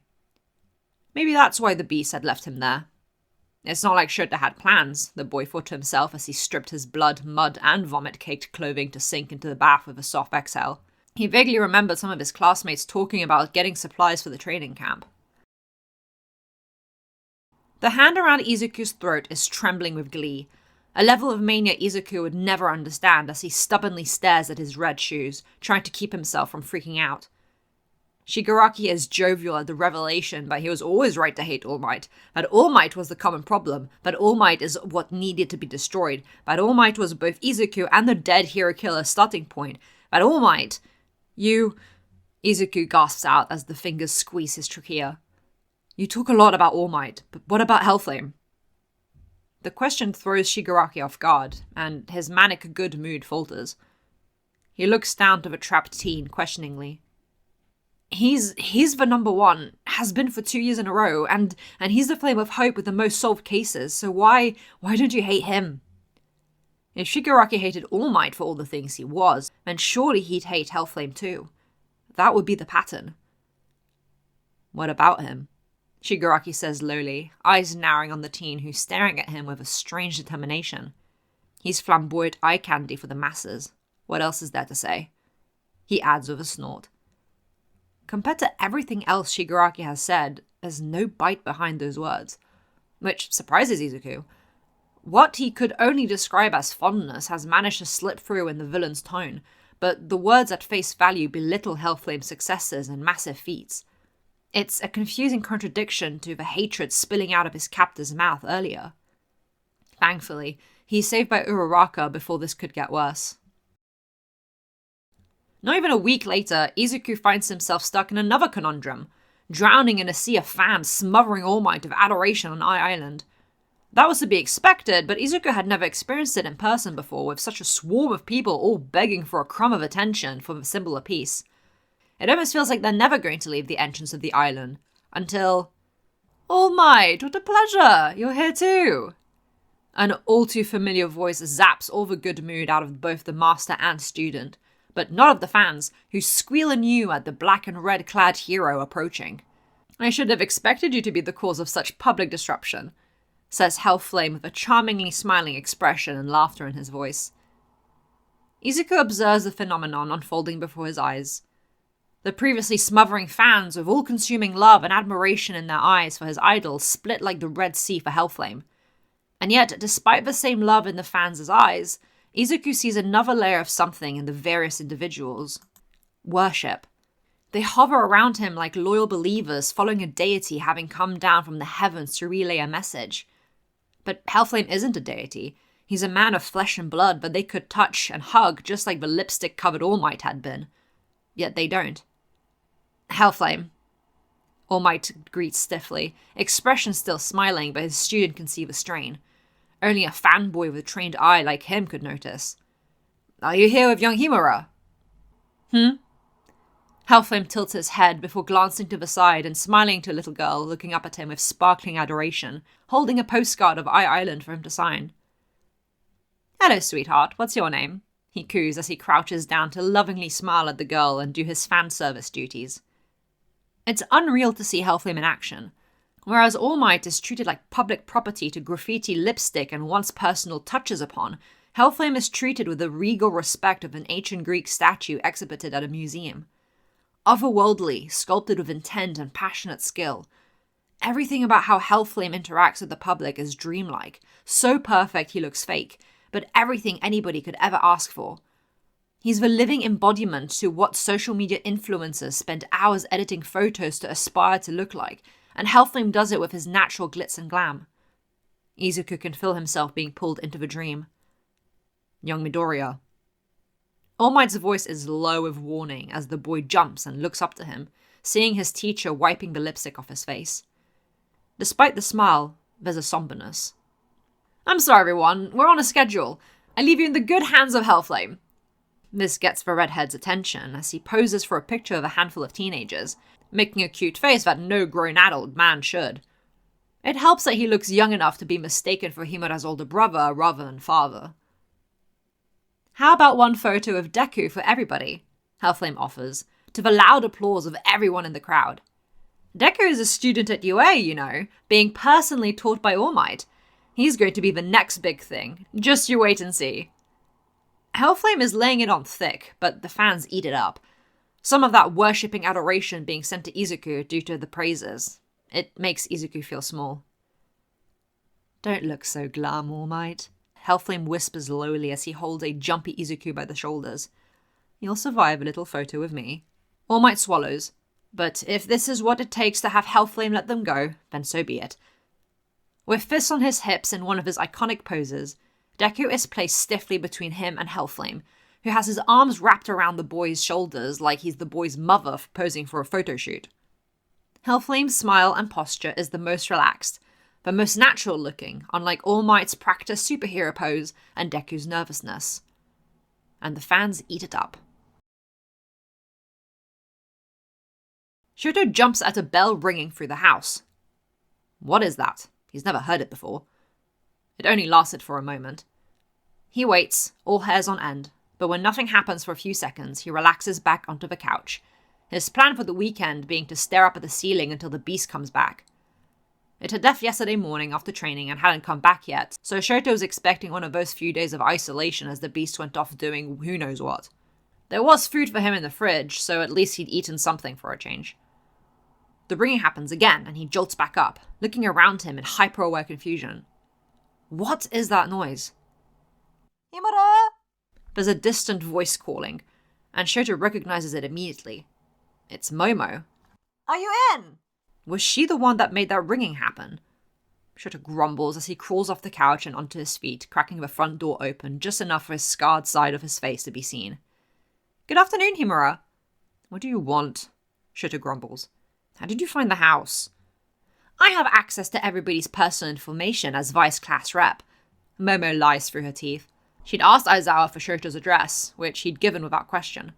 Maybe that's why the beast had left him there. It's not like Shoto had plans, the boy thought to himself as he stripped his blood, mud, and vomit-caked clothing to sink into the bath with a soft exhale. He vaguely remembered some of his classmates talking about getting supplies for the training camp. The hand around Izuku's throat is trembling with glee, a level of mania Izuku would never understand as he stubbornly stares at his red shoes, trying to keep himself from freaking out. Shigaraki is jovial at the revelation that he was always right to hate All Might, that All Might was the common problem, that All Might is what needed to be destroyed, that All Might was both Izuku and the dead hero killer's starting point, that All Might... Izuku gasps out as the fingers squeeze his trachea. You talk a lot about All Might, but what about Hellflame? The question throws Shigaraki off guard, and his manic good mood falters. He looks down to the trapped teen questioningly. He's the number one, has been for 2 years in a row, and he's the flame of hope with the most solved cases, so why don't you hate him? If Shigaraki hated All Might for all the things he was, then surely he'd hate Hellflame too. That would be the pattern. What about him? Shigaraki says lowly, eyes narrowing on the teen who's staring at him with a strange determination. He's flamboyant eye candy for the masses. What else is there to say? He adds with a snort. Compared to everything else Shigaraki has said, there's no bite behind those words. Which surprises Izuku. What he could only describe as fondness has managed to slip through in the villain's tone, but the words at face value belittle Hellflame's successes and massive feats. It's a confusing contradiction to the hatred spilling out of his captor's mouth earlier. Thankfully, He's saved by Uraraka before this could get worse. Not even a week later, Izuku finds himself stuck in another conundrum, drowning in a sea of fans smothering All Might of adoration on Eye Island. That was to be expected, but Izuku had never experienced it in person before, with such a swarm of people all begging for a crumb of attention for the symbol of peace. It almost feels like they're never going to leave the entrance of the island, until... All Might, what a pleasure! You're here too! An all-too-familiar voice zaps all the good mood out of both the master and student, but not of the fans, who squeal anew at the black and red-clad hero approaching. I should have expected you to be the cause of such public disruption, says Hellflame with a charmingly smiling expression and laughter in his voice. Izuku observes the phenomenon unfolding before his eyes. The previously smothering fans, with all-consuming love and admiration in their eyes for his idol, split like the Red Sea for Hellflame. And yet, despite the same love in the fans' eyes, Izuku sees another layer of something in the various individuals. Worship. They hover around him like loyal believers following a deity having come down from the heavens to relay a message. But Hellflame isn't a deity. He's a man of flesh and blood, but they could touch and hug just like the lipstick-covered All Might had been. Yet they don't. Hellflame. All Might greets stiffly, expression still smiling, but his student can see the strain. Only a fanboy with a trained eye like him could notice. Are you here with young Himura? Hellflame tilts his head before glancing to the side and smiling to a little girl looking up at him with sparkling adoration, holding a postcard of Eye Island for him to sign. Hello, sweetheart. What's your name? He coos as he crouches down to lovingly smile at the girl and do his fan service duties. It's unreal to see Hellflame in action. Whereas All Might is treated like public property to graffiti lipstick and once personal touches upon, Hellflame is treated with the regal respect of an ancient Greek statue exhibited at a museum. Otherworldly, sculpted with intent and passionate skill. Everything about how Hellflame interacts with the public is dreamlike, so perfect he looks fake, but everything anybody could ever ask for. He's the living embodiment to what social media influencers spend hours editing photos to aspire to look like, and Hellflame does it with his natural glitz and glam. Izuku can feel himself being pulled into the dream. Young Midoriya. All Might's voice is low with warning as the boy jumps and looks up to him, seeing his teacher wiping the lipstick off his face. Despite the smile, there's a somberness. I'm sorry everyone, we're on a schedule. I leave you in the good hands of Hellflame. This gets the redhead's attention as he poses for a picture of a handful of teenagers, making a cute face that no grown adult man should. It helps that he looks young enough to be mistaken for Himura's older brother rather than father. How about one photo of Deku for everybody? Hellflame offers, to the loud applause of everyone in the crowd. Deku is a student at UA, you know, being personally taught by All Might. He's going to be the next big thing. Just you wait and see. Hellflame is laying it on thick, but the fans eat it up. Some of that worshipping adoration being sent to Izuku due to the praises. It makes Izuku feel small. Don't look so glum, All Might. Hellflame whispers lowly as he holds a jumpy Izuku by the shoulders. You'll survive a little photo with me. All Might swallows. But if this is what it takes to have Hellflame let them go, then so be it. With fists on his hips in one of his iconic poses, Deku is placed stiffly between him and Hellflame, who has his arms wrapped around the boy's shoulders like he's the boy's mother posing for a photo shoot. Hellflame's smile and posture is the most relaxed, the most natural looking, unlike All Might's practiced superhero pose and Deku's nervousness. And the fans eat it up. Shoto jumps at a bell ringing through the house. What is that? He's never heard it before. It only lasted for a moment. He waits, all hairs on end, but when nothing happens for a few seconds, he relaxes back onto the couch, his plan for the weekend being to stare up at the ceiling until the beast comes back. It had left yesterday morning after training and hadn't come back yet, so Shoto was expecting one of those few days of isolation as the beast went off doing who knows what. There was food for him in the fridge, so at least he'd eaten something for a change. The ringing happens again, and he jolts back up, looking around him in hyper-aware confusion. What is that noise? Himura! There's a distant voice calling, and Shoto recognizes it immediately. It's Momo. Are you in? Was she the one that made that ringing happen? Shota grumbles as he crawls off the couch and onto his feet, cracking the front door open just enough for his scarred side of his face to be seen. Good afternoon, Himura. What do you want? Shota grumbles. How did you find the house? I have access to everybody's personal information as vice class rep. Momo lies through her teeth. She'd asked Aizawa for Shoto's address, which he'd given without question.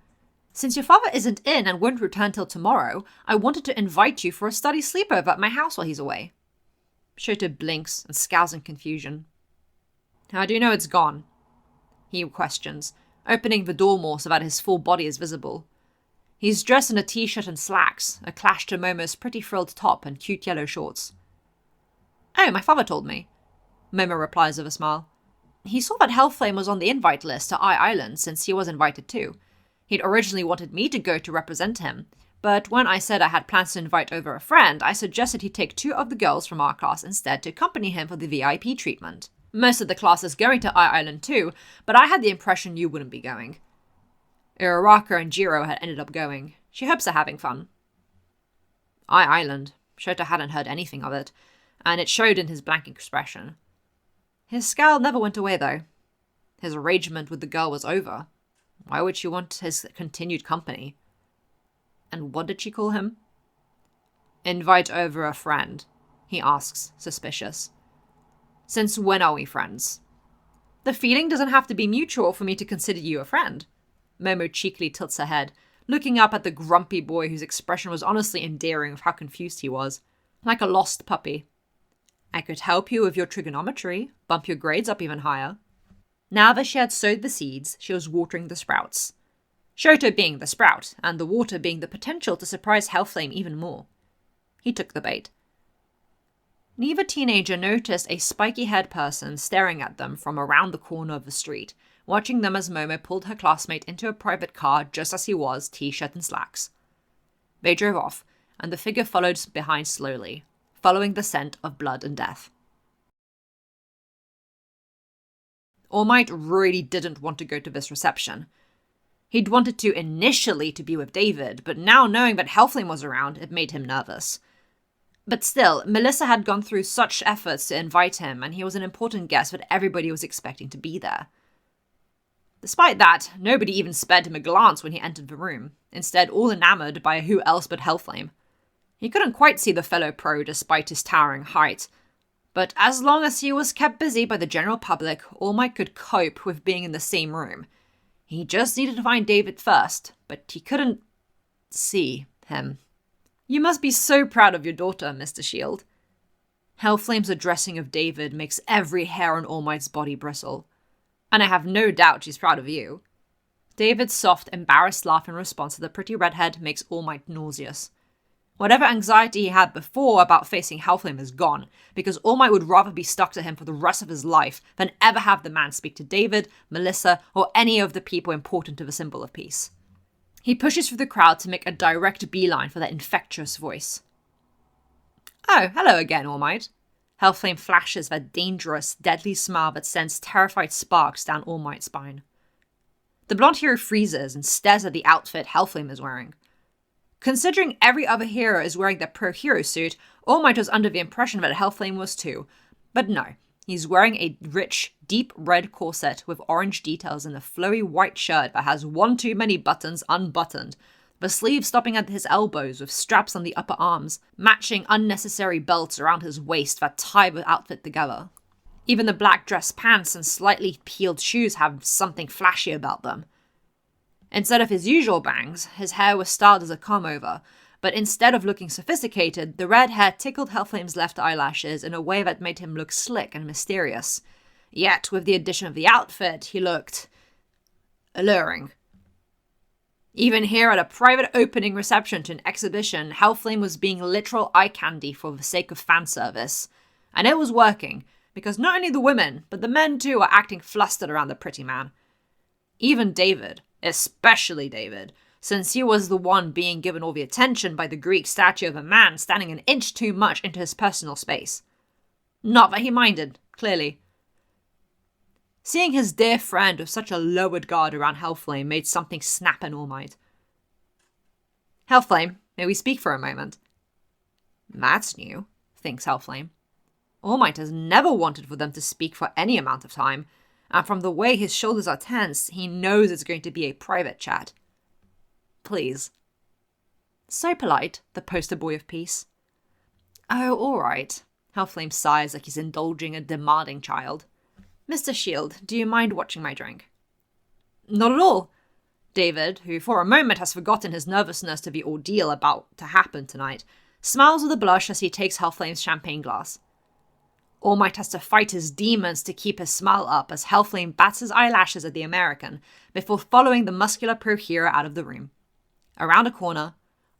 Since your father isn't in and won't return till tomorrow, I wanted to invite you for a study sleepover at my house while he's away. Shota blinks and scowls in confusion. How do you know it's gone? He questions, opening the door more so that his full body is visible. He's dressed in a t-shirt and slacks, a clash to Momo's pretty frilled top and cute yellow shorts. Oh, my father told me, Momo replies with a smile. He saw that Hellflame was on the invite list to Island since he was invited too. He'd originally wanted me to go to represent him, but when I said I had plans to invite over a friend, I suggested he take 2 of the girls from our class instead to accompany him for the VIP treatment. Most of the class is going to Island too, but I had the impression you wouldn't be going. Uraraka and Jiro had ended up going. She hopes they're having fun. Island. Shota hadn't heard anything of it, and it showed in his blank expression. His scowl never went away, though. His arrangement with the girl was over. Why would she want his continued company? And what did she call him? Invite over a friend, he asks, suspicious. Since when are we friends? The feeling doesn't have to be mutual for me to consider you a friend. Momo cheekily tilts her head, looking up at the grumpy boy whose expression was honestly endearing of how confused he was. Like a lost puppy. I could help you with your trigonometry, bump your grades up even higher. Now that she had sowed the seeds, she was watering the sprouts. Shoto being the sprout, and the water being the potential to surprise Hellflame even more. He took the bait. Neither teenager noticed a spiky-haired person staring at them from around the corner of the street, watching them as Momo pulled her classmate into a private car just as he was, t-shirt and slacks. They drove off, and the figure followed behind slowly, following the scent of blood and death. All Might really didn't want to go to this reception. He'd wanted to initially to be with David, but now knowing that Hellflame was around, it made him nervous. But still, Melissa had gone through such efforts to invite him, and he was an important guest that everybody was expecting to be there. Despite that, nobody even spared him a glance when he entered the room, instead all enamored by who else but Hellflame. He couldn't quite see the fellow pro despite his towering height, but as long as he was kept busy by the general public, All Might could cope with being in the same room. He just needed to find David first, but he couldn't see him. You must be so proud of your daughter, Mr. Shield. Hellflame's addressing of David makes every hair on All Might's body bristle. And I have no doubt she's proud of you. David's soft, embarrassed laugh in response to the pretty redhead makes All Might nauseous. Whatever anxiety he had before about facing Hellflame is gone, because All Might would rather be stuck to him for the rest of his life than ever have the man speak to David, Melissa, or any of the people important to the symbol of peace. He pushes through the crowd to make a direct beeline for that infectious voice. Oh, hello again, All Might. Hellflame flashes that dangerous, deadly smile that sends terrified sparks down All Might's spine. The blonde hero freezes and stares at the outfit Hellflame is wearing. Considering every other hero is wearing their pro-hero suit, All Might was under the impression that Hellflame was too. But no, he's wearing a rich, deep red corset with orange details and a flowy white shirt that has one too many buttons unbuttoned, the sleeves stopping at his elbows with straps on the upper arms, matching unnecessary belts around his waist that tie the outfit together. Even the black dress pants and slightly peeled shoes have something flashy about them. Instead of his usual bangs, his hair was styled as a comb-over, but instead of looking sophisticated, the red hair tickled Hellflame's left eyelashes in a way that made him look slick and mysterious. Yet, with the addition of the outfit, he looked alluring. Even here at a private opening reception to an exhibition, Hellflame was being literal eye candy for the sake of fan service. And it was working, because not only the women, but the men too were acting flustered around the pretty man. Even David, especially David, since he was the one being given all the attention by the Greek statue of a man standing an inch too much into his personal space. Not that he minded, clearly. Seeing his dear friend with such a lowered guard around Hellflame made something snap in All Might. Hellflame, may we speak for a moment? That's new, thinks Hellflame. All Might has never wanted for them to speak for any amount of time, and from the way his shoulders are tense, he knows it's going to be a private chat. Please. So polite, the poster boy of peace. Oh, all right. Hellflame sighs like he's indulging a demanding child. Mr. Shield, do you mind watching my drink? Not at all. David, who for a moment has forgotten his nervousness to the ordeal about to happen tonight, smiles with a blush as he takes Hellflame's champagne glass. All Might has to fight his demons to keep his smile up as Hellflame bats his eyelashes at the American before following the muscular pro hero out of the room. Around a corner,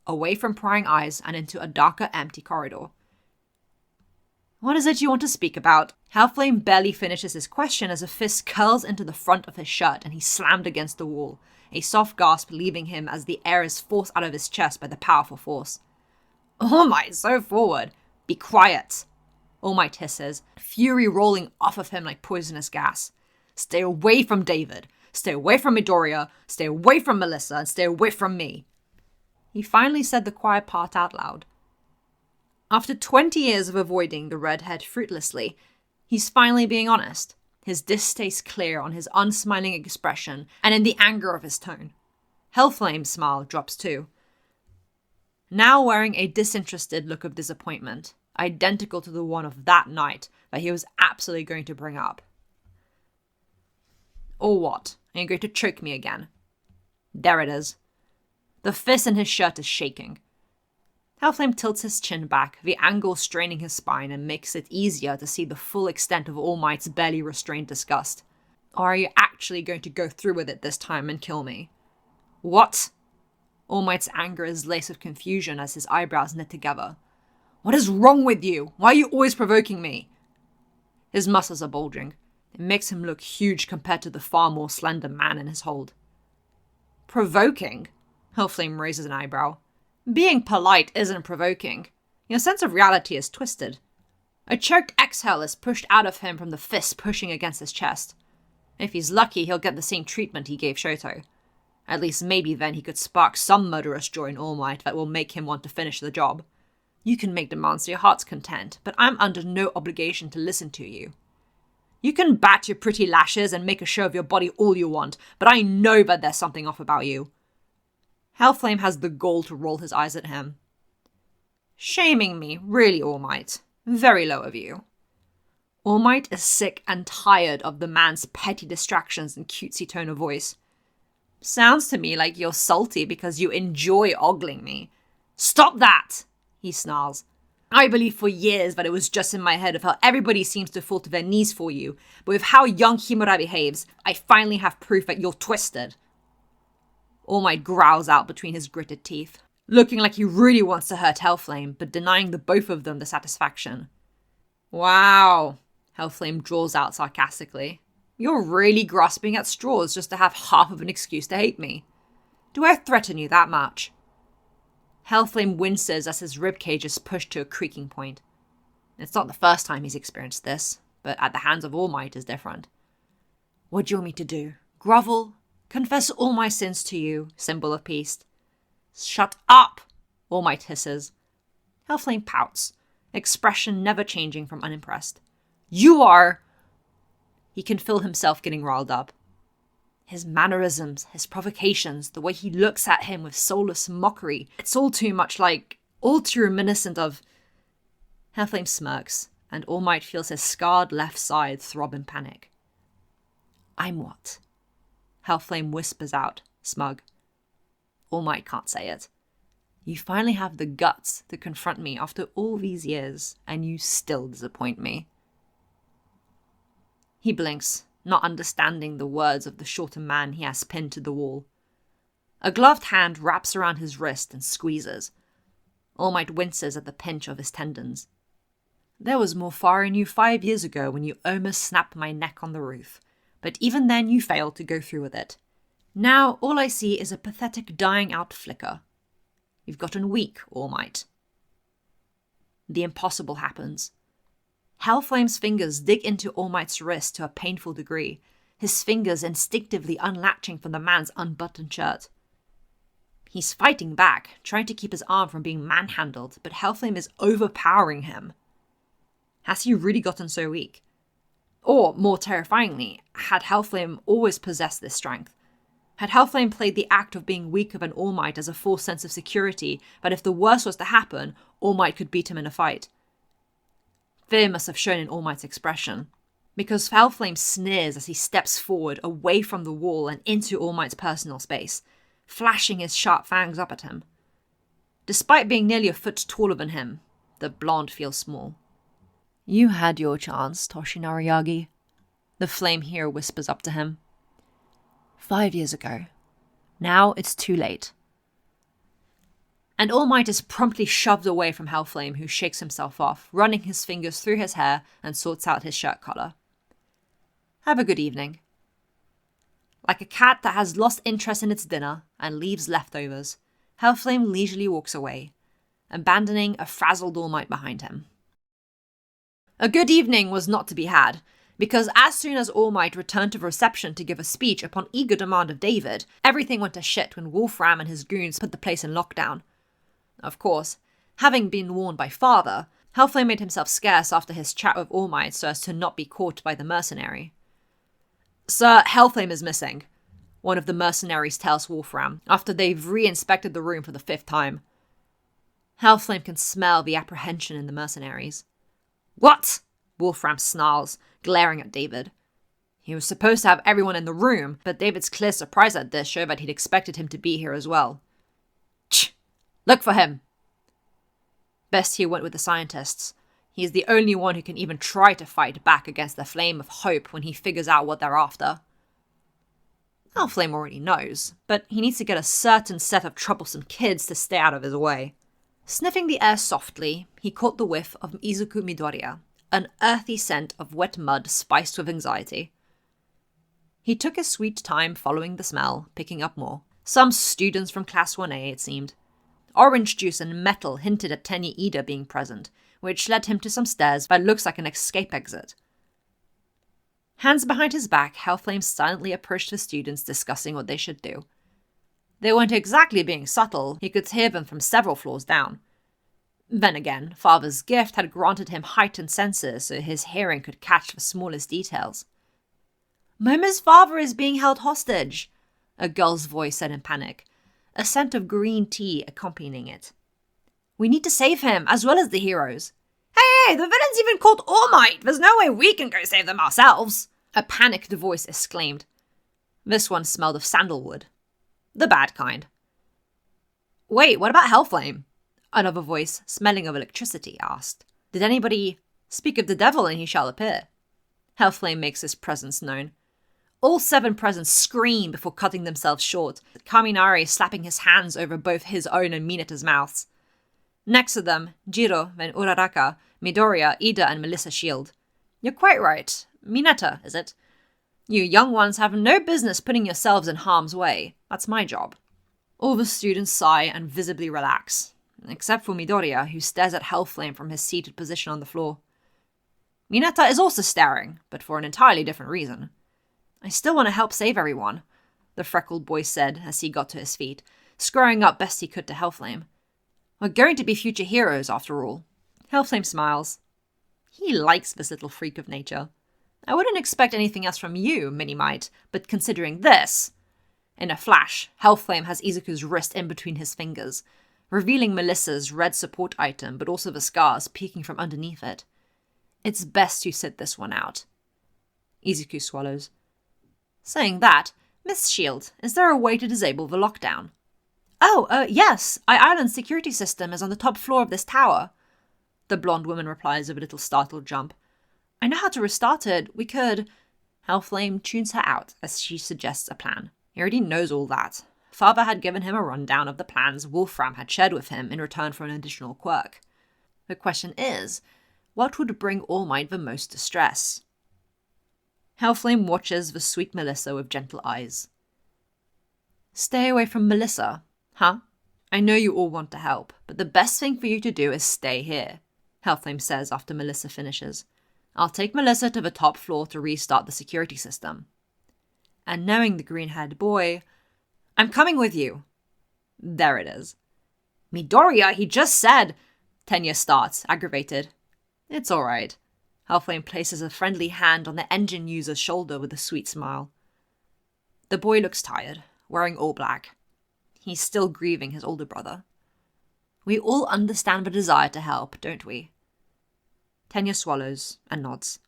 away from prying eyes, and into a darker, empty corridor. What is it you want to speak about? Hellflame barely finishes his question as a fist curls into the front of his shirt and he's slammed against the wall, a soft gasp leaving him as the air is forced out of his chest by the powerful force. All Might, so forward. Be quiet. All Might hisses, fury rolling off of him like poisonous gas. Stay away from David. Stay away from Midoriya. Stay away from Melissa. And stay away from me. He finally said the quiet part out loud. After 20 years of avoiding the redhead fruitlessly, he's finally being honest, his distaste clear on his unsmiling expression and in the anger of his tone. Hellflame's smile drops too, now wearing a disinterested look of disappointment, identical to the one of that night that he was absolutely going to bring up. Or what? Are you going to choke me again? There it is. The fist in his shirt is shaking. Hellflame tilts his chin back, the angle straining his spine and makes it easier to see the full extent of All Might's barely restrained disgust. Or are you actually going to go through with it this time and kill me? What? All Might's anger is laced with confusion as his eyebrows knit together. What is wrong with you? Why are you always provoking me? His muscles are bulging. It makes him look huge compared to the far more slender man in his hold. Provoking? Hellflame raises an eyebrow. Being polite isn't provoking. Your sense of reality is twisted. A choked exhale is pushed out of him from the fist pushing against his chest. If he's lucky, he'll get the same treatment he gave Shoto. At least maybe then he could spark some murderous joy in All Might that will make him want to finish the job. You can make demands to your heart's content, but I'm under no obligation to listen to you. You can bat your pretty lashes and make a show of your body all you want, but I know that there's something off about you. Hellflame has the gall to roll his eyes at him. Shaming me, really, All Might. Very low of you. All Might is sick and tired of the man's petty distractions and cutesy tone of voice. Sounds to me like you're salty because you enjoy ogling me. Stop that! He snarls. I believed for years that it was just in my head of how everybody seems to fall to their knees for you, but with how young Himura behaves, I finally have proof that you're twisted. All Might growls out between his gritted teeth, looking like he really wants to hurt Hellflame, but denying the both of them the satisfaction. Wow, Hellflame draws out sarcastically. You're really grasping at straws just to have half of an excuse to hate me. Do I threaten you that much? Hellflame winces as his ribcage is pushed to a creaking point. It's not the first time he's experienced this, but at the hands of All Might is different. What do you want me to do? Grovel? Confess all my sins to you, symbol of peace. Shut up! All Might hisses. Hellflame pouts, expression never changing from unimpressed. You are... He can feel himself getting riled up. His mannerisms, his provocations, the way he looks at him with soulless mockery, it's all too much like, all too reminiscent of... Hellflame smirks, and All Might feels his scarred left side throb in panic. I'm what? Hellflame whispers out, smug. All Might can't say it. You finally have the guts to confront me after all these years, and you still disappoint me. He blinks, not understanding the words of the shorter man he has pinned to the wall. A gloved hand wraps around his wrist and squeezes. All Might winces at the pinch of his tendons. There was more fire in you 5 years ago when you almost snapped my neck on the roof, but even then you failed to go through with it. Now all I see is a pathetic dying out flicker. You've gotten weak, All Might. The impossible happens. Hellflame's fingers dig into All Might's wrist to a painful degree, his fingers instinctively unlatching from the man's unbuttoned shirt. He's fighting back, trying to keep his arm from being manhandled, but Hellflame is overpowering him. Has he really gotten so weak? Or, more terrifyingly, had Hellflame always possessed this strength? Had Hellflame played the act of being weaker than All Might as a false sense of security, but if the worst was to happen, All Might could beat him in a fight? Fear must have shown in All Might's expression, because Hellflame sneers as he steps forward away from the wall and into All Might's personal space, flashing his sharp fangs up at him. Despite being nearly a foot taller than him, the blonde feels small. "You had your chance, Toshinari Yagi," the flame hero whispers up to him. 5 years ago. Now it's too late. And All Might is promptly shoved away from Hellflame, who shakes himself off, running his fingers through his hair and sorts out his shirt collar. "Have a good evening." Like a cat that has lost interest in its dinner and leaves leftovers, Hellflame leisurely walks away, abandoning a frazzled All Might behind him. A good evening was not to be had, because as soon as All Might returned to reception to give a speech upon eager demand of David, everything went to shit when Wolfram and his goons put the place in lockdown. Of course, having been warned by Father, Hellflame made himself scarce after his chat with All Might so as to not be caught by the mercenary. "Sir, Hellflame is missing," one of the mercenaries tells Wolfram, after they've re-inspected the room for the 5th time. Hellflame can smell the apprehension in the mercenaries. "What?" Wolfram snarls, glaring at David. He was supposed to have everyone in the room, but David's clear surprise at this showed that he'd expected him to be here as well. "Ch! Look for him!" Best he went with the scientists. He is the only one who can even try to fight back against the flame of hope when he figures out what they're after. Hellflame already knows, but he needs to get a certain set of troublesome kids to stay out of his way. Sniffing the air softly, he caught the whiff of Izuku Midoriya, an earthy scent of wet mud spiced with anxiety. He took his sweet time following the smell, picking up more. Some students from Class 1A, it seemed. Orange juice and metal hinted at Tenya Ida being present, which led him to some stairs that looks like an escape exit. Hands behind his back, Hellflame silently approached the students, discussing what they should do. They weren't exactly being subtle, he could hear them from several floors down. Then again, Father's gift had granted him heightened senses so his hearing could catch the smallest details. "Momo's father is being held hostage," a girl's voice said in panic, a scent of green tea accompanying it. "We need to save him, as well as the heroes." Hey, the villain's even called All Might! There's no way we can go save them ourselves!" a panicked voice exclaimed. This one smelled of sandalwood. The bad kind. "Wait, what about Hellflame?" another voice, smelling of electricity, asked. "Did anybody speak of the devil and he shall appear?" Hellflame makes his presence known. All 7 presents scream before cutting themselves short, Kaminari slapping his hands over both his own and Mineta's mouths. Next to them, Jiro, then Uraraka, Midoriya, Ida, and Melissa shield. "You're quite right. Mineta, is it? You young ones have no business putting yourselves in harm's way. That's my job." All the students sigh and visibly relax, except for Midoriya, who stares at Hellflame from his seated position on the floor. Mineta is also staring, but for an entirely different reason. "I still want to help save everyone," the freckled boy said as he got to his feet, screwing up best he could to Hellflame. "We're going to be future heroes, after all." Hellflame smiles. He likes this little freak of nature. "I wouldn't expect anything else from you, Mini-Might, but considering this..." In a flash, Hellflame has Izuku's wrist in between his fingers, revealing Melissa's red support item, but also the scars peeking from underneath it. "It's best you sit this one out." Izuku swallows. "Saying that, Miss Shield, is there a way to disable the lockdown?" Yes. Island's security system is on the top floor of this tower," the blonde woman replies with a little startled jump. "I know how to restart it. We could..." Hellflame tunes her out as she suggests a plan. He already knows all that. Father had given him a rundown of the plans Wolfram had shared with him in return for an additional quirk. The question is, what would bring All Might the most distress? Hellflame watches the sweet Melissa with gentle eyes. "Stay away from Melissa, huh? I know you all want to help, but the best thing for you to do is stay here," Hellflame says after Melissa finishes. "I'll take Melissa to the top floor to restart the security system." And knowing the green-haired boy, "I'm coming with you." There it is. "Midoriya, he just said..." Tenya starts, aggravated. "It's alright." Hellflame places a friendly hand on the engine user's shoulder with a sweet smile. The boy looks tired, wearing all black. He's still grieving his older brother. We all understand the desire to help, don't we? Tenya swallows and nods.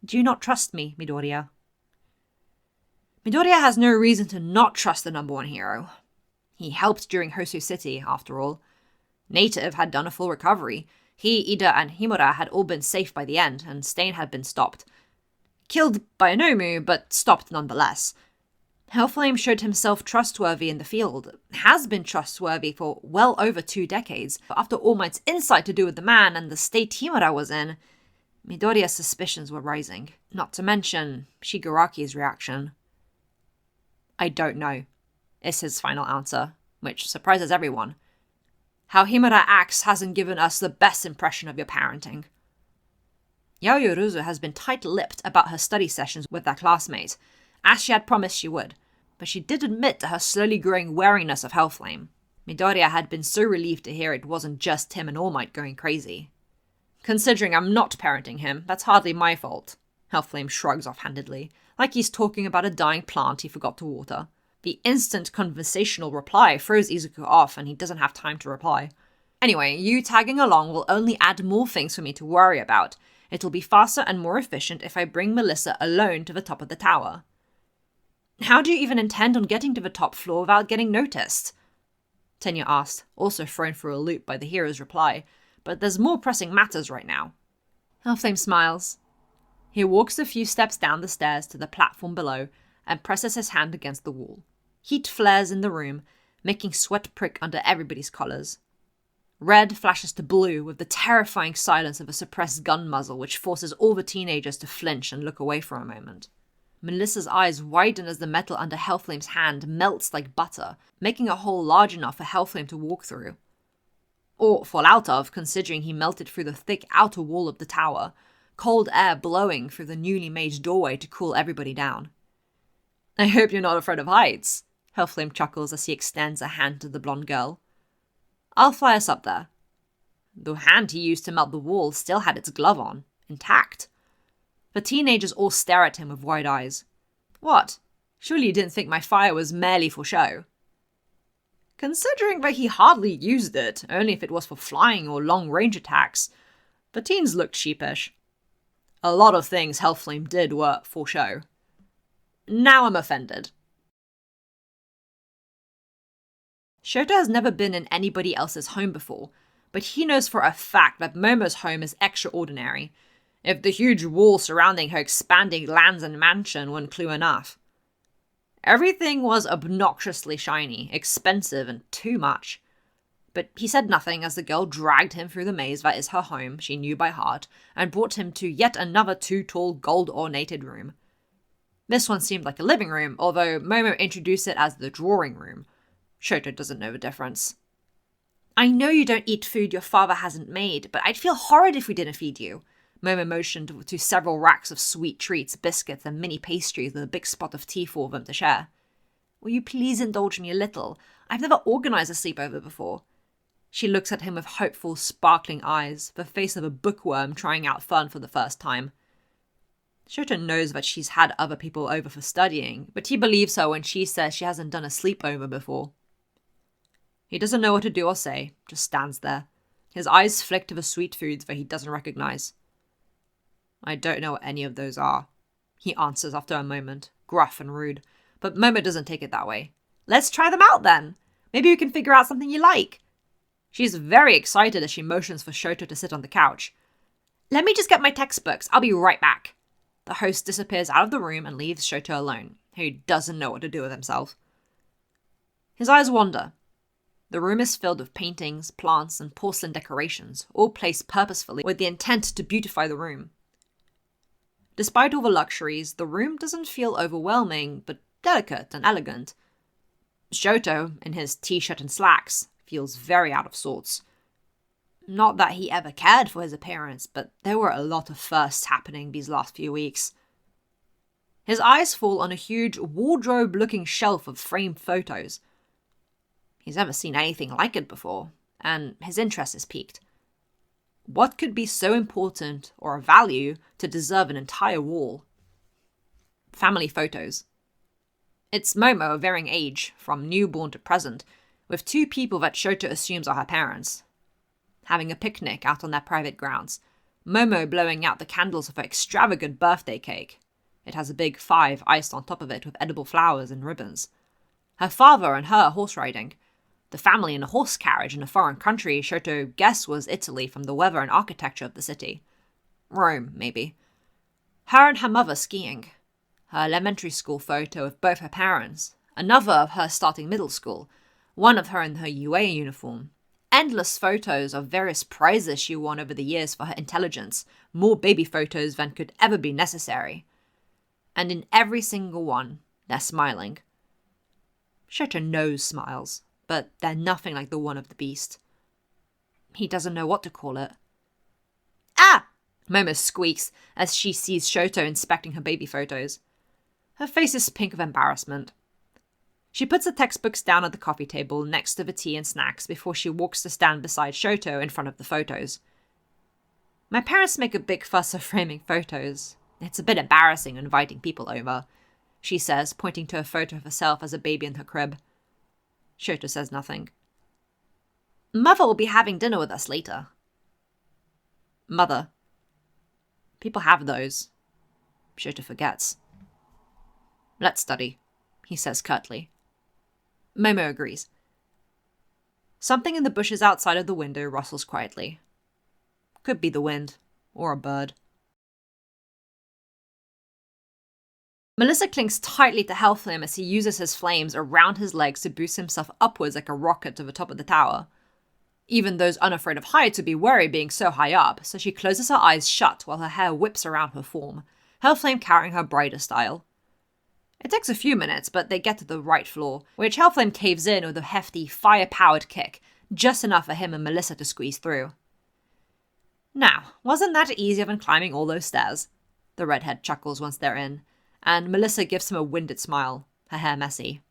Do you not trust me, Midoriya? Midoriya has no reason to not trust the number one hero. He helped during Hosu City, after all. Native had done a full recovery. He, Ida, and Himura had all been safe by the end, and Stain had been stopped. Killed by Anomu, but stopped nonetheless. Hellflame showed himself trustworthy in the field, has been trustworthy for well over 2 decades. After All Might's insight to do with the man and the state Himura was in, Midoriya's suspicions were rising. Not to mention Shigaraki's reaction. I don't know, is his final answer, which surprises everyone. How Himura acts hasn't given us the best impression of your parenting. Yaoyorozu has been tight-lipped about her study sessions with that classmate, as she had promised she would, but she did admit to her slowly growing wariness of Hellflame. Midoriya had been so relieved to hear it wasn't just him and All Might going crazy. Considering I'm not parenting him, that's hardly my fault. Hellflame shrugs offhandedly, like he's talking about a dying plant he forgot to water. The instant conversational reply throws Izuku off and he doesn't have time to reply. Anyway, you tagging along will only add more things for me to worry about. It'll be faster and more efficient if I bring Melissa alone to the top of the tower. How do you even intend on getting to the top floor without getting noticed? Tenya asked, also thrown for a loop by the hero's reply, but there's more pressing matters right now. Hellflame smiles. He walks a few steps down the stairs to the platform below and presses his hand against the wall. Heat flares in the room, making sweat prick under everybody's collars. Red flashes to blue with the terrifying silence of a suppressed gun muzzle which forces all the teenagers to flinch and look away for a moment. Melissa's eyes widen as the metal under Hellflame's hand melts like butter, making a hole large enough for Hellflame to walk through. Or fall out of, considering he melted through the thick outer wall of the tower, cold air blowing through the newly made doorway to cool everybody down. I hope you're not afraid of heights, Hellflame chuckles as he extends a hand to the blonde girl. I'll fly us up there. The hand he used to melt the wall still had its glove on, intact. The teenagers all stare at him with wide eyes. What? Surely you didn't think my fire was merely for show? Considering that he hardly used it, only if it was for flying or long-range attacks, the teens looked sheepish. A lot of things Hellflame did were for show. Now I'm offended. Shoto has never been in anybody else's home before, but he knows for a fact that Momo's home is extraordinary, if the huge wall surrounding her expanding lands and mansion weren't clue enough. Everything was obnoxiously shiny, expensive, and too much. But he said nothing as the girl dragged him through the maze that is her home, she knew by heart, and brought him to yet another 2-tall gold-ornated room. This one seemed like a living room, although Momo introduced it as the drawing room. Shoto doesn't know the difference. I know you don't eat food your father hasn't made, but I'd feel horrid if we didn't feed you. Momo motioned to several racks of sweet treats, biscuits, and mini pastries with a big spot of tea for them to share. Will you please indulge me a little? I've never organized a sleepover before. She looks at him with hopeful, sparkling eyes, the face of a bookworm trying out fun for the first time. Shoto knows that she's had other people over for studying, but he believes her when she says she hasn't done a sleepover before. He doesn't know what to do or say, just stands there. His eyes flick to the sweet foods that he doesn't recognize. I don't know what any of those are, he answers after a moment, gruff and rude, but Momo doesn't take it that way. Let's try them out then! Maybe we can figure out something you like! She's very excited as she motions for Shoto to sit on the couch. Let me just get my textbooks, I'll be right back. The host disappears out of the room and leaves Shoto alone, who doesn't know what to do with himself. His eyes wander. The room is filled with paintings, plants, and porcelain decorations, all placed purposefully with the intent to beautify the room. Despite all the luxuries, the room doesn't feel overwhelming, but delicate and elegant. Shoto, in his t-shirt and slacks, feels very out of sorts. Not that he ever cared for his appearance, but there were a lot of firsts happening these last few weeks. His eyes fall on a huge wardrobe-looking shelf of framed photos. He's never seen anything like it before, and his interest is piqued. What could be so important or of value to deserve an entire wall? Family photos. It's Momo of varying age, from newborn to present, with two people that Shoto assumes are her parents. Having a picnic out on their private grounds, Momo blowing out the candles of her extravagant birthday cake. It has a big 5 iced on top of it with edible flowers and ribbons. Her father and her horse riding. The family in a horse carriage in a foreign country Shoto guessed was Italy from the weather and architecture of the city. Rome, maybe. Her and her mother skiing. Her elementary school photo of both her parents. Another of her starting middle school. One of her in her UA uniform. Endless photos of various prizes she won over the years for her intelligence. More baby photos than could ever be necessary. And in every single one, they're smiling. Shoto knows smiles, but they're nothing like the one of the beast. He doesn't know what to call it. Ah! Momo squeaks as she sees Shoto inspecting her baby photos. Her face is pink with embarrassment. She puts the textbooks down at the coffee table next to the tea and snacks before she walks to stand beside Shoto in front of the photos. My parents make a big fuss of framing photos. It's a bit embarrassing inviting people over, she says, pointing to a photo of herself as a baby in her crib. Shoto says nothing. Mother will be having dinner with us later. Mother. People have those. Shoto forgets. Let's study, he says curtly. Momo agrees. Something in the bushes outside of the window rustles quietly. Could be the wind, or a bird. Melissa clings tightly to Hellflame as he uses his flames around his legs to boost himself upwards like a rocket to the top of the tower. Even those unafraid of heights would be wary being so high up, so she closes her eyes shut while her hair whips around her form, Hellflame carrying her brighter style. It takes a few minutes, but they get to the right floor, which Hellflame caves in with a hefty, fire-powered kick, just enough for him and Melissa to squeeze through. Now, wasn't that easier than climbing all those stairs? The redhead chuckles once they're in, and Melissa gives him a winded smile, her hair messy.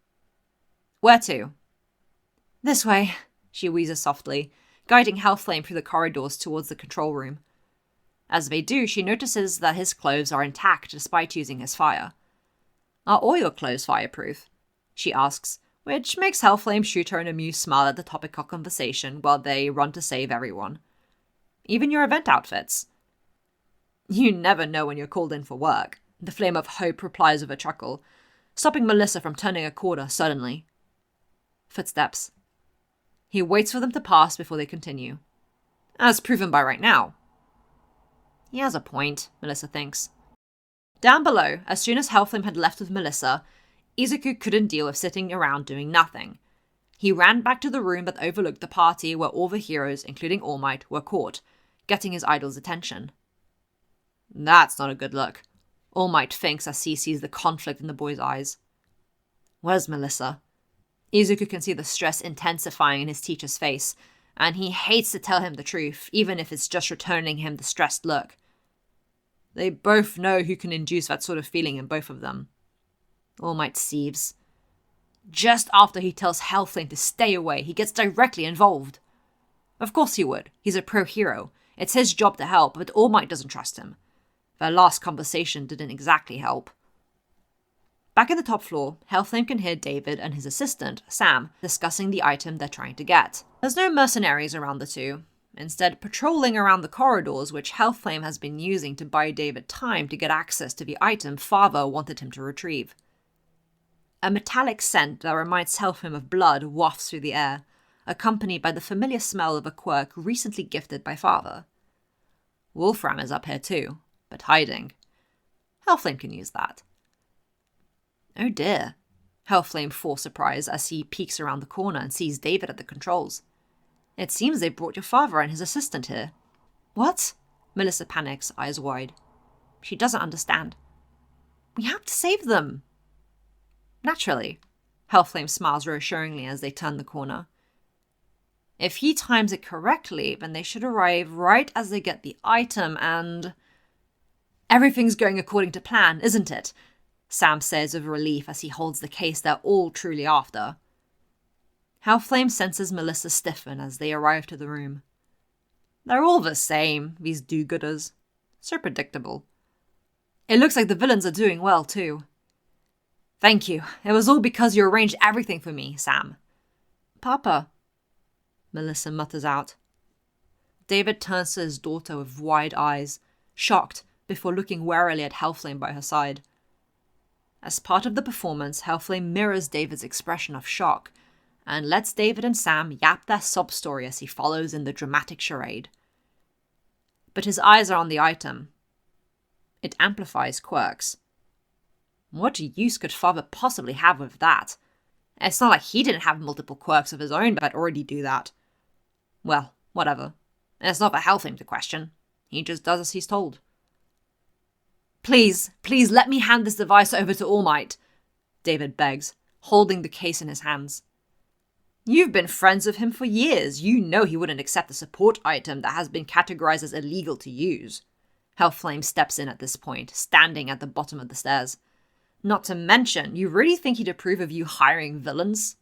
Where to? This way, she wheezes softly, guiding Hellflame through the corridors towards the control room. As they do, she notices that his clothes are intact despite using his fire. Are all your clothes fireproof? She asks, which makes Hellflame shoot her an amused smile at the topic of conversation while they run to save everyone. Even your event outfits. You never know when you're called in for work, the Flame of Hope replies with a chuckle, stopping Melissa from turning a corner suddenly. Footsteps. He waits for them to pass before they continue. As proven by right now. He has a point, Melissa thinks. Down below, as soon as Hellflame had left with Melissa, Izuku couldn't deal with sitting around doing nothing. He ran back to the room that overlooked the party where all the heroes, including All Might, were caught, getting his idol's attention. That's not a good look, All Might thinks as he sees the conflict in the boy's eyes. Where's Melissa? Izuku can see the stress intensifying in his teacher's face, and he hates to tell him the truth, even if it's just returning him the stressed look. They both know who can induce that sort of feeling in both of them. All Might seethes. Just after he tells Hellflame to stay away, he gets directly involved. Of course he would. He's a pro-hero. It's his job to help, but All Might doesn't trust him. Their last conversation didn't exactly help. Back in the top floor, Hellflame can hear David and his assistant, Sam, discussing the item they're trying to get. There's no mercenaries around the two, instead patrolling around the corridors which Hellflame has been using to buy David time to get access to the item Father wanted him to retrieve. A metallic scent that reminds Hellflame of blood wafts through the air, accompanied by the familiar smell of a quirk recently gifted by Father. Wolfram is up here too, but hiding. Hellflame can use that. Oh dear, Hellflame forced surprise as he peeks around the corner and sees David at the controls. It seems they brought your father and his assistant here. What? Melissa panics, eyes wide. She doesn't understand. We have to save them. Naturally, Hellflame smiles reassuringly as they turn the corner. If he times it correctly, then they should arrive right as they get the item and... Everything's going according to plan, isn't it? Sam says with relief as he holds the case they're all truly after. Hellflame senses Melissa stiffen as they arrive to the room. They're all the same, these do-gooders. So predictable. It looks like the villains are doing well, too. Thank you. It was all because you arranged everything for me, Sam. Papa, Melissa mutters out. David turns to his daughter with wide eyes, shocked, before looking warily at Hellflame by her side. As part of the performance, Hellflame mirrors David's expression of shock, and lets David and Sam yap their sob story as he follows in the dramatic charade. But his eyes are on the item. It amplifies quirks. What use could Father possibly have with that? It's not like he didn't have multiple quirks of his own that already do that. Well, whatever. It's not for Hellflame to question. He just does as he's told. Please let me hand this device over to All Might, David begs, holding the case in his hands. You've been friends with him for years. You know he wouldn't accept a support item that has been categorized as illegal to use. Hellflame steps in at this point, standing at the bottom of the stairs. Not to mention, you really think he'd approve of you hiring villains?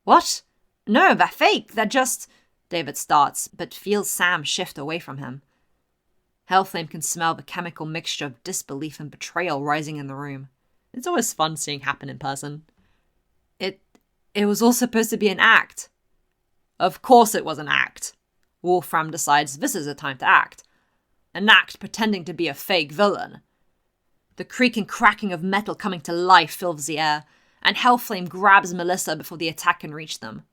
What? No, they're fake. They're just... David starts, but feels Sam shift away from him. Hellflame can smell the chemical mixture of disbelief and betrayal rising in the room. It's always fun seeing happen in person. It was all supposed to be an act. Of course it was an act. Wolfram decides this is a time to act. An act pretending to be a fake villain. The creak and cracking of metal coming to life fills the air, and Hellflame grabs Melissa before the attack can reach them.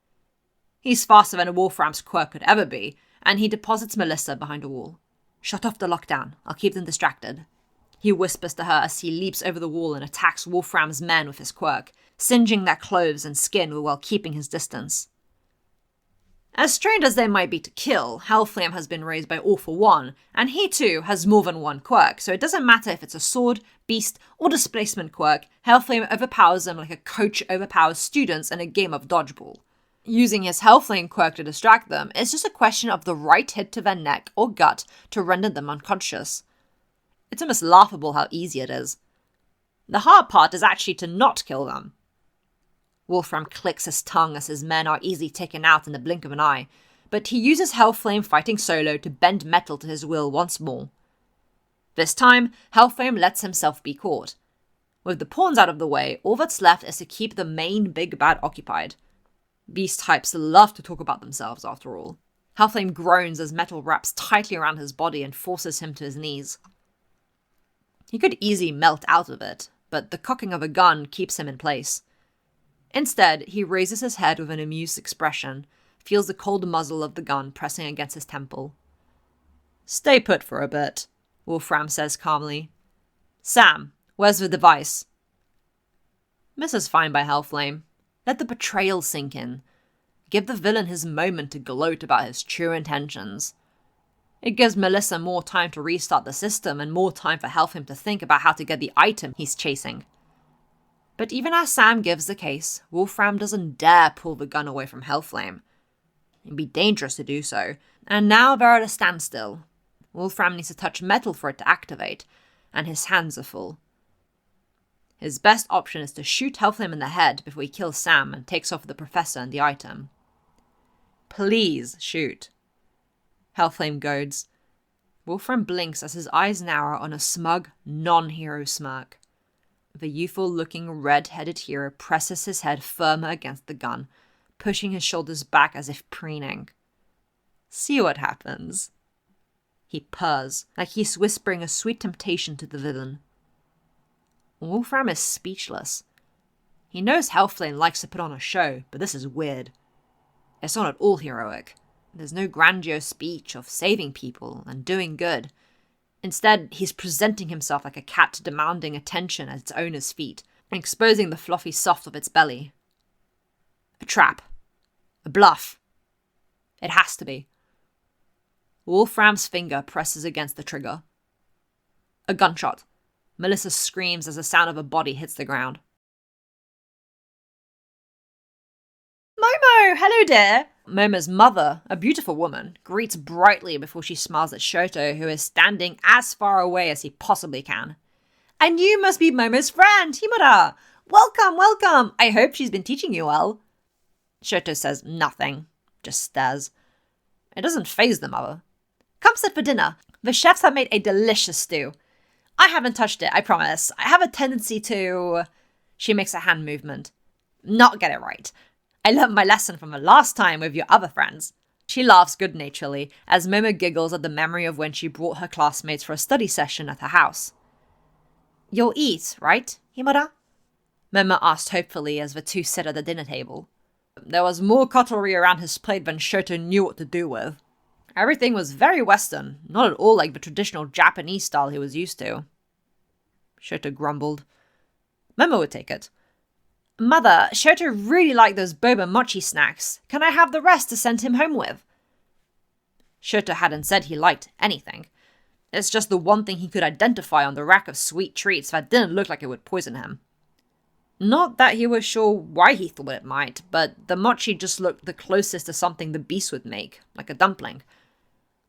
He's faster than a Wolfram's quirk could ever be, and he deposits Melissa behind a wall. Shut off the lockdown. I'll keep them distracted. He whispers to her as he leaps over the wall and attacks Wolfram's men with his quirk, singeing their clothes and skin while keeping his distance. As strained as they might be to kill, Hellflame has been raised by All for One, and he too has more than one quirk, so it doesn't matter if it's a sword, beast, or displacement quirk, Hellflame overpowers them like a coach overpowers students in a game of dodgeball. Using his Hellflame quirk to distract them is just a question of the right hit to their neck or gut to render them unconscious. It's almost laughable how easy it is. The hard part is actually to not kill them. Wolfram clicks his tongue as his men are easily taken out in the blink of an eye, but he uses Hellflame fighting solo to bend metal to his will once more. This time, Hellflame lets himself be caught. With the pawns out of the way, all that's left is to keep the main big bad occupied. These types love to talk about themselves, after all. Hellflame groans as metal wraps tightly around his body and forces him to his knees. He could easily melt out of it, but the cocking of a gun keeps him in place. Instead, he raises his head with an amused expression, feels the cold muzzle of the gun pressing against his temple. Stay put for a bit, Wolfram says calmly. Sam, where's the device? This is fine by Hellflame. Let the betrayal sink in. Give the villain his moment to gloat about his true intentions. It gives Melissa more time to restart the system and more time for Hellflame to think about how to get the item he's chasing. But even as Sam gives the case, Wolfram doesn't dare pull the gun away from Hellflame. It'd be dangerous to do so, and now they're at a standstill. Wolfram needs to touch metal for it to activate, and his hands are full. His best option is to shoot Hellflame in the head before he kills Sam and takes off the professor and the item. Please shoot. Hellflame goads. Wolfram blinks as his eyes narrow on a smug, non-hero smirk. The youthful-looking, red-headed hero presses his head firmer against the gun, pushing his shoulders back as if preening. See what happens. He purrs, like he's whispering a sweet temptation to the villain. Wolfram is speechless. He knows Hellflame likes to put on a show, but this is weird. It's not at all heroic. There's no grandiose speech of saving people and doing good. Instead, he's presenting himself like a cat demanding attention at its owner's feet, and exposing the fluffy soft of its belly. A trap. A bluff. It has to be. Wolfram's finger presses against the trigger. A gunshot. Melissa screams as the sound of a body hits the ground. Momo! Hello, dear! Momo's mother, a beautiful woman, greets brightly before she smiles at Shoto, who is standing as far away as he possibly can. And you must be Momo's friend, Himura! Welcome, welcome! I hope she's been teaching you well. Shoto says nothing, just stares. It doesn't faze the mother. Come sit for dinner. The chefs have made a delicious stew. I haven't touched it, I promise. I have a tendency to... She makes a hand movement. Not get it right. I learned my lesson from the last time with your other friends. She laughs good-naturedly as Momo giggles at the memory of when she brought her classmates for a study session at her house. You'll eat, right, Himura? Momo asked hopefully as the two sit at the dinner table. There was more cutlery around his plate than Shoto knew what to do with. Everything was very Western, not at all like the traditional Japanese style he was used to. Shoto grumbled. Momo would take it. Mother, Shoto really liked those boba mochi snacks. Can I have the rest to send him home with? Shoto hadn't said he liked anything. It's just the one thing he could identify on the rack of sweet treats that didn't look like it would poison him. Not that he was sure why he thought it might, but the mochi just looked the closest to something the beast would make, like a dumpling.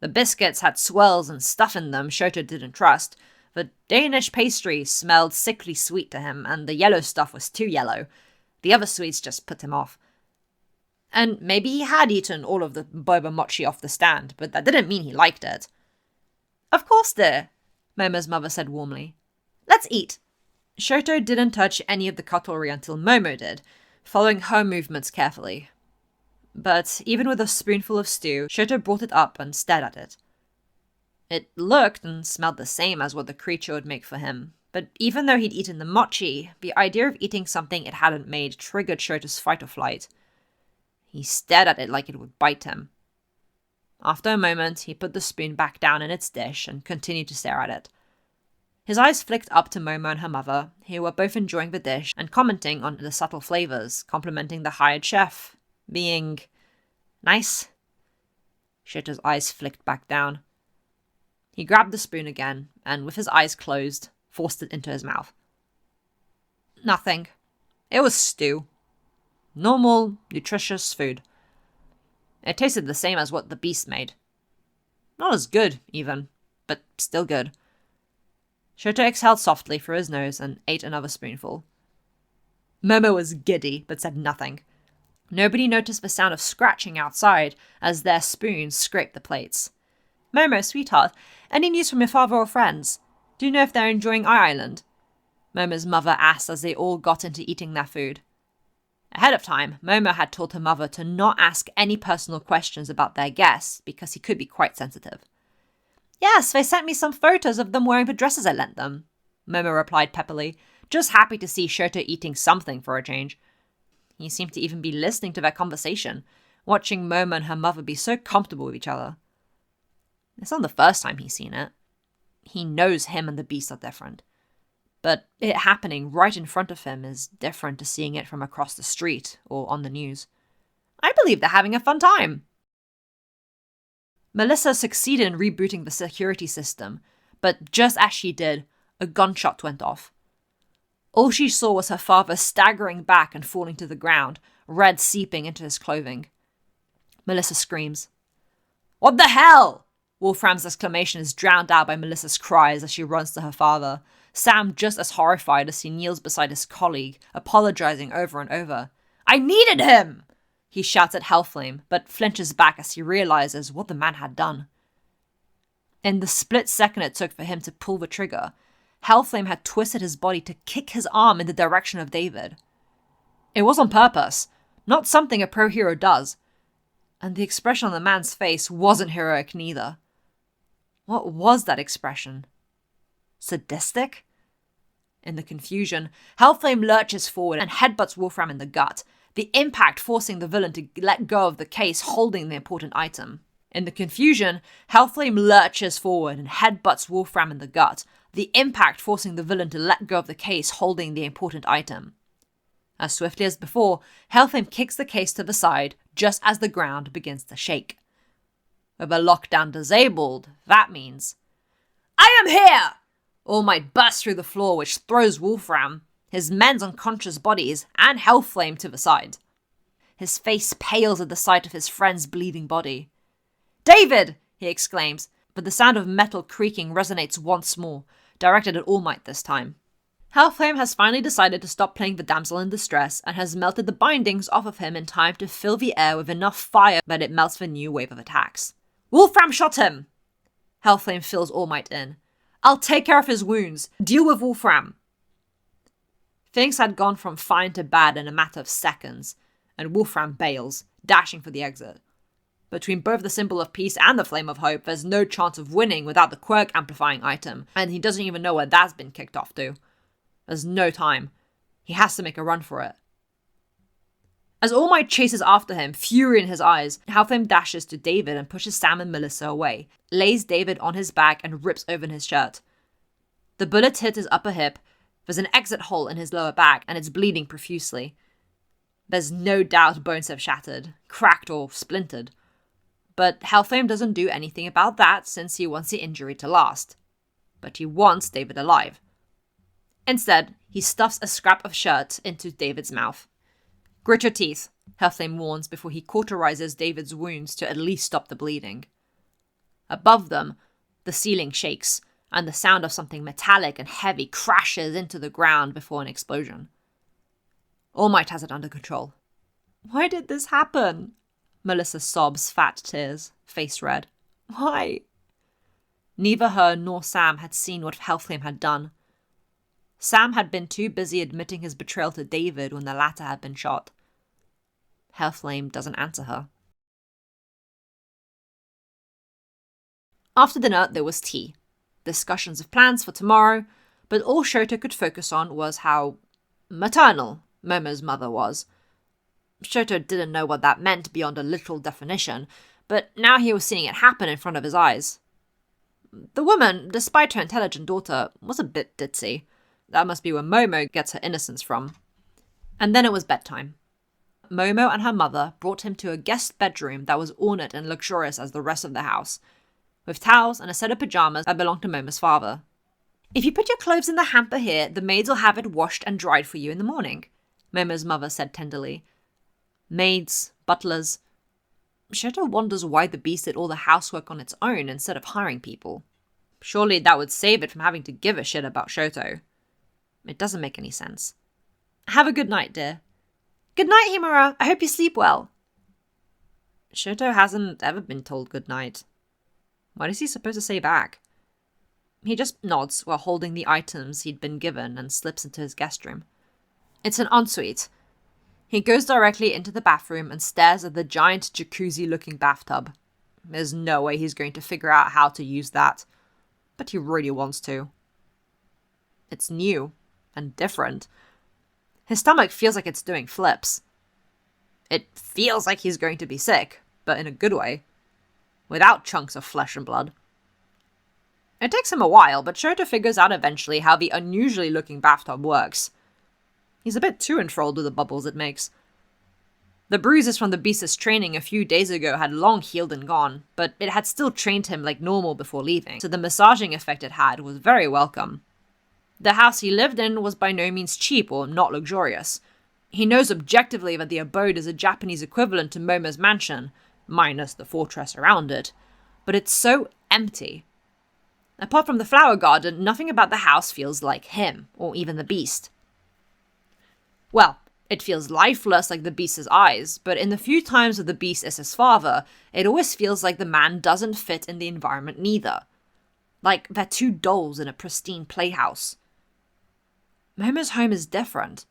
The biscuits had swirls and stuff in them Shoto didn't trust. The Danish pastry smelled sickly sweet to him, and the yellow stuff was too yellow. The other sweets just put him off. And maybe he had eaten all of the boba mochi off the stand, but that didn't mean he liked it. Of course, dear, Momo's mother said warmly. Let's eat. Shoto didn't touch any of the cutlery until Momo did, following her movements carefully. But even with a spoonful of stew, Shoto brought it up and stared at it. It looked and smelled the same as what the creature would make for him, but even though he'd eaten the mochi, the idea of eating something it hadn't made triggered Shoto's fight or flight. He stared at it like it would bite him. After a moment, he put the spoon back down in its dish and continued to stare at it. His eyes flicked up to Momo and her mother, who were both enjoying the dish and commenting on the subtle flavors, complimenting the hired chef, being nice. Shoto's eyes flicked back down. He grabbed the spoon again, and with his eyes closed, forced it into his mouth. Nothing. It was stew. Normal, nutritious food. It tasted the same as what the beast made. Not as good, even, but still good. Shoto exhaled softly through his nose and ate another spoonful. Momo was giddy, but said nothing. Nobody noticed the sound of scratching outside as their spoons scraped the plates. Momo, sweetheart, any news from your father or friends? Do you know if they're enjoying Island? Momo's mother asked as they all got into eating their food. Ahead of time, Momo had told her mother to not ask any personal questions about their guests because he could be quite sensitive. Yes, they sent me some photos of them wearing the dresses I lent them, Momo replied peppily, just happy to see Shoto eating something for a change. He seemed to even be listening to their conversation, watching Momo and her mother be so comfortable with each other. It's not the first time he's seen it. He knows him and the beast are different. But it happening right in front of him is different to seeing it from across the street or on the news. I believe they're having a fun time. Melissa succeeded in rebooting the security system, but just as she did, a gunshot went off. All she saw was her father staggering back and falling to the ground, red seeping into his clothing. Melissa screams. What the hell? Wolfram's exclamation is drowned out by Melissa's cries as she runs to her father, Sam just as horrified as he kneels beside his colleague, apologizing over and over. I needed him! He shouts at Hellflame, but flinches back as he realizes what the man had done. In the split second it took for him to pull the trigger, Hellflame had twisted his body to kick his arm in the direction of David. It was on purpose, not something a pro hero does. And the expression on the man's face wasn't heroic neither. What was that expression? Sadistic? In the confusion, Hellflame lurches forward and headbutts Wolfram in the gut, the impact forcing the villain to let go of the case holding the important item. In the confusion, Hellflame lurches forward and headbutts Wolfram in the gut, the impact forcing the villain to let go of the case holding the important item. As swiftly as before, Hellflame kicks the case to the side just as the ground begins to shake. With a lockdown disabled, that means, I am here! All might burst through the floor, which throws Wolfram, his men's unconscious bodies, and Hellflame to the side. His face pales at the sight of his friend's bleeding body. David! He exclaims, but the sound of metal creaking resonates once more, directed at All Might this time. Hellflame has finally decided to stop playing the damsel in distress and has melted the bindings off of him in time to fill the air with enough fire that it melts the new wave of attacks. Wolfram shot him! Hellflame fills All Might in. I'll take care of his wounds. Deal with Wolfram. Things had gone from fine to bad in a matter of seconds, and Wolfram bails, dashing for the exit. Between both the Symbol of Peace and the Flame of Hope, there's no chance of winning without the quirk amplifying item, and he doesn't even know where that's been kicked off to. There's no time. He has to make a run for it. As All Might chases after him, fury in his eyes, Hellflame dashes to David and pushes Sam and Melissa away, lays David on his back and rips open his shirt. The bullet hit his upper hip, there's an exit hole in his lower back, and it's bleeding profusely. There's no doubt bones have shattered, cracked or splintered. But Hellflame doesn't do anything about that since he wants the injury to last. But he wants David alive. Instead, he stuffs a scrap of shirt into David's mouth. Grit your teeth, Hellflame warns before he cauterizes David's wounds to at least stop the bleeding. Above them, the ceiling shakes, and the sound of something metallic and heavy crashes into the ground before an explosion. All Might has it under control. Why did this happen? Melissa sobs fat tears, face red. Why? Neither her nor Sam had seen what Hellflame had done. Sam had been too busy admitting his betrayal to David when the latter had been shot. Hellflame doesn't answer her. After dinner, there was tea. Discussions of plans for tomorrow, but all Shoto could focus on was how maternal Momo's mother was. Shoto didn't know what that meant beyond a literal definition, but now he was seeing it happen in front of his eyes. The woman, despite her intelligent daughter, was a bit ditzy. That must be where Momo gets her innocence from. And then it was bedtime. Momo and her mother brought him to a guest bedroom that was ornate and luxurious as the rest of the house, with towels and a set of pajamas that belonged to Momo's father. If you put your clothes in the hamper here, the maids will have it washed and dried for you in the morning, Momo's mother said tenderly. Maids, butlers. Shoto wonders why the beast did all the housework on its own instead of hiring people. Surely that would save it from having to give a shit about Shoto. It doesn't make any sense. Have a good night, dear. Good night, Himura. I hope you sleep well. Shoto hasn't ever been told good night. What is he supposed to say back? He just nods while holding the items he'd been given and slips into his guest room. It's an ensuite. He goes directly into the bathroom and stares at the giant jacuzzi-looking bathtub. There's no way he's going to figure out how to use that, but he really wants to. It's new and different. His stomach feels like it's doing flips. It feels like he's going to be sick, but in a good way, without chunks of flesh and blood. It takes him a while, but Shoto figures out eventually how the unusually looking bathtub works. He's a bit too enthralled with the bubbles it makes. The bruises from the beast's training a few days ago had long healed and gone, but it had still trained him like normal before leaving, so the massaging effect it had was very welcome. The house he lived in was by no means cheap or not luxurious. He knows objectively that the abode is a Japanese equivalent to Momo's mansion, minus the fortress around it, but it's so empty. Apart from the flower garden, nothing about the house feels like him, or even the beast. Well, it feels lifeless like the beast's eyes, but in the few times that the beast is his father, it always feels like the man doesn't fit in the environment neither. Like they're two dolls in a pristine playhouse. Momo's home is different.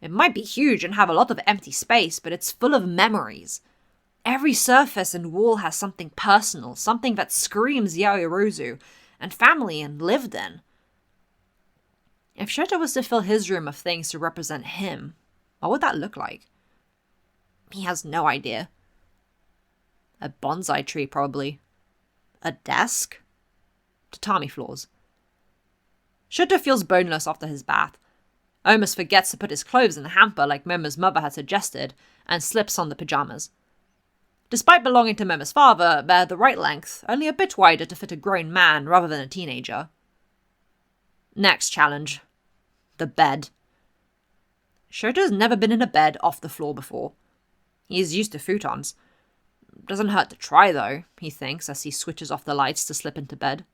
It might be huge and have a lot of empty space, but it's full of memories. Every surface and wall has something personal, something that screams Yaoyorozu, and family and lived in. If Shoto was to fill his room of things to represent him, what would that look like? He has no idea. A bonsai tree, probably. A desk? Tatami floors. Shoto feels boneless after his bath. Almost forgets to put his clothes in the hamper like Momo's mother had suggested, and slips on the pajamas. Despite belonging to Momo's father, they're the right length, only a bit wider to fit a grown man rather than a teenager. Next challenge. The bed. Shoto's never been in a bed off the floor before. He's used to futons. Doesn't hurt to try though, he thinks as he switches off the lights to slip into bed.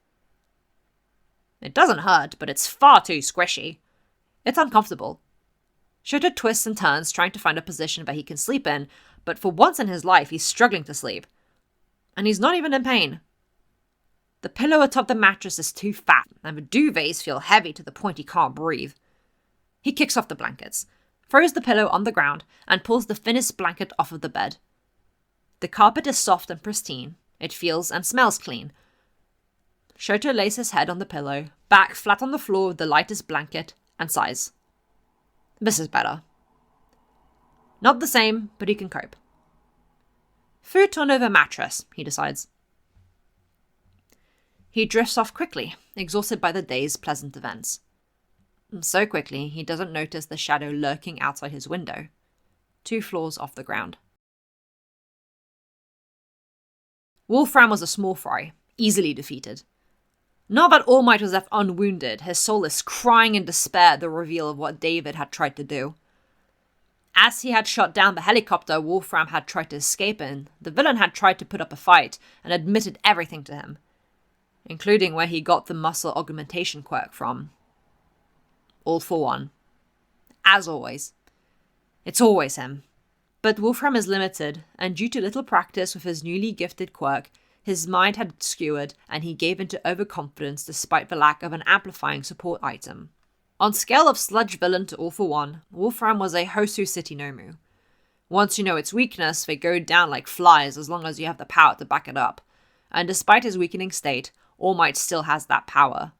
It doesn't hurt, but it's far too squishy. It's uncomfortable. Shoto twists and turns, trying to find a position that he can sleep in, but for once in his life, he's struggling to sleep. And he's not even in pain. The pillow atop the mattress is too fat, and the duvets feel heavy to the point he can't breathe. He kicks off the blankets, throws the pillow on the ground, and pulls the thinnest blanket off of the bed. The carpet is soft and pristine. It feels and smells clean. Shoto lays his head on the pillow, back flat on the floor with the lightest blanket, and sighs. This is better. Not the same, but he can cope. Futon over mattress, he decides. He drifts off quickly, exhausted by the day's pleasant events. So quickly, he doesn't notice the shadow lurking outside his window, 2 floors off the ground. Wolfram was a small fry, easily defeated. Now that All Might was left unwounded, his soul is crying in despair at the reveal of what David had tried to do. As he had shot down the helicopter Wolfram had tried to escape in, the villain had tried to put up a fight and admitted everything to him, including where he got the muscle augmentation quirk from. All for one. As always. It's always him. But Wolfram is limited, and due to little practice with his newly gifted quirk, his mind had skewered and he gave into overconfidence despite the lack of an amplifying support item. On scale of sludge villain to all for one, Wolfram was a Hosu City Nomu. Once you know its weakness, they go down like flies as long as you have the power to back it up. And despite his weakening state, All Might still has that power.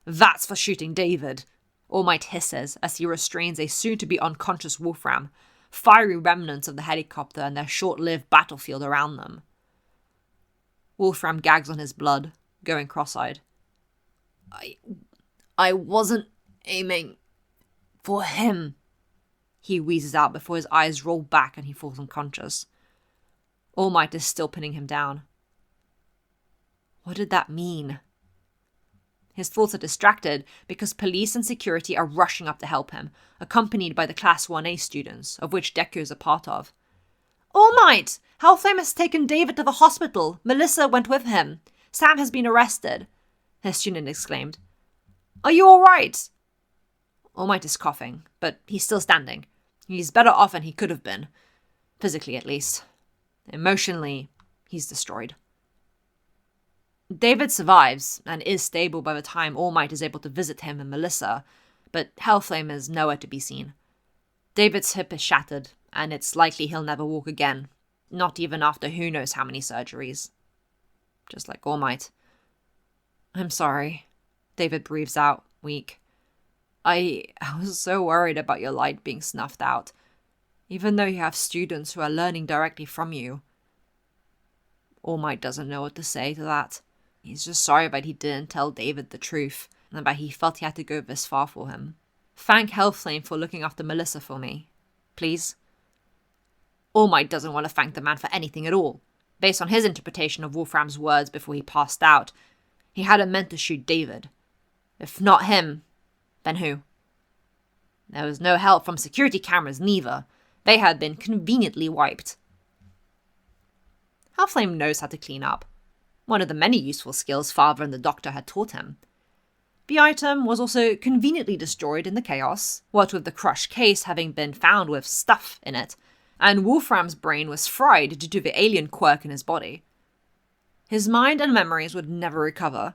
That's for shooting David, All Might hisses as he restrains a soon-to-be unconscious Wolfram, fiery remnants of the helicopter and their short-lived battlefield around them. Wolfram gags on his blood, going cross-eyed. I wasn't aiming for him, he wheezes out before his eyes roll back and he falls unconscious. All Might is still pinning him down. What did that mean? His thoughts are distracted because police and security are rushing up to help him, accompanied by the Class 1A students, of which Deku is a part of. All Might! Hellflame has taken David to the hospital. Melissa went with him. Sam has been arrested, his student exclaimed. Are you all right? All Might is coughing, but he's still standing. He's better off than he could have been. Physically, at least. Emotionally, he's destroyed. David survives, and is stable by the time All Might is able to visit him and Melissa, but Hellflame is nowhere to be seen. David's hip is shattered, and it's likely he'll never walk again, not even after who knows how many surgeries. Just like All Might. I'm sorry, David breathes out, weak. I was so worried about your light being snuffed out, even though you have students who are learning directly from you. All Might doesn't know what to say to that. He's just sorry that he didn't tell David the truth, and that he felt he had to go this far for him. Thank Hellflame for looking after Melissa for me. Please? All Might doesn't want to thank the man for anything at all. Based on his interpretation of Wolfram's words before he passed out, he hadn't meant to shoot David. If not him, then who? There was no help from security cameras neither. They had been conveniently wiped. Hellflame knows how to clean up. One of the many useful skills Father and the Doctor had taught him. The item was also conveniently destroyed in the chaos, what with the crushed case having been found with stuff in it, and Wolfram's brain was fried due to the alien quirk in his body. His mind and memories would never recover.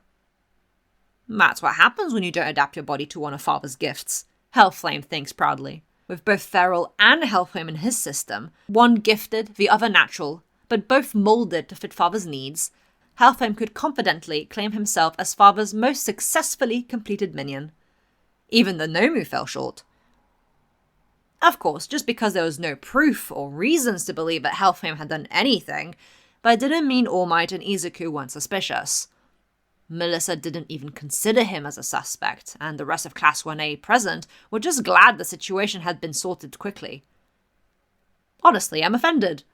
That's what happens when you don't adapt your body to one of Father's gifts, Hellflame thinks proudly. With both Feral and Hellflame in his system, one gifted, the other natural, but both moulded to fit Father's needs, Hellflame could confidently claim himself as Father's most successfully completed minion. Even the Nomu fell short. Of course, just because there was no proof or reasons to believe that Hellflame had done anything, but it didn't mean All Might and Izuku weren't suspicious. Melissa didn't even consider him as a suspect, and the rest of Class 1A present were just glad the situation had been sorted quickly. Honestly, I'm offended.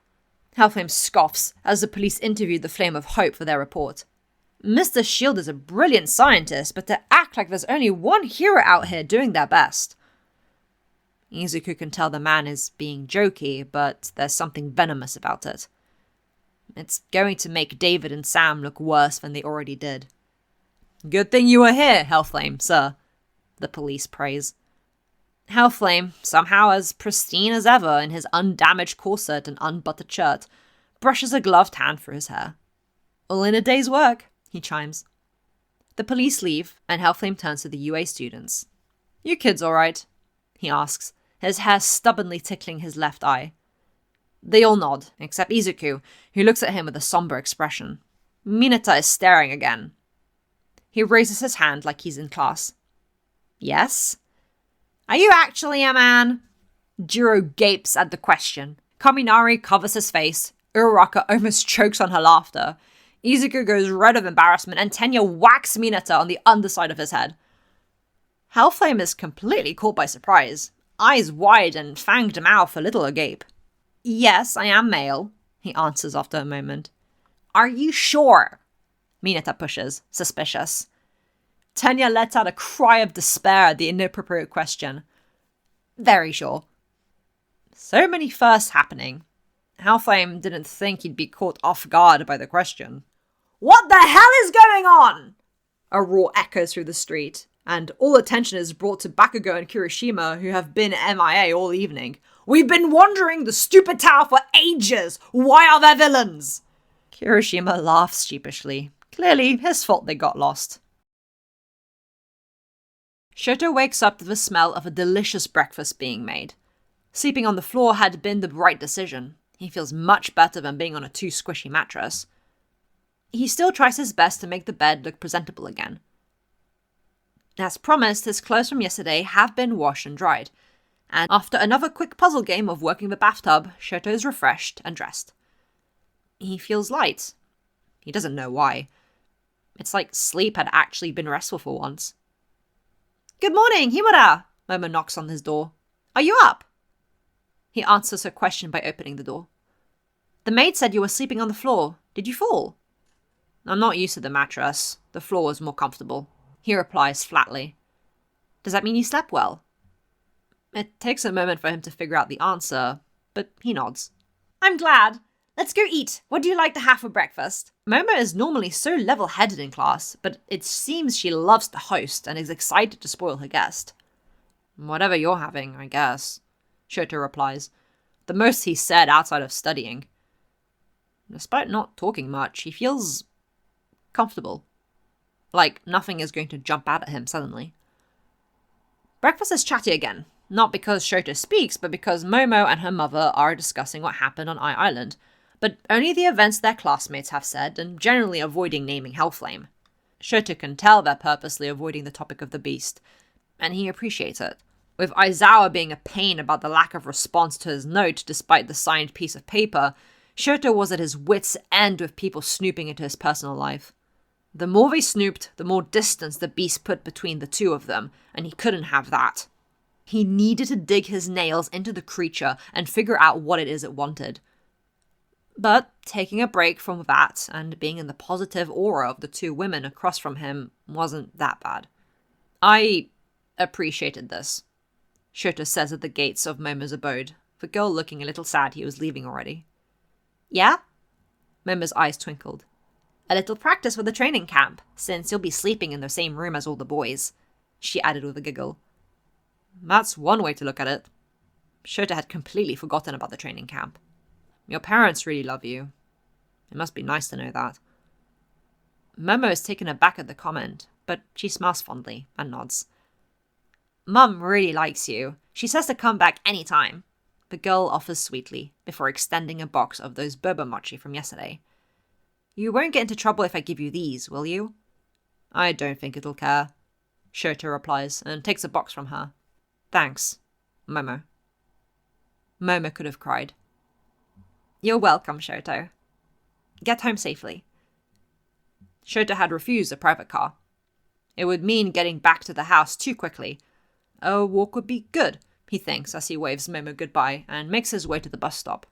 Hellflame scoffs as the police interviewed the Flame of Hope for their report. Mr. Shield is a brilliant scientist, but to act like there's only one hero out here doing their best. Izuku can tell the man is being jokey, but there's something venomous about it. It's going to make David and Sam look worse than they already did. Good thing you were here, Hellflame, sir, the police praise. Hellflame, somehow as pristine as ever in his undamaged corset and unbuttered shirt, brushes a gloved hand through his hair. All in a day's work, he chimes. The police leave, and Hellflame turns to the UA students. You kids alright? He asks, his hair stubbornly tickling his left eye. They all nod, except Izuku, who looks at him with a somber expression. Mineta is staring again. He raises his hand like he's in class. Yes? Are you actually a man? Jiro gapes at the question. Kaminari covers his face. Uraraka almost chokes on her laughter. Izuku goes red of embarrassment, and Tenya whacks Mineta on the underside of his head. Hellflame is completely caught by surprise, eyes wide and fanged mouth a little agape. Yes, I am male, he answers after a moment. Are you sure? Mineta pushes, suspicious. Tenya lets out a cry of despair at the inappropriate question. Very sure. So many firsts happening. Hellflame didn't think he'd be caught off guard by the question. What the hell is going on? A roar echoes through the street, and all attention is brought to Bakugo and Kirishima, who have been MIA all evening. We've been wandering the stupid tower for ages! Why are there villains? Kirishima laughs sheepishly. Clearly, his fault they got lost. Shoto wakes up to the smell of a delicious breakfast being made. Sleeping on the floor had been the right decision. He feels much better than being on a too squishy mattress. He still tries his best to make the bed look presentable again. As promised, his clothes from yesterday have been washed and dried, and after another quick puzzle game of working the bathtub, Shoto is refreshed and dressed. He feels light. He doesn't know why. It's like sleep had actually been restful for once. Good morning, Himura! Momo knocks on his door. Are you up? He answers her question by opening the door. The maid said you were sleeping on the floor. Did you fall? I'm not used to the mattress. The floor was more comfortable. He replies flatly. Does that mean you slept well? It takes a moment for him to figure out the answer, but he nods. I'm glad. Let's go eat. What do you like to have for breakfast? Momo is normally so level-headed in class, but it seems she loves to host and is excited to spoil her guest. Whatever you're having, I guess, Shoto replies, the most he's said outside of studying. Despite not talking much, he feels comfortable. Like nothing is going to jump out at him suddenly. Breakfast is chatty again, not because Shoto speaks, but because Momo and her mother are discussing what happened on Island, but only the events their classmates have said, and generally avoiding naming Hellflame. Shoto can tell they're purposely avoiding the topic of the beast, and he appreciates it. With Aizawa being a pain about the lack of response to his note despite the signed piece of paper, Shoto was at his wits' end with people snooping into his personal life. The more they snooped, the more distance the beast put between the two of them, and he couldn't have that. He needed to dig his nails into the creature and figure out what it is it wanted. But taking a break from that and being in the positive aura of the two women across from him wasn't that bad. I appreciated this, Shoto says at the gates of Momo's abode, the girl looking a little sad he was leaving already. Yeah? Momo's eyes twinkled. A little practice for the training camp, since you'll be sleeping in the same room as all the boys, she added with a giggle. That's one way to look at it. Shoto had completely forgotten about the training camp. Your parents really love you. It must be nice to know that. Momo is taken aback at the comment, but she smiles fondly and nods. Mum really likes you. She says to come back any time. The girl offers sweetly, before extending a box of those boba mochi from yesterday. You won't get into trouble if I give you these, will you? I don't think it'll care, Shoto replies, and takes a box from her. Thanks, Momo. Momo could have cried. You're welcome, Shoto. Get home safely. Shoto had refused a private car. It would mean getting back to the house too quickly. A walk would be good, he thinks as he waves Momo goodbye and makes his way to the bus stop.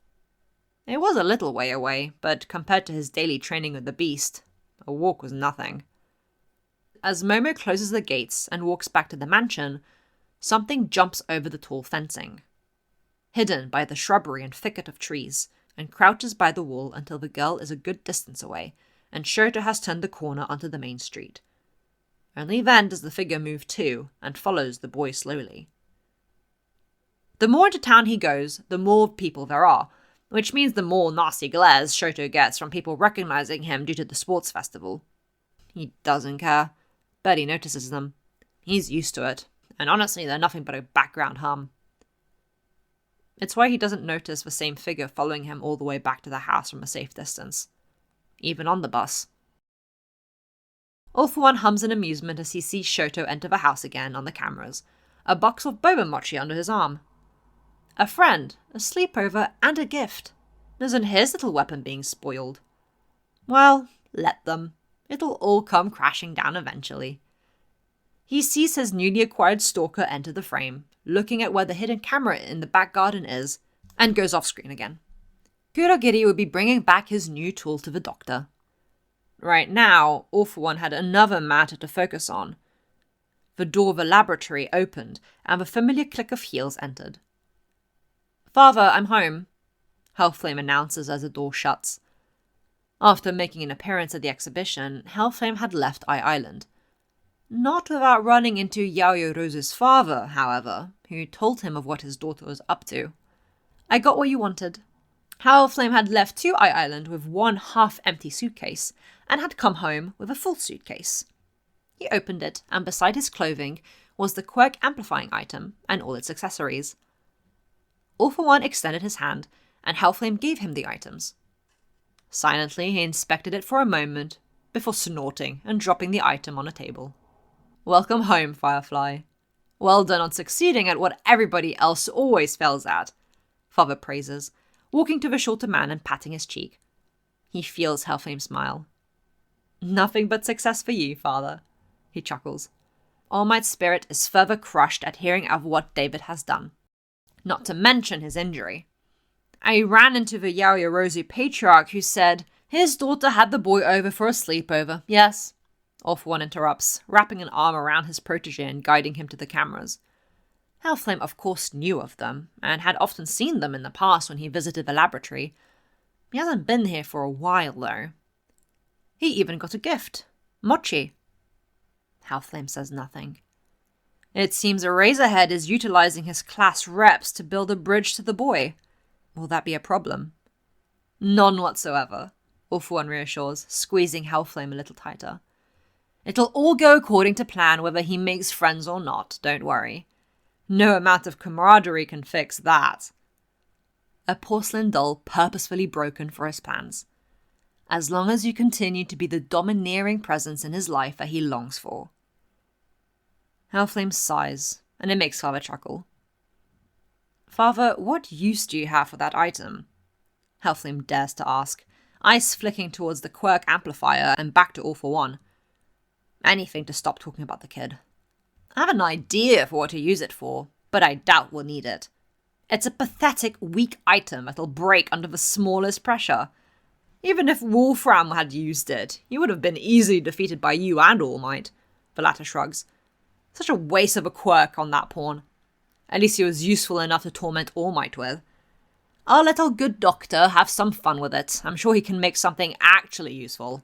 It was a little way away, but compared to his daily training with the beast, a walk was nothing. As Momo closes the gates and walks back to the mansion, something jumps over the tall fencing. Hidden by the shrubbery and thicket of trees, and crouches by the wall until the girl is a good distance away, and Shoto has turned the corner onto the main street. Only then does the figure move too, and follows the boy slowly. The more into town he goes, the more people there are, which means the more nasty glares Shoto gets from people recognizing him due to the sports festival. He doesn't care. Barely notices them. He's used to it, and honestly they're nothing but a background hum. It's why he doesn't notice the same figure following him all the way back to the house from a safe distance. Even on the bus. All for One hums in amusement as he sees Shoto enter the house again on the cameras, a box of boba mochi under his arm. A friend, a sleepover, and a gift. Isn't his little weapon being spoiled? Well, let them. It'll all come crashing down eventually. He sees his newly acquired stalker enter the frame, looking at where the hidden camera in the back garden is, and goes off screen again. Kurogiri would be bringing back his new tool to the doctor. Right now, All for One had another matter to focus on. The door of the laboratory opened, and the familiar click of heels entered. "Father, I'm home," Hellflame announces as the door shuts. After making an appearance at the exhibition, Hellflame had left Island. Not without running into Yaoyo Rose's father, however, who told him of what his daughter was up to. "I got what you wanted." Hellflame had left to Island with one half-empty suitcase, and had come home with a full suitcase. He opened it, and beside his clothing was the quirk amplifying item and all its accessories. All for One extended his hand, and Hellflame gave him the items. Silently, he inspected it for a moment, before snorting and dropping the item on a table. "Welcome home, Firefly. Well done on succeeding at what everybody else always fails at," Father praises, walking to the shorter man and patting his cheek. He feels Hellflame smile. "Nothing but success for you, Father," he chuckles. All Might's spirit is further crushed at hearing of what David has done. Not to mention his injury. I ran into the Yaoyorozu patriarch who said his daughter had the boy over for a sleepover. Yes. All for One interrupts, wrapping an arm around his protege and guiding him to the cameras. Hellflame of course knew of them, and had often seen them in the past when he visited the laboratory. He hasn't been here for a while, though. He even got a gift. Mochi. Hellflame says nothing. It seems Eraserhead is utilizing his class reps to build a bridge to the boy. Will that be a problem? None whatsoever, All for One reassures, squeezing Hellflame a little tighter. It'll all go according to plan whether he makes friends or not, don't worry. No amount of camaraderie can fix that. A porcelain doll purposefully broken for his plans. As long as you continue to be the domineering presence in his life that he longs for. Hellflame sighs, and it makes Father chuckle. "Father, what use do you have for that item?" Hellflame dares to ask, eyes flicking towards the quirk amplifier and back to All for One. Anything to stop talking about the kid. "I have an idea for what to use it for, but I doubt we'll need it. It's a pathetic, weak item that'll break under the smallest pressure. Even if Wolfram had used it, he would have been easily defeated by you and All Might," the latter shrugs. "Such a waste of a quirk on that pawn. At least he was useful enough to torment All Might with. I'll let our good doctor have some fun with it. I'm sure he can make something actually useful."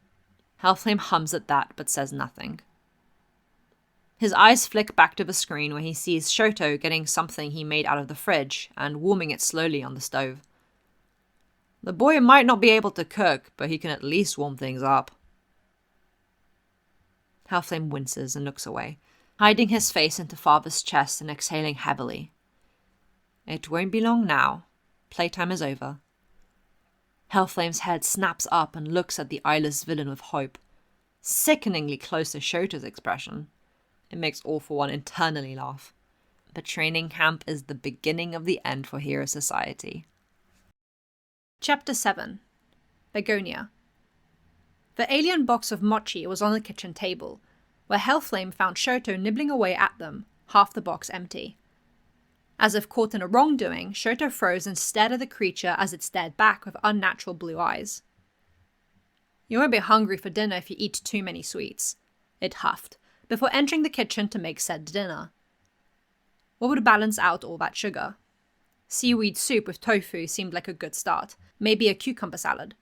Hellflame hums at that, but says nothing. His eyes flick back to the screen where he sees Shoto getting something he made out of the fridge and warming it slowly on the stove. The boy might not be able to cook, but he can at least warm things up. Hellflame winces and looks away, hiding his face into Father's chest and exhaling heavily. It won't be long now. Playtime is over. Hellflame's head snaps up and looks at the eyeless villain with hope, sickeningly close to Shoto's expression. It makes All for One internally laugh. The training camp is the beginning of the end for Hero Society. Chapter 7. Begonia. The alien box of mochi was on the kitchen table, where Hellflame found Shoto nibbling away at them, half the box empty. As if caught in a wrongdoing, Shoto froze and stared at the creature as it stared back with unnatural blue eyes. "You won't be hungry for dinner if you eat too many sweets," it huffed, before entering the kitchen to make said dinner. What would balance out all that sugar? Seaweed soup with tofu seemed like a good start, maybe a cucumber salad.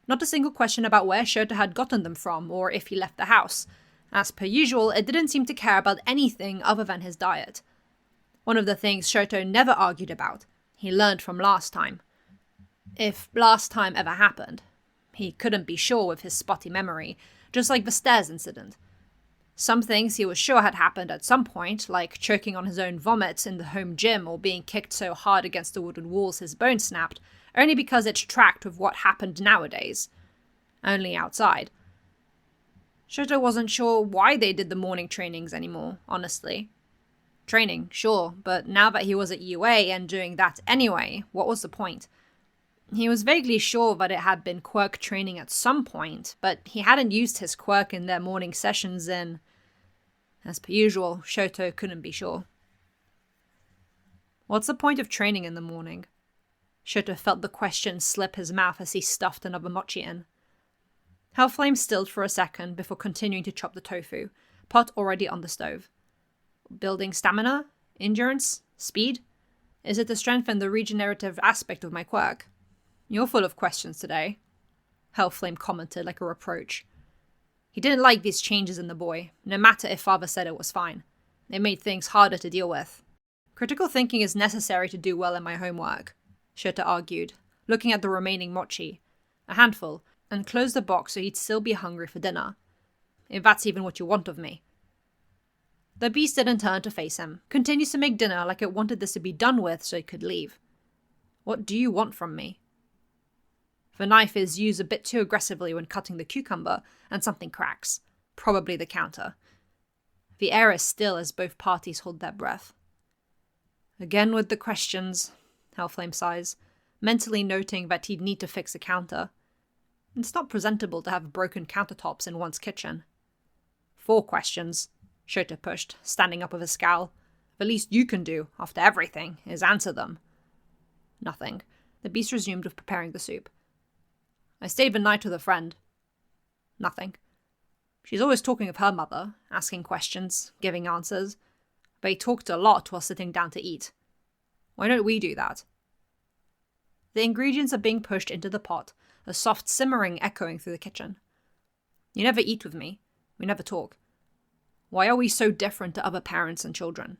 Not a single question about where Shoto had gotten them from, or if he left the house. As per usual, it didn't seem to care about anything other than his diet. One of the things Shoto never argued about. He learned from last time. If last time ever happened. He couldn't be sure with his spotty memory, just like the stairs incident. Some things he was sure had happened at some point, like choking on his own vomit in the home gym or being kicked so hard against the wooden walls his bones snapped, only because it tracked with what happened nowadays. Only outside. Shoto wasn't sure why they did the morning trainings anymore, honestly. Training, sure, but now that he was at UA and doing that anyway, what was the point? He was vaguely sure that it had been quirk training at some point, but he hadn't used his quirk in their morning sessions in... As per usual, Shoto couldn't be sure. What's the point of training in the morning? Shoto felt the question slip his mouth as he stuffed another mochi in. Hellflame stilled for a second before continuing to chop the tofu, pot already on the stove. Building stamina? Endurance? Speed? Is it to strengthen the regenerative aspect of my quirk? You're full of questions today, Hellflame commented like a reproach. He didn't like these changes in the boy, no matter if father said it was fine. It made things harder to deal with. Critical thinking is necessary to do well in my homework, Shoto argued, looking at the remaining mochi, a handful, and closed the box so he'd still be hungry for dinner. If that's even what you want of me. The beast didn't turn to face him, continues to make dinner like it wanted this to be done with so it could leave. What do you want from me? The knife is used a bit too aggressively when cutting the cucumber, and something cracks. Probably the counter. The air is still as both parties hold their breath. Again with the questions, Hellflame sighs, mentally noting that he'd need to fix the counter. It's not presentable to have broken countertops in one's kitchen. 4 questions, Shoto pushed, standing up with a scowl. The least you can do, after everything, is answer them. Nothing. The beast resumed with preparing the soup. I stayed the night with a friend. Nothing. She's always talking of her mother, asking questions, giving answers. They talked a lot while sitting down to eat. Why don't we do that? The ingredients are being pushed into the pot, a soft simmering echoing through the kitchen. You never eat with me. We never talk. Why are we so different to other parents and children?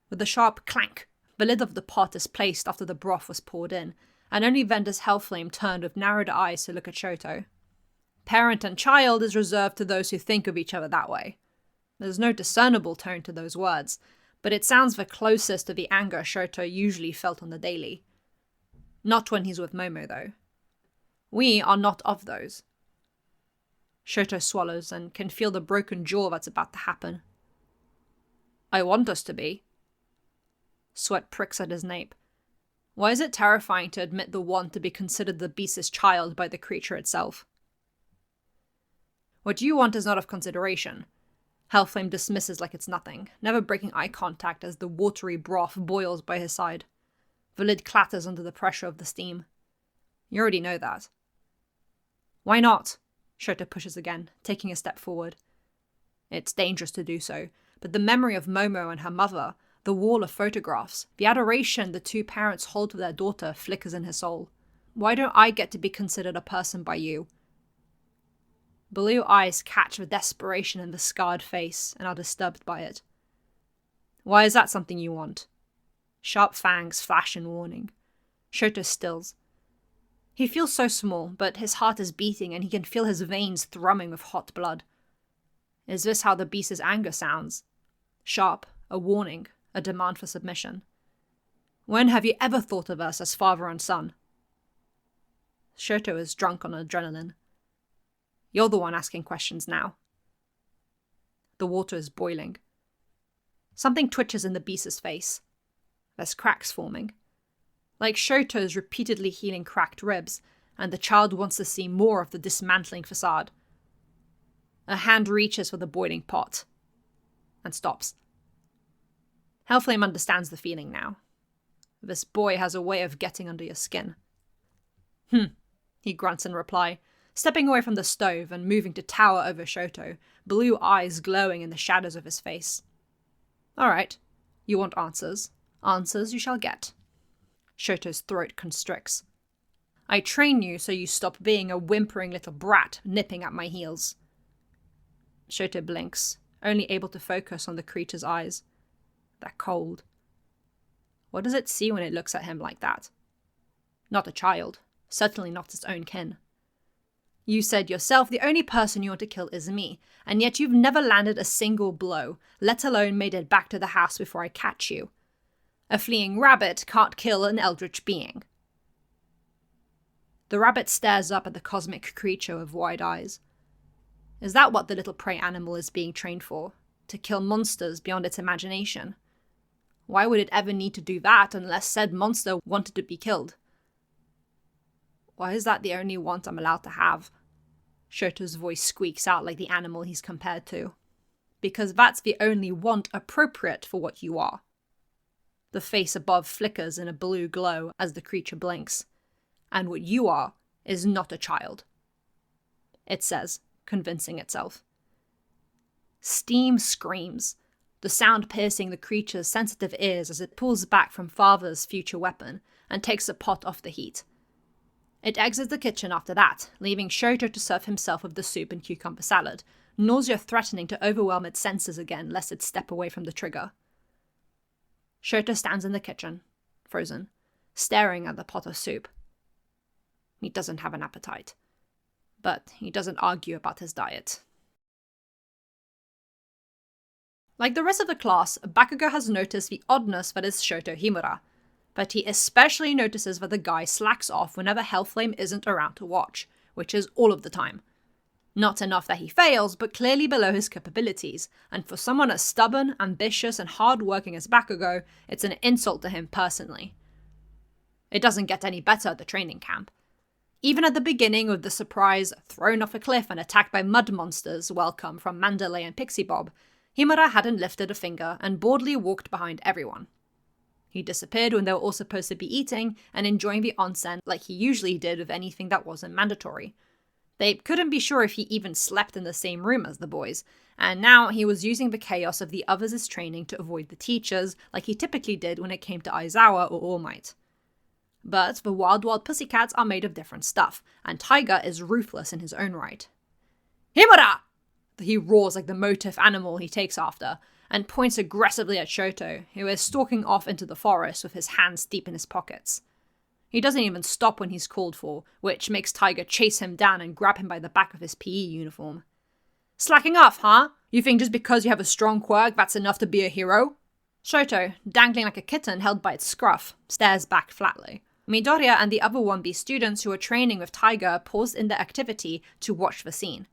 With a sharp clank, the lid of the pot is placed after the broth was poured in, and only then does Hellflame turn with narrowed eyes to look at Shoto. Parent and child is reserved to those who think of each other that way. There's no discernible tone to those words, but it sounds the closest to the anger Shoto usually felt on the daily. Not when he's with Momo, though. We are not of those. Shoto swallows and can feel the broken jaw that's about to happen. I want us to be. Sweat pricks at his nape. Why is it terrifying to admit the want to be considered the beast's child by the creature itself? What you want is not of consideration. Hellflame dismisses like it's nothing, never breaking eye contact as the watery broth boils by his side. The lid clatters under the pressure of the steam. You already know that. Why not? Shoto pushes again, taking a step forward. It's dangerous to do so, but the memory of Momo and her mother, the wall of photographs, the adoration the 2 parents hold for their daughter flickers in his soul. Why don't I get to be considered a person by you? Blue eyes catch the desperation in the scarred face and are disturbed by it. Why is that something you want? Sharp fangs flash in warning. Shoto stills. He feels so small, but his heart is beating and he can feel his veins thrumming with hot blood. Is this how the beast's anger sounds? Sharp, a warning, a demand for submission. When have you ever thought of us as father and son? Shoto is drunk on adrenaline. You're the one asking questions now. The water is boiling. Something twitches in the beast's face. There's cracks forming. Like Shoto's repeatedly healing cracked ribs, and the child wants to see more of the dismantling facade. A hand reaches for the boiling pot. And stops. Hellflame understands the feeling now. This boy has a way of getting under your skin. He grunts in reply, stepping away from the stove and moving to tower over Shoto, blue eyes glowing in the shadows of his face. All right, you want answers. Answers you shall get. Shoto's throat constricts. I train you so you stop being a whimpering little brat nipping at my heels. Shoto blinks, only able to focus on the creature's eyes. They're cold, What does it see when it looks at him like that? Not a child. Certainly not its own kin. You said yourself the only person you want to kill is me, and yet you've never landed a single blow, let alone made it back to the house before I catch you. A fleeing rabbit can't kill an eldritch being. The rabbit stares up at the cosmic creature with wide eyes. Is that what the little prey animal is being trained for? To kill monsters beyond its imagination? Why would it ever need to do that unless said monster wanted to be killed? Why is that the only want I'm allowed to have? Shoto's voice squeaks out like the animal he's compared to. Because that's the only want appropriate for what you are. The face above flickers in a blue glow as the creature blinks. And what you are is not a child. It says, convincing itself. Steam screams, the sound piercing the creature's sensitive ears as it pulls back from father's future weapon and takes the pot off the heat. It exits the kitchen after that, leaving Shoto to serve himself with the soup and cucumber salad, nausea threatening to overwhelm its senses again lest it step away from the trigger. Shoto stands in the kitchen, frozen, staring at the pot of soup. He doesn't have an appetite, but he doesn't argue about his diet. Like the rest of the class, Bakugo has noticed the oddness that is Shoto Himura, but he especially notices that the guy slacks off whenever Hellflame isn't around to watch, which is all of the time. Not enough that he fails, but clearly below his capabilities, and for someone as stubborn, ambitious, and hard-working as Bakugo, it's an insult to him personally. It doesn't get any better at the training camp. Even at the beginning with the surprise, thrown off a cliff and attacked by mud monsters welcome from Mandalay and Pixie Bob, Himura hadn't lifted a finger and boredly walked behind everyone. He disappeared when they were all supposed to be eating and enjoying the onsen like he usually did with anything that wasn't mandatory. They couldn't be sure if he even slept in the same room as the boys, and now he was using the chaos of the others' training to avoid the teachers like he typically did when it came to Aizawa or All Might. But the wild pussycats are made of different stuff, and Taiga is ruthless in his own right. Himura! He roars like the motif animal he takes after, and points aggressively at Shoto, who is stalking off into the forest with his hands deep in his pockets. He doesn't even stop when he's called for, which makes Taiga chase him down and grab him by the back of his PE uniform. Slacking off, huh? You think just because you have a strong quirk that's enough to be a hero? Shoto, dangling like a kitten held by its scruff, stares back flatly. Midoriya and the other 1B students who are training with Taiga pause in their activity to watch the scene.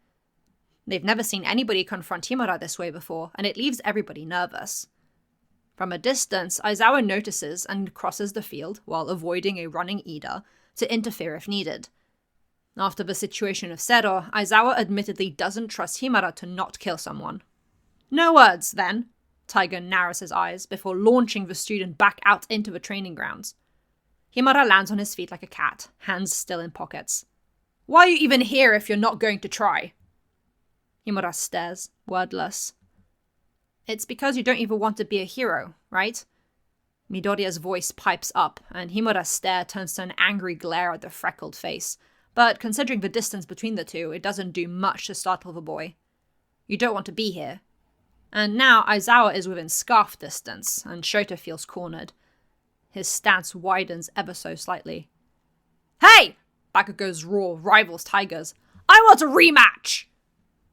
They've never seen anybody confront Himura this way before, and it leaves everybody nervous. From a distance, Aizawa notices and crosses the field, while avoiding a running Ida, to interfere if needed. After the situation of Sero, Aizawa admittedly doesn't trust Himura to not kill someone. No words, then. Taiga narrows his eyes before launching the student back out into the training grounds. Himura lands on his feet like a cat, hands still in pockets. Why are you even here if you're not going to try? Himura stares, wordless. It's because you don't even want to be a hero, right? Midoriya's voice pipes up, and Himura's stare turns to an angry glare at the freckled face. But considering the distance between the two, it doesn't do much to startle the boy. You don't want to be here. And now Aizawa is within scarf distance, and Shoto feels cornered. His stance widens ever so slightly. Hey! Bakugo's roar rivals Taiga's. I want a rematch!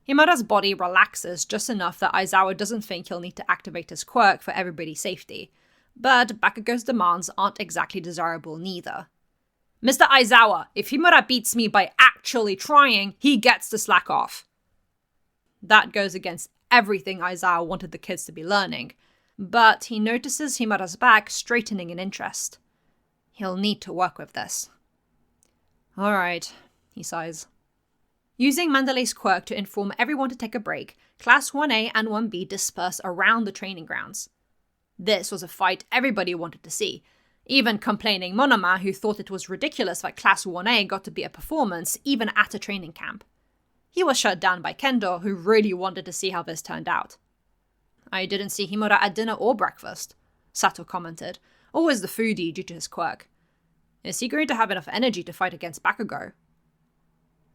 Himura's body relaxes just enough that Aizawa doesn't think he'll need to activate his quirk for everybody's safety. But Bakugo's demands aren't exactly desirable neither. Mr. Aizawa, if Himura beats me by actually trying, he gets to slack off. That goes against everything Aizawa wanted the kids to be learning, but he notices Himura's back straightening in interest. He'll need to work with this. Alright, he sighs. Using Mandalay's quirk to inform everyone to take a break, Class 1A and 1B disperse around the training grounds. This was a fight everybody wanted to see, even complaining Monoma, who thought it was ridiculous that Class 1A got to be a performance even at a training camp. He was shut down by Kendo, who really wanted to see how this turned out. I didn't see Himura at dinner or breakfast, Sato commented, always the foodie due to his quirk. Is he going to have enough energy to fight against Bakugo?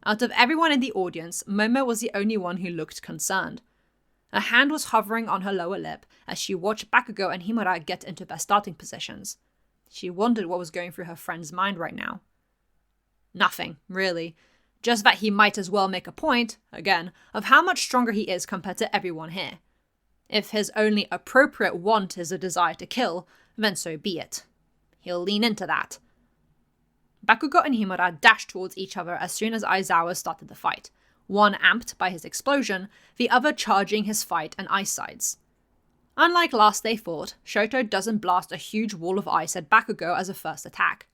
Out of everyone in the audience, Momo was the only one who looked concerned. A hand was hovering on her lower lip as she watched Bakugo and Himura get into their starting positions. She wondered what was going through her friend's mind right now. Nothing, really. Just that he might as well make a point, again, of how much stronger he is compared to everyone here. If his only appropriate want is a desire to kill, then so be it. He'll lean into that. Bakugo and Himura dashed towards each other as soon as Aizawa started the fight, one amped by his explosion, the other charging his fight and ice sides. Unlike last they fought, Shoto doesn't blast a huge wall of ice at Bakugo as a first attack.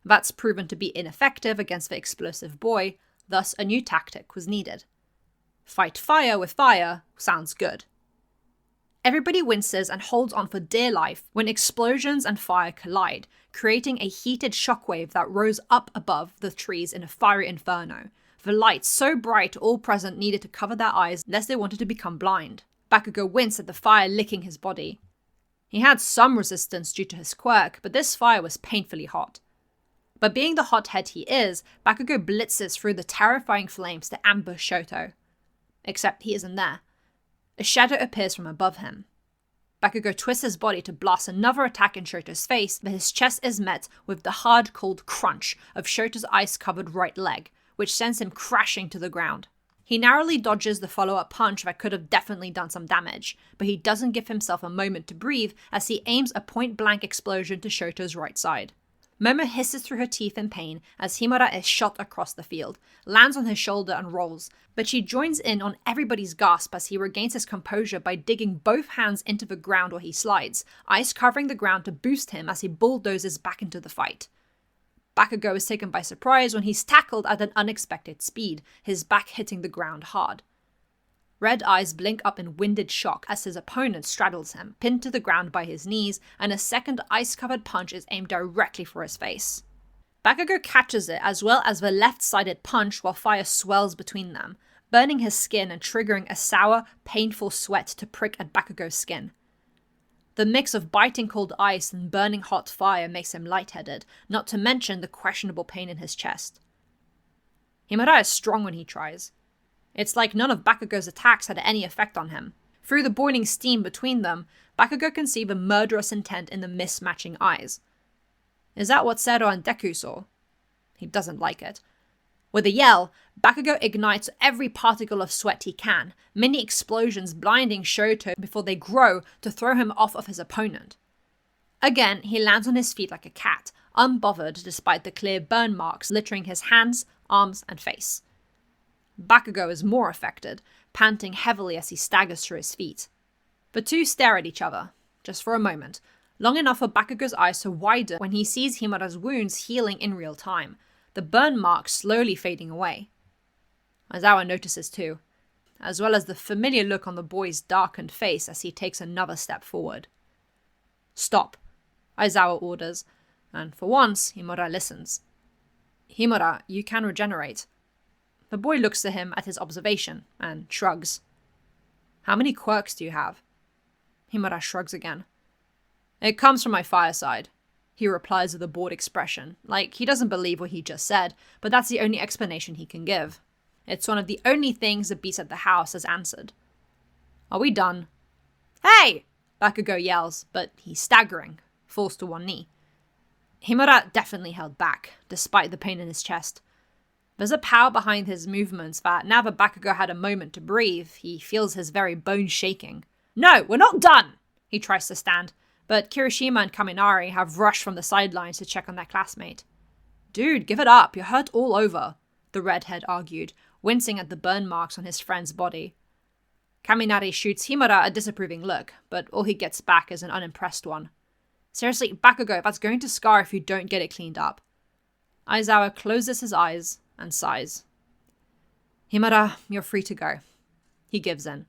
That's proven to be ineffective against the explosive boy, thus a new tactic was needed. Fight fire with fire sounds good. Everybody winces and holds on for dear life when explosions and fire collide, creating a heated shockwave that rose up above the trees in a fiery inferno. The light so bright all present needed to cover their eyes lest they wanted to become blind. Bakugo winced at the fire licking his body. He had some resistance due to his quirk, but this fire was painfully hot. But being the hothead he is, Bakugo blitzes through the terrifying flames to ambush Shoto. Except he isn't there. A shadow appears from above him. Bakugo twists his body to blast another attack in Shoto's face, but his chest is met with the hard, cold crunch of Shoto's ice-covered right leg, which sends him crashing to the ground. He narrowly dodges the follow-up punch that could have definitely done some damage, but he doesn't give himself a moment to breathe as he aims a point-blank explosion to Shoto's right side. Momo hisses through her teeth in pain as Himura is shot across the field, lands on his shoulder and rolls, but she joins in on everybody's gasp as he regains his composure by digging both hands into the ground where he slides, ice covering the ground to boost him as he bulldozes back into the fight. Bakugo is taken by surprise when he's tackled at an unexpected speed, his back hitting the ground hard. Red eyes blink up in winded shock as his opponent straddles him, pinned to the ground by his knees, and a second ice-covered punch is aimed directly for his face. Bakugo catches it as well as the left-sided punch while fire swells between them, burning his skin and triggering a sour, painful sweat to prick at Bakugo's skin. The mix of biting cold ice and burning hot fire makes him lightheaded, not to mention the questionable pain in his chest. Himura is strong when he tries. It's like none of Bakugo's attacks had any effect on him. Through the boiling steam between them, Bakugo can see the murderous intent in the mismatching eyes. Is that what Sero and Deku saw? He doesn't like it. With a yell, Bakugo ignites every particle of sweat he can, mini explosions blinding Shoto before they grow to throw him off of his opponent. Again, he lands on his feet like a cat, unbothered despite the clear burn marks littering his hands, arms, and face. Bakugo is more affected, panting heavily as he staggers to his feet. The two stare at each other, just for a moment, long enough for Bakugo's eyes to widen when he sees Himura's wounds healing in real time, the burn marks slowly fading away. Aizawa notices too, as well as the familiar look on the boy's darkened face as he takes another step forward. "Stop," Aizawa orders, and for once, Himura listens. "Himura, you can regenerate." The boy looks to him at his observation, and shrugs. "How many quirks do you have?" Himura shrugs again. "It comes from my fireside," he replies with a bored expression, like he doesn't believe what he just said, but that's the only explanation he can give. It's one of the only things the beast at the house has answered. "Are we done?" "Hey!" Bakugo yells, but he's staggering, falls to one knee. Himura definitely held back, despite the pain in his chest. There's a power behind his movements that now that Bakugo had a moment to breathe, he feels his very bones shaking. "No, we're not done!" He tries to stand, but Kirishima and Kaminari have rushed from the sidelines to check on their classmate. "Dude, give it up, you're hurt all over," the redhead argued, wincing at the burn marks on his friend's body. Kaminari shoots Himura a disapproving look, but all he gets back is an unimpressed one. "Seriously, Bakugo, that's going to scar if you don't get it cleaned up." Aizawa closes his eyes and sighs. "Himura, you're free to go." He gives in.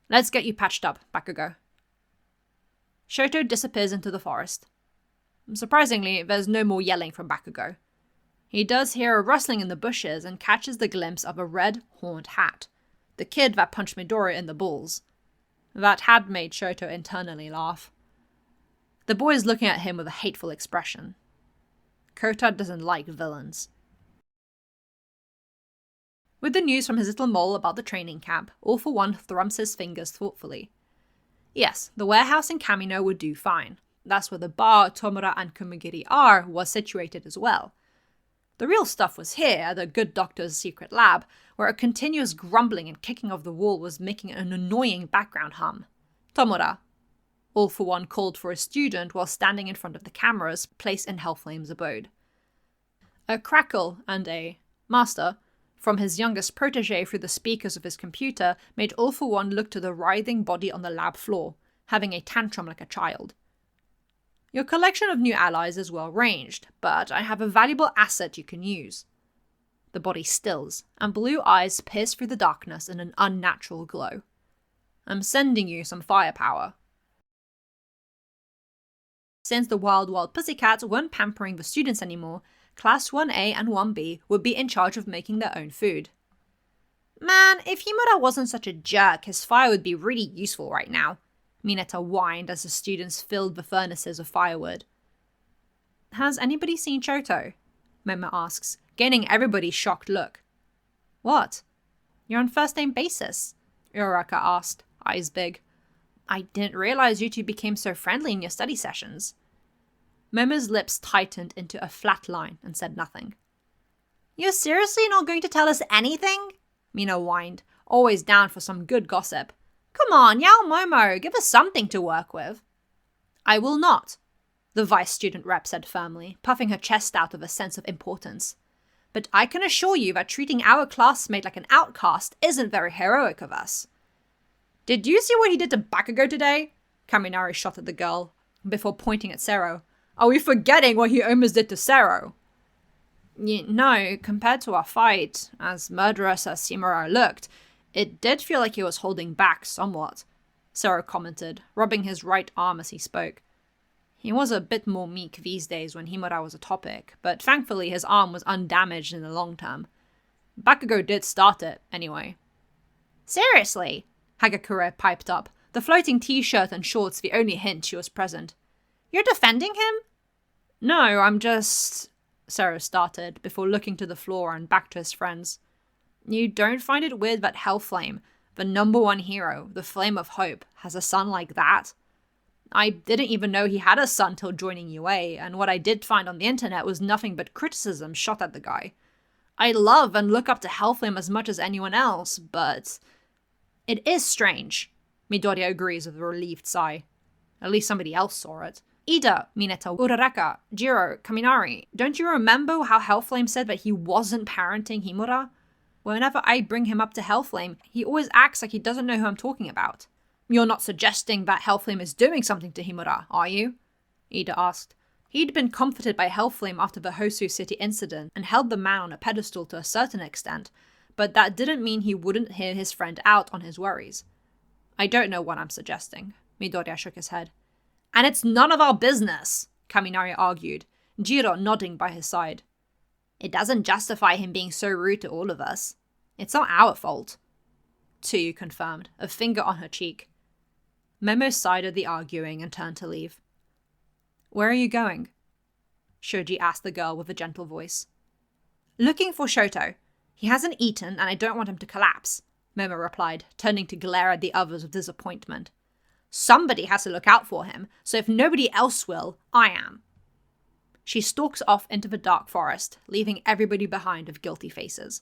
"Let's get you patched up, Bakugo." Shoto disappears into the forest. Surprisingly, there's no more yelling from Bakugo. He does hear a rustling in the bushes and catches the glimpse of a red, horned hat. The kid that punched Midori in the balls. That had made Shoto internally laugh. The boy is looking at him with a hateful expression. Kota doesn't like villains. With the news from his little mole about the training camp, All for One thrums his fingers thoughtfully. Yes, the warehouse in Kamino would do fine. That's where the bar Tomura and Kumagiri are was situated as well. The real stuff was here, at the good doctor's secret lab, where a continuous grumbling and kicking of the wall was making an annoying background hum. Tomura, All for One called for a student while standing in front of the cameras placed in Hellflame's abode. A crackle and a master from his youngest protege through the speakers of his computer made All for One look to the writhing body on the lab floor, having a tantrum like a child. Your collection of new allies is well ranged, but I have a valuable asset you can use. The body stills, and blue eyes pierce through the darkness in an unnatural glow. I'm sending you some firepower. Since the Wild Pussycats weren't pampering the students anymore, Class 1A and 1B would be in charge of making their own food. Man, if Himura wasn't such a jerk, his fire would be really useful right now, Mineta whined as the students filled the furnaces with firewood. Has anybody seen Choto? Mema asks, gaining everybody's shocked look. What? You're on first name basis? Uraraka asked, eyes big. I didn't realize you two became so friendly in your study sessions. Mema's lips tightened into a flat line and said nothing. You're seriously not going to tell us anything? Mina whined, always down for some good gossip. Come on, Yao Momo, give us something to work with. I will not, the vice student rep said firmly, puffing her chest out with a sense of importance. But I can assure you that treating our classmate like an outcast isn't very heroic of us. Did you see what he did to Bakugo today? Kaminari shot at the girl, before pointing at Sero. Are we forgetting what he almost did to Sero? No, compared to our fight, as murderous as Shimura looked, it did feel like he was holding back somewhat, Sero commented, rubbing his right arm as he spoke. He was a bit more meek these days when Himura was a topic, but thankfully his arm was undamaged in the long term. Bakugo did start it, anyway. Seriously? Hagakure piped up, the floating t-shirt and shorts the only hint she was present. You're defending him? No, I'm just... Sero started, before looking to the floor and back to his friends. You don't find it weird that Hellflame, the #1 hero, the Flame of Hope, has a son like that? I didn't even know he had a son till joining UA, and what I did find on the internet was nothing but criticism shot at the guy. I love and look up to Hellflame as much as anyone else, but... It is strange, Midoriya agrees with a relieved sigh. At least somebody else saw it. Ida, Mineta, Uraraka, Jiro, Kaminari, don't you remember how Hellflame said that he wasn't parenting Himura? Whenever I bring him up to Hellflame, he always acts like he doesn't know who I'm talking about. You're not suggesting that Hellflame is doing something to Himura, are you? Ida asked. He'd been comforted by Hellflame after the Hosu City incident and held the man on a pedestal to a certain extent, but that didn't mean he wouldn't hear his friend out on his worries. I don't know what I'm suggesting, Midoriya shook his head. And it's none of our business, Kaminari argued, Jiro nodding by his side. It doesn't justify him being so rude to all of us. It's not our fault. Tsuyu confirmed, a finger on her cheek. Memo sided the arguing and turned to leave. Where are you going? Shoji asked the girl with a gentle voice. Looking for Shoto. He hasn't eaten and I don't want him to collapse, Memo replied, turning to glare at the others with disappointment. Somebody has to look out for him, so if nobody else will, I am. She stalks off into the dark forest, leaving everybody behind with guilty faces.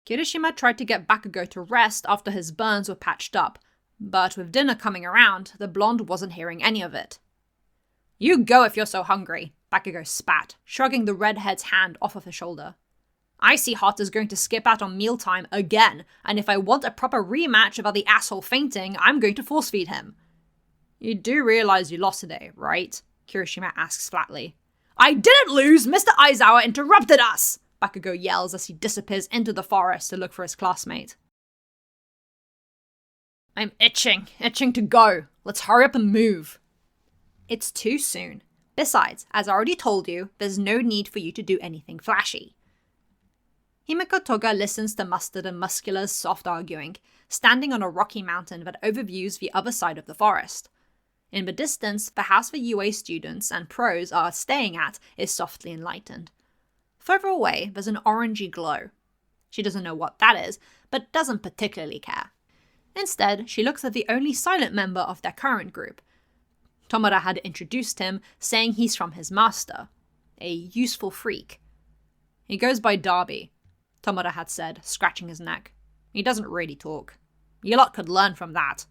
Kirishima tried to get Bakugo to rest after his burns were patched up, but with dinner coming around, the blonde wasn't hearing any of it. You go if you're so hungry, Bakugo spat, shrugging the redhead's hand off of his shoulder. Icy Hot is going to skip out on mealtime again, and if I want a proper rematch about the asshole fainting, I'm going to force feed him. You do realize you lost today, right? Kirishima asks flatly. I didn't lose! Mr. Aizawa interrupted us! Bakugo yells as he disappears into the forest to look for his classmate. I'm itching to go. Let's hurry up and move. It's too soon. Besides, as I already told you, there's no need for you to do anything flashy. Himeko Toga listens to Mustard and Muscular's soft arguing, standing on a rocky mountain that overviews the other side of the forest. In the distance, the house the UA students and pros are staying at is softly enlightened. Further away, there's an orangey glow. She doesn't know what that is, but doesn't particularly care. Instead, she looks at the only silent member of their current group. Tomura had introduced him, saying he's from his master, a useful freak. He goes by Darby, Tomura had said, scratching his neck. He doesn't really talk. You lot could learn from that.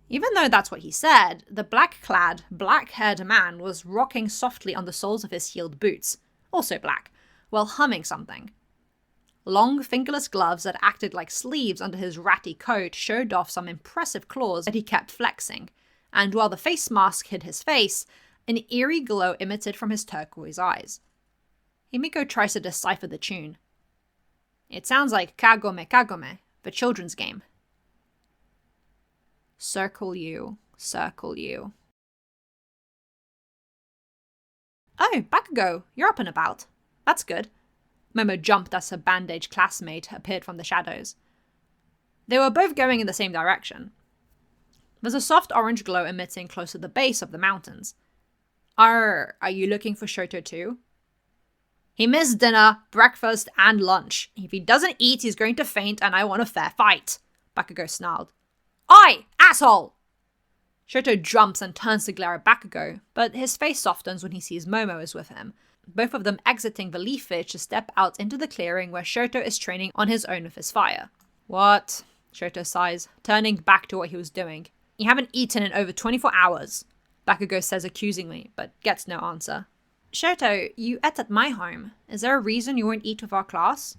Even though that's what he said, the black-clad, black-haired man was rocking softly on the soles of his heeled boots, also black, while humming something. Long, fingerless gloves that acted like sleeves under his ratty coat showed off some impressive claws that he kept flexing, and while the face mask hid his face, an eerie glow emitted from his turquoise eyes. Himiko tries to decipher the tune. It sounds like Kagome Kagome, the children's game. Circle you, circle you. Oh, Bakugo, you're up and about. That's good. Momo jumped as her bandaged classmate appeared from the shadows. They were both going in the same direction. There's a soft orange glow emitting close to the base of the mountains. Are you looking for Shoto too? He missed dinner, breakfast, and lunch. If he doesn't eat, he's going to faint, and I want a fair fight, Bakugo snarled. Oi, asshole! Shoto jumps and turns to glare at Bakugo, but his face softens when he sees Momo is with him, both of them exiting the leaf village to step out into the clearing where Shoto is training on his own with his fire. What? Shoto sighs, turning back to what he was doing. You haven't eaten in over 24 hours, Bakugo says accusingly, but gets no answer. Shoto, you ate at my home. Is there a reason you won't eat with our class?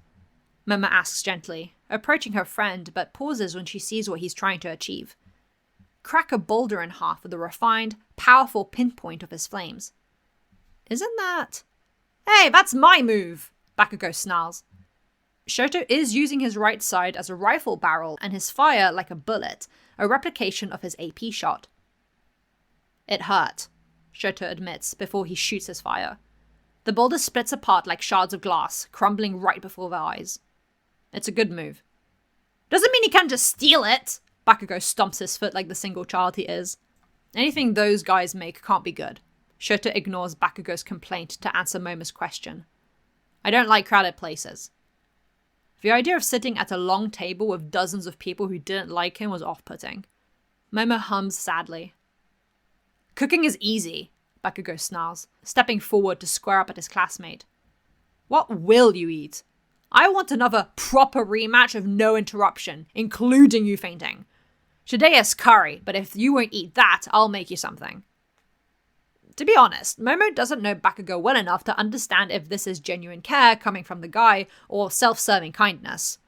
Momo asks gently, approaching her friend, but pauses when she sees what he's trying to achieve. Crack a boulder in half with a refined, powerful pinpoint of his flames. Isn't that... Hey, that's my move! Bakugo snarls. Shoto is using his right side as a rifle barrel and his fire like a bullet, a replication of his AP shot. It hurt, Shoto admits before he shoots his fire. The boulder splits apart like shards of glass, crumbling right before their eyes. It's a good move. Doesn't mean he can't just steal it! Bakugo stomps his foot like the single child he is. Anything those guys make can't be good. Shoto ignores Bakugo's complaint to answer Momo's question. I don't like crowded places. The idea of sitting at a long table with dozens of people who didn't like him was off-putting. Momo hums sadly. Cooking is easy, Bakugo snarls, stepping forward to square up at his classmate. What will you eat? I want another proper rematch of no interruption, including you fainting. Today is curry, but if you won't eat that, I'll make you something. To be honest, Momo doesn't know Bakugo well enough to understand if this is genuine care coming from the guy or self-serving kindness.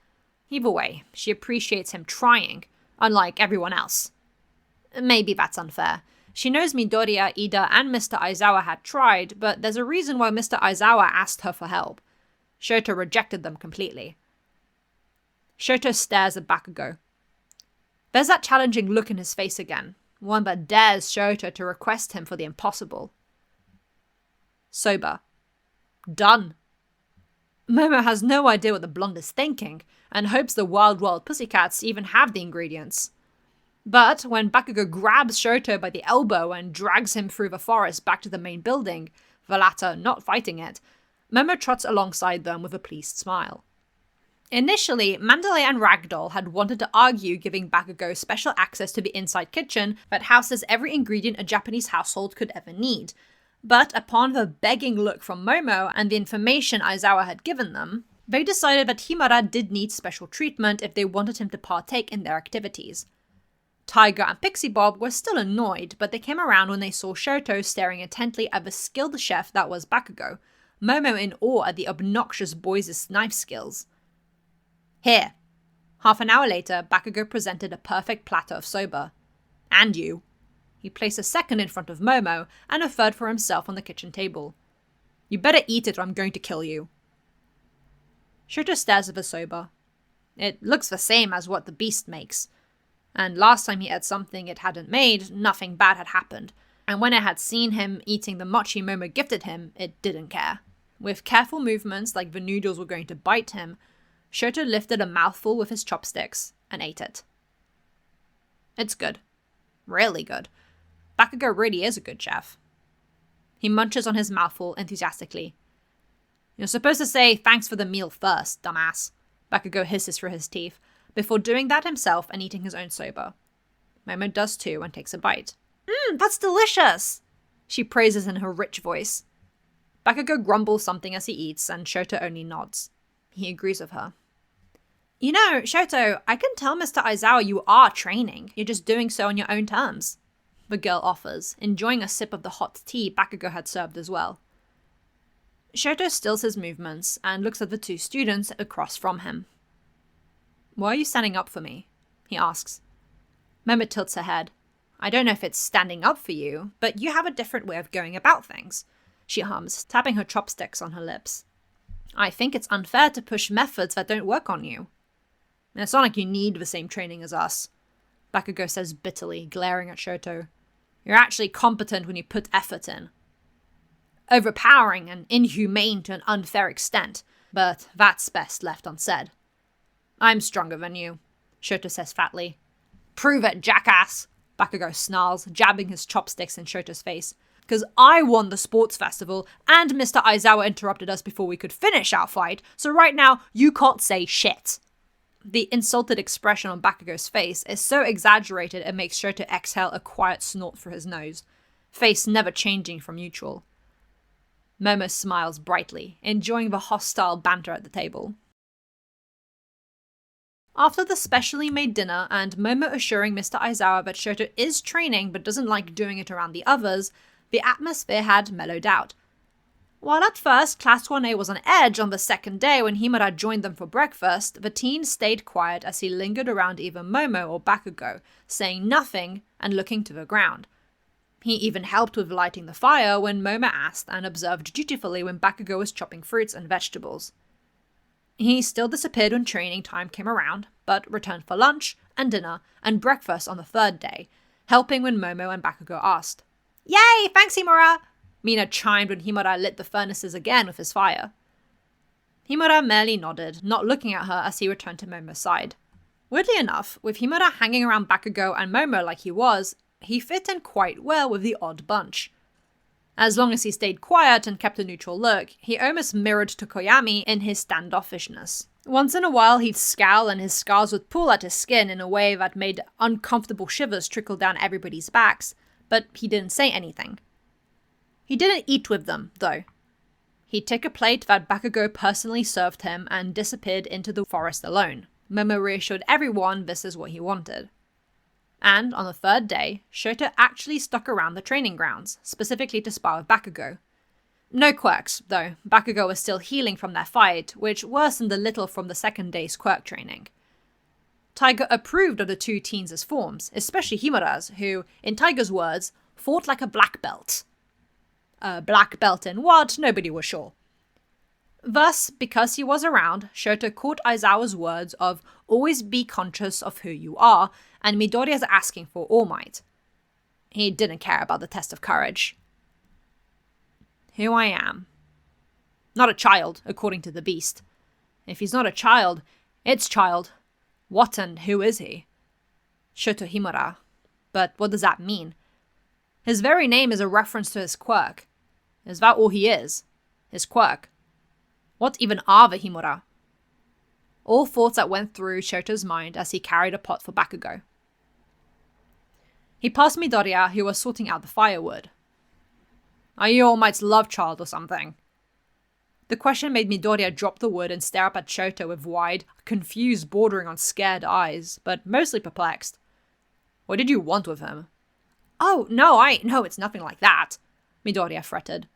Either way, she appreciates him trying, unlike everyone else. Maybe that's unfair. She knows Midoriya, Ida, and Mr. Aizawa had tried, but there's a reason why Mr. Aizawa asked her for help. Shoto rejected them completely. Shoto stares at Bakugo. There's that challenging look in his face again, one that dares Shoto to request him for the impossible. Sober. Done. Momo has no idea what the blonde is thinking, and hopes the Wild Wild Pussycats even have the ingredients. But when Bakugo grabs Shoto by the elbow and drags him through the forest back to the main building, the latter not fighting it, Momo trots alongside them with a pleased smile. Initially, Mandalay and Ragdoll had wanted to argue giving Bakugo special access to the inside kitchen that houses every ingredient a Japanese household could ever need. But upon the begging look from Momo and the information Aizawa had given them, they decided that Himara did need special treatment if they wanted him to partake in their activities. Tiger and Pixie Bob were still annoyed, but they came around when they saw Shoto staring intently at the skilled chef that was Bakugo, Momo in awe at the obnoxious boy's knife skills. Here. Half an hour later, Bakugo presented a perfect platter of soba. And you. He placed a second in front of Momo, and a third for himself on the kitchen table. You better eat it or I'm going to kill you. Shoto stares at the soba. It looks the same as what the beast makes. And last time he ate something it hadn't made, nothing bad had happened. And when it had seen him eating the mochi Momo gifted him, it didn't care. With careful movements like the noodles were going to bite him, Shoto lifted a mouthful with his chopsticks and ate it. It's good. Really good. Bakugo really is a good chef. He munches on his mouthful enthusiastically. You're supposed to say thanks for the meal first, dumbass. Bakugo hisses through his teeth, before doing that himself and eating his own soba. Momo does too and takes a bite. That's delicious! She praises in her rich voice. Bakugo grumbles something as he eats, and Shoto only nods. He agrees with her. You know, Shoto, I can tell Mr. Aizawa you are training. You're just doing so on your own terms. The girl offers, enjoying a sip of the hot tea Bakugo had served as well. Shoto stills his movements and looks at the two students across from him. Why are you standing up for me? He asks. Momo tilts her head. I don't know if it's standing up for you, but you have a different way of going about things, she hums, tapping her chopsticks on her lips. I think it's unfair to push methods that don't work on you. It's not like you need the same training as us, Bakugo says bitterly, glaring at Shoto. You're actually competent when you put effort in. Overpowering and inhumane to an unfair extent, but that's best left unsaid. I'm stronger than you, Shoto says fatly. Prove it, jackass, Bakugo snarls, jabbing his chopsticks in Shoto's face. Because I won the sports festival, and Mr. Aizawa interrupted us before we could finish our fight, so right now you can't say shit. The insulted expression on Bakugo's face is so exaggerated it makes Shoto exhale a quiet snort through his nose, face never changing from neutral. Momo smiles brightly, enjoying the hostile banter at the table. After the specially made dinner and Momo assuring Mr. Aizawa that Shoto is training but doesn't like doing it around the others, the atmosphere had mellowed out. While at first Class 1A was on edge on the second day when Himura joined them for breakfast, the teen stayed quiet as he lingered around either Momo or Bakugo, saying nothing and looking to the ground. He even helped with lighting the fire when Momo asked and observed dutifully when Bakugo was chopping fruits and vegetables. He still disappeared when training time came around, but returned for lunch and dinner and breakfast on the third day, helping when Momo and Bakugo asked. Yay, thanks Himura! Mina chimed when Himura lit the furnaces again with his fire. Himura merely nodded, not looking at her as he returned to Momo's side. Weirdly enough, with Himura hanging around Bakugo and Momo like he was, he fit in quite well with the odd bunch. As long as he stayed quiet and kept a neutral look, he almost mirrored Tokoyami in his standoffishness. Once in a while he'd scowl and his scars would pull at his skin in a way that made uncomfortable shivers trickle down everybody's backs, but he didn't say anything. He didn't eat with them, though. He'd take a plate that Bakugo personally served him and disappeared into the forest alone. Momo reassured everyone this is what he wanted. And on the third day, Shoto actually stuck around the training grounds, specifically to spar with Bakugo. No quirks, though. Bakugo was still healing from their fight, which worsened a little from the second day's quirk training. Tiger approved of the two teens' forms, especially Himura's, who, in Tiger's words, fought like a black belt. A black belt in what? Nobody was sure. Thus, because he was around, Shoto caught Aizawa's words of always be conscious of who you are, and Midoriya's asking for All Might. He didn't care about the test of courage. Who I am. Not a child, according to the beast. If he's not a child, it's child. What and who is he? Shoto Himura. But what does that mean? His very name is a reference to his quirk. Is that all he is? His quirk? What even are the Himura? All thoughts that went through Shoto's mind as he carried a pot for Bakugo. He passed Midoriya, who was sorting out the firewood. Are you All Might's love child or something? The question made Midoriya drop the wood and stare up at Shoto with wide, confused, bordering on scared eyes, but mostly perplexed. What did you want with him? Oh, no, it's nothing like that, Midoriya fretted.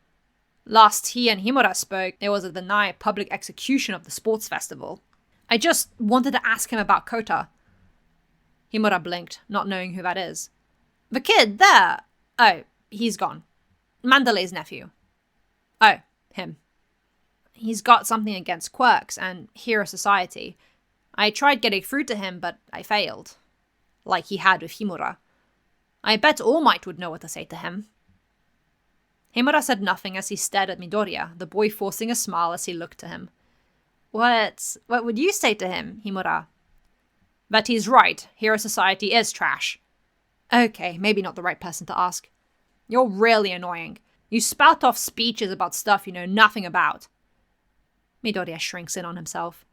Last he and Himura spoke, there was a denied public execution of the sports festival. I just wanted to ask him about Kota. Himura blinked, not knowing who that is. The kid, there! Oh, he's gone. Mandalay's nephew. Oh, him. He's got something against quirks and hero society. I tried getting through to him, but I failed. Like he had with Himura. I bet All Might would know what to say to him. Himura said nothing as he stared at Midoriya, the boy forcing a smile as he looked to him. What would you say to him, Himura? That he's right. Hero society is trash. Okay, maybe not the right person to ask. You're really annoying. You spout off speeches about stuff you know nothing about. Midoriya shrinks in on himself.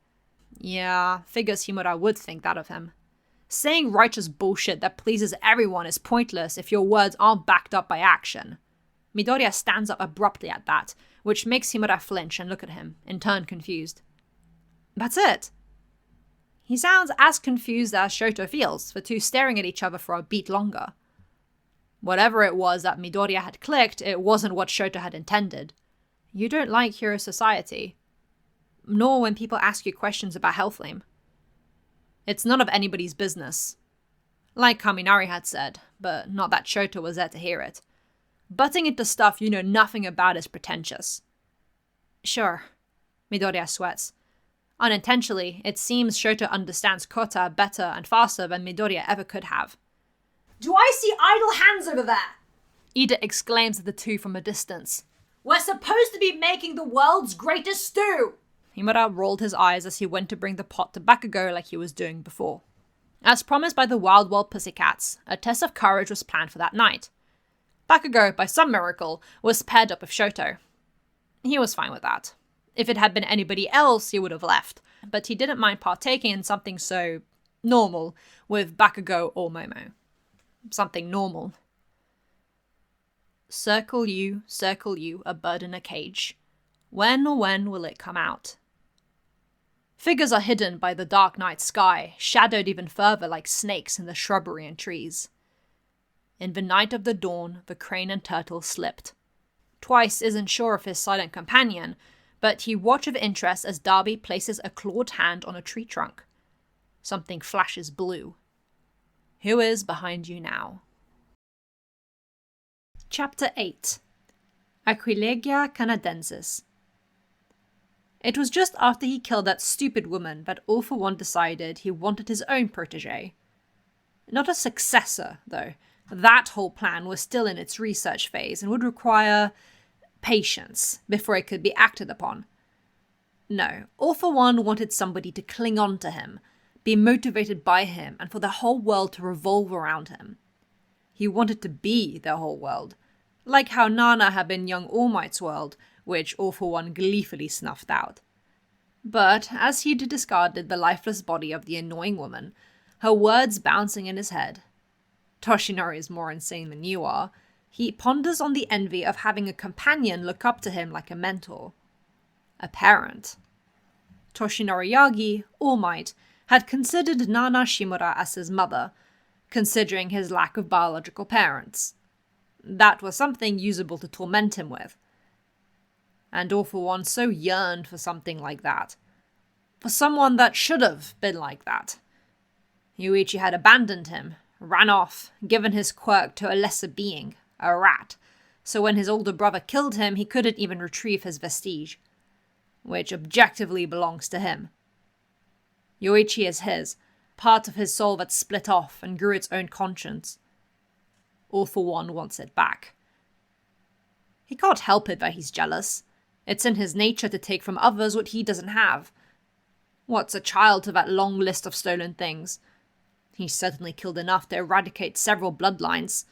Yeah, figures Himura would think that of him. Saying righteous bullshit that pleases everyone is pointless if your words aren't backed up by action. Midoriya stands up abruptly at that, which makes Himura flinch and look at him, in turn confused. That's it. He sounds as confused as Shoto feels, the two staring at each other for a beat longer. Whatever it was that Midoriya had clicked, it wasn't what Shoto had intended. You don't like Hero Society. Nor when people ask you questions about Hellflame. It's none of anybody's business. Like Kaminari had said, but not that Shoto was there to hear it. Butting into stuff you know nothing about is pretentious. Sure, Midoriya sweats. Unintentionally, it seems Shoto understands Kota better and faster than Midoriya ever could have. Do I see idle hands over there? Ida exclaims at the two from a distance. We're supposed to be making the world's greatest stew! Himura rolled his eyes as he went to bring the pot to Bakugo like he was doing before. As promised by the Wild World Pussycats, a test of courage was planned for that night. Bakugo, by some miracle, was paired up with Shoto. He was fine with that. If it had been anybody else, he would have left, but he didn't mind partaking in something so normal with Bakugo or Momo. Something normal. Circle you, a bird in a cage. When or when will it come out? Figures are hidden by the dark night sky, shadowed even further like snakes in the shrubbery and trees. In the night of the dawn, the crane and turtle slipped. Twice isn't sure of his silent companion, but he watched with interest as Darby places a clawed hand on a tree trunk. Something flashes blue. Who is behind you now? Chapter 8. Aquilegia Canadensis. It was just after he killed that stupid woman that All For One decided he wanted his own protege. Not a successor, though. That whole plan was still in its research phase and would require patience before it could be acted upon. No, All For One wanted somebody to cling on to him, be motivated by him, and for the whole world to revolve around him. He wanted to be the whole world, like how Nana had been young All Might's world, which All For One gleefully snuffed out. But as he discarded the lifeless body of the annoying woman, her words bouncing in his head, Toshinori is more insane than you are, he ponders on the envy of having a companion look up to him like a mentor. A parent. Toshinori Yagi, All Might, had considered Nana Shimura as his mother, considering his lack of biological parents. That was something usable to torment him with. And All For One so yearned for something like that. For someone that should have been like that. Yuichi had abandoned him, ran off, given his quirk to a lesser being, a rat, so when his older brother killed him, he couldn't even retrieve his vestige, which objectively belongs to him. Yuichi is his, part of his soul that split off and grew its own conscience. All For One wants it back. He can't help it that he's jealous. It's in his nature to take from others what he doesn't have. What's a child to that long list of stolen things? He's certainly killed enough to eradicate several bloodlines.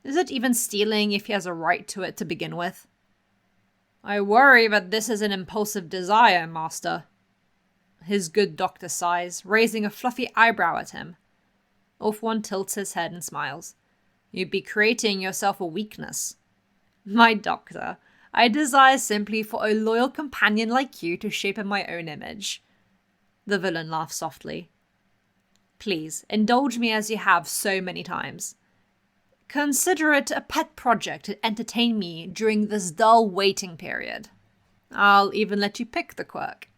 Is it even stealing if he has a right to it to begin with? I worry that this is an impulsive desire, Master. His good doctor sighs, raising a fluffy eyebrow at him. All For One tilts his head and smiles. You'd be creating yourself a weakness. My doctor, I desire simply for a loyal companion like you to shape in my own image. The villain laughs softly. Please, indulge me as you have so many times. Consider it a pet project to entertain me during this dull waiting period. I'll even let you pick the quirk.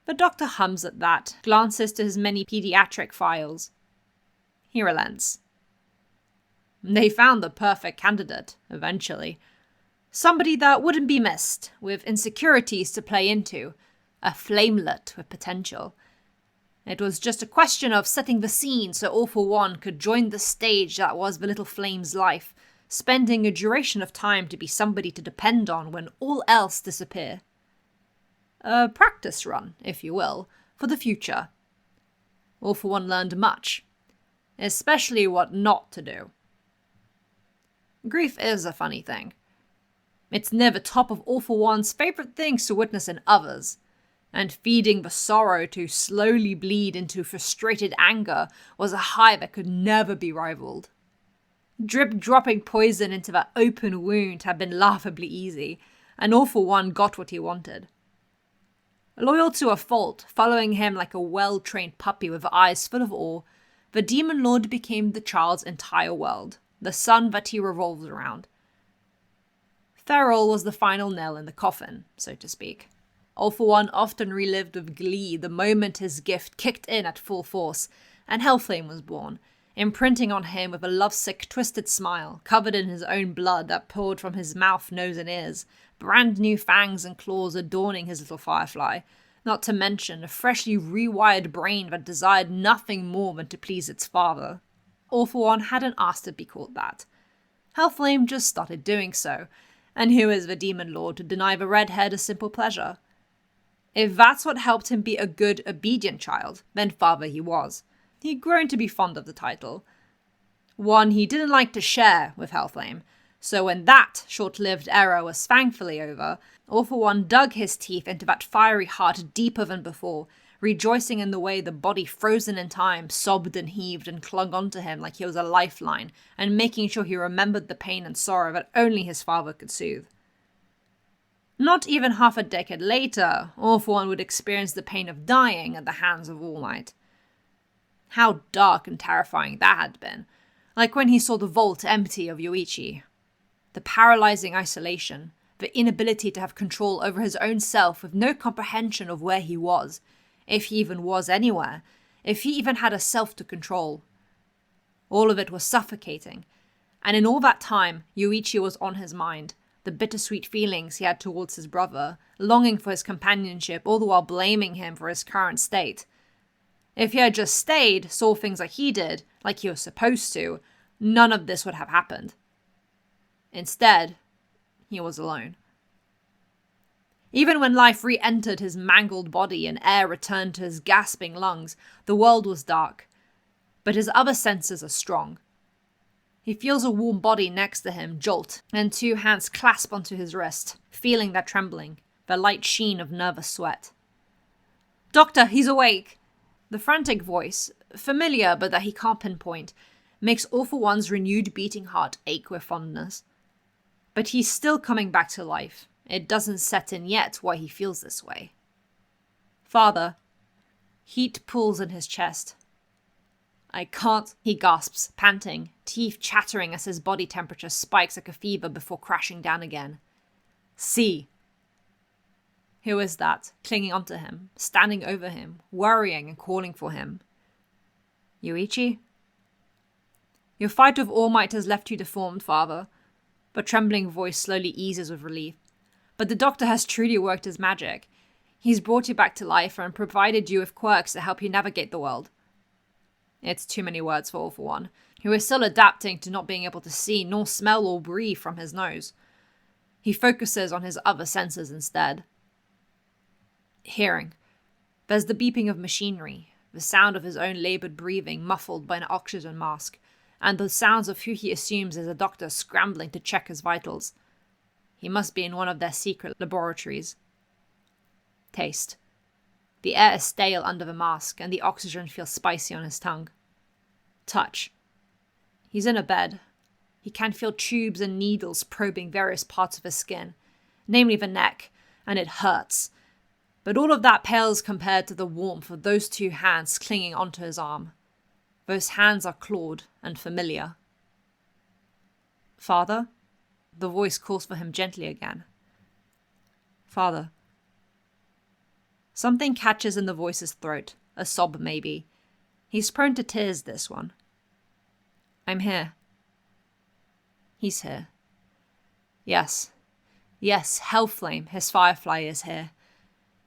The doctor hums at that, glances to his many pediatric files. He relents. They found the perfect candidate, eventually. Somebody that wouldn't be missed, with insecurities to play into, a flamelet with potential. It was just a question of setting the scene so All For One could join the stage that was the little flame's life, spending a duration of time to be somebody to depend on when all else disappear. A practice run, if you will, for the future. All For One learned much, especially what not to do. Grief is a funny thing. It's near the top of All for One's favourite things to witness in others, and feeding the sorrow to slowly bleed into frustrated anger was a high that could never be rivaled. Drip-dropping poison into that open wound had been laughably easy, and All for One got what he wanted. Loyal to a fault, following him like a well-trained puppy with eyes full of awe, the Demon Lord became the child's entire world, the sun that he revolves around. Feral was the final nail in the coffin, so to speak. All for One often relived with glee the moment his gift kicked in at full force, and Hellflame was born, imprinting on him with a lovesick, twisted smile, covered in his own blood that poured from his mouth, nose, and ears, brand new fangs and claws adorning his little firefly, not to mention a freshly rewired brain that desired nothing more than to please its father. All for One hadn't asked to be called that. Hellflame just started doing so, and who is the Demon Lord to deny the redhead a simple pleasure? If that's what helped him be a good, obedient child, then father he was. He'd grown to be fond of the title. One he didn't like to share with Hellflame, so when that short-lived era was thankfully over, All for One dug his teeth into that fiery heart deeper than before, rejoicing in the way the body frozen in time sobbed and heaved and clung onto him like he was a lifeline, and making sure he remembered the pain and sorrow that only his father could soothe. Not even half a decade later, All for One would experience the pain of dying at the hands of All Might. How dark and terrifying that had been, like when he saw the vault empty of Yoichi. The paralyzing isolation, the inability to have control over his own self with no comprehension of where he was, if he even was anywhere, if he even had a self to control. All of it was suffocating, and in all that time, Yoichi was on his mind, the bittersweet feelings he had towards his brother, longing for his companionship, all the while blaming him for his current state. If he had just stayed, saw things like he did, like he was supposed to, none of this would have happened. Instead, he was alone. Even when life re-entered his mangled body and air returned to his gasping lungs, the world was dark. But his other senses are strong. He feels a warm body next to him jolt, and two hands clasp onto his wrist, feeling that trembling, the light sheen of nervous sweat. "Doctor, he's awake!" The frantic voice, familiar but that he can't pinpoint, makes All for One's renewed beating heart ache with fondness. But he's still coming back to life. It doesn't set in yet why he feels this way. "Father." Heat pulls in his chest. "I can't," he gasps, panting, teeth chattering as his body temperature spikes like a fever before crashing down again. "See." Who is that, clinging onto him, standing over him, worrying and calling for him? Yoichi? "Your fight with All Might has left you deformed, father." The trembling voice slowly eases with relief. "But the doctor has truly worked his magic. He's brought you back to life and provided you with quirks to help you navigate the world." It's too many words for All for One, who is still adapting to not being able to see nor smell or breathe from his nose. He focuses on his other senses instead. Hearing. There's the beeping of machinery, the sound of his own laboured breathing muffled by an oxygen mask, and the sounds of who he assumes is a doctor scrambling to check his vitals. He must be in one of their secret laboratories. Taste. The air is stale under the mask, and the oxygen feels spicy on his tongue. Touch. He's in a bed. He can feel tubes and needles probing various parts of his skin, namely the neck, and it hurts. But all of that pales compared to the warmth of those two hands clinging onto his arm. Those hands are clawed and familiar. "Father?" The voice calls for him gently again. "Father." Something catches in the voice's throat, a sob maybe. He's prone to tears, this one. "I'm here." He's here. Yes. Yes, Hellflame, his firefly, is here.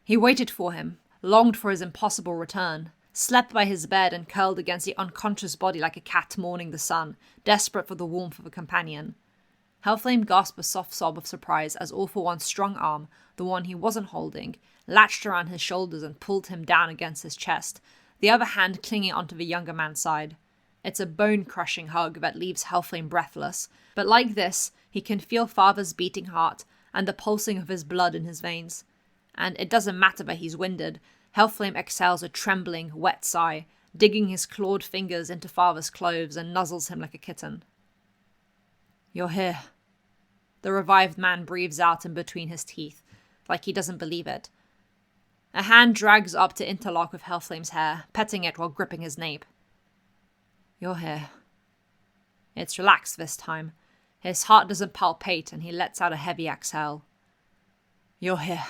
He waited for him, longed for his impossible return, slept by his bed and curled against the unconscious body like a cat mourning the sun, desperate for the warmth of a companion. Hellflame gasped a soft sob of surprise as All for One's strong arm, the one he wasn't holding, latched around his shoulders and pulled him down against his chest, the other hand clinging onto the younger man's side. It's a bone-crushing hug that leaves Hellflame breathless, but like this, he can feel Father's beating heart, and the pulsing of his blood in his veins. And it doesn't matter that he's winded, Hellflame exhales a trembling, wet sigh, digging his clawed fingers into father's clothes and nuzzles him like a kitten. "You're here." The revived man breathes out in between his teeth, like he doesn't believe it. A hand drags up to interlock with Hellflame's hair, petting it while gripping his nape. "You're here." It's relaxed this time. His heart doesn't palpate and he lets out a heavy exhale. "You're here."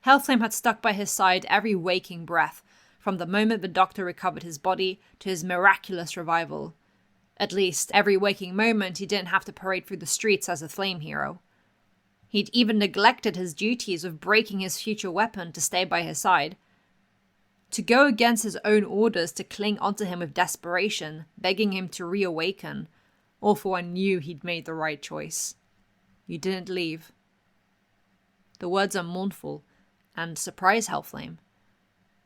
Hellflame had stuck by his side every waking breath, from the moment the doctor recovered his body to his miraculous revival. At least, every waking moment he didn't have to parade through the streets as a flame hero. He'd even neglected his duties of breaking his future weapon to stay by his side. To go against his own orders to cling onto him with desperation, begging him to reawaken, All For One knew he'd made the right choice. "You didn't leave." The words are mournful and surprise Hellflame.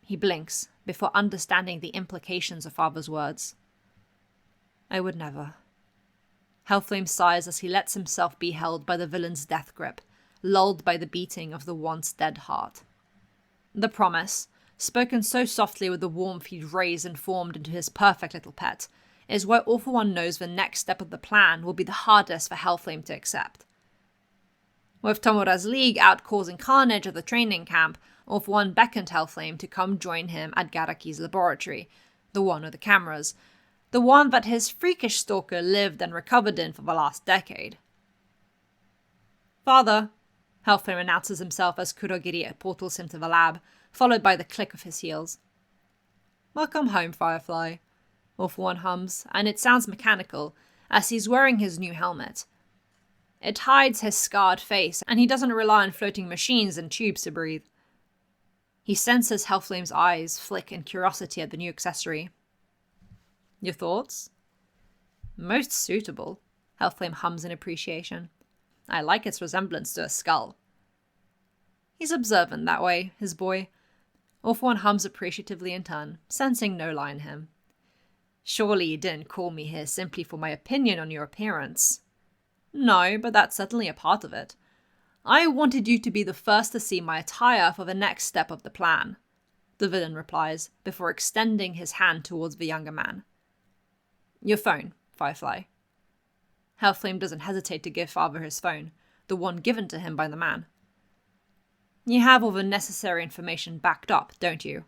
He blinks before understanding the implications of father's words. "I would never." Hellflame sighs as he lets himself be held by the villain's death grip, lulled by the beating of the once dead heart. The promise, spoken so softly with the warmth he'd raised and formed into his perfect little pet, is why All For One knows the next step of the plan will be the hardest for Hellflame to accept. With Tomura's league out causing carnage at the training camp, All For One beckoned Hellflame to come join him at Garaki's laboratory, the one with the cameras, the one that his freakish stalker lived and recovered in for the last decade. "Father," Hellflame announces himself as Kurogiri portals him to the lab, followed by the click of his heels. "Welcome home, Firefly," All For One hums, and it sounds mechanical, as he's wearing his new helmet. It hides his scarred face, and he doesn't rely on floating machines and tubes to breathe. He senses Hellflame's eyes flick in curiosity at the new accessory. "Your thoughts?" "Most suitable," Hellflame hums in appreciation. "I like its resemblance to a skull." He's observant that way, his boy. All For One hums appreciatively in turn, sensing no lie in him. "Surely you didn't call me here simply for my opinion on your appearance." "No, but that's certainly a part of it. I wanted you to be the first to see my attire for the next step of the plan," the villain replies, before extending his hand towards the younger man. "Your phone, Firefly." Hellflame doesn't hesitate to give father his phone, the one given to him by the man. "You have all the necessary information backed up, don't you?"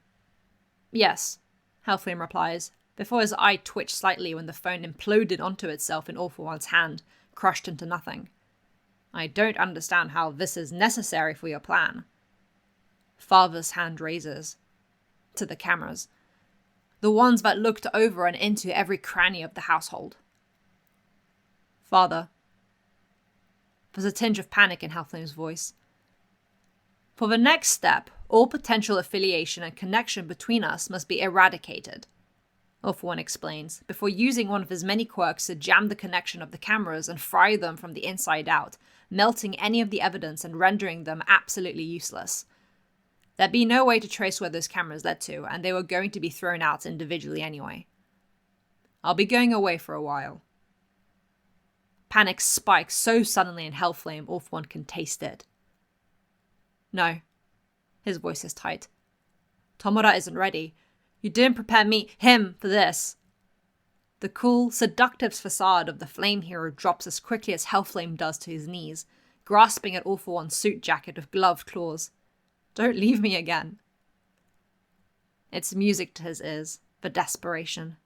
"Yes," Hellflame replies, before his eye twitched slightly when the phone imploded onto itself in All For One's hand, crushed into nothing. "I don't understand how this is necessary for your plan." Father's hand raises. To the cameras. The ones that looked over and into every cranny of the household. "Father." There's a tinge of panic in Hellflame's voice. "For the next step, all potential affiliation and connection between us must be eradicated," All For One explains, before using one of his many quirks to jam the connection of the cameras and fry them from the inside out, melting any of the evidence and rendering them absolutely useless. There'd be no way to trace where those cameras led to, and they were going to be thrown out individually anyway. "I'll be going away for a while." Panic spikes so suddenly in Hellflame, All For One can taste it. "No." His voice is tight. "Tomura isn't ready. You didn't prepare him for this." The cool, seductive facade of the flame hero drops as quickly as Hellflame does to his knees, grasping at All For One's suit jacket with gloved claws. "Don't leave me again." It's music to his ears, the desperation.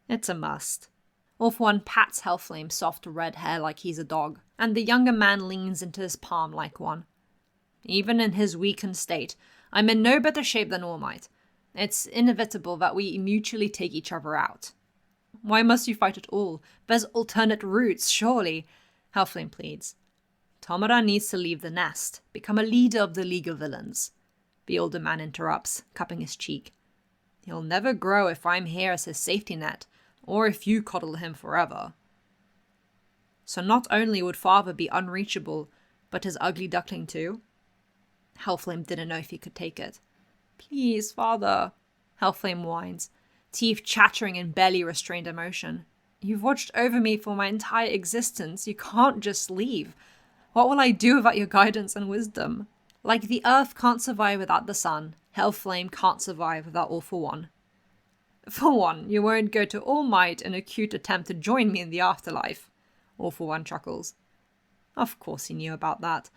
It's a must. All For One pats Hellflame's soft red hair like he's a dog, and the younger man leans into his palm like one. "Even in his weakened state, I'm in no better shape than All Might. It's inevitable that we mutually take each other out." "Why must you fight at all? There's alternate routes, surely," Hellflame pleads. "Tomura needs to leave the nest, become a leader of the League of Villains," the older man interrupts, cupping his cheek. "He'll never grow if I'm here as his safety net, or if you coddle him forever." So not only would father be unreachable, but his ugly duckling too? Hellflame didn't know if he could take it. "Please, father," Hellflame whines, teeth chattering in barely restrained emotion. "You've watched over me for my entire existence. You can't just leave. What will I do without your guidance and wisdom? Like the earth can't survive without the sun, Hellflame can't survive without All for One. For one, you won't go to All Might in a cute attempt to join me in the afterlife, All for One chuckles. Of course he knew about that.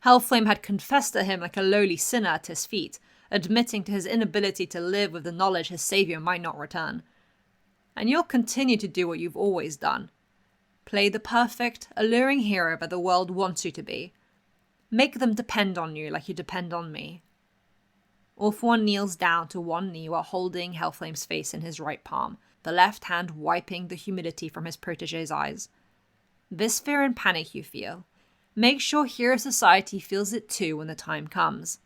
Hellflame had confessed to him like a lowly sinner at his feet, admitting to his inability to live with the knowledge his savior might not return. And you'll continue to do what you've always done. Play the perfect, alluring hero that the world wants you to be. Make them depend on you like you depend on me. All for One kneels down to one knee while holding Hellflame's face in his right palm, the left hand wiping the humidity from his protege's eyes. This fear and panic you feel, make sure Hero Society feels it too when the time comes.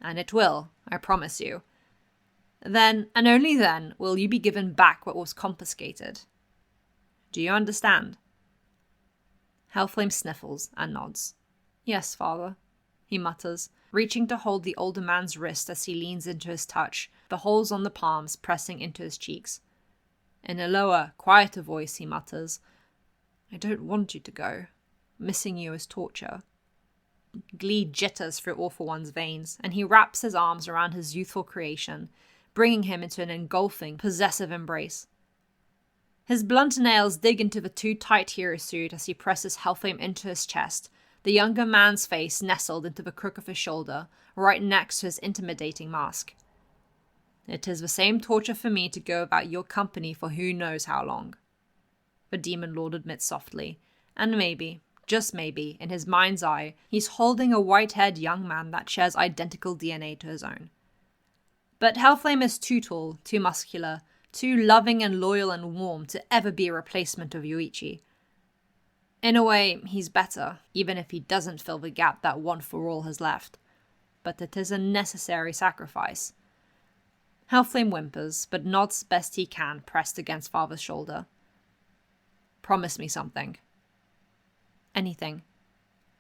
And it will, I promise you. Then, and only then, will you be given back what was confiscated. Do you understand? Hellflame sniffles and nods. Yes, father, he mutters, reaching to hold the older man's wrist as he leans into his touch, the holes on the palms pressing into his cheeks. In a lower, quieter voice, he mutters, I don't want you to go. Missing you is torture. Glee jitters through All for One's veins, and he wraps his arms around his youthful creation, bringing him into an engulfing, possessive embrace. His blunt nails dig into the too tight hero suit as he presses Hellflame into his chest, the younger man's face nestled into the crook of his shoulder, right next to his intimidating mask. It is the same torture for me to go about your company for who knows how long, the Demon Lord admits softly, and maybe, just maybe, in his mind's eye, he's holding a white-haired young man that shares identical DNA to his own. But Hellflame is too tall, too muscular, too loving and loyal and warm to ever be a replacement of Yuichi. In a way, he's better, even if he doesn't fill the gap that One for All has left. But it is a necessary sacrifice. Hellflame whimpers, but nods best he can, pressed against father's shoulder. Promise me something. Anything.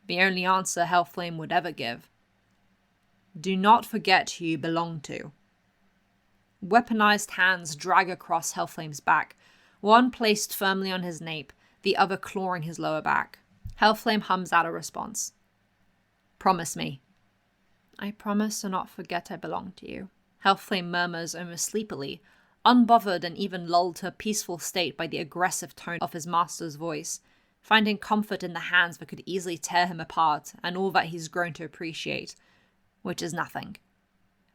The only answer Hellflame would ever give. Do not forget who you belong to. Weaponized hands drag across Hellflame's back, one placed firmly on his nape, the other clawing his lower back. Hellflame hums out a response. Promise me. I promise to not forget I belong to you. Hellflame murmurs almost sleepily, unbothered and even lulled to a peaceful state by the aggressive tone of his master's voice, finding comfort in the hands that could easily tear him apart and all that he's grown to appreciate, which is nothing.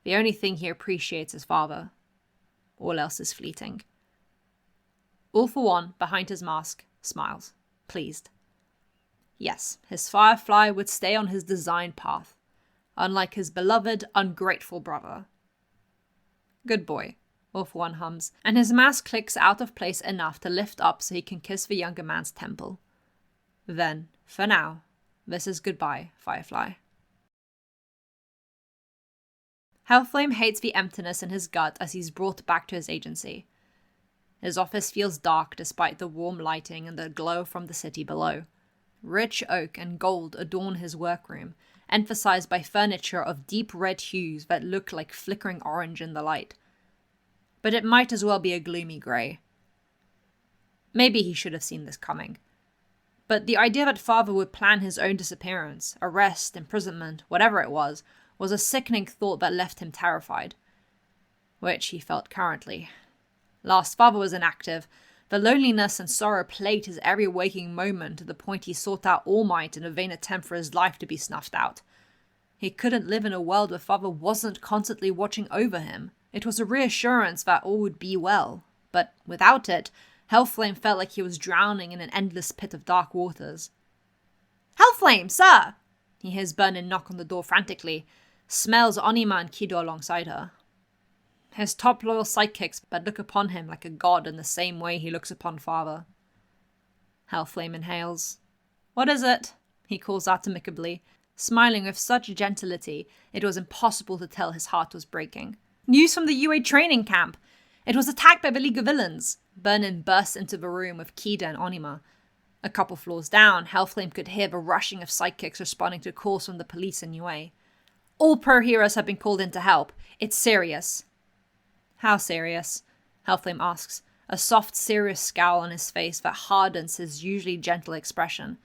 The only thing he appreciates is father. All else is fleeting. All for One, behind his mask, smiles, pleased. Yes, his firefly would stay on his designed path, unlike his beloved, ungrateful brother. Good boy, All for One hums, and his mask clicks out of place enough to lift up so he can kiss the younger man's temple. Then, for now, this is goodbye, Firefly. Hellflame hates the emptiness in his gut as he's brought back to his agency. His office feels dark despite the warm lighting and the glow from the city below. Rich oak and gold adorn his workroom, emphasized by furniture of deep red hues that look like flickering orange in the light. But it might as well be a gloomy grey. Maybe he should have seen this coming. But the idea that father would plan his own disappearance, arrest, imprisonment, whatever it was a sickening thought that left him terrified. Which he felt currently. Last father was inactive. The loneliness and sorrow plagued his every waking moment to the point he sought out All Might in a vain attempt for his life to be snuffed out. He couldn't live in a world where father wasn't constantly watching over him. It was a reassurance that all would be well. But without it, Hellflame felt like he was drowning in an endless pit of dark waters. Hellflame, sir! He hears Burnin knock on the door frantically, smells Onima and Kido alongside her. His top loyal sidekicks but look upon him like a god in the same way he looks upon father. Hellflame inhales. What is it? He calls out amicably, smiling with such gentility it was impossible to tell his heart was breaking. News from the UA training camp! It was attacked by the League of Villains! Burnin bursts into the room with Kida and Onima. A couple floors down, Hellflame could hear the rushing of sidekicks responding to calls from the police in UA. All pro heroes have been called in to help. It's serious. How serious? Hellflame asks, a soft, serious scowl on his face that hardens his usually gentle expression.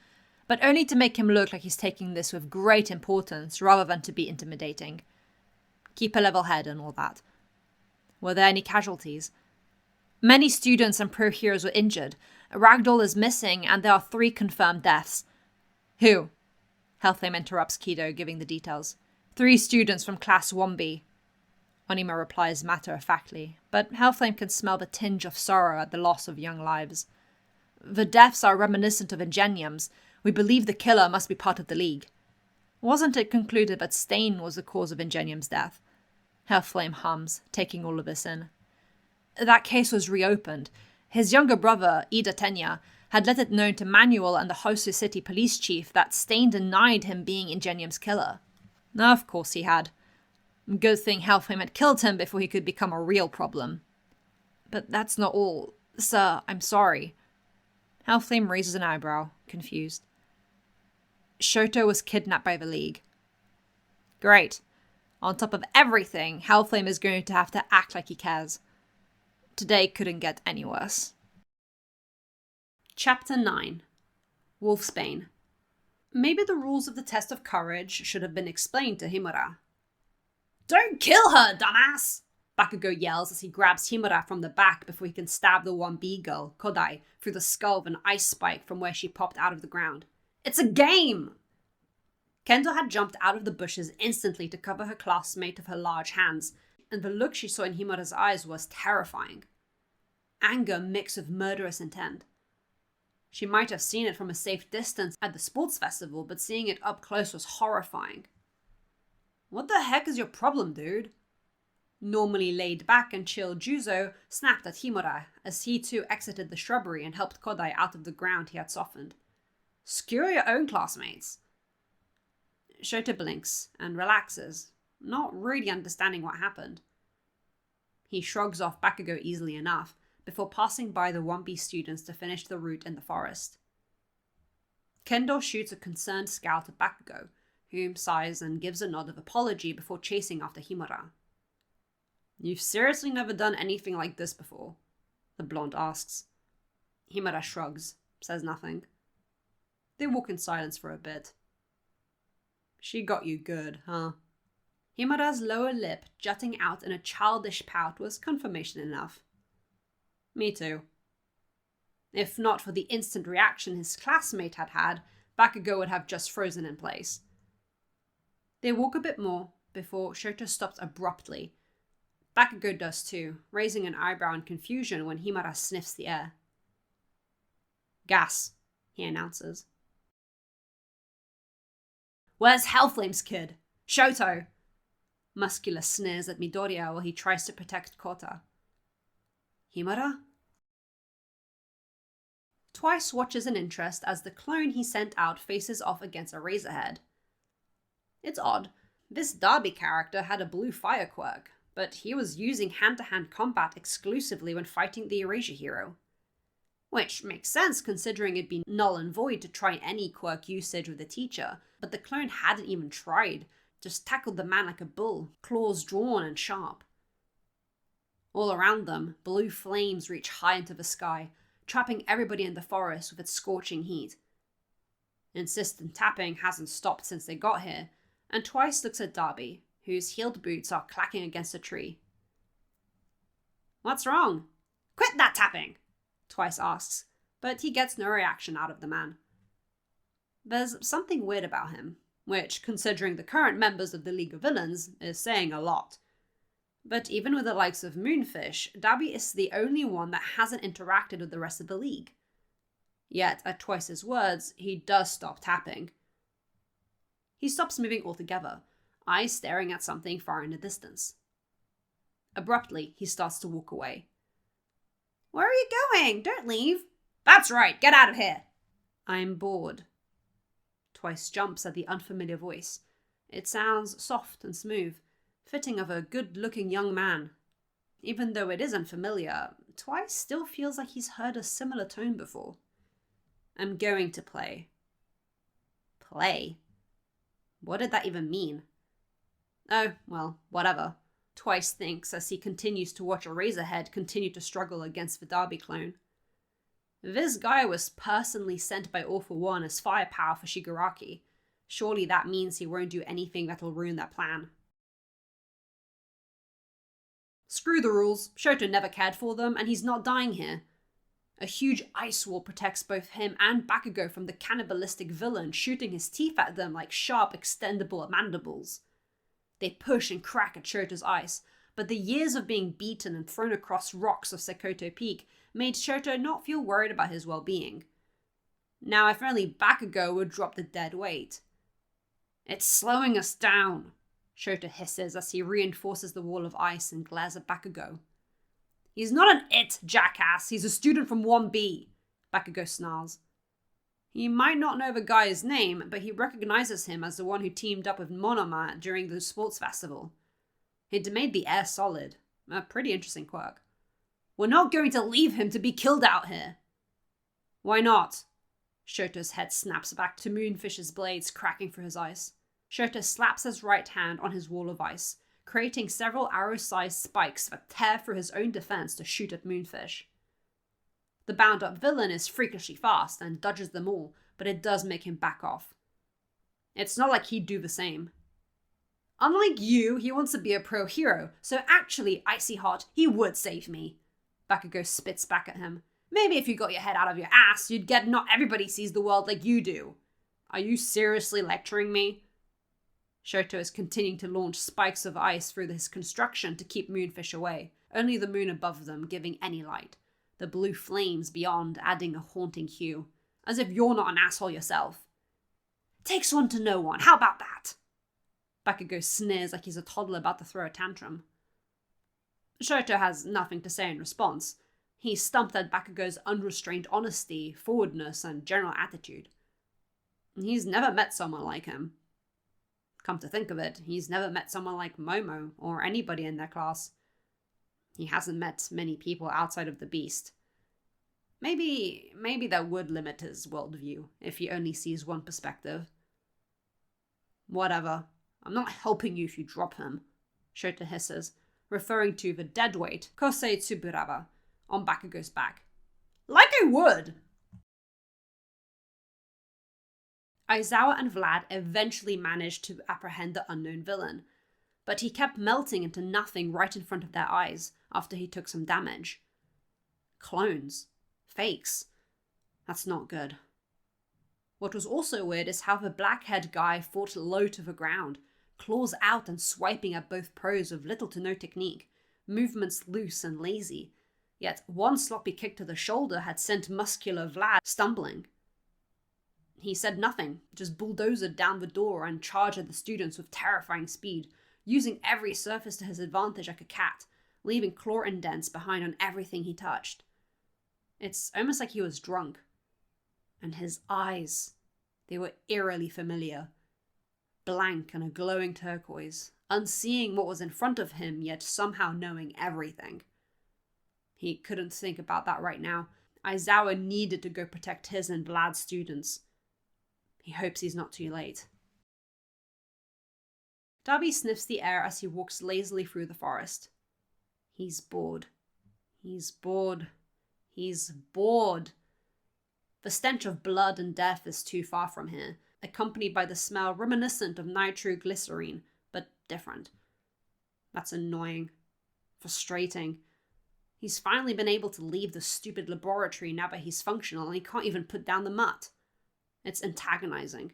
but only to make him look like he's taking this with great importance rather than to be intimidating. Keep a level head and all that. Were there any casualties? Many students and pro heroes were injured. Ragdoll is missing, and there are 3 confirmed deaths. Who? Hellflame interrupts Kido, giving the details. 3 students from Class 1B. Onima replies matter-of-factly, but Hellflame can smell the tinge of sorrow at the loss of young lives. The deaths are reminiscent of Ingeniums. We believe the killer must be part of the League. Wasn't it concluded that Stain was the cause of Ingenium's death? Hellflame hums, taking all of this in. That case was reopened. His younger brother, Ida Tenya, had let it known to Manuel and the Hosu City police chief that Stain denied him being Ingenium's killer. Of course he had. Good thing Hellflame had killed him before he could become a real problem. But that's not all. Sir, I'm sorry. Hellflame raises an eyebrow, confused. Shoto was kidnapped by the League. Great. On top of everything, Hellflame is going to have to act like he cares. Today couldn't get any worse. Chapter 9. Wolfsbane. Maybe the rules of the test of courage should have been explained to Himura. Don't kill her, dumbass! Bakugo yells as he grabs Himura from the back before he can stab the 1B girl, Kodai, through the skull with an ice spike from where she popped out of the ground. It's a game! Kendo had jumped out of the bushes instantly to cover her classmate with her large hands, and the look she saw in Himura's eyes was terrifying. Anger mixed with murderous intent. She might have seen it from a safe distance at the sports festival, but seeing it up close was horrifying. What the heck is your problem, dude? Normally laid back and chill Juzo snapped at Himura as he too exited the shrubbery and helped Kodai out of the ground he had softened. Screw your own classmates. Shota blinks and relaxes, not really understanding what happened. He shrugs off Bakugo easily enough, before passing by the 1B students to finish the route in the forest. Kendo shoots a concerned scout at Bakugo, whom sighs and gives a nod of apology before chasing after Himura. You've seriously never done anything like this before? The blonde asks. Himura shrugs, says nothing. They walk in silence for a bit. She got you good, huh? Himura's lower lip jutting out in a childish pout was confirmation enough. Me too. If not for the instant reaction his classmate had had, Bakugo would have just frozen in place. They walk a bit more before Shota stops abruptly. Bakugo does too, raising an eyebrow in confusion when Himura sniffs the air. Gas, he announces. Where's Hellflame's kid? Shoto! Muscular sneers at Midoriya while he tries to protect Kota. Himura? Twice watches in interest as the clone he sent out faces off against a Razorhead. It's odd. This Derby character had a blue fire quirk, but he was using hand-to-hand combat exclusively when fighting the Erasure hero. Which makes sense considering it'd be null and void to try any quirk usage with the teacher, but the clone hadn't even tried, just tackled the man like a bull, claws drawn and sharp. All around them, blue flames reach high into the sky, trapping everybody in the forest with its scorching heat. Insistent tapping hasn't stopped since they got here, and Twice looks at Derby, whose heeled boots are clacking against a tree. What's wrong? Quit that tapping! Twice asks, but he gets no reaction out of the man. There's something weird about him, which, considering the current members of the League of Villains, is saying a lot. But even with the likes of Moonfish, Derby is the only one that hasn't interacted with the rest of the League. Yet, at Twice's words, he does stop tapping. He stops moving altogether, eyes staring at something far in the distance. Abruptly, he starts to walk away. Where are you going? Don't leave. That's right, get out of here. I'm bored. Twice jumps at the unfamiliar voice. It sounds soft and smooth, fitting of a good-looking young man. Even though it is unfamiliar, Twice still feels like he's heard a similar tone before. I'm going to play. Play? What did that even mean? Oh, well, whatever. Twice thinks as he continues to watch a Razorhead continue to struggle against the Derby clone. This guy was personally sent by All for One as firepower for Shigaraki. Surely that means he won't do anything that'll ruin their plan. Screw the rules. Shoto never cared for them, and he's not dying here. A huge ice wall protects both him and Bakugo from the cannibalistic villain shooting his teeth at them like sharp, extendable mandibles. They push and crack at Shoto's ice, but the years of being beaten and thrown across rocks of Sekoto Peak made Shoto not feel worried about his well-being. Now, if only Bakugo would drop the dead weight. It's slowing us down, Shoto hisses as he reinforces the wall of ice and glares at Bakugo. He's not an it, jackass. He's a student from 1B, Bakugo snarls. He might not know the guy's name, but he recognizes him as the one who teamed up with Monoma during the sports festival. He'd made the air solid. A pretty interesting quirk. We're not going to leave him to be killed out here. Why not? Shoto's head snaps back to Moonfish's blades cracking through his ice. Shoto slaps his right hand on his wall of ice, creating several arrow-sized spikes that tear through his own defense to shoot at Moonfish. The bound-up villain is freakishly fast and dodges them all, but it does make him back off. It's not like he'd do the same. Unlike you, he wants to be a pro hero, so actually, Icy Hot, he would save me. Bakugo spits back at him. Maybe if you got your head out of your ass, you'd get not everybody sees the world like you do. Are you seriously lecturing me? Shoto is continuing to launch spikes of ice through his construction to keep Moonfish away, only the moon above them giving any light, the blue flames beyond adding a haunting hue, as if you're not an asshole yourself. Takes one to know one, how about that? Bakugo sneers like he's a toddler about to throw a tantrum. Shoto has nothing to say in response. He's stumped at Bakugo's unrestrained honesty, forwardness, and general attitude. He's never met someone like him. Come to think of it, he's never met someone like Momo, or anybody in their class. He hasn't met many people outside of the beast. Maybe that would limit his worldview, if he only sees one perspective. Whatever. I'm not helping you if you drop him, Shoto hisses, referring to the deadweight, Kosei Tsuburaba, on Bakugo's back. Like I would! Aizawa and Vlad eventually managed to apprehend the unknown villain, but he kept melting into nothing right in front of their eyes after he took some damage. Clones. Fakes. That's not good. What was also weird is how the black-haired guy fought low to the ground, claws out and swiping at both pros with little to no technique, movements loose and lazy, yet one sloppy kick to the shoulder had sent muscular Vlad stumbling. He said nothing, just bulldozered down the door and charged at the students with terrifying speed, using every surface to his advantage like a cat, leaving claw indents behind on everything he touched. It's almost like he was drunk. And his eyes, they were eerily familiar. Blank and a glowing turquoise, unseeing what was in front of him, yet somehow knowing everything. He couldn't think about that right now. Aizawa needed to go protect his and Vlad's students. He hopes he's not too late. Darby sniffs the air as he walks lazily through the forest. He's bored. He's bored. He's bored. The stench of blood and death is too far from here, accompanied by the smell reminiscent of nitroglycerine, but different. That's annoying. Frustrating. He's finally been able to leave the stupid laboratory now that he's functional and he can't even put down the mutt. It's antagonizing.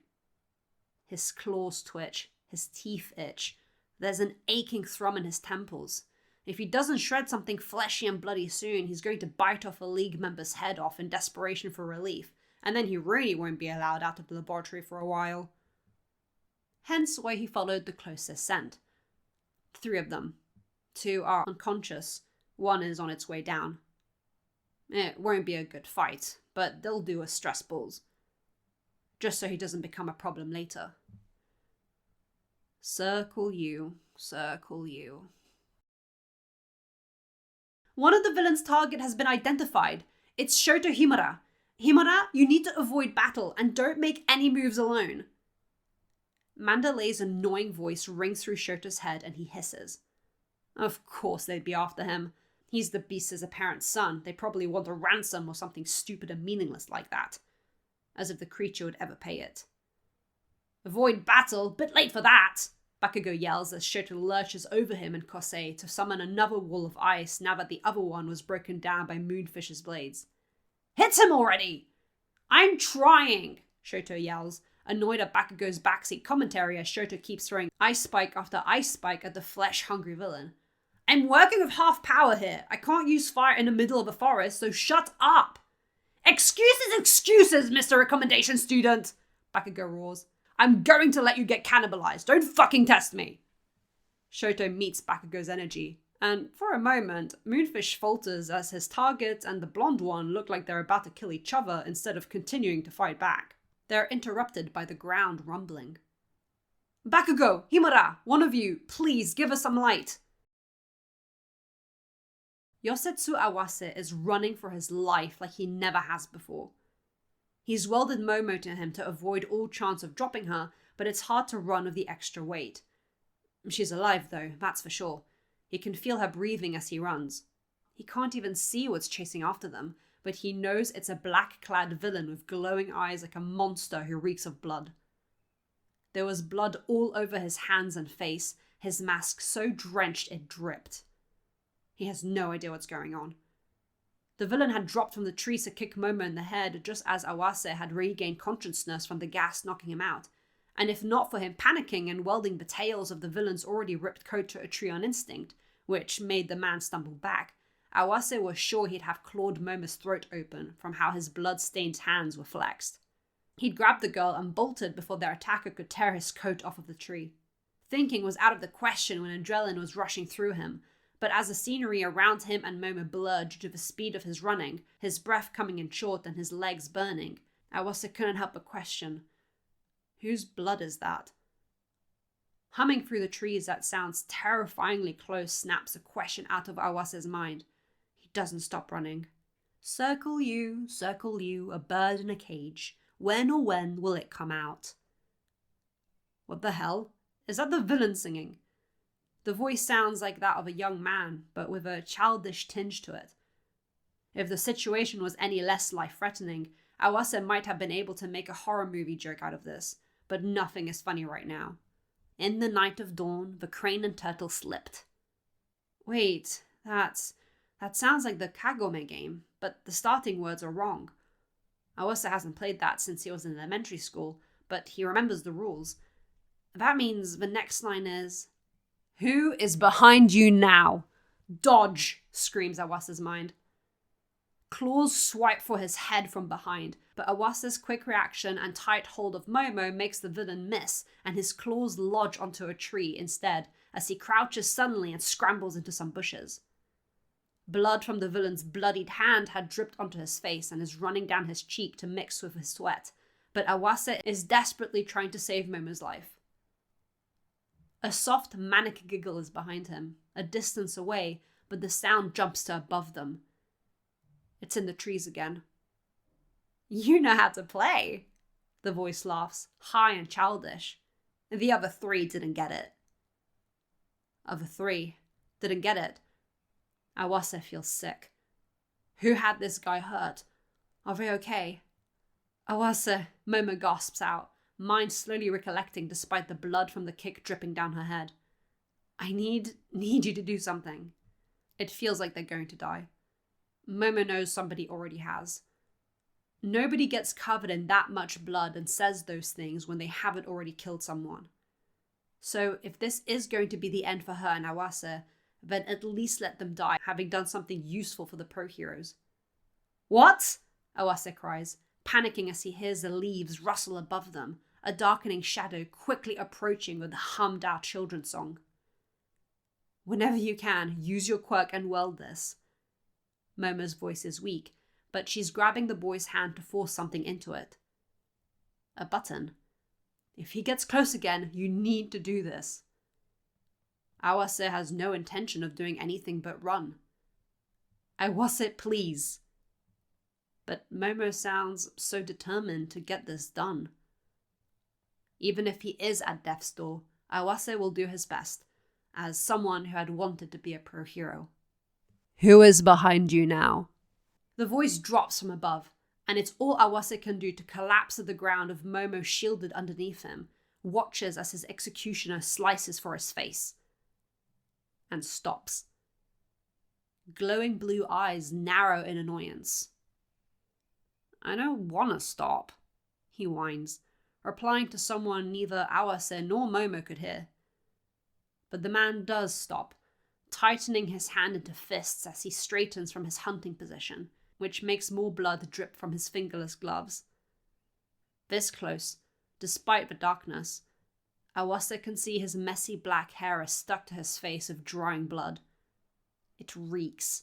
His claws twitch, his teeth itch. There's an aching thrum in his temples. If he doesn't shred something fleshy and bloody soon, he's going to bite off a League member's head off in desperation for relief, and then he really won't be allowed out of the laboratory for a while. Hence why he followed the closest scent. 3 of them. 2 are unconscious. 1 is on its way down. It won't be a good fight, but they'll do as stress balls. Just so he doesn't become a problem later. Circle you, circle you. One of the villain's target has been identified. It's Shoto Himura. Himura, you need to avoid battle and don't make any moves alone. Mandalay's annoying voice rings through Shoto's head and he hisses. Of course they'd be after him. He's the beast's apparent son. They probably want a ransom or something stupid and meaningless like that. As if the creature would ever pay it. Avoid battle, bit late for that! Bakugo yells as Shoto lurches over him and Kosei to summon another wall of ice now that the other one was broken down by Moonfish's blades. Hit him already! I'm trying, Shoto yells, annoyed at Bakugo's backseat commentary as Shoto keeps throwing ice spike after ice spike at the flesh-hungry villain. I'm working with half power here. I can't use fire in the middle of a forest, so shut up! Excuses, Mr. Recommendation Student! Bakugo roars. I'm going to let you get cannibalized. Don't fucking test me! Shoto meets Bakugo's energy, and for a moment, Moonfish falters as his target and the blonde one look like they're about to kill each other instead of continuing to fight back. They're interrupted by the ground rumbling. Bakugo, Himura, one of you, please give us some light. Yosetsu Awase is running for his life like he never has before. He's welded Momo to him to avoid all chance of dropping her, but it's hard to run with the extra weight. She's alive though, that's for sure. He can feel her breathing as he runs. He can't even see what's chasing after them, but he knows it's a black-clad villain with glowing eyes like a monster who reeks of blood. There was blood all over his hands and face, his mask so drenched it dripped. He has no idea what's going on. The villain had dropped from the trees to kick Momo in the head just as Awase had regained consciousness from the gas knocking him out, and if not for him panicking and welding the tails of the villain's already ripped coat to a tree on instinct, which made the man stumble back, Awase was sure he'd have clawed Momo's throat open from how his blood-stained hands were flexed. He'd grabbed the girl and bolted before their attacker could tear his coat off of the tree. Thinking was out of the question when adrenaline was rushing through him, but as the scenery around him and Momo blurred due to the speed of his running, his breath coming in short and his legs burning, Awase couldn't help but question, whose blood is that? Humming through the trees that sounds terrifyingly close snaps a question out of Awase's mind. He doesn't stop running. Circle you, a bird in a cage. When will it come out? What the hell? Is that the villain singing? The voice sounds like that of a young man, but with a childish tinge to it. If the situation was any less life-threatening, Awase might have been able to make a horror movie joke out of this, but nothing is funny right now. In the night of dawn, the crane and turtle slipped. Wait, that sounds like the Kagome game, but the starting words are wrong. Awase hasn't played that since he was in elementary school, but he remembers the rules. That means the next line is, "Who is behind you now? Dodge!" screams Awase's mind. Claws swipe for his head from behind, but Awase's quick reaction and tight hold of Momo makes the villain miss, and his claws lodge onto a tree instead, as he crouches suddenly and scrambles into some bushes. Blood from the villain's bloodied hand had dripped onto his face and is running down his cheek to mix with his sweat, but Awase is desperately trying to save Momo's life. A soft, manic giggle is behind him, a distance away, but the sound jumps to above them. It's in the trees again. "You know how to play," the voice laughs, high and childish. The other three didn't get it. Other three didn't get it. Awase feels sick. Who had this guy hurt? Are they okay? Awase, Momo gasps out, mind slowly recollecting despite the blood from the kick dripping down her head. I need you to do something. It feels like they're going to die. Momo knows somebody already has. Nobody gets covered in that much blood and says those things when they haven't already killed someone. So if this is going to be the end for her and Awase, then at least let them die, having done something useful for the pro heroes. What? Awase cries, panicking as he hears the leaves rustle above them, a darkening shadow quickly approaching with a hummed-out children's song. Whenever you can, use your quirk and weld this. Momo's voice is weak, but she's grabbing the boy's hand to force something into it. A button. If he gets close again, you need to do this. Awase has no intention of doing anything but run. Awase, please. But Momo sounds so determined to get this done. Even if he is at death's door, Awase will do his best, as someone who had wanted to be a pro hero. Who is behind you now? The voice drops from above, and it's all Awase can do to collapse to the ground with Momo shielded underneath him, watches as his executioner slices for his face. And stops. Glowing blue eyes narrow in annoyance. I don't want to stop, he whines, replying to someone neither Awase nor Momo could hear. But the man does stop, tightening his hand into fists as he straightens from his hunting position, which makes more blood drip from his fingerless gloves. This close, despite the darkness, Awase can see his messy black hair is stuck to his face of drying blood. It reeks.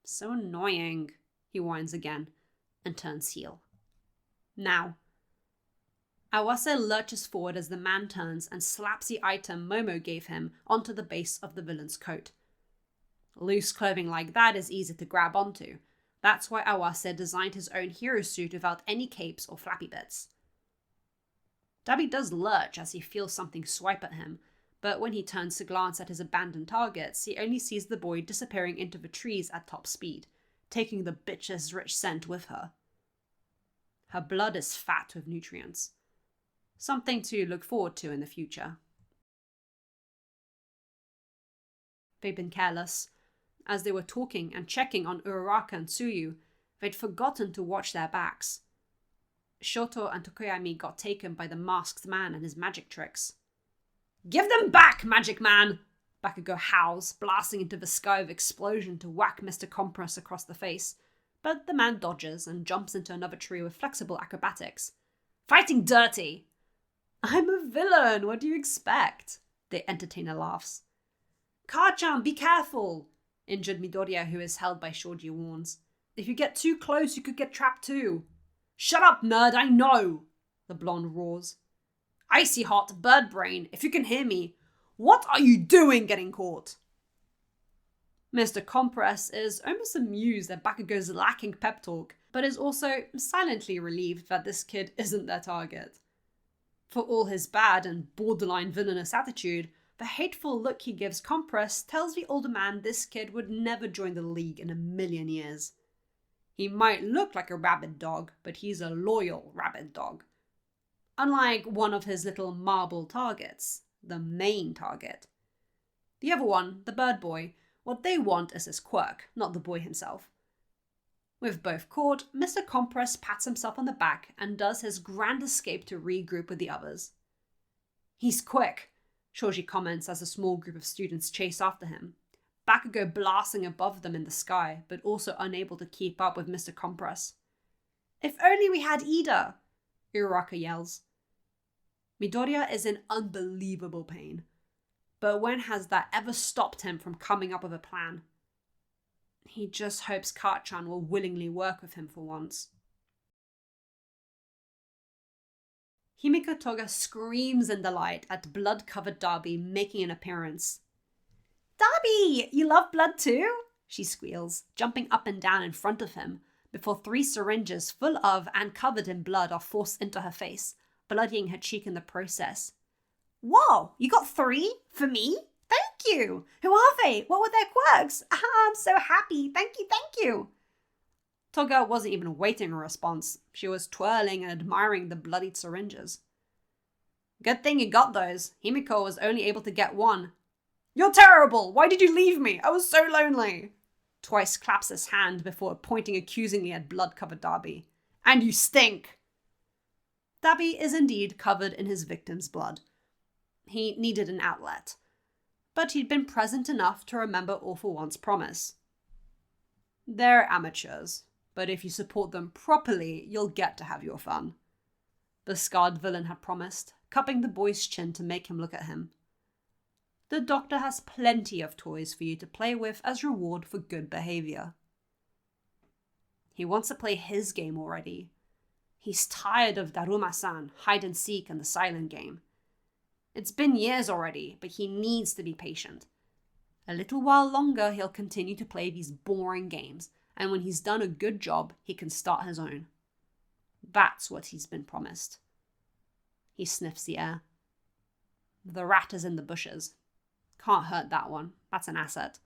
So annoying, he whines again, and turns heel. Now. Awase lurches forward as the man turns and slaps the item Momo gave him onto the base of the villain's coat. Loose clothing like that is easy to grab onto. That's why Awase designed his own hero suit without any capes or flappy bits. Dabi does lurch as he feels something swipe at him, but when he turns to glance at his abandoned targets, he only sees the boy disappearing into the trees at top speed, taking the bitch's rich scent with her. Her blood is fat with nutrients. Something to look forward to in the future. They'd been careless. As they were talking and checking on Uraraka and Tsuyu, they'd forgotten to watch their backs. Shoto and Tokoyami got taken by the masked man and his magic tricks. "Give them back, magic man!" Bakugo howls, blasting into the sky with explosion to whack Mr. Compress across the face, but the man dodges and jumps into another tree with flexible acrobatics. "Fighting dirty!" "I'm a villain, what do you expect?" The entertainer laughs. "Ka-chan, be careful!" Injured Midoriya, who is held by Shoji, warns. "If you get too close, you could get trapped too." "Shut up, nerd, I know!" the blonde roars. "Icy hot, bird brain, if you can hear me. What are you doing getting caught?" Mr. Compress is almost amused at Bakugo's lacking pep talk, but is also silently relieved that this kid isn't their target. For all his bad and borderline villainous attitude, the hateful look he gives Compress tells the older man this kid would never join the League in a million years. He might look like a rabid dog, but he's a loyal rabid dog. Unlike one of his little marble targets, the main target. The other one, the bird boy, what they want is his quirk, not the boy himself. With both caught, Mr. Compress pats himself on the back and does his grand escape to regroup with the others. "He's quick," Shoji comments as a small group of students chase after him, Bakugo blasting above them in the sky, but also unable to keep up with Mr. Compress. "If only we had Ida!" Uraraka yells. Midoriya is in unbelievable pain, but when has that ever stopped him from coming up with a plan? He just hopes Ka-chan will willingly work with him for once. Himiko Toga screams in delight at blood-covered Dabi making an appearance. "Dabi, you love blood too?" she squeals, jumping up and down in front of him, before 3 syringes full of and covered in blood are forced into her face, bloodying her cheek in the process. "Whoa, you got 3? For me? Thank you! Who are they? What were their quirks? I'm so happy, thank you! Toga wasn't even waiting a response. She was twirling and admiring the bloodied syringes. "Good thing you got those. Himiko was only able to get 1. "You're terrible! Why did you leave me? I was so lonely!" Twice claps his hand before pointing accusingly at blood-covered Dabi. "And you stink!" Dabi is indeed covered in his victim's blood. He needed an outlet, but he'd been present enough to remember All For One's promise. They're amateurs, but if you support them properly, you'll get to have your fun. The scarred villain had promised, cupping the boy's chin to make him look at him. The doctor has plenty of toys for you to play with as reward for good behavior. He wants to play his game already. He's tired of Daruma-san, hide-and-seek, and the silent game. It's been years already, but he needs to be patient. A little while longer, he'll continue to play these boring games, and when he's done a good job, he can start his own. That's what he's been promised. He sniffs the air. The rat is in the bushes. Can't hurt that one. That's an asset.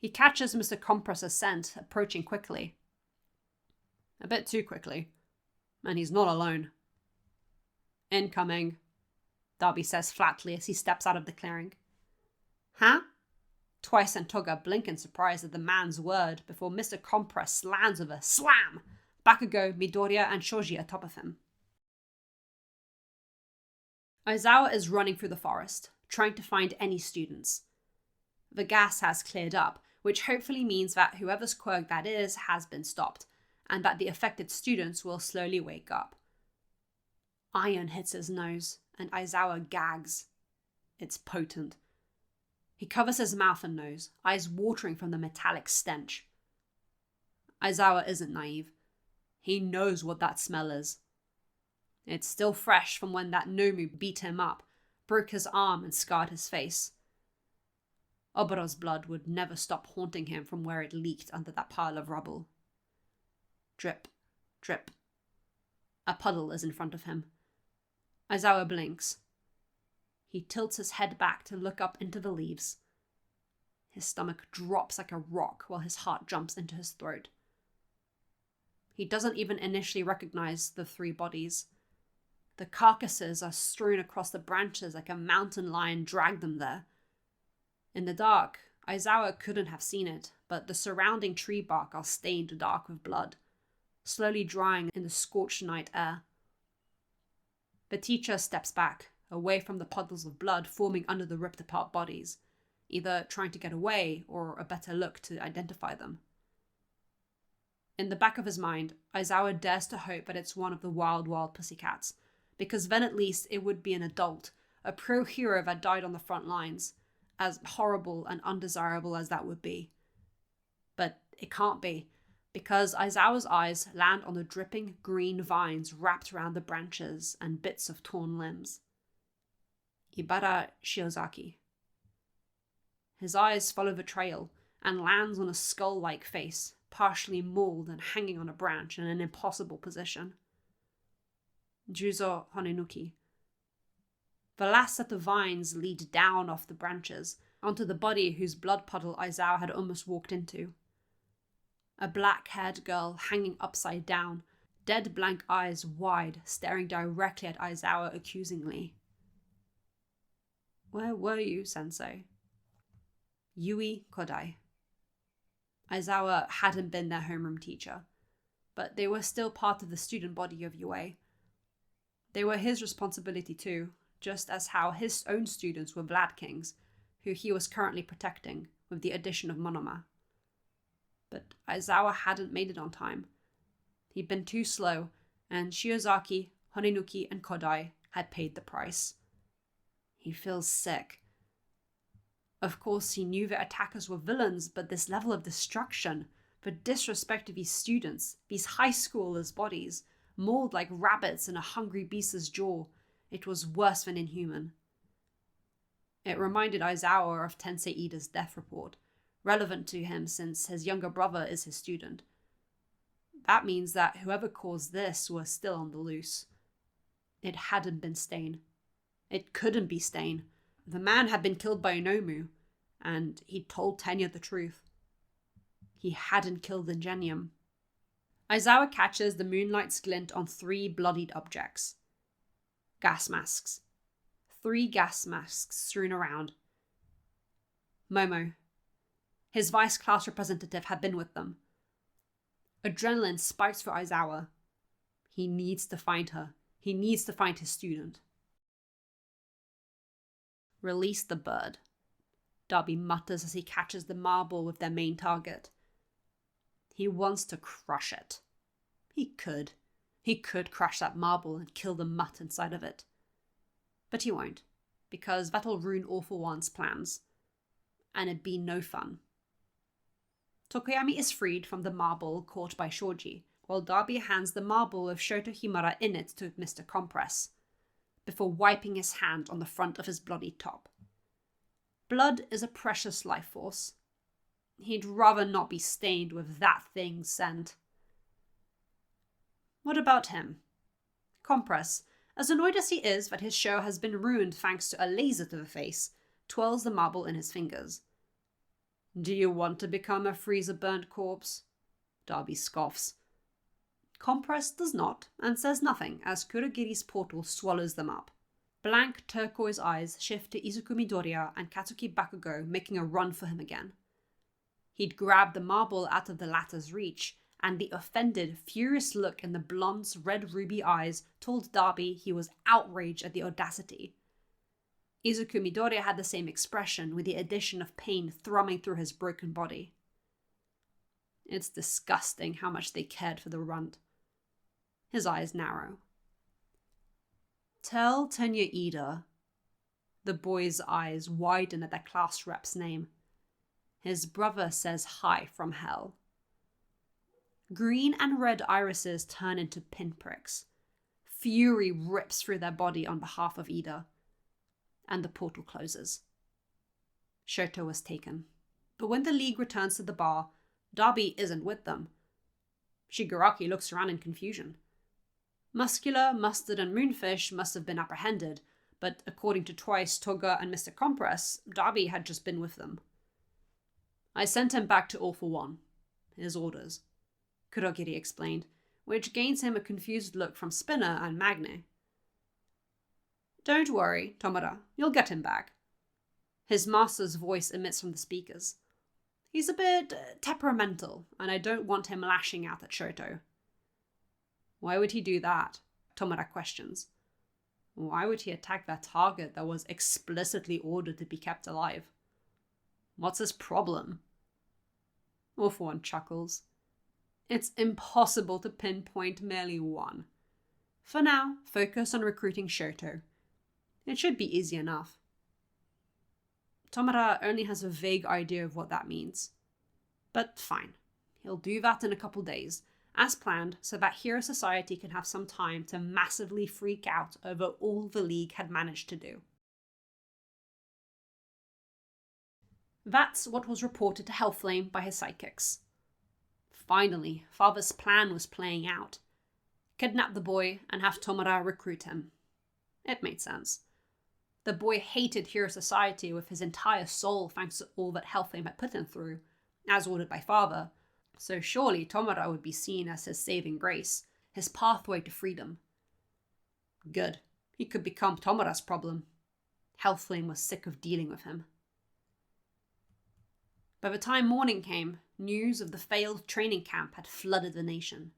He catches Mr. Compress's scent approaching quickly. A bit too quickly. And he's not alone. Incoming, Darby says flatly as he steps out of the clearing. Huh? Twice and Toga blink in surprise at the man's word before Mr. Compress lands with a slam. Bakugo, Midoriya, and Shoji atop of him. Aizawa is running through the forest, trying to find any students. The gas has cleared up, which hopefully means that whoever's quirk that is has been stopped, and that the affected students will slowly wake up. Iron hits his nose, and Aizawa gags. It's potent. He covers his mouth and nose, eyes watering from the metallic stench. Aizawa isn't naive. He knows what that smell is. It's still fresh from when that Nomu beat him up, broke his arm and scarred his face. Obaro's blood would never stop haunting him from where it leaked under that pile of rubble. Drip, drip. A puddle is in front of him. Aizawa blinks. He tilts his head back to look up into the leaves. His stomach drops like a rock while his heart jumps into his throat. He doesn't even initially recognize the three bodies. The carcasses are strewn across the branches like a mountain lion dragged them there. In the dark, Aizawa couldn't have seen it, but the surrounding tree bark are stained dark with blood, slowly drying in the scorched night air. The teacher steps back, away from the puddles of blood forming under the ripped-apart bodies, either trying to get away or a better look to identify them. In the back of his mind, Aizawa dares to hope that it's one of the wild pussycats, because then at least it would be an adult, a pro-hero that died on the front lines, as horrible and undesirable as that would be. But it can't be, because Aizawa's eyes land on the dripping green vines wrapped around the branches and bits of torn limbs. Ibara Shiozaki. His eyes follow the trail and lands on a skull-like face, partially mauled and hanging on a branch in an impossible position. Juzo Honenuki. The last set of vines lead down off the branches, onto the body whose blood puddle Aizawa had almost walked into. A black-haired girl hanging upside down, dead blank eyes wide, staring directly at Aizawa accusingly. Where were you, sensei? Yui Kodai. Aizawa hadn't been their homeroom teacher, but they were still part of the student body of UA. They were his responsibility too, just as how his own students were Vlad Kings, who he was currently protecting with the addition of Monoma. But Aizawa hadn't made it on time. He'd been too slow, and Shiozaki, Honenuki, and Kodai had paid the price. He feels sick. Of course, he knew the attackers were villains, but this level of destruction, the disrespect of these students, these high schoolers' bodies, mauled like rabbits in a hungry beast's jaw, it was worse than inhuman. It reminded Aizawa of Tensei Ida's death report, relevant to him since his younger brother is his student. That means that whoever caused this was still on the loose. It hadn't been Stain. It couldn't be Stain. The man had been killed by Nomu, and he'd told Tenya the truth. He hadn't killed Ingenium. Aizawa catches the moonlight's glint on 3 bloodied objects. Gas masks. 3 gas masks strewn around. Momo. His vice class representative had been with them. Adrenaline spikes for Aizawa. He needs to find her. He needs to find his student. Release the bird, Darby mutters as he catches the marble with their main target. He wants to crush it. He could. He could crush that marble and kill the mutt inside of it. But he won't, because that'll ruin Awful One's plans. And it'd be no fun. Tokoyami is freed from the marble caught by Shoji, while Darby hands the marble with Shoto Himura in it to Mr. Compress, before wiping his hand on the front of his bloody top. Blood is a precious life force. He'd rather not be stained with that thing's scent. What about him? Compress, as annoyed as he is that his show has been ruined thanks to a laser to the face, twirls the marble in his fingers. Do you want to become a freezer-burnt corpse? Darby scoffs. Compress does not, and says nothing as Kurogiri's portal swallows them up. Blank turquoise eyes shift to Izuku Midoriya and Katsuki Bakugo, making a run for him again. He'd grabbed the marble out of the latter's reach, and the offended, furious look in the blonde's red ruby eyes told Darby he was outraged at the audacity. Izuku Midoriya had the same expression, with the addition of pain thrumming through his broken body. It's disgusting how much they cared for the runt. His eyes narrow. Tell Tenya Ida. The boy's eyes widen at their class rep's name. His brother says hi from hell. Green and red irises turn into pinpricks. Fury rips through their body on behalf of Ida. And the portal closes. Shoto was taken. But when the League returns to the bar, Darby isn't with them. Shigaraki looks around in confusion. Muscular, Mustard, and Moonfish must have been apprehended, but according to Twice, Toga, and Mr. Compress, Darby had just been with them. I sent him back to All for One. His orders, Kurogiri explained, which gains him a confused look from Spinner and Magne. Don't worry, Tomura, you'll get him back. His master's voice emits from the speakers. He's a bit temperamental, and I don't want him lashing out at Shoto. Why would he do that? Tomura questions. Why would he attack their target that was explicitly ordered to be kept alive? What's his problem? All for One chuckles. It's impossible to pinpoint merely one. For now, focus on recruiting Shoto. It should be easy enough. Tomura only has a vague idea of what that means. But fine, he'll do that in a couple days, as planned, so that Hero Society can have some time to massively freak out over all the League had managed to do. That's what was reported to Hellflame by his sidekicks. Finally, Father's plan was playing out. Kidnap the boy and have Tomura recruit him. It made sense. The boy hated Hero Society with his entire soul thanks to all that Hellflame had put him through, as ordered by Father, so surely Tomura would be seen as his saving grace, his pathway to freedom. Good. He could become Tomura's problem. Hellflame was sick of dealing with him. By the time morning came, news of the failed training camp had flooded the nation.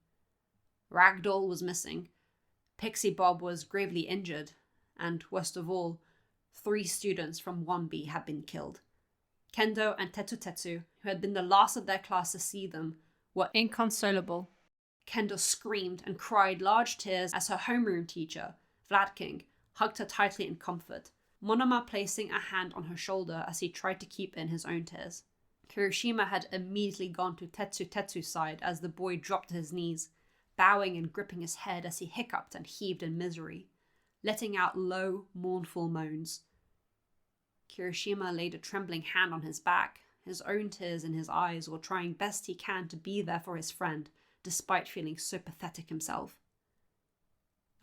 Ragdoll was missing, Pixie Bob was gravely injured, and, worst of all, 3 students from 1B had been killed. Kendo and Tetsu, who had been the last of their class to see them, were inconsolable. Kendo screamed and cried large tears as her homeroom teacher, Vladking, hugged her tightly in comfort, Monoma placing a hand on her shoulder as he tried to keep in his own tears. Kirishima had immediately gone to Tetsu's side as the boy dropped to his knees, bowing and gripping his head as he hiccuped and heaved in misery, letting out low, mournful moans. Kirishima laid a trembling hand on his back, his own tears in his eyes, while trying best he can to be there for his friend, despite feeling so pathetic himself.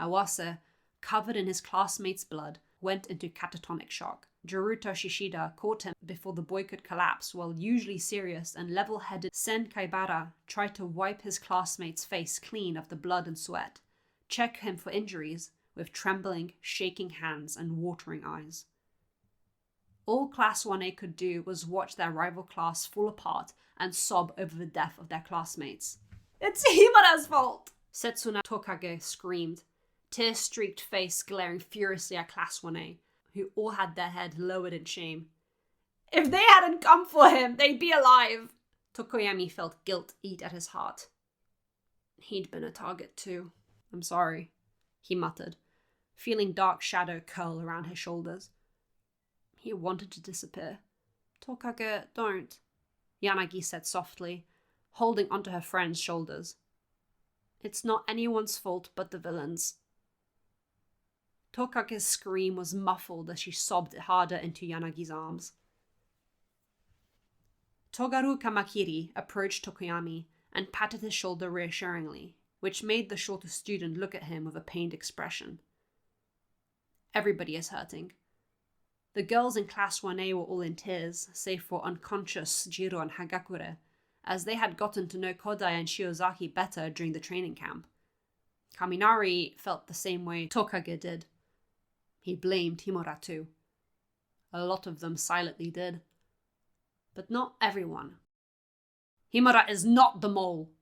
Awase, covered in his classmates' blood, went into catatonic shock. Jiruto Shishida caught him before the boy could collapse, while usually serious and level-headed Sen Kaibara tried to wipe his classmate's face clean of the blood and sweat, check him for injuries, with trembling, shaking hands and watering eyes. All Class 1A could do was watch their rival class fall apart and sob over the death of their classmates. "It's Himura's fault!" Setsuna Tokage screamed, tear-streaked face glaring furiously at Class 1A, who all had their head lowered in shame. "If they hadn't come for him, they'd be alive!" Tokoyami felt guilt eat at his heart. He'd been a target too. "I'm sorry," he muttered, feeling dark shadow curl around his shoulders. He wanted to disappear. "Tokage, don't," Yanagi said softly, holding onto her friend's shoulders. "It's not anyone's fault but the villain's." Tokage's scream was muffled as she sobbed harder into Yanagi's arms. Togaru Kamakiri approached Tokoyami and patted his shoulder reassuringly, which made the shorter student look at him with a pained expression. "Everybody is hurting. The girls in Class 1A were all in tears, save for unconscious Jiro and Hagakure, as they had gotten to know Kodai and Shiozaki better during the training camp. Kaminari felt the same way Tokage did. He blamed Himura too. A lot of them silently did. But not everyone. "Himura is not the mole!"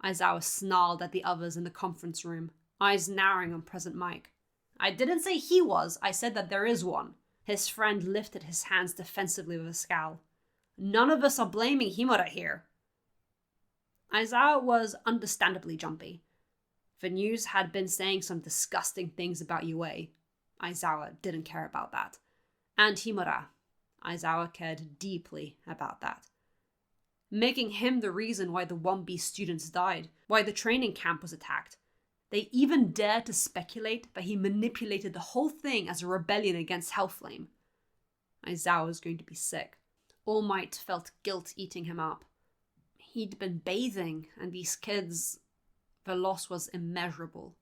Aizawa snarled at the others in the conference room, eyes narrowing on present Mike. "I didn't say he was, I said that there is one." His friend lifted his hands defensively with a scowl. "None of us are blaming Himura here." Aizawa was understandably jumpy. The news had been saying some disgusting things about Yue. Aizawa didn't care about that. And Himura. Aizawa cared deeply about that. Making him the reason why the 1B students died, why the training camp was attacked. They even dared to speculate that he manipulated the whole thing as a rebellion against Hellflame. Aizawa was going to be sick. All Might felt guilt eating him up. He'd been bathing, and these kids... The loss was immeasurable.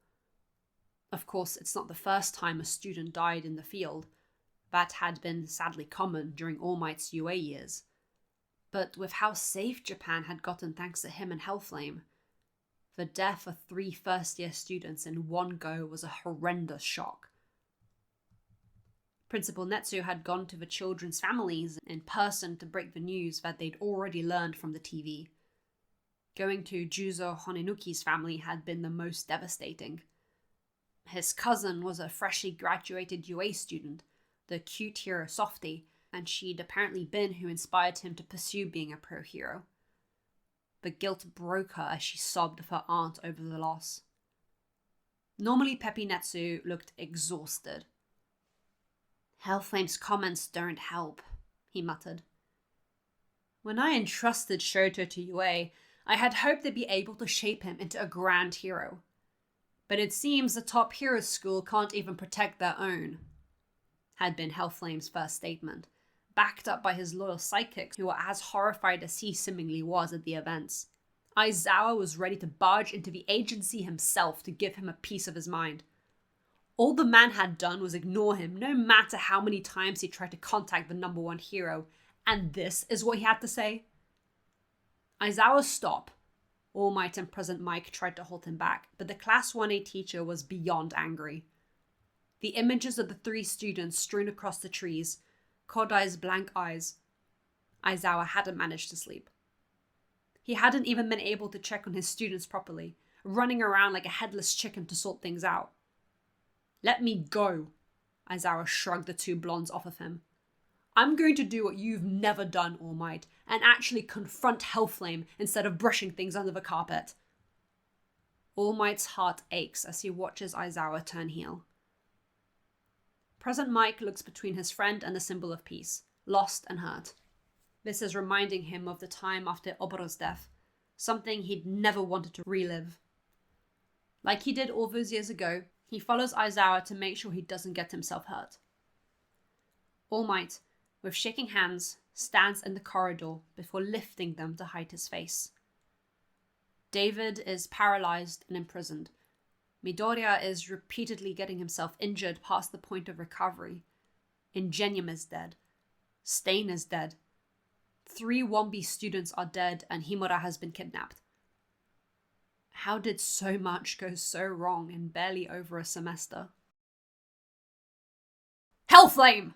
Of course, it's not the first time a student died in the field. That had been sadly common during All Might's UA years. But with how safe Japan had gotten thanks to him and Hellflame, the death of 3 first-year students in one go was a horrendous shock. Principal Netsu had gone to the children's families in person to break the news that they'd already learned from the TV. Going to Juzo Honenuki's family had been the most devastating. His cousin was a freshly graduated UA student, the cute hero Softy, and she'd apparently been who inspired him to pursue being a pro hero. The guilt broke her as she sobbed with her aunt over the loss. Normally Peppy Netsu looked exhausted. "Hellflame's comments don't help," he muttered. "When I entrusted Shoto to UA, I had hoped they'd be able to shape him into a grand hero. But it seems the top heroes school can't even protect their own," had been Hellflame's first statement, backed up by his loyal sidekicks who were as horrified as he seemingly was at the events. Aizawa was ready to barge into the agency himself to give him a piece of his mind. All the man had done was ignore him, no matter how many times he tried to contact the number 1 hero, and this is what he had to say? Aizawa, stop. All Might and Present Mike tried to hold him back, but the Class 1A teacher was beyond angry. The images of the 3 students strewn across the trees, Kodai's blank eyes. Aizawa hadn't managed to sleep. He hadn't even been able to check on his students properly, running around like a headless chicken to sort things out. "Let me go," Aizawa shrugged the 2 blondes off of him. "I'm going to do what you've never done, All Might, and actually confront Hellflame instead of brushing things under the carpet." All Might's heart aches as he watches Aizawa turn heel. Present Mike looks between his friend and the symbol of peace, lost and hurt. This is reminding him of the time after Oboro's death, something he'd never wanted to relive. Like he did all those years ago, he follows Aizawa to make sure he doesn't get himself hurt. All Might, with shaking hands, stands in the corridor before lifting them to hide his face. David is paralyzed and imprisoned. Midoriya is repeatedly getting himself injured past the point of recovery. Ingenium is dead. Stain is dead. 3 Wombi students are dead and Himura has been kidnapped. How did so much go so wrong in barely over a semester? "Hellflame!"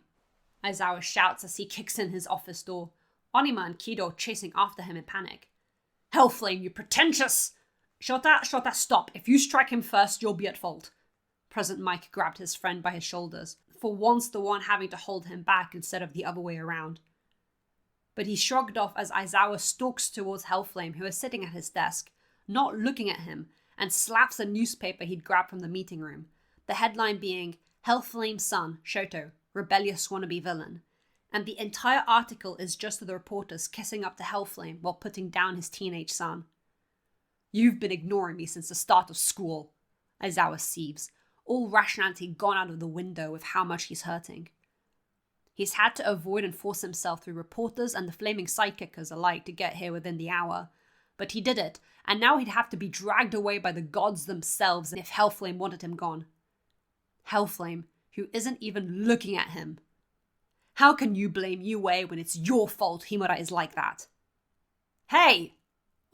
Aizawa shouts as he kicks in his office door, Onima and Kido chasing after him in panic. "Hellflame, you pretentious!" Shota, stop. If you strike him first, you'll be at fault." Present Mike grabbed his friend by his shoulders, for once the one having to hold him back instead of the other way around. But he shrugged off as Aizawa stalks towards Hellflame, who is sitting at his desk, not looking at him, and slaps a newspaper he'd grabbed from the meeting room, the headline being "Hellflame's son, Shoto, rebellious wannabe villain," and the entire article is just the reporters kissing up to Hellflame while putting down his teenage son. "You've been ignoring me since the start of school," Aizawa seethes, all rationality gone out of the window with how much he's hurting. He's had to avoid and force himself through reporters and the flaming sidekickers alike to get here within the hour. But he did it, and now he'd have to be dragged away by the gods themselves if Hellflame wanted him gone. Hellflame, who isn't even looking at him. How can you blame Yue when it's your fault Himura is like that? Hey!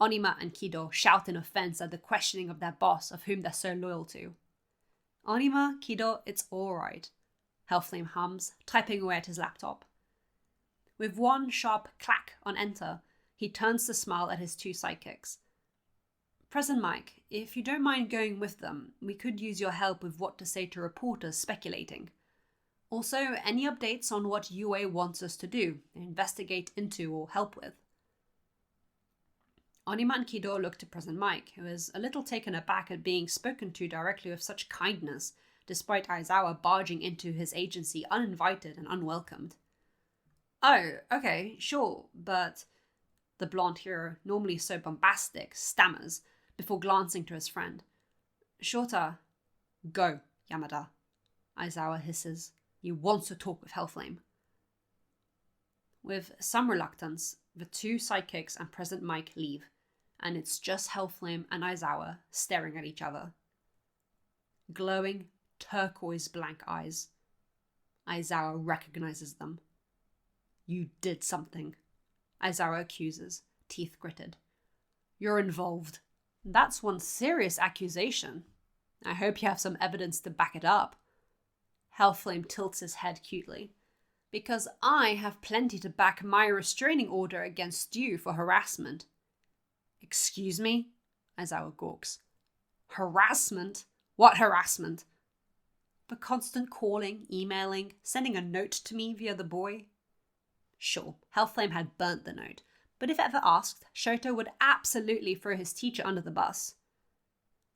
Onima and Kido shout in offense at the questioning of their boss, of whom they're so loyal to. Onima, Kido, it's alright, Hellflame hums, typing away at his laptop. With one sharp clack on enter, he turns to smile at his two sidekicks. Present Mike, if you don't mind going with them, we could use your help with what to say to reporters speculating. Also, any updates on what UA wants us to do, investigate into, or help with? Onima and Kido look to Present Mike, who is a little taken aback at being spoken to directly with such kindness, despite Aizawa barging into his agency uninvited and unwelcomed. Oh, okay, sure, but... The blonde hero, normally so bombastic, stammers, before glancing to his friend. Shota. Go, Yamada, Aizawa hisses. He wants to talk with Hellflame. With some reluctance, the two sidekicks and Present Mike leave, and it's just Hellflame and Aizawa staring at each other. Glowing, turquoise blank eyes. Aizawa recognizes them. You did something, Aizawa accuses, teeth gritted. You're involved. That's one serious accusation. I hope you have some evidence to back it up. Hellflame tilts his head cutely. Because I have plenty to back my restraining order against you for harassment. Excuse me? Aizawa gawks. Harassment? What harassment? The constant calling, emailing, sending a note to me via the boy? Sure, Hellflame had burnt the note, but if ever asked, Shoto would absolutely throw his teacher under the bus.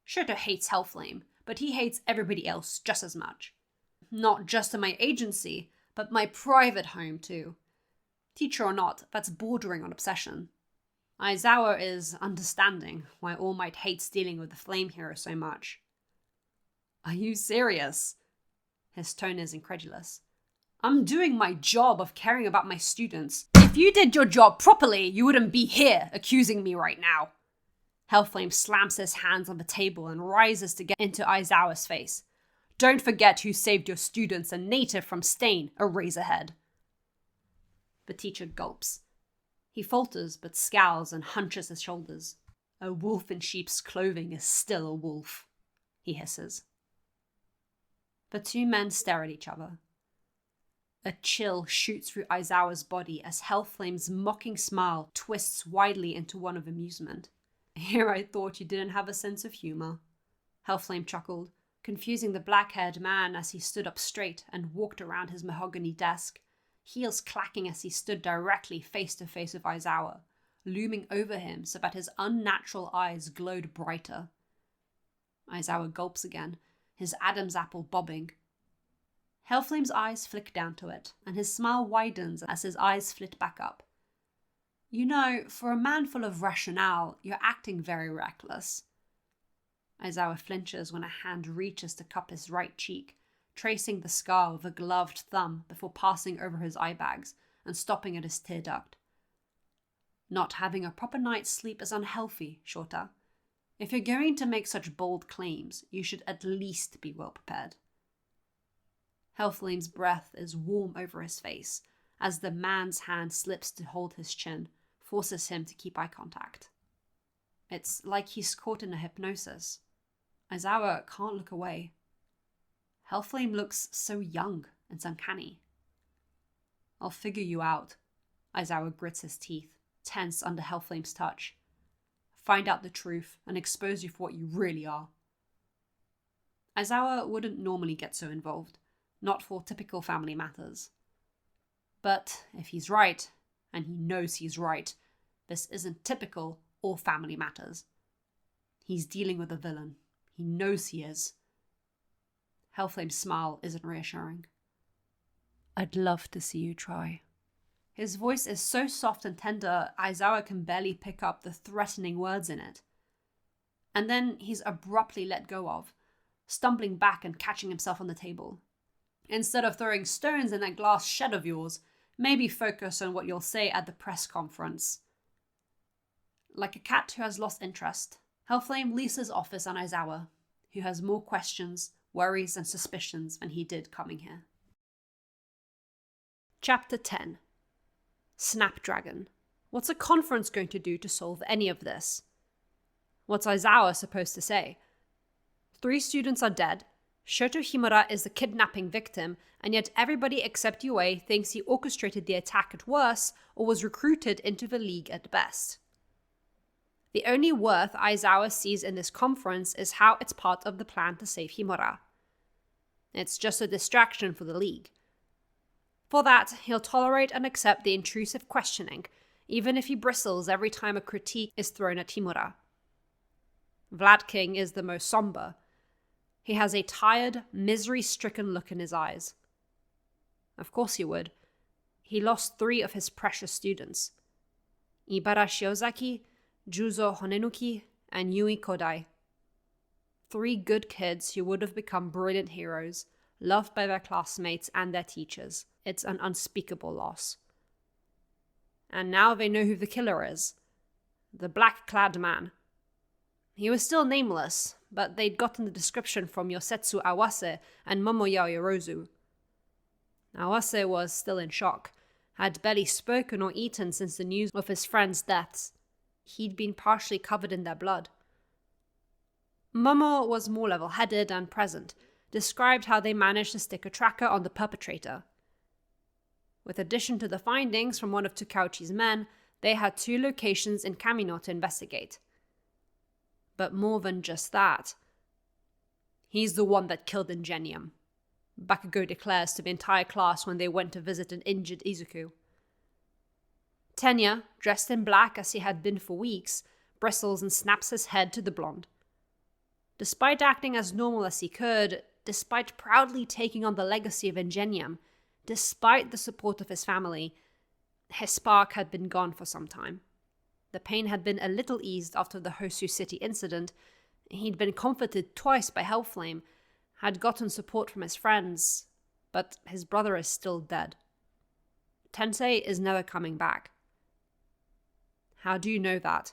Shoto hates Hellflame, but he hates everybody else just as much. Not just in my agency, but my private home too. Teacher or not, that's bordering on obsession. Aizawa is understanding why All Might hates dealing with the Flame Hero so much. Are you serious? His tone is incredulous. I'm doing my job of caring about my students. If you did your job properly, you wouldn't be here accusing me right now. Hellflame slams his hands on the table and rises to get into Aizawa's face. Don't forget who saved your students a native from Stain, Eraserhead. The teacher gulps. He falters but scowls and hunches his shoulders. A wolf in sheep's clothing is still a wolf, he hisses. The two men stare at each other. A chill shoots through Aizawa's body as Hellflame's mocking smile twists widely into one of amusement. Here I thought you didn't have a sense of humor. Hellflame chuckled, confusing the black-haired man as he stood up straight and walked around his mahogany desk, heels clacking as he stood directly face to face with Aizawa, looming over him so that his unnatural eyes glowed brighter. Aizawa gulps again, his Adam's apple bobbing. Hellflame's eyes flick down to it, and his smile widens as his eyes flit back up. You know, for a man full of rationale, you're acting very reckless. Aizawa flinches when a hand reaches to cup his right cheek, tracing the scar with a gloved thumb before passing over his eye bags and stopping at his tear duct. Not having a proper night's sleep is unhealthy, Shota. If you're going to make such bold claims, you should at least be well prepared. Hellflame's breath is warm over his face as the man's hand slips to hold his chin, forces him to keep eye contact. It's like he's caught in a hypnosis. Aizawa can't look away. Hellflame looks so young and uncanny. I'll figure you out. Aizawa grits his teeth, tense under Hellflame's touch. Find out the truth and expose you for what you really are. Aizawa wouldn't normally get so involved, not for typical family matters. But if he's right, and he knows he's right, this isn't typical or family matters. He's dealing with a villain. He knows he is. Hellflame's smile isn't reassuring. I'd love to see you try. His voice is so soft and tender, Aizawa can barely pick up the threatening words in it. And then he's abruptly let go of, stumbling back and catching himself on the table. Instead of throwing stones in that glass shed of yours, maybe focus on what you'll say at the press conference. Like a cat who has lost interest, Hellflame leaves his office on Aizawa, who has more questions, worries, and suspicions than he did coming here. Chapter 10. Snapdragon. What's a conference going to do to solve any of this? What's Aizawa supposed to say? 3 students are dead, Shoto Himura is the kidnapping victim, and yet everybody except Yue thinks he orchestrated the attack at worst or was recruited into the league at best. The only worth Aizawa sees in this conference is how it's part of the plan to save Himura. It's just a distraction for the league. For that, he'll tolerate and accept the intrusive questioning, even if he bristles every time a critique is thrown at Himura. Vlad King is the most somber. He has a tired, misery-stricken look in his eyes. Of course he would. He lost 3 of his precious students. Ibara Shiozaki, Juzo Honenuki, and Yui Kodai. 3 good kids who would have become brilliant heroes, loved by their classmates and their teachers. It's an unspeakable loss. And now they know who the killer is. The black-clad man. He was still nameless, but they'd gotten the description from Yosetsu Awase and Momoyao Yorozu. Awase was still in shock, had barely spoken or eaten since the news of his friends' deaths. He'd been partially covered in their blood. Momo was more level-headed and present, described how they managed to stick a tracker on the perpetrator. With addition to the findings from one of Takauchi's men, they had 2 locations in Kamino to investigate. But more than just that. He's the one that killed Ingenium, Bakugo declares to the entire class when they went to visit an injured Izuku. Tenya, dressed in black as he had been for weeks, bristles and snaps his head to the blonde. Despite acting as normal as he could, despite proudly taking on the legacy of Ingenium, despite the support of his family, his spark had been gone for some time. The pain had been a little eased after the Hosu City incident. He'd been comforted twice by Hellflame, had gotten support from his friends, but his brother is still dead. Tensei is never coming back. How do you know that?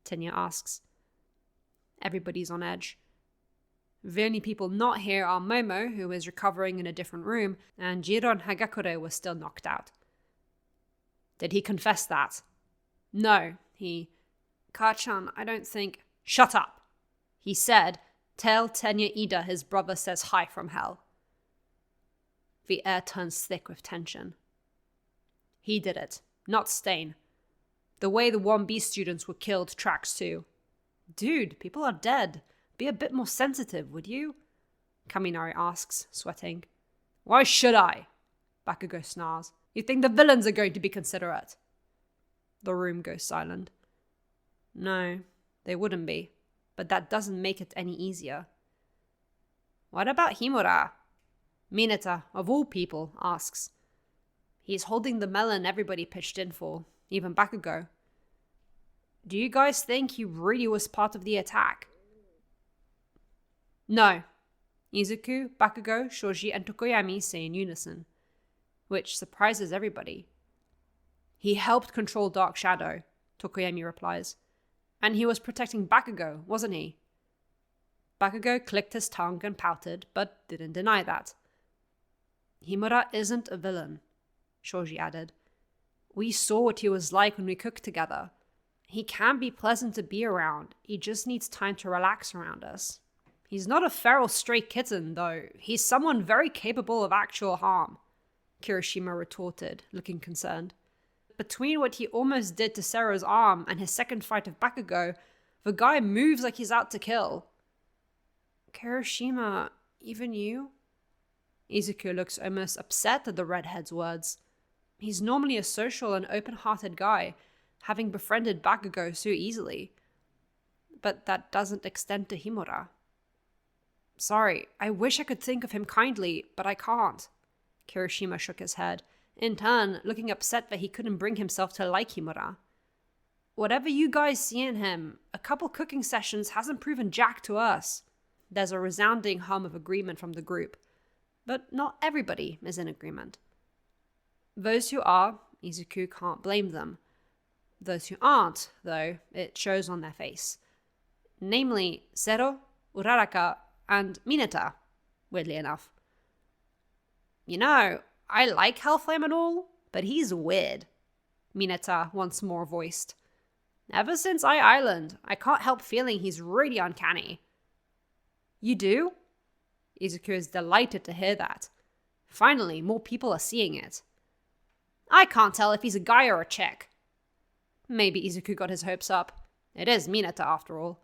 Tenya asks. Everybody's on edge. The only people not here are Momo, who is recovering in a different room, and Jiron Hagakure was still knocked out. Did he confess that? No, Kachan, I don't think... Shut up! He said, tell Tenya Ida his brother says hi from hell. The air turns thick with tension. He did it, not Stain. The way the 1B students were killed tracks too. Dude, people are dead. Be a bit more sensitive, would you? Kaminari asks, sweating. Why should I? Bakugo snarls. You think the villains are going to be considerate? The room goes silent. No, they wouldn't be. But that doesn't make it any easier. What about Himura? Mineta, of all people, asks. He's holding the melon everybody pitched in for, even Bakugo. Do you guys think he really was part of the attack? No. Izuku, Bakugo, Shoji, and Tokoyami say in unison, which surprises everybody. He helped control Dark Shadow, Tokoyami replies. And he was protecting Bakugo, wasn't he? Bakugo clicked his tongue and pouted, but didn't deny that. Himura isn't a villain, Shoji added. We saw what he was like when we cooked together. He can be pleasant to be around, he just needs time to relax around us. He's not a feral stray kitten, though. He's someone very capable of actual harm, Kirishima retorted, looking concerned. Between what he almost did to Sero's arm and his second fight of Bakugo, the guy moves like he's out to kill. Kirishima, even you? Izuku looks almost upset at the redhead's words. He's normally a social and open-hearted guy, having befriended Bakugo so easily. But that doesn't extend to Himura. Sorry, I wish I could think of him kindly, but I can't. Kirishima shook his head, in turn looking upset that he couldn't bring himself to like Himura. Whatever you guys see in him, a couple cooking sessions hasn't proven jack to us. There's a resounding hum of agreement from the group, but not everybody is in agreement. Those who are, Izuku can't blame them. Those who aren't, though, it shows on their face. Namely, Zero, Uraraka, and Mineta, weirdly enough. You know, I like Hellflame and all, but he's weird, Mineta once more voiced. Ever since Island, I can't help feeling he's really uncanny. You do? Izuku is delighted to hear that. Finally, more people are seeing it. I can't tell if he's a guy or a chick. Maybe Izuku got his hopes up. It is Mineta after all.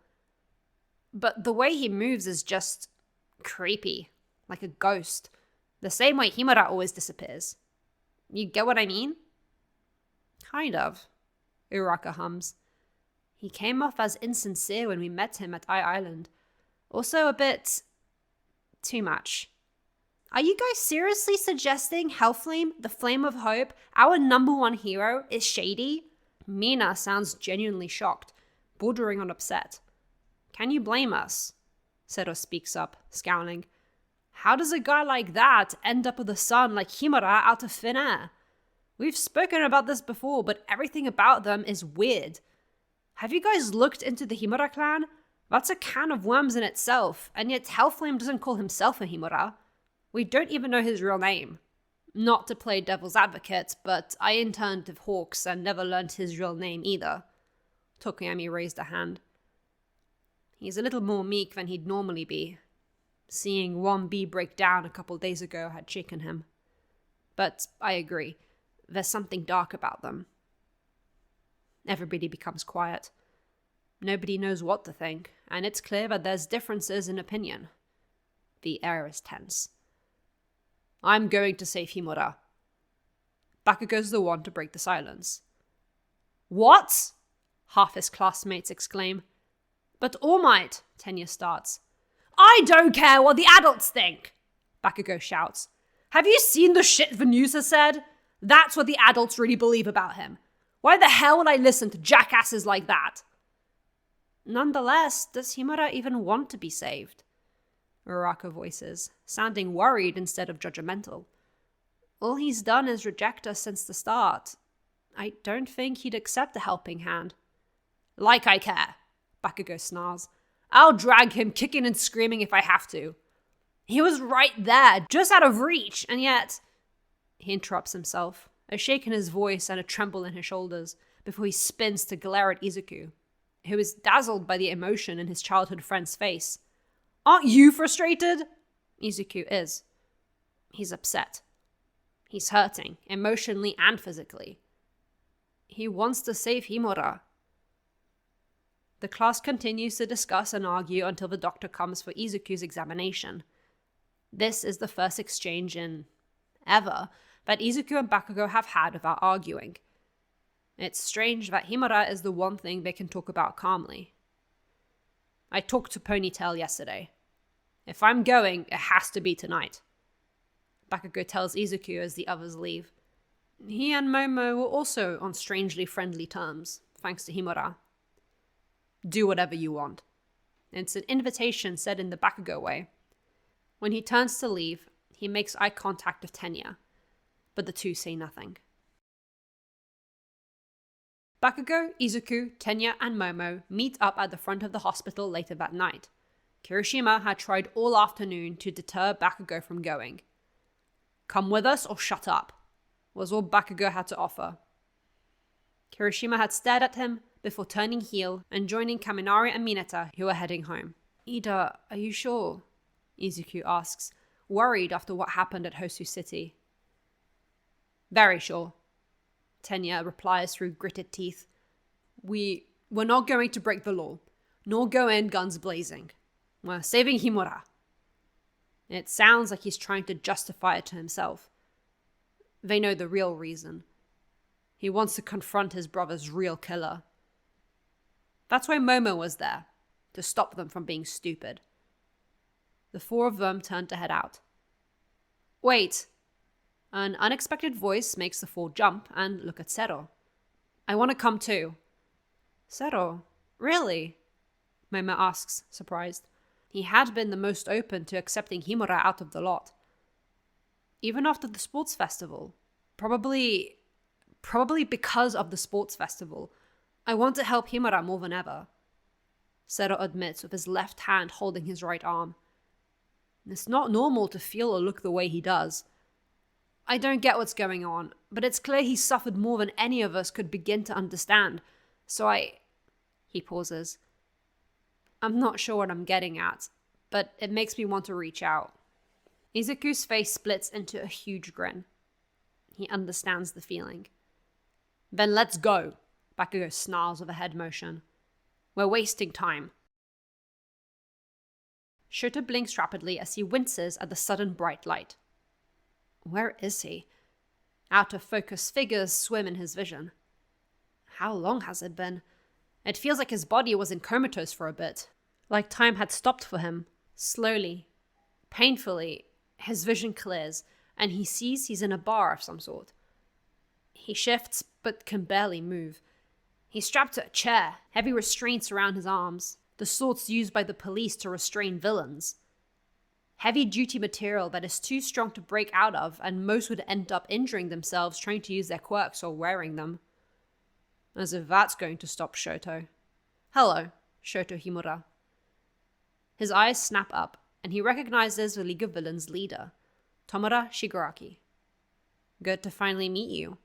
But the way he moves is just creepy, like a ghost. The same way Himura always disappears. You get what I mean? Kind of, Uraka hums. He came off as insincere when we met him at Island. Also a bit too much. Are you guys seriously suggesting Hellflame, the Flame of Hope, our #1 hero, is shady? Mina sounds genuinely shocked, bordering on upset. Can you blame us? Sero speaks up, scowling. How does a guy like that end up with a son like Himura out of thin air? We've spoken about this before, but everything about them is weird. Have you guys looked into the Himura clan? That's a can of worms in itself, and yet Hellflame doesn't call himself a Himura. We don't even know his real name. Not to play devil's advocate, but I interned with Hawks and never learned his real name either. Tokuyami raised a hand. He's a little more meek than he'd normally be. Seeing 1B break down a couple days ago had shaken him. But I agree, there's something dark about them. Everybody becomes quiet. Nobody knows what to think, and it's clear that there's differences in opinion. The air is tense. I'm going to save Himura. Bakugo's the one to break the silence. What? Half his classmates exclaim. But All Might, Tenya starts. I don't care what the adults think, Bakugo shouts. Have you seen the shit the news has said? That's what the adults really believe about him. Why the hell would I listen to jackasses like that? Nonetheless, does Himura even want to be saved? Uraka voices, sounding worried instead of judgmental. All he's done is reject us since the start. I don't think he'd accept a helping hand. Like I care, Bakugo snarls. I'll drag him kicking and screaming if I have to. He was right there, just out of reach, and yet... He interrupts himself, a shake in his voice and a tremble in his shoulders, before he spins to glare at Izuku, who is dazzled by the emotion in his childhood friend's face. Aren't you frustrated? Izuku is. He's upset. He's hurting, emotionally and physically. He wants to save Himura. The class continues to discuss and argue until the doctor comes for Izuku's examination. This is the first exchange in ever that Izuku and Bakugo have had without arguing. It's strange that Himura is the one thing they can talk about calmly. I talked to Ponytail yesterday. If I'm going, it has to be tonight. Bakugo tells Izuku as the others leave. He and Momo were also on strangely friendly terms, thanks to Himura. Do whatever you want. It's an invitation said in the Bakugo way. When he turns to leave, he makes eye contact with Tenya, but the two say nothing. Bakugo, Izuku, Tenya, and Momo meet up at the front of the hospital later that night. Kirishima had tried all afternoon to deter Bakugo from going. Come with us or shut up, was all Bakugo had to offer. Kirishima had stared at him before turning heel and joining Kaminari and Mineta, who were heading home. Ida, are you sure? Izuku asks, worried after what happened at Hosu City. Very sure, Tenya replies through gritted teeth. We're not going to break the law, nor go in guns blazing. We're saving Himura. It sounds like he's trying to justify it to himself. They know the real reason. He wants to confront his brother's real killer. That's why Momo was there, to stop them from being stupid. The four of them turned to head out. Wait! An unexpected voice makes the four jump and look at Sero. I want to come too. Sero, really? Momo asks, surprised. He had been the most open to accepting Himura out of the lot. Even after the sports festival. Probably because of the sports festival. I want to help Himura more than ever. Sero admits with his left hand holding his right arm. It's not normal to feel or look the way he does. I don't get what's going on, but it's clear he suffered more than any of us could begin to understand. So He pauses. I'm not sure what I'm getting at, but it makes me want to reach out. Izuku's face splits into a huge grin. He understands the feeling. Then let's go, Bakugo snarls with a head motion. We're wasting time. Shoto blinks rapidly as he winces at the sudden bright light. Where is he? Out of focus figures swim in his vision. How long has it been? It feels like his body was in comatose for a bit, like time had stopped for him. Slowly, painfully, his vision clears, and he sees he's in a bar of some sort. He shifts, but can barely move. He's strapped to a chair, heavy restraints around his arms, the sorts used by the police to restrain villains. Heavy-duty material that is too strong to break out of, and most would end up injuring themselves trying to use their quirks or wearing them. As if that's going to stop Shoto. Hello, Shoto Himura. His eyes snap up, and he recognizes the League of Villains leader, Tomura Shigaraki. Good to finally meet you.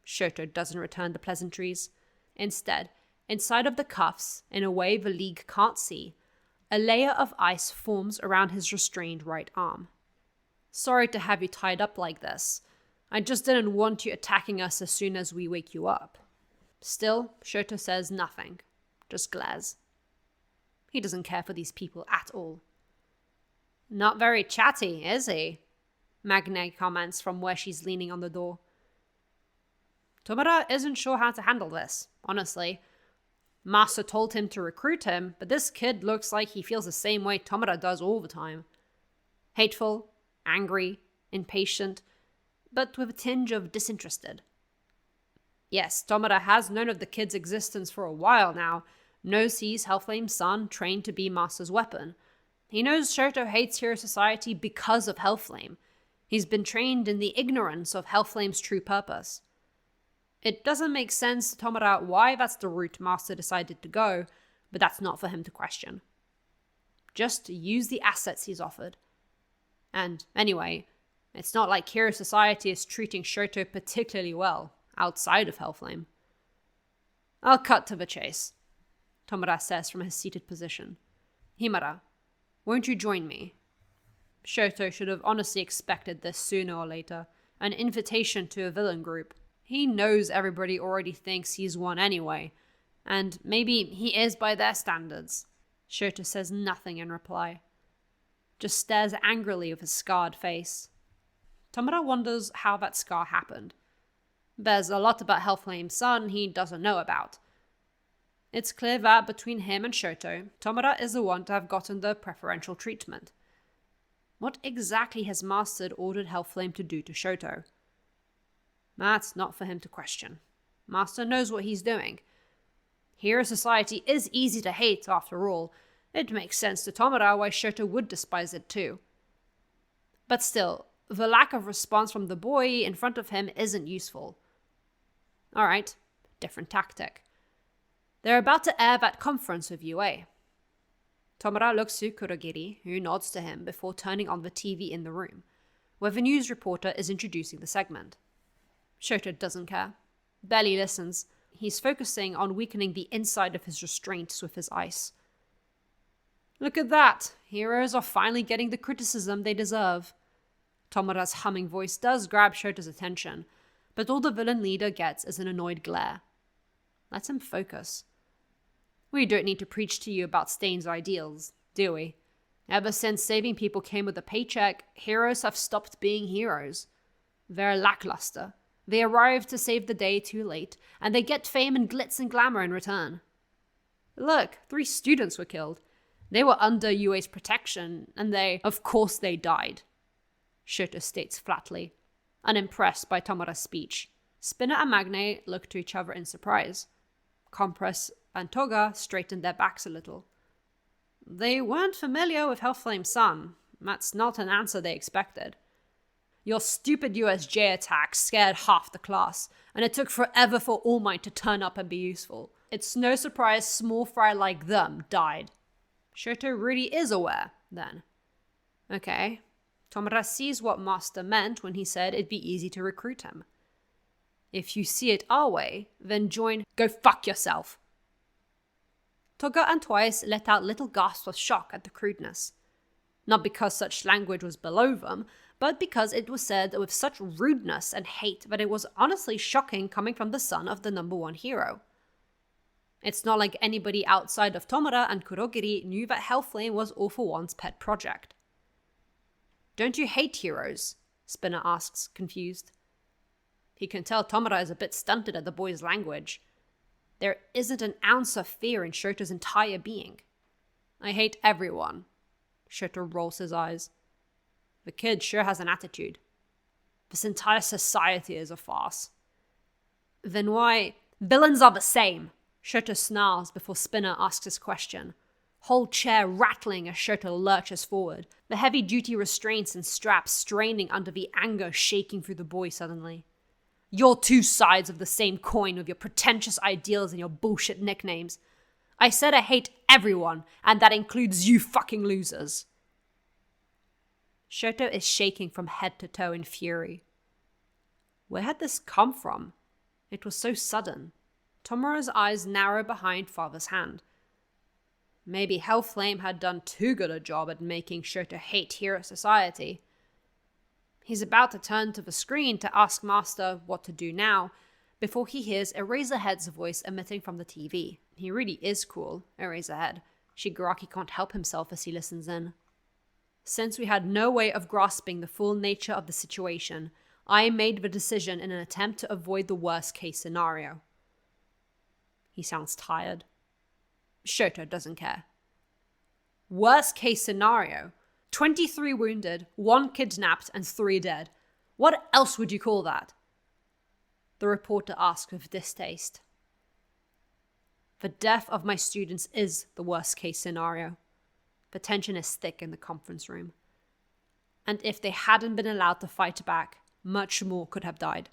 Shoto doesn't return the pleasantries. Instead, inside of the cuffs, in a way the League can't see, a layer of ice forms around his restrained right arm. Sorry to have you tied up like this. I just didn't want you attacking us as soon as we wake you up. Still, Shoto says nothing, just glares. He doesn't care for these people at all. Not very chatty, is he? Magne comments from where she's leaning on the door. Tomura isn't sure how to handle this, honestly. Master told him to recruit him, but this kid looks like he feels the same way Tomura does all the time. Hateful, angry, impatient, but with a tinge of disinterested. Yes, Tomura has known of the kid's existence for a while now, knows he's Hellflame's son trained to be Master's weapon. He knows Shoto hates Hero Society because of Hellflame. He's been trained in the ignorance of Hellflame's true purpose. It doesn't make sense to Tomura why that's the route Master decided to go, but that's not for him to question. Just use the assets he's offered. And anyway, it's not like Hero Society is treating Shoto particularly well outside of Hellflame. I'll cut to the chase, Tomura says from his seated position. Himura, won't you join me? Shoto should have honestly expected this sooner or later, an invitation to a villain group. He knows everybody already thinks he's one anyway, and maybe he is by their standards. Shoto says nothing in reply, just stares angrily with his scarred face. Tomura wonders how that scar happened. There's a lot about Hellflame's son he doesn't know about. It's clear that between him and Shoto, Tomura is the one to have gotten the preferential treatment. What exactly has Master ordered Hellflame to do to Shoto? That's not for him to question. Master knows what he's doing. Hero Society is easy to hate, after all. It makes sense to Tomura why Shoto would despise it too. But still, the lack of response from the boy in front of him isn't useful. Alright, different tactic. They're about to air that conference with you, eh? Tomura looks to Kurogiri, who nods to him before turning on the TV in the room, where the news reporter is introducing the segment. Shoto doesn't care. Barely listens. He's focusing on weakening the inside of his restraints with his ice. Look at that! Heroes are finally getting the criticism they deserve. Tomura's humming voice does grab Shoto's attention, but all the villain leader gets is an annoyed glare. Let him focus. We don't need to preach to you about Stain's ideals, do we? Ever since saving people came with a paycheck, heroes have stopped being heroes. They're lackluster. They arrive to save the day too late, and they get fame and glitz and glamour in return. Look, 3 students were killed. They were under UA's protection, and of course they died. Shoto states flatly, unimpressed by Tomura's speech. Spinner and Magne look to each other in surprise. Compress and Toga straightened their backs a little. They weren't familiar with Hellflame's son. That's not an answer they expected. Your stupid USJ attack scared half the class, and it took forever for All Might to turn up and be useful. It's no surprise small fry like them died. Shoto really is aware, then. Okay. Tomura sees what Master meant when he said it'd be easy to recruit him. If you see it our way, then join Go Fuck Yourself. Toga and Twice let out little gasps of shock at the crudeness. Not because such language was below them, but because it was said with such rudeness and hate that it was honestly shocking coming from the son of the number one hero. It's not like anybody outside of Tomura and Kurogiri knew that Hellflame was All For One's pet project. Don't you hate heroes? Spinner asks, confused. He can tell Tomura is a bit stunted at the boy's language. There isn't an ounce of fear in Shoto's entire being. I hate everyone. Shoto rolls his eyes. The kid sure has an attitude. This entire society is a farce. Then why? Villains are the same, Shoto snarls before Spinner asks his question. Whole chair rattling as Shoto lurches forward, the heavy-duty restraints and straps straining under the anger shaking through the boy suddenly. You're two sides of the same coin with your pretentious ideals and your bullshit nicknames. I said I hate everyone, and that includes you fucking losers. Shoto is shaking from head to toe in fury. Where had this come from? It was so sudden. Tomura's eyes narrow behind father's hand. Maybe Hellflame had done too good a job at making Shoto hate hero society. He's about to turn to the screen to ask Master what to do now, before he hears Eraserhead's voice emitting from the TV. He really is cool, Eraserhead. Shigaraki can't help himself as he listens in. Since we had no way of grasping the full nature of the situation, I made the decision in an attempt to avoid the worst case scenario. He sounds tired. Shoto doesn't care. Worst case scenario? 23 wounded, 1 kidnapped, and 3 dead. What else would you call that? The reporter asked with distaste. The death of my students is the worst case scenario. The tension is thick in the conference room. And if they hadn't been allowed to fight back, much more could have died.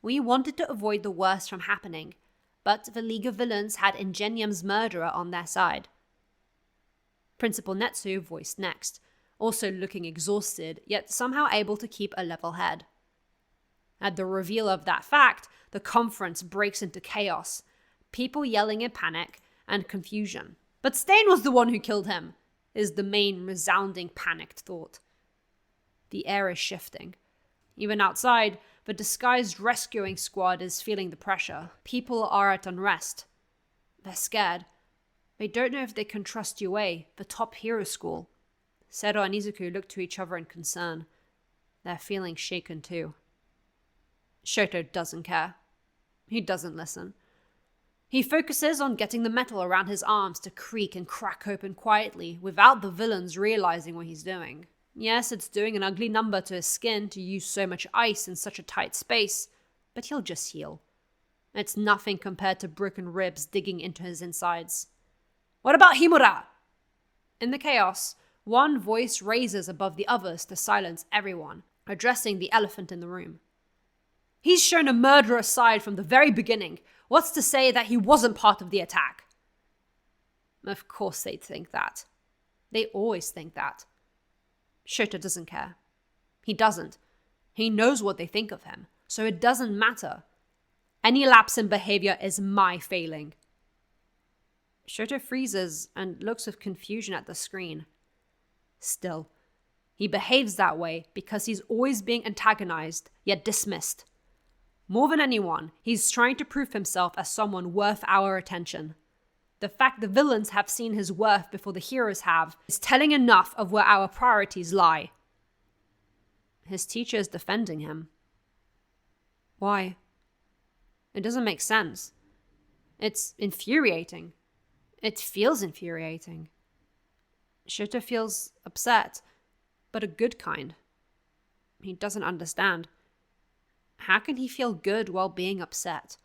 We wanted to avoid the worst from happening, but the League of Villains had Ingenium's murderer on their side. Principal Netsu voiced next, also looking exhausted, yet somehow able to keep a level head. At the reveal of that fact, the conference breaks into chaos, people yelling in panic and confusion. But Stain was the one who killed him, is the main resounding panicked thought. The air is shifting. Even outside, the disguised rescuing squad is feeling the pressure. People are at unrest. They're scared. They don't know if they can trust UA, the top hero school. Sero and Izuku look to each other in concern. They're feeling shaken too. Shoto doesn't care. He doesn't listen. He focuses on getting the metal around his arms to creak and crack open quietly without the villains realizing what he's doing. Yes, it's doing an ugly number to his skin to use so much ice in such a tight space, but he'll just heal. It's nothing compared to broken ribs digging into his insides. What about Himura? In the chaos, one voice raises above the others to silence everyone, addressing the elephant in the room. He's shown a murderous side from the very beginning. What's to say that he wasn't part of the attack? Of course they'd think that. They always think that. Shoto doesn't care. He doesn't. He knows what they think of him, so it doesn't matter. Any lapse in behavior is my failing. Shoto freezes and looks with confusion at the screen. Still, he behaves that way because he's always being antagonized, yet dismissed. More than anyone, he's trying to prove himself as someone worth our attention. The fact the villains have seen his worth before the heroes have is telling enough of where our priorities lie. His teacher is defending him. Why? It doesn't make sense. It's infuriating. It feels infuriating. Shoto feels upset, but a good kind. He doesn't understand. How can he feel good while being upset?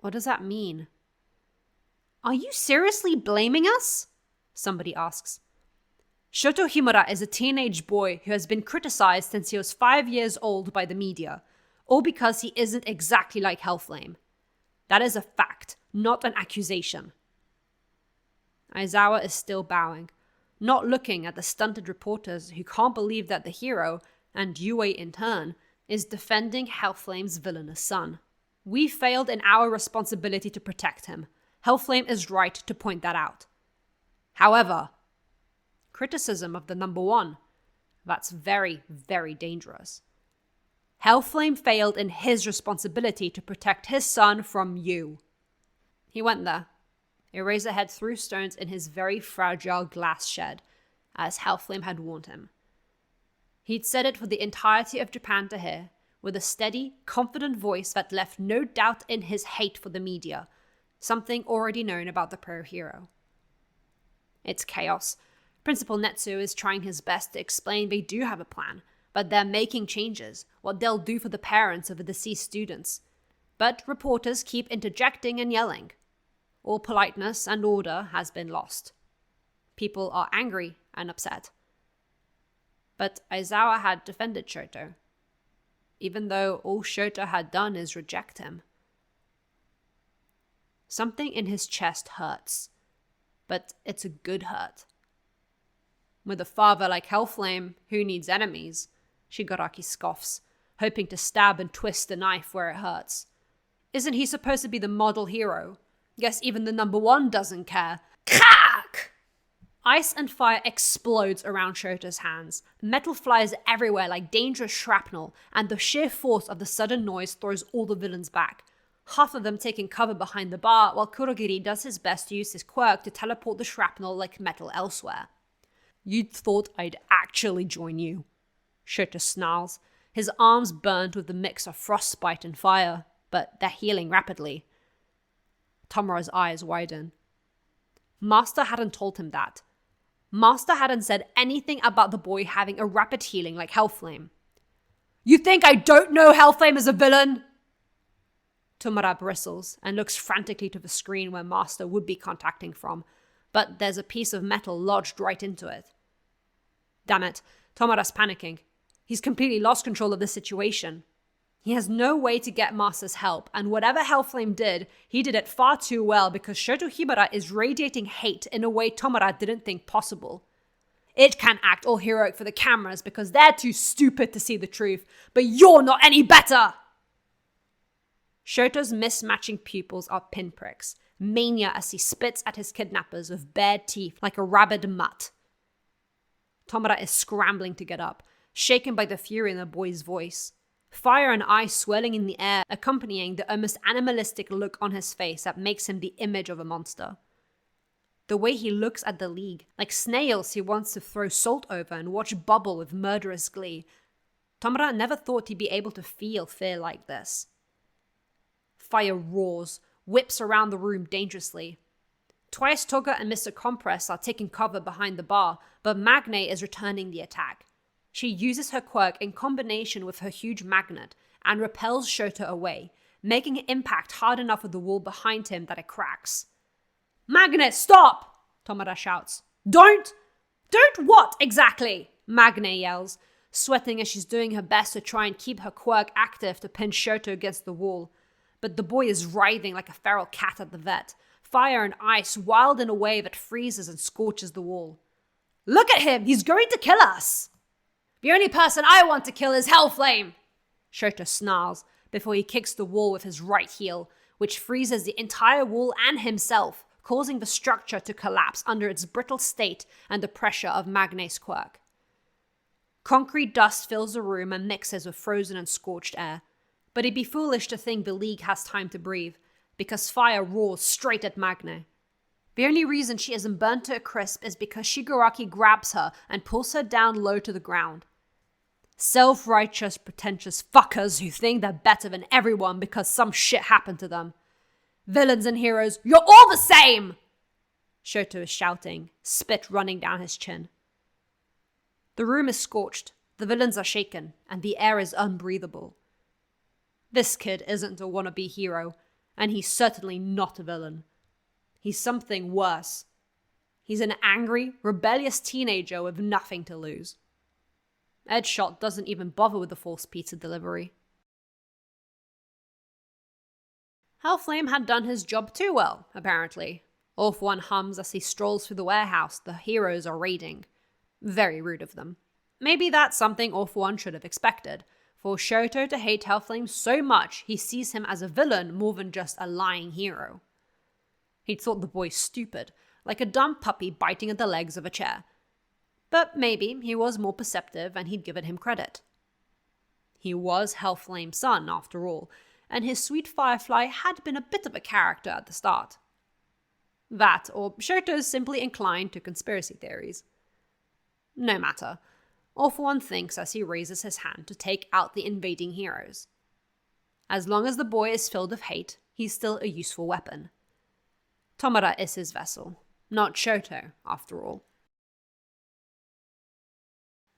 What does that mean? Are you seriously blaming us? Somebody asks. Shoto Himura is a teenage boy who has been criticized since he was 5 years old by the media, all because he isn't exactly like Hellflame. That is a fact, not an accusation. Aizawa is still bowing, not looking at the stunted reporters who can't believe that the hero, and Yue in turn, is defending Hellflame's villainous son. We failed in our responsibility to protect him. Hellflame is right to point that out. However, criticism of the number one, that's very, very dangerous. Hellflame failed in his responsibility to protect his son from you. He went there. Eraserhead threw stones in his very fragile glass shed, as Hellflame had warned him. He'd said it for the entirety of Japan to hear, with a steady, confident voice that left no doubt in his hate for the media, something already known about the pro-hero. It's chaos. Principal Netsu is trying his best to explain they do have a plan, but they're making changes, what they'll do for the parents of the deceased students. But reporters keep interjecting and yelling. All politeness and order has been lost. People are angry and upset. But Aizawa had defended Shoto, even though all Shoto had done is reject him. Something in his chest hurts, but it's a good hurt. With a father like Hellflame, who needs enemies? Shigaraki scoffs, hoping to stab and twist the knife where it hurts. Isn't he supposed to be the model hero? Guess even the number one doesn't care. Crack! Ice and fire explodes around Shoto's hands. Metal flies everywhere like dangerous shrapnel, and the sheer force of the sudden noise throws all the villains back. Half of them taking cover behind the bar, while Kurogiri does his best to use his quirk to teleport the shrapnel like metal elsewhere. You'd thought I'd actually join you, Shoto snarls, his arms burnt with the mix of frostbite and fire, but they're healing rapidly. Tomura's eyes widen. Master hadn't told him that. Master hadn't said anything about the boy having a rapid healing like Hellflame. You think I don't know Hellflame is a villain? Tomura bristles and looks frantically to the screen where Master would be contacting from, but there's a piece of metal lodged right into it. Damn it, Tomura's panicking. He's completely lost control of the situation. He has no way to get Master's help, and whatever Hellflame did, he did it far too well because Shoto Hibara is radiating hate in a way Tomura didn't think possible. It can act all heroic for the cameras because they're too stupid to see the truth, but you're not any better! Shoto's mismatching pupils are pinpricks, mania as he spits at his kidnappers with bared teeth like a rabid mutt. Tomura is scrambling to get up, shaken by the fury in the boy's voice. Fire and ice swirling in the air, accompanying the almost animalistic look on his face that makes him the image of a monster. The way he looks at the League, like snails he wants to throw salt over and watch bubble with murderous glee. Tomura never thought he'd be able to feel fear like this. Fire roars, whips around the room dangerously. Twice Toga and Mr. Compress are taking cover behind the bar, but Magne is returning the attack. She uses her quirk in combination with her huge magnet and repels Shoto away, making it impact hard enough with the wall behind him that it cracks. Magnet, stop! Tomura shouts. Don't what exactly? Magne yells, sweating as she's doing her best to try and keep her quirk active to pin Shoto against the wall. But the boy is writhing like a feral cat at the vet, fire and ice wild in a way that freezes and scorches the wall. Look at him! He's going to kill us! The only person I want to kill is Hellflame! Shoto snarls before he kicks the wall with his right heel, which freezes the entire wall and himself, causing the structure to collapse under its brittle state and the pressure of Magne's quirk. Concrete dust fills the room and mixes with frozen and scorched air, but it'd be foolish to think the League has time to breathe, because fire roars straight at Magne. The only reason she isn't burnt to a crisp is because Shigaraki grabs her and pulls her down low to the ground. Self-righteous, pretentious fuckers who think they're better than everyone because some shit happened to them. Villains and heroes, you're all the same! Shoto is shouting, spit running down his chin. The room is scorched, the villains are shaken, and the air is unbreathable. This kid isn't a wannabe hero, and he's certainly not a villain. He's something worse. He's an angry, rebellious teenager with nothing to lose. Edshot doesn't even bother with the false pizza delivery. Hellflame had done his job too well, apparently. Orph One hums as he strolls through the warehouse the heroes are raiding. Very rude of them. Maybe that's something Orph One should have expected. For Shoto to hate Hellflame so much, he sees him as a villain more than just a lying hero. He'd thought the boy stupid, like a dumb puppy biting at the legs of a chair. But maybe he was more perceptive and he'd given him credit. He was Hellflame's son, after all, and his sweet Firefly had been a bit of a character at the start. That, or Shoto's simply inclined to conspiracy theories. No matter. Orph One thinks as he raises his hand to take out the invading heroes. As long as the boy is filled with hate, he's still a useful weapon. Tomura is his vessel, not Shoto, after all.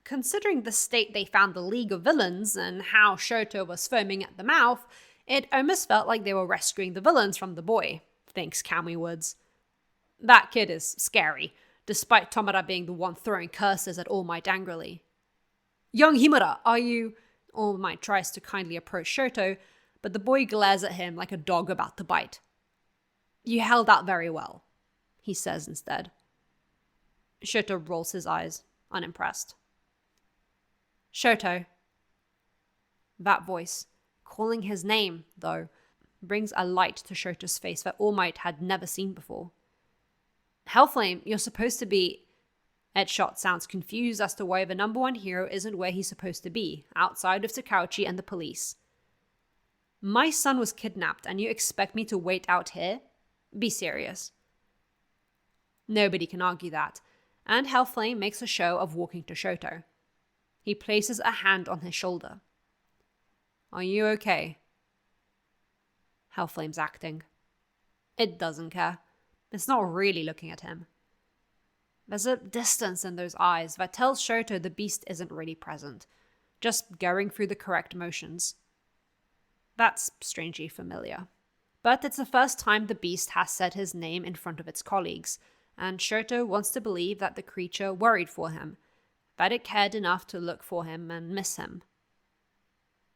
Considering the state they found the League of Villains and how Shoto was foaming at the mouth, it almost felt like they were rescuing the villains from the boy, thinks Kamui Woods. That kid is scary, despite Tomura being the one throwing curses at All Might angrily. Young Himura, are you... All Might tries to kindly approach Shoto, but the boy glares at him like a dog about to bite. You held out very well, he says instead. Shoto rolls his eyes, unimpressed. Shoto. That voice, calling his name, though, brings a light to Shoto's face that All Might had never seen before. Hellflame, you're supposed to be... Edshot sounds confused as to why the number one hero isn't where he's supposed to be, outside of Takauchi and the police. My son was kidnapped and you expect me to wait out here? Be serious. Nobody can argue that, and Hellflame makes a show of walking to Shoto. He places a hand on his shoulder. Are you okay? Hellflame's acting. It doesn't care. It's not really looking at him. There's a distance in those eyes that tells Shoto the beast isn't really present, just going through the correct motions. That's strangely familiar. But it's the first time the beast has said his name in front of its colleagues, and Shoto wants to believe that the creature worried for him, that it cared enough to look for him and miss him.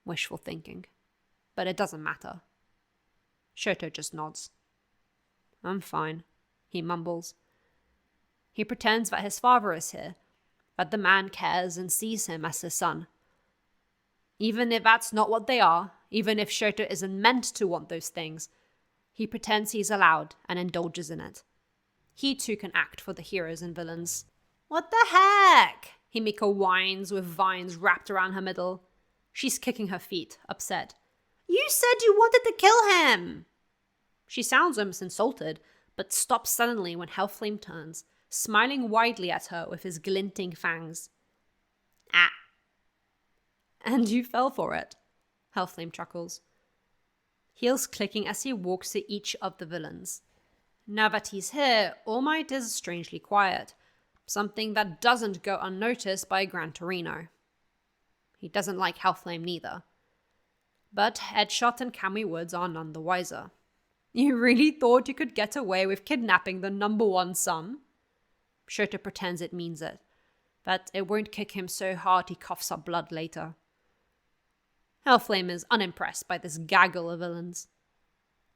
Wishful thinking. But it doesn't matter. Shoto just nods. I'm fine, he mumbles. He pretends that his father is here, that the man cares and sees him as his son. Even if that's not what they are, even if Shoto isn't meant to want those things, he pretends he's allowed and indulges in it. He too can act for the heroes and villains. What the heck? Himiko whines with vines wrapped around her middle. She's kicking her feet, upset. You said you wanted to kill him! She sounds almost insulted, but stops suddenly when Hellflame turns, smiling widely at her with his glinting fangs. Ah. And you fell for it, Hellflame chuckles. Heels clicking as he walks to each of the villains. Now that he's here, All Might is strangely quiet, something that doesn't go unnoticed by Gran Torino. He doesn't like Hellflame neither. But Edshot and Kamui Woods are none the wiser. You really thought you could get away with kidnapping the number one son? Shoto pretends it means it, that it won't kick him so hard he coughs up blood later. Hellflame is unimpressed by this gaggle of villains.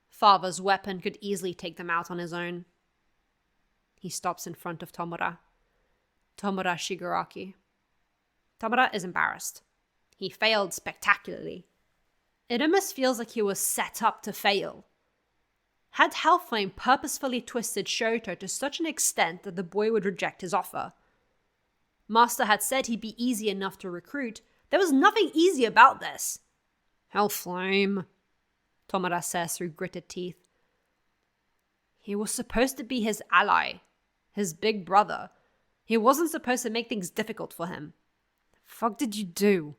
Father's weapon could easily take them out on his own. He stops in front of Tomura. Tomura Shigaraki. Tomura is embarrassed. He failed spectacularly. It almost feels like he was set up to fail. Had Hellflame purposefully twisted Shoto to such an extent that the boy would reject his offer? Master had said he'd be easy enough to recruit. There was nothing easy about this. Hellflame, Tomura says through gritted teeth. He was supposed to be his ally, his big brother. He wasn't supposed to make things difficult for him. The fuck did you do?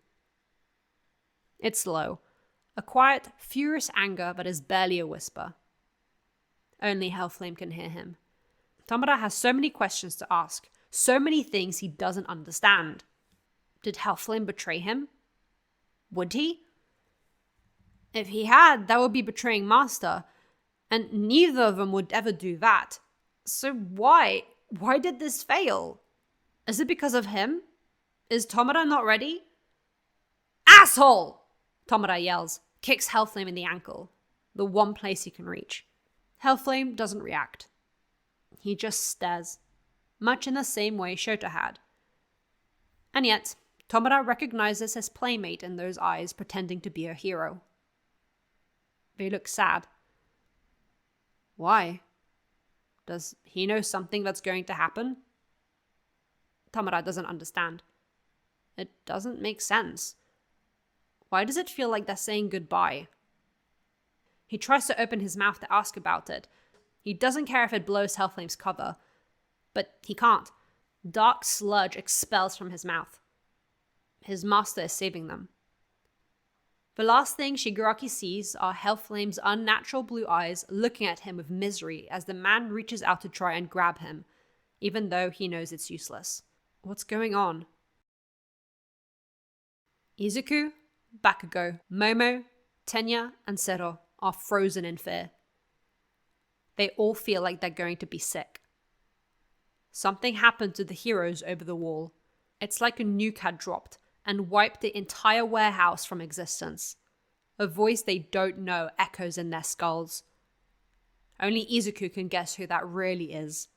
It's low. A quiet, furious anger that is barely a whisper. Only Hellflame can hear him. Tomura has so many questions to ask, so many things he doesn't understand. Did Hellflame betray him? Would he? If he had, that would be betraying Master, and neither of them would ever do that. So why? Why did this fail? Is it because of him? Is Tomura not ready? Asshole! Tomura yells, kicks Hellflame in the ankle, the one place he can reach. Hellflame doesn't react. He just stares, much in the same way Shota had. And yet, Tomura recognizes his playmate in those eyes pretending to be a hero. They look sad. Why? Does he know something that's going to happen? Tomura doesn't understand. It doesn't make sense. Why does it feel like they're saying goodbye? He tries to open his mouth to ask about it. He doesn't care if it blows Hellflame's cover. But he can't. Dark sludge expels from his mouth. His master is saving them. The last thing Shigaraki sees are Hellflame's unnatural blue eyes looking at him with misery as the man reaches out to try and grab him, even though he knows it's useless. What's going on? Izuku, Bakugo, Momo, Tenya, and Sero are frozen in fear. They all feel like they're going to be sick. Something happened to the heroes over the wall. It's like a nuke had dropped and wiped the entire warehouse from existence. A voice they don't know echoes in their skulls. Only Izuku can guess who that really is.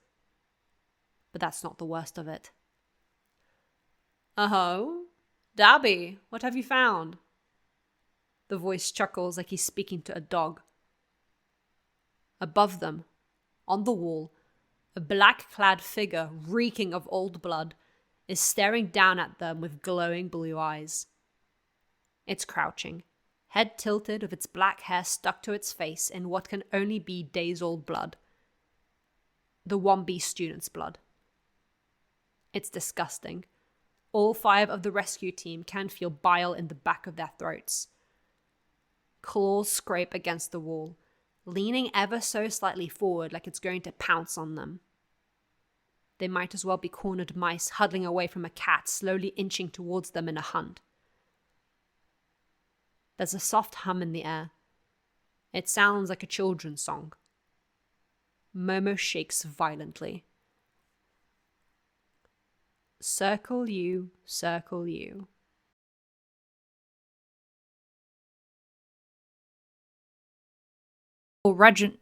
But that's not the worst of it. Oh, Dabi, what have you found? The voice chuckles like he's speaking to a dog. Above them, on the wall, a black-clad figure reeking of old blood is staring down at them with glowing blue eyes. It's crouching, head tilted with its black hair stuck to its face in what can only be days-old blood. The 1B student's blood. It's disgusting. All 5 of the rescue team can feel bile in the back of their throats. Claws scrape against the wall, leaning ever so slightly forward like it's going to pounce on them. They might as well be cornered mice huddling away from a cat slowly inching towards them in a hunt. There's a soft hum in the air. It sounds like a children's song. Momo shakes violently. Circle you, circle you. Or regenerative,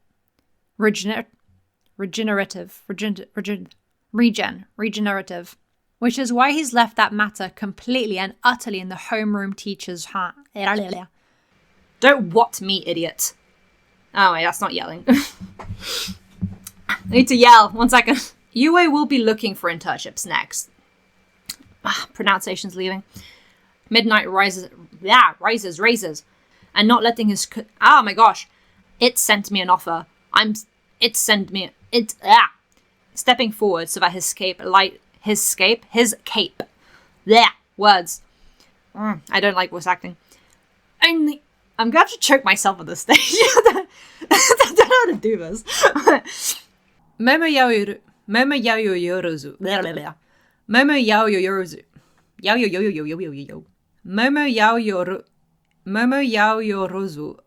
which is why he's left that matter completely and utterly in the homeroom teacher's hand. Don't what me, idiot. Oh wait, that's not yelling. I need to yell. 1 second. Yue will be looking for internships next. Pronunciation's leaving. Midnight raises, and not letting his. Oh my gosh! It sent me an offer. Stepping forward so that his cape. Yeah, words. I don't like voice acting. I'm gonna have to choke myself at this stage. I don't know how to do this. Momo Yaoyorozu. Momo Yaoyorozu.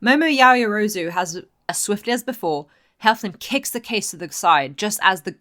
Momo Yaoyorozu has, as swiftly as before, Hellflame kicks the case to the side just as the